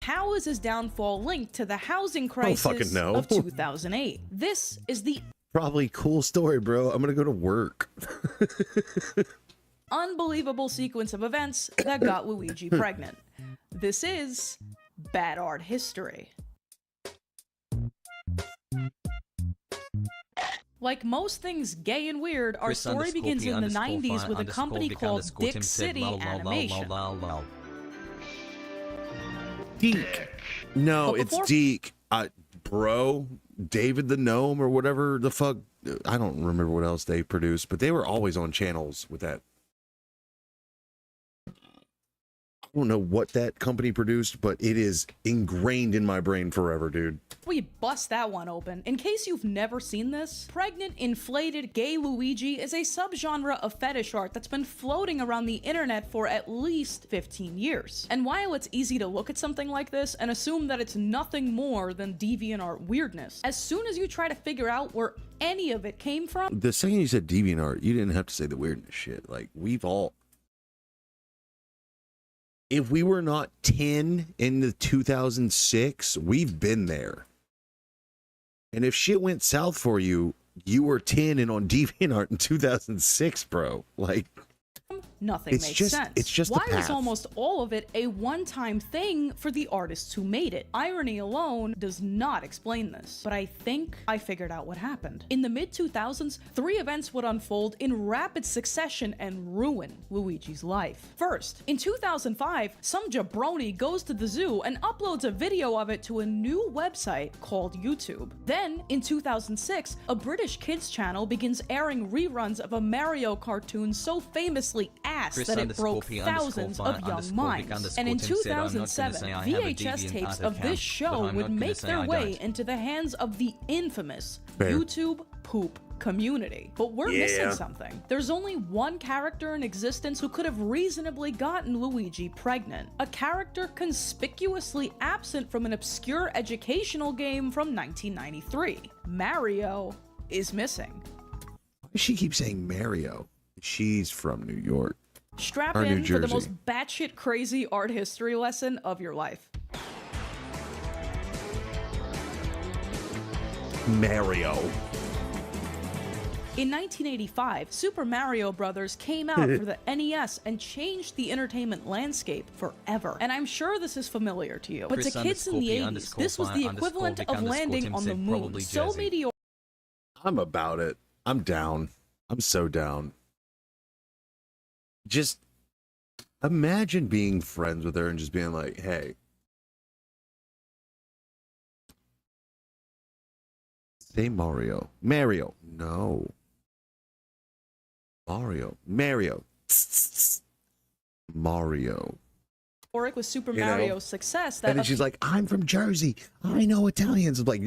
how is his downfall linked to the housing crisis of 2008? This is the Probably cool story, bro. I'm gonna go to work. unbelievable sequence of events that got Luigi pregnant. This is bad art history. Like most things gay and weird, our story begins in the 90s with a company called Dick City Animation. Deke. No, it's Deke. Bro, David the Gnome or whatever the fuck. I don't remember what else they produced, but they were always on channels with that. I don't know what that company produced, but it is ingrained in my brain forever, dude. We bust that one open. In case you've never seen this, pregnant, inflated, gay Luigi is a subgenre of fetish art that's been floating around the internet for at least 15 years. And while it's easy to look at something like this and assume that it's nothing more than DeviantArt weirdness, as soon as you try to figure out where any of it came from... The second you said DeviantArt, you didn't have to say the weirdness shit. Like, we've all... If we were not 10 in the 2006, we've been there. And if shit went south for you, you were 10 and on DeviantArt in 2006, bro. Like, nothing makes sense. It's just Why the path. was almost all of it a one-time thing for the artists who made it? Irony alone does not explain this, but I think I figured out what happened. In the mid-2000s, 3 events would unfold in rapid succession and ruin Luigi's life. First, in 2005, some jabroni goes to the zoo and uploads a video of it to a new website called YouTube. Then, in 2006, a British kids channel begins airing reruns of a Mario cartoon so famously ass that it broke thousands of young minds. And in 2007, VHS tapes of this show would make their way into the hands of the infamous YouTube poop community. But we're missing something. There's only one character in existence who could have reasonably gotten Luigi pregnant. A character conspicuously absent from an obscure educational game from 1993. Mario is missing. Why does she keep saying Mario? She's from New York. Strap Or New in for the Jersey. most batshit crazy art history lesson of your life. Mario. In 1985, Super Mario Bros. Came out for the NES and changed the entertainment landscape forever. And I'm sure this is familiar to you. But to kids in the 80s, this was the equivalent of landing on the moon. So mediocre. I'm about it. I'm down. I'm so down. Just imagine being friends with her and just being like, hey, say Mario. Mario. No. Mario. Mario. Mario. With Super You know? Mario's success, that And then she's like, I'm from Jersey. I know Italians. I'm like,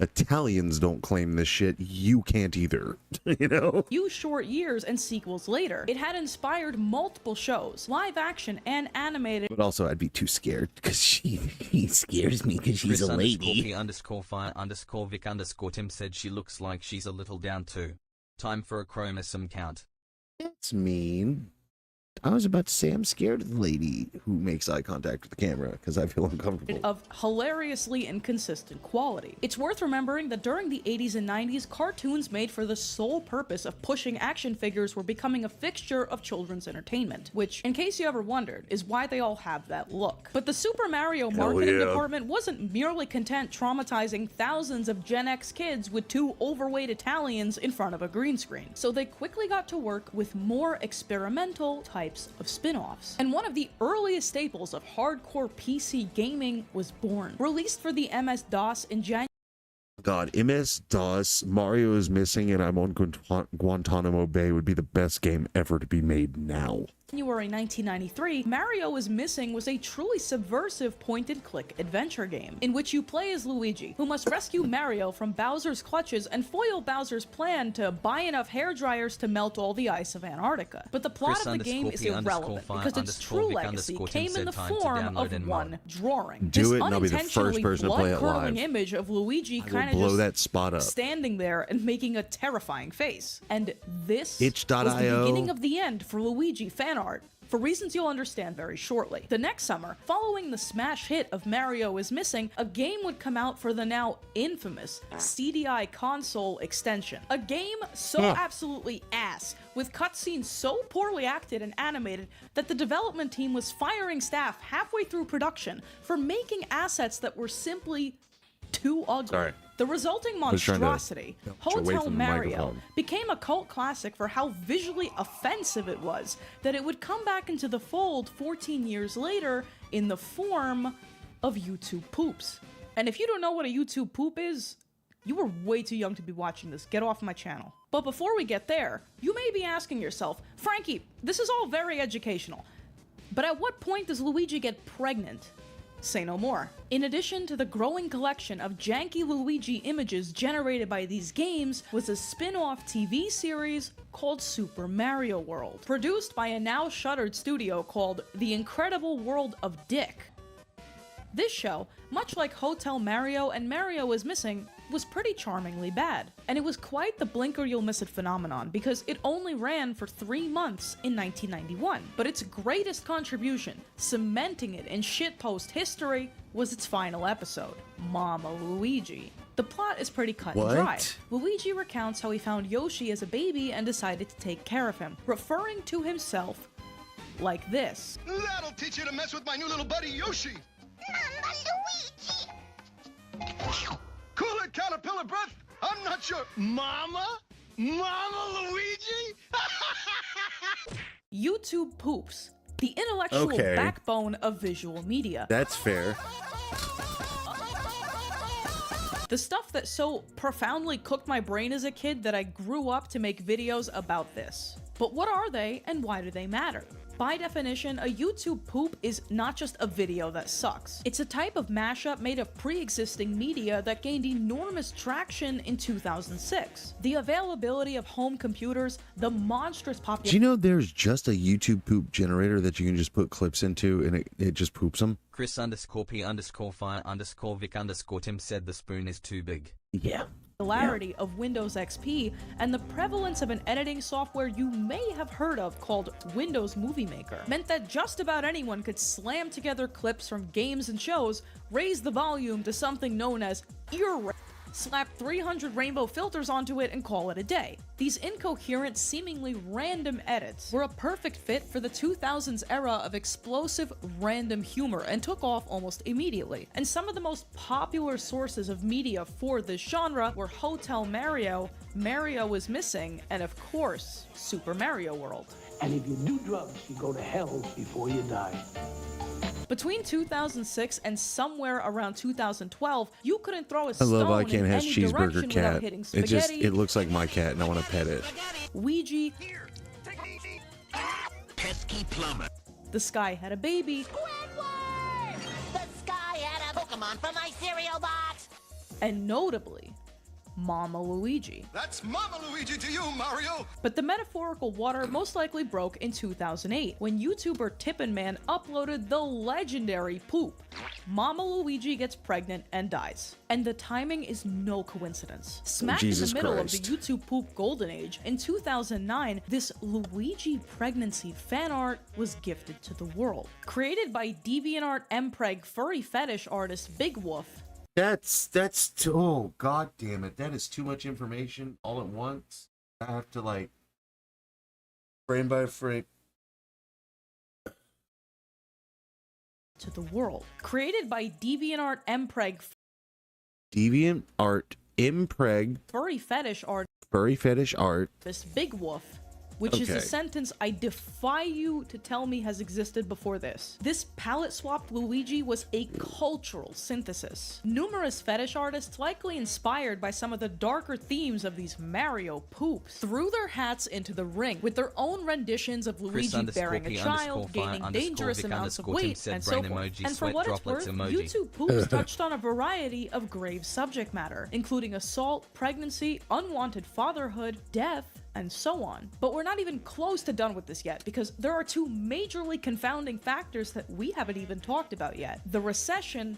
Italians don't claim this shit. You can't either. You know? few short years and sequels later, it had inspired multiple shows, live action and animated. But also, I'd be too scared because he scares me because she's a lady. Chris_P_Fire_Vic_Tim said she looks like she's a little down too. Time for a chromosome count. That's mean. I was about to say I'm scared of the lady who makes eye contact with the camera because I feel uncomfortable. Of hilariously inconsistent quality. It's worth remembering that during the 80s and 90s, cartoons made for the sole purpose of pushing action figures were becoming a fixture of children's entertainment, which, in case you ever wondered, is why they all have that look. But the Super Mario marketing department wasn't merely content traumatizing thousands of Gen X kids with two overweight Italians in front of a green screen. So they quickly got to work with more experimental types of spin-offs. And one of the earliest staples of hardcore PC gaming was born. Released for the MS-DOS in January. God, MS-DOS, Mario is missing, and I'm on Guantanamo Bay would be the best game ever to be made now. January 1993, Mario is Missing was a truly subversive point-and-click adventure game, in which you play as Luigi, who must rescue Mario from Bowser's clutches and foil Bowser's plan to buy enough hairdryers to melt all the ice of Antarctica. But the plot of the game is irrelevant, because its true legacy came in the form of one drawing. Do this it, and I'll be the first person to play it live. blood-curdling image of Luigi kind of blow just that spot up. standing there and making a terrifying face. And this Itch.io. was the beginning of the end for Luigi fan art, for reasons you'll understand very shortly. The next summer, following the smash hit of Mario is Missing, a game would come out for the now infamous CDI console extension. A game so absolutely ass, with cutscenes so poorly acted and animated that the development team was firing staff halfway through production for making assets that were simply too ugly. Sorry. The resulting monstrosity, Hotel Mario, became a cult classic for how visually offensive it was that it would come back into the fold 14 years later in the form of YouTube poops. And if you don't know what a YouTube poop is, you were way too young to be watching this. Get off my channel. But before we get there, you may be asking yourself, Frankie, this is all very educational, but at what point does Luigi get pregnant? Say no more. In addition to the growing collection of janky Luigi images generated by these games was a spin-off TV series called Super Mario World, produced by a now shuttered studio called The Incredible World of Dick. This show, much like Hotel Mario and Mario is Missing, was pretty charmingly bad. And it was quite the blink or you'll miss it phenomenon, because it only ran for 3 months in 1991. But its greatest contribution, cementing it in shitpost history, was its final episode, Mama Luigi. The plot is pretty cut and dry. Luigi recounts how he found Yoshi as a baby and decided to take care of him, referring to himself like this. That'll teach you to mess with my new little buddy Yoshi. Mama Luigi. Cool it, caterpillar breath. I'm not sure. Mama Luigi. YouTube poops, the intellectual backbone of visual media. That's fair. The stuff that so profoundly cooked my brain as a kid that I grew up to make videos about this. But what are they and why do they matter? By definition, a YouTube poop is not just a video that sucks. It's a type of mashup made of pre-existing media that gained enormous traction in 2006. The availability of home computers, the monstrous popularity— Do you know there's just a YouTube poop generator that you can just put clips into and it just poops them? Chris_P_Fire_Vic_Tim said the spoon is too big. Yeah. Popularity of Windows XP and the prevalence of an editing software you may have heard of called Windows Movie Maker meant that just about anyone could slam together clips from games and shows, raise the volume to something known as ear, slap 300 rainbow filters onto it, and call it a day. These incoherent, seemingly random edits were a perfect fit for the 2000s era of explosive, random humor and took off almost immediately. And some of the most popular sources of media for this genre were Hotel Mario, Mario is Missing, and of course, Super Mario World. And if you do drugs, you go to hell before you die. Between 2006 and somewhere around 2012, you couldn't throw a I stone love I in Can't Has any Cheeseburger direction without Cat. hitting It just, spaghetti, it looks like my cat and I want to pet it. Ouija, Pesky plumber. The Sky Had a Baby, The sky had a Pokemon from my cereal box. and notably, Mama Luigi. That's Mama Luigi to you, Mario! But the metaphorical water most likely broke in 2008 when YouTuber Tippin Man uploaded the legendary poop. Mama Luigi gets pregnant and dies. And the timing is no coincidence. Smack in the middle of the YouTube poop golden age, in 2009, this Luigi pregnancy fan art was gifted to the world. Created by DeviantArt Mpreg furry fetish artist Big Wolf, oh god damn it, that is too much information all at once. I have to like frame by frame to the world. Created by DeviantArt Mpreg Impreg furry fetish art this Big Wolf, which is a sentence I defy you to tell me has existed before this. This palette-swapped Luigi was a cultural synthesis. Numerous fetish artists, likely inspired by some of the darker themes of these Mario poops, threw their hats into the ring with their own renditions of Luigi bearing a child, gaining dangerous amounts of weight, and so forth. And for what it's worth, YouTube poops touched on a variety of grave subject matter, including assault, pregnancy, unwanted fatherhood, death, and so on. But we're not even close to done with this yet, because there are two majorly confounding factors that we haven't even talked about yet: the recession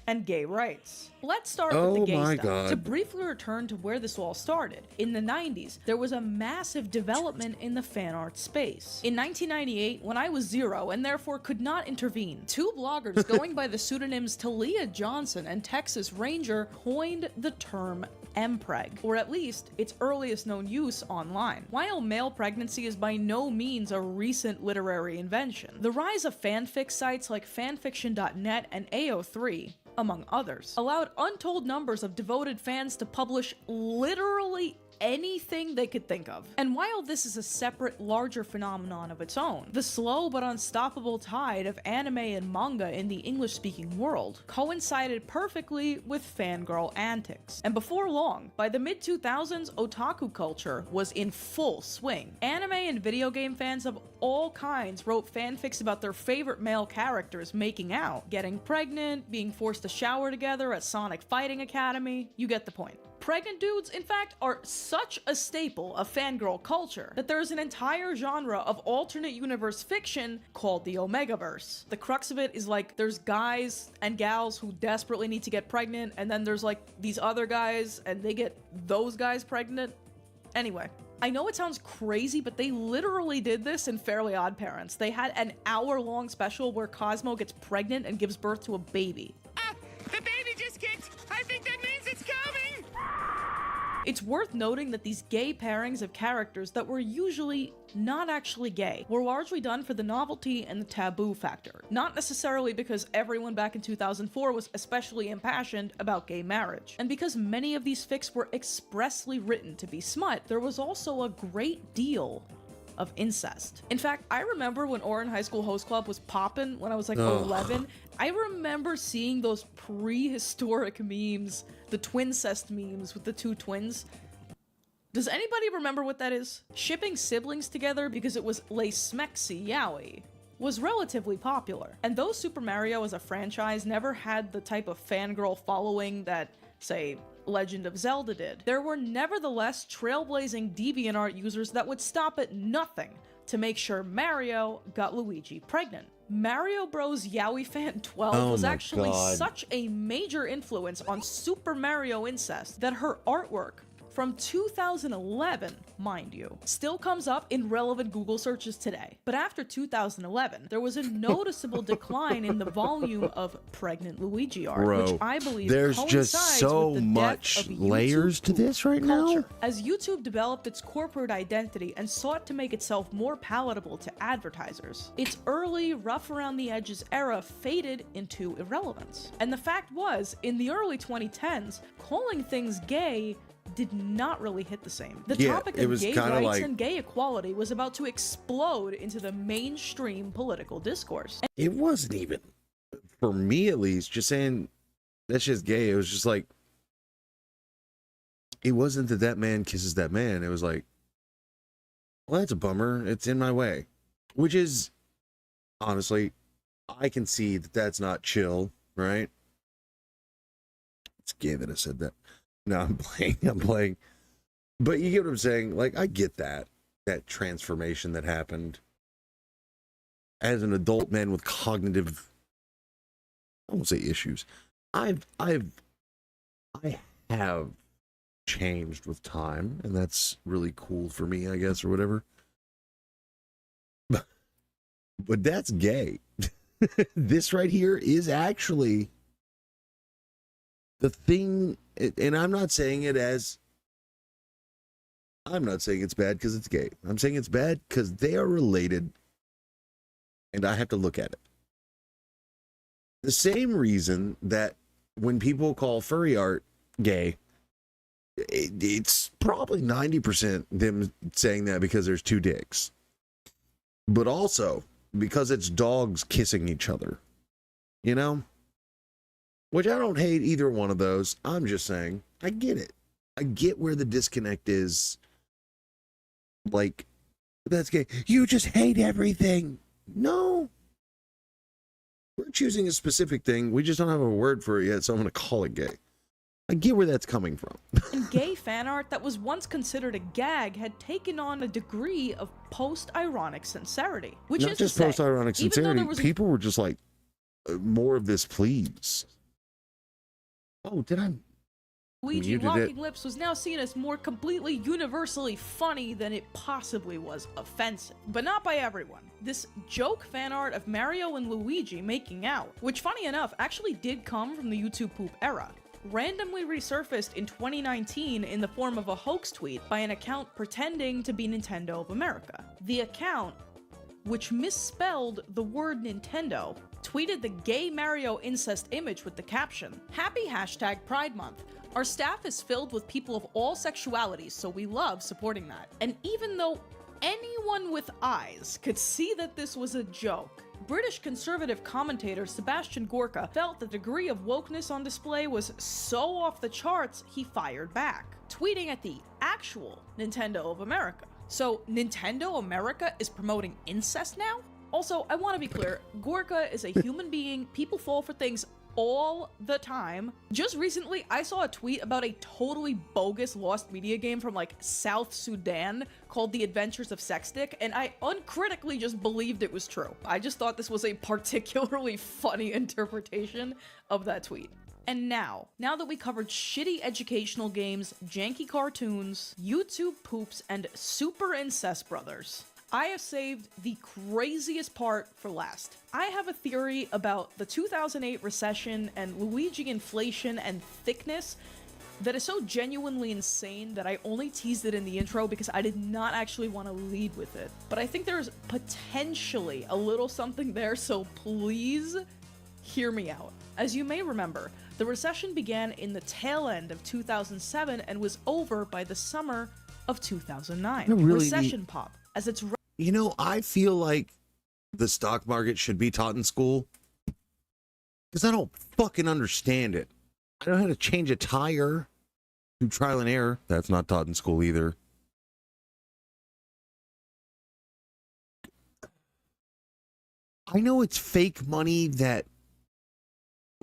and gay rights. Let's start with the gay stuff. To briefly return to where this all started, in the 90s, there was a massive development in the fan art space. In 1998, when I was 0 and therefore could not intervene, two bloggers going by the pseudonyms Talia Johnson and Texas Ranger coined the term Mpreg, or at least its earliest known use online. While male pregnancy is by no means a recent literary invention, the rise of fanfic sites like fanfiction.net and AO3, among others, allowed untold numbers of devoted fans to publish literally anything they could think of. And while this is a separate, larger phenomenon of its own, the slow but unstoppable tide of anime and manga in the English-speaking world coincided perfectly with fangirl antics. And before long, by the mid-2000s, otaku culture was in full swing. Anime and video game fans of all kinds wrote fanfics about their favorite male characters making out, getting pregnant, being forced to shower together at Sonic Fighting Academy. You get the point. Pregnant dudes, in fact, are such a staple of fangirl culture that there is an entire genre of alternate universe fiction called the Omegaverse. The crux of it is like there's guys and gals who desperately need to get pregnant, and then there's like these other guys and they get those guys pregnant. Anyway, I know it sounds crazy, but they literally did this in Fairly Odd Parents. They had an hour-long special where Cosmo gets pregnant and gives birth to a baby. The baby just kicked! I think that means it's coming! It's worth noting that these gay pairings of characters that were usually not actually gay were largely done for the novelty and the taboo factor, not necessarily because everyone back in 2004 was especially impassioned about gay marriage. And because many of these fics were expressly written to be smut, there was also a great deal of incest. In fact, I remember when Orin High School Host Club was poppin' when I was like 11, I remember seeing those prehistoric memes, the twincest memes with the two twins. Does anybody remember what that is? Shipping siblings together because it was le smexy yaoi was relatively popular. And though Super Mario as a franchise never had the type of fangirl following that, say, Legend of Zelda did, there were nevertheless trailblazing DeviantArt users that would stop at nothing to make sure Mario got Luigi pregnant. Mario Bros. Yaoi Fan 12 was actually such a major influence on Super Mario incest that her artwork from 2011, mind you, still comes up in relevant Google searches today. But after 2011, there was a noticeable decline in the volume of pregnant Luigi art, which I believe there's coincides just so with the much death of layers to this right culture. now. As YouTube developed its corporate identity and sought to make itself more palatable to advertisers, its early, rough-around-the-edges era faded into irrelevance. And the fact was, in the early 2010s, calling things gay did not really hit the same. The topic of gay rights and gay equality was about to explode into the mainstream political discourse. It wasn't even, for me at least, just saying that's just gay. It was just like, it wasn't that that man kisses that man. It was like, well, that's a bummer. It's in my way. Which is, honestly, I can see that that's not chill, right? It's gay that I said that. No, I'm playing. But you get what I'm saying? Like, I get that transformation that happened. As an adult man with cognitive, I won't say issues. I have changed with time, and that's really cool for me, I guess, or whatever. But that's gay. This right here is actually the thing, and I'm not saying it's bad because it's gay. I'm saying it's bad because they are related, and I have to look at it. The same reason that when people call furry art gay, it's probably 90% them saying that because there's two dicks. But also because it's dogs kissing each other. You know? Which I don't hate either one of those. I'm just saying, I get it. I get where the disconnect is. Like, that's gay. You just hate everything. No. We're choosing a specific thing. We just don't have a word for it yet, so I'm going to call it gay. I get where that's coming from. And gay fan art that was once considered a gag had taken on a degree of post-ironic sincerity. Which Not is just to say, post-ironic even though sincerity. there was People were just like, more of this, please. Oh, did I? Luigi Muted locking it. lips was now seen as more completely universally funny than it possibly was offensive. But not by everyone. This joke fan art of Mario and Luigi making out, which funny enough actually did come from the YouTube poop era, randomly resurfaced in 2019 in the form of a hoax tweet by an account pretending to be Nintendo of America. The account, which misspelled the word Nintendo, tweeted the gay Mario incest image with the caption, "Happy #Pride Month. Our staff is filled with people of all sexualities, so we love supporting that." And even though anyone with eyes could see that this was a joke, British conservative commentator Sebastian Gorka felt the degree of wokeness on display was so off the charts, he fired back, tweeting at the actual Nintendo of America. So Nintendo America is promoting incest now? Also, I want to be clear, Gorka is a human being. People fall for things all the time. Just recently, I saw a tweet about a totally bogus lost media game from like South Sudan called The Adventures of Sexstick, and I uncritically just believed it was true. I just thought this was a particularly funny interpretation of that tweet. And now that we covered shitty educational games, janky cartoons, YouTube poops, and super incest brothers, I have saved the craziest part for last. I have a theory about the 2008 recession and Luigi inflation and thickness that is so genuinely insane that I only teased it in the intro because I did not actually want to lead with it. But I think there's potentially a little something there, so please hear me out. As you may remember, the recession began in the tail end of 2007 and was over by the summer of 2009. Recession pop, as it's You know, I feel like the stock market should be taught in school because I don't fucking understand it. I know how to change a tire through trial and error. That's not taught in school either. I know it's fake money that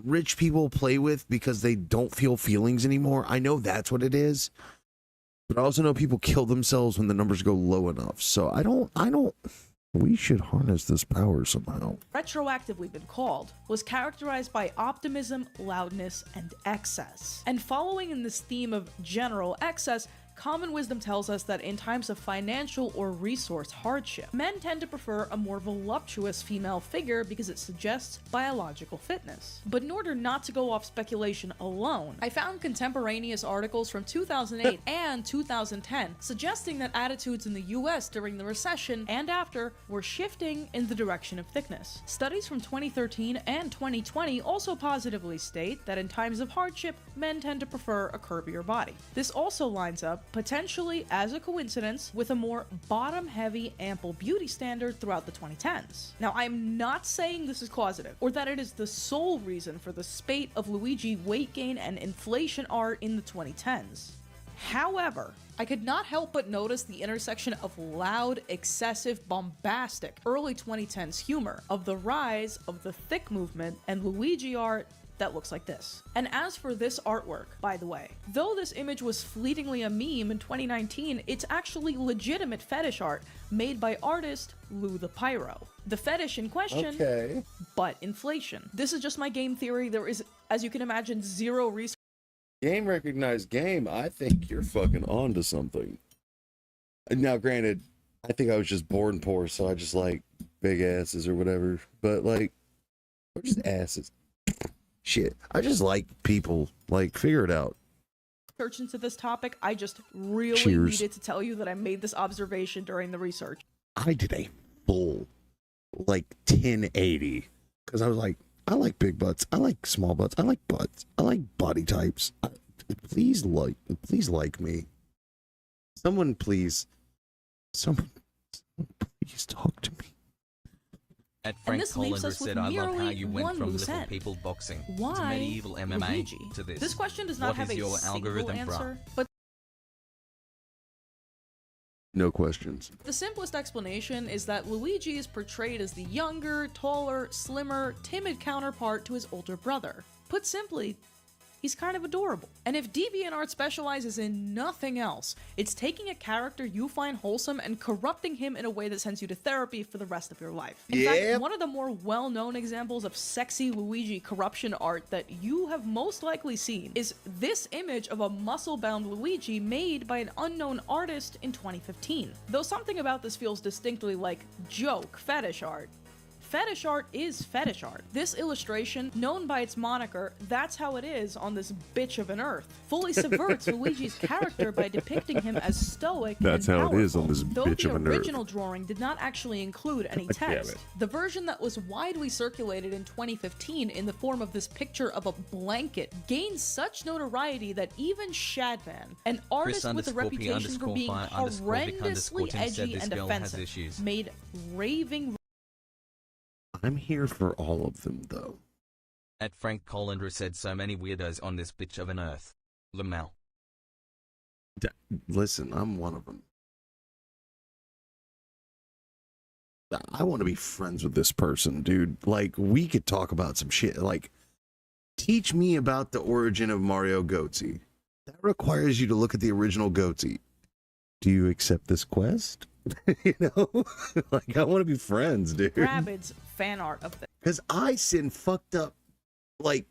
rich people play with because they don't feel feelings anymore. I know that's what it is. But I also know people kill themselves when the numbers go low enough. So I don't, we should harness this power somehow. Retroactively been called, was characterized by optimism, loudness, and excess. And following in this theme of general excess, common wisdom tells us that in times of financial or resource hardship, men tend to prefer a more voluptuous female figure because it suggests biological fitness. But in order not to go off speculation alone, I found contemporaneous articles from 2008 and 2010 suggesting that attitudes in the US during the recession and after were shifting in the direction of thickness. Studies from 2013 and 2020 also positively state that in times of hardship, men tend to prefer a curvier body. This also lines up, potentially as a coincidence, with a more bottom-heavy, ample beauty standard throughout the 2010s. Now, I'm not saying this is causative, or that it is the sole reason for the spate of Luigi weight gain and inflation art in the 2010s. However, I could not help but notice the intersection of loud, excessive, bombastic early 2010s humor, of the rise of the thick movement, and Luigi art that looks like this. And as for this artwork, by the way, though this image was fleetingly a meme in 2019, it's actually legitimate fetish art made by artist Lou the Pyro. The fetish in question, but inflation. This is just my game theory. There is, as you can imagine, zero research. Game recognized game. I think you're fucking onto something. Now, granted, I think I was just born poor, so I just like big asses or whatever. But like, or just asses. Shit, I just like people. Like, figure it out. Research into this topic. I just really needed to tell you that I made this observation during the research. I did a full, like, 1080. Because I was like, I like big butts. I like small butts. I like butts. I like body types. Please like me. Someone please talk to me. At Frank Collins said, I love how you went from little people boxing to medieval MMA Luigi? to this. This question does not have a your single algorithm, answer, bruh? but No questions. the simplest explanation is that Luigi is portrayed as the younger, taller, slimmer, timid counterpart to his older brother. Put simply, he's kind of adorable. And if DeviantArt specializes in nothing else, it's taking a character you find wholesome and corrupting him in a way that sends you to therapy for the rest of your life. In fact, one of the more well-known examples of sexy Luigi corruption art that you have most likely seen is this image of a muscle-bound Luigi made by an unknown artist in 2015. Though something about this feels distinctly like joke fetish art. Fetish art is fetish art. This illustration, known by its moniker, That's How It Is on This Bitch of an Earth, fully subverts Luigi's character by depicting him as stoic That's and how powerful. it is on this bitch of an Though the earth. original drawing did not actually include any God damn text, it. the version that was widely circulated in 2015 in the form of this picture of a blanket gained such notoriety that even Shadman, an artist with a reputation for being horrendously edgy and offensive, made raving I'm here for all of them, though. At Frank Collins said, so many weirdos on this bitch of an earth. Lamel. Listen, I'm one of them. I want to be friends with this person, dude. Like, we could talk about some shit. Like, teach me about the origin of Mario Goatsy. That requires you to look at the original Goatsy. Do you accept this quest? You know? Like, I want to be friends, dude. Rabbids fan art of this. Because I send fucked up, like,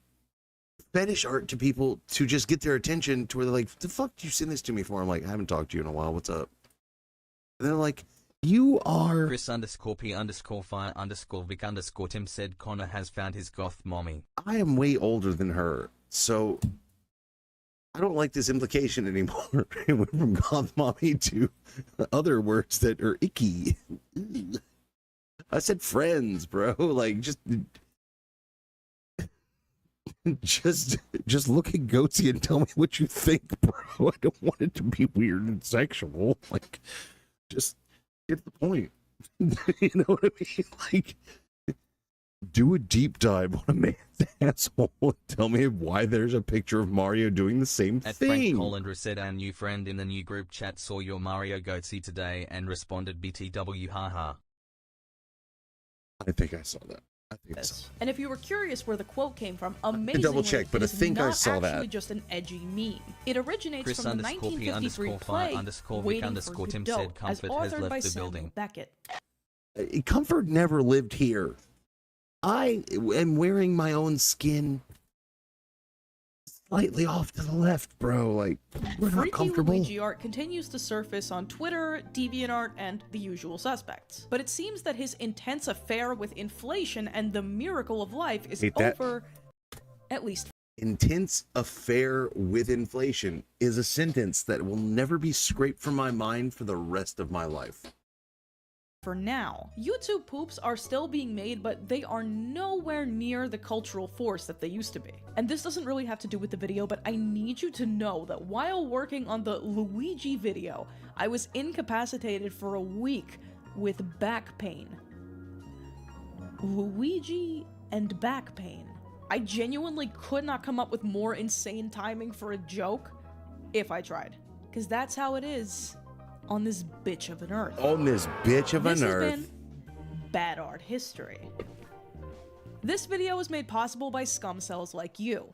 fetish art to people to just get their attention to where they're like, the fuck did you send this to me for? I'm like, I haven't talked to you in a while. What's up? And they're like, you are... Chris_P_Fi_Vic_Tim said Connor has found his goth mommy. I am way older than her, so I don't like this implication anymore. It went from goth mommy to other words that are icky. I said friends, bro. Like, just look at Goatsy and tell me what you think, bro. I don't want it to be weird and sexual. Like, just get the point. You know what I mean? Like, do a deep dive on a man's asshole and tell me why there's a picture of Mario doing the same At thing. Frank Collins said, our new friend in the new group chat saw your Mario Goatsy today and responded BTW haha. I think I saw that. I think I saw that. And if you were curious where the quote came from, amazingly, double check, but it I is think I not saw that. actually just an edgy meme. It originates Chris from the _P_Fi play _Vic Waiting _ for Tim Godot, said as Comfort has authored left by the Samuel building. Beckett. Comfort never lived here. I am wearing my own skin slightly off to the left, bro. Like, we're not Freaky comfortable. Luigi art continues to surface on Twitter, DeviantArt, and the usual suspects. But it seems that his intense affair with inflation and the miracle of life is Hate that. over, at least Intense affair with inflation is a sentence that will never be scraped from my mind for the rest of my life. for now. YouTube poops are still being made, but they are nowhere near the cultural force that they used to be. And this doesn't really have to do with the video, but I need you to know that while working on the Luigi video, I was incapacitated for a week with back pain. Luigi and back pain. I genuinely could not come up with more insane timing for a joke if I tried. Because that's how it is on this bitch of an earth. On this bitch of an earth. This has been Bad Art History. This video was made possible by scum cells like you.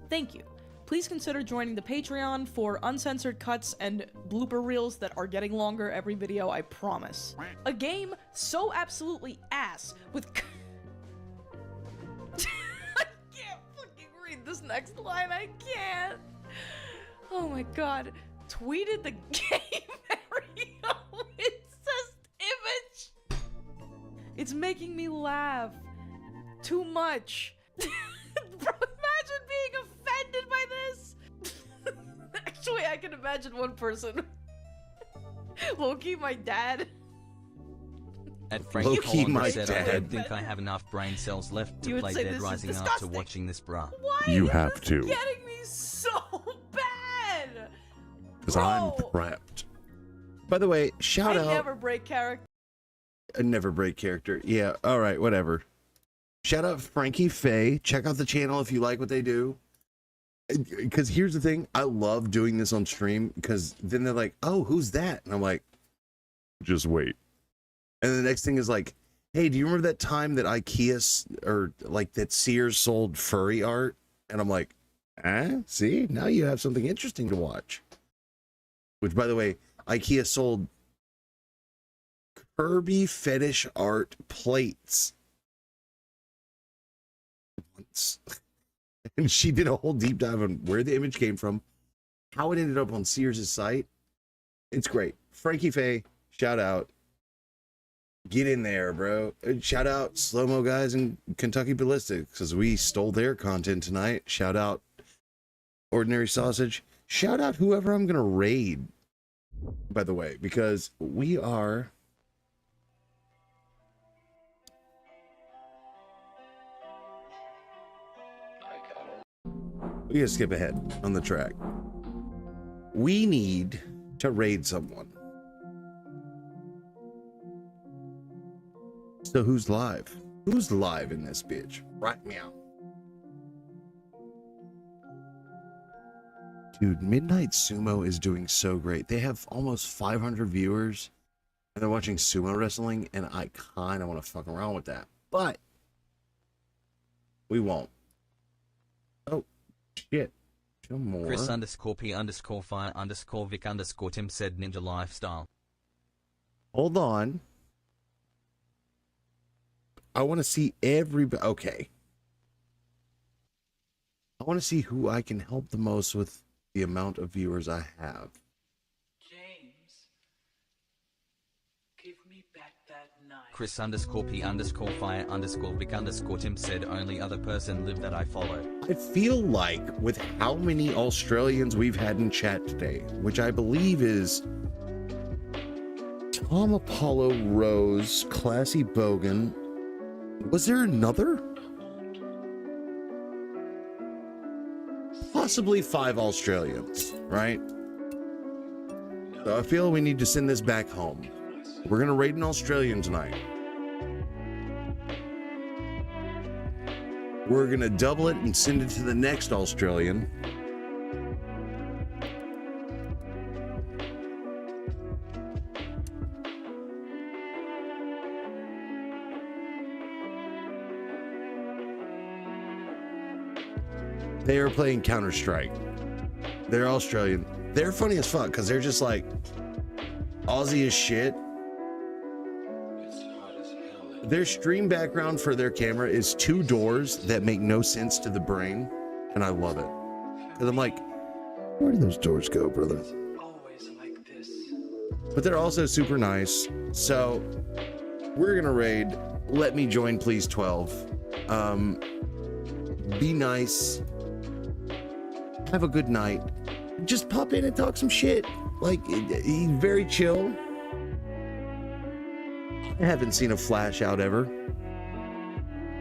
Thank you. Please consider joining the Patreon for uncensored cuts and blooper reels that are getting longer every video, I promise. A game so absolutely ass with I can't fucking read this next line, I can't. Oh my god. Tweeted the game Mario incest image. It's making me laugh. Too much. Bro, imagine being offended by this. Actually, I can imagine one person. Low-key, my dad. At Frank Low-key, Hollander my said, I dad. don't think I have enough brain cells left You to would play say Dead this is Rising after disgusting. watching this, bruh. Why You is have this to. getting me so bad? Because I'm Bro. prepped. By the way, shout I out. never break character. A never break character. Yeah, all right, whatever. Shout out Frankie Faye. Check out the channel if you like what they do. Because here's the thing, I love doing this on stream because then they're like, oh, who's that? And I'm like, just wait. And the next thing is like, hey, do you remember that time that or like that Sears sold furry art? And I'm like, see, now you have something interesting to watch. Which, by the way, IKEA sold Kirby fetish art plates once. And she did a whole deep dive on where the image came from, how it ended up on Sears' site. It's great. Frankie Faye, shout out. Get in there, bro. Shout out Slow Mo Guys and Kentucky Ballistics because we stole their content tonight. Shout out Ordinary Sausage. Shout out whoever I'm going to raid, by the way, because we are... We gotta skip ahead on the track. We need to raid someone. So who's live? Who's live in this bitch? Right meow. Dude, Midnight Sumo is doing so great. They have almost 500 viewers and they're watching sumo wrestling, and I kind of want to fuck around with that, but we won't. Oh, shit. More. Chris _ P _ Fire _ Vic _ Tim said Ninja Lifestyle. Hold on. I want to see everybody. Okay. I want to see who I can help the most with the amount of viewers I have. James, give me back that knife. Chris _ P _ Fire _ Vic _ Tim said only other person live that I follow. I feel like with how many Australians we've had in chat today, which I believe is Tom Apollo Rose, Classy Bogan. Was there another? Possibly 5 Australians, right? So I feel we need to send this back home. We're gonna raid an Australian tonight. We're gonna double it and send it to the next Australian. They are playing Counter-Strike. They're Australian. They're funny as fuck because they're just like Aussie as shit. Their stream background for their camera is 2 doors that make no sense to the brain, and I love it. Because I'm like, where do those doors go, brother? Always like this. But they're also super nice. So we're gonna raid Let Me Join Please 12. Be nice. Have a good night. Just pop in and talk some shit. Like, he's very chill. I haven't seen a flash out ever.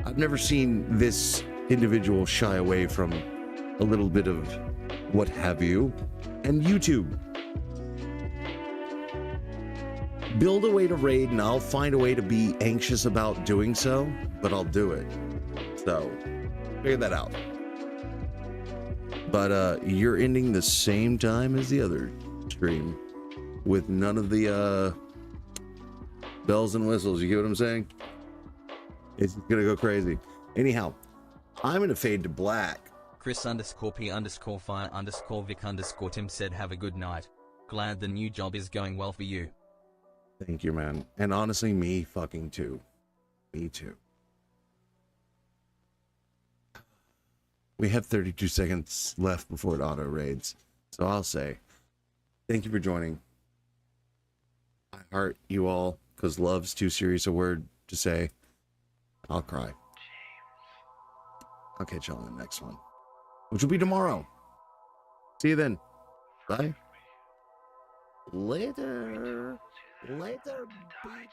I've never seen this individual shy away from a little bit of what have you. And YouTube. Build a way to raid, and I'll find a way to be anxious about doing so, but I'll do it. So, figure that out. But you're ending the same time as the other stream with none of the bells and whistles. You get what I'm saying? It's gonna go crazy. Anyhow, I'm going to fade to black. Chris_P_Fire_Vic_Tim said have a good night. Glad the new job is going well for you. Thank you, man. And honestly, me fucking too. Me too. We have 32 seconds left before it auto raids. So I'll say, thank you for joining. I heart you all, because love's too serious a word to say. I'll cry. I'll catch y'all in the next one, which will be tomorrow. See you then. Bye. Later. Later, bitch.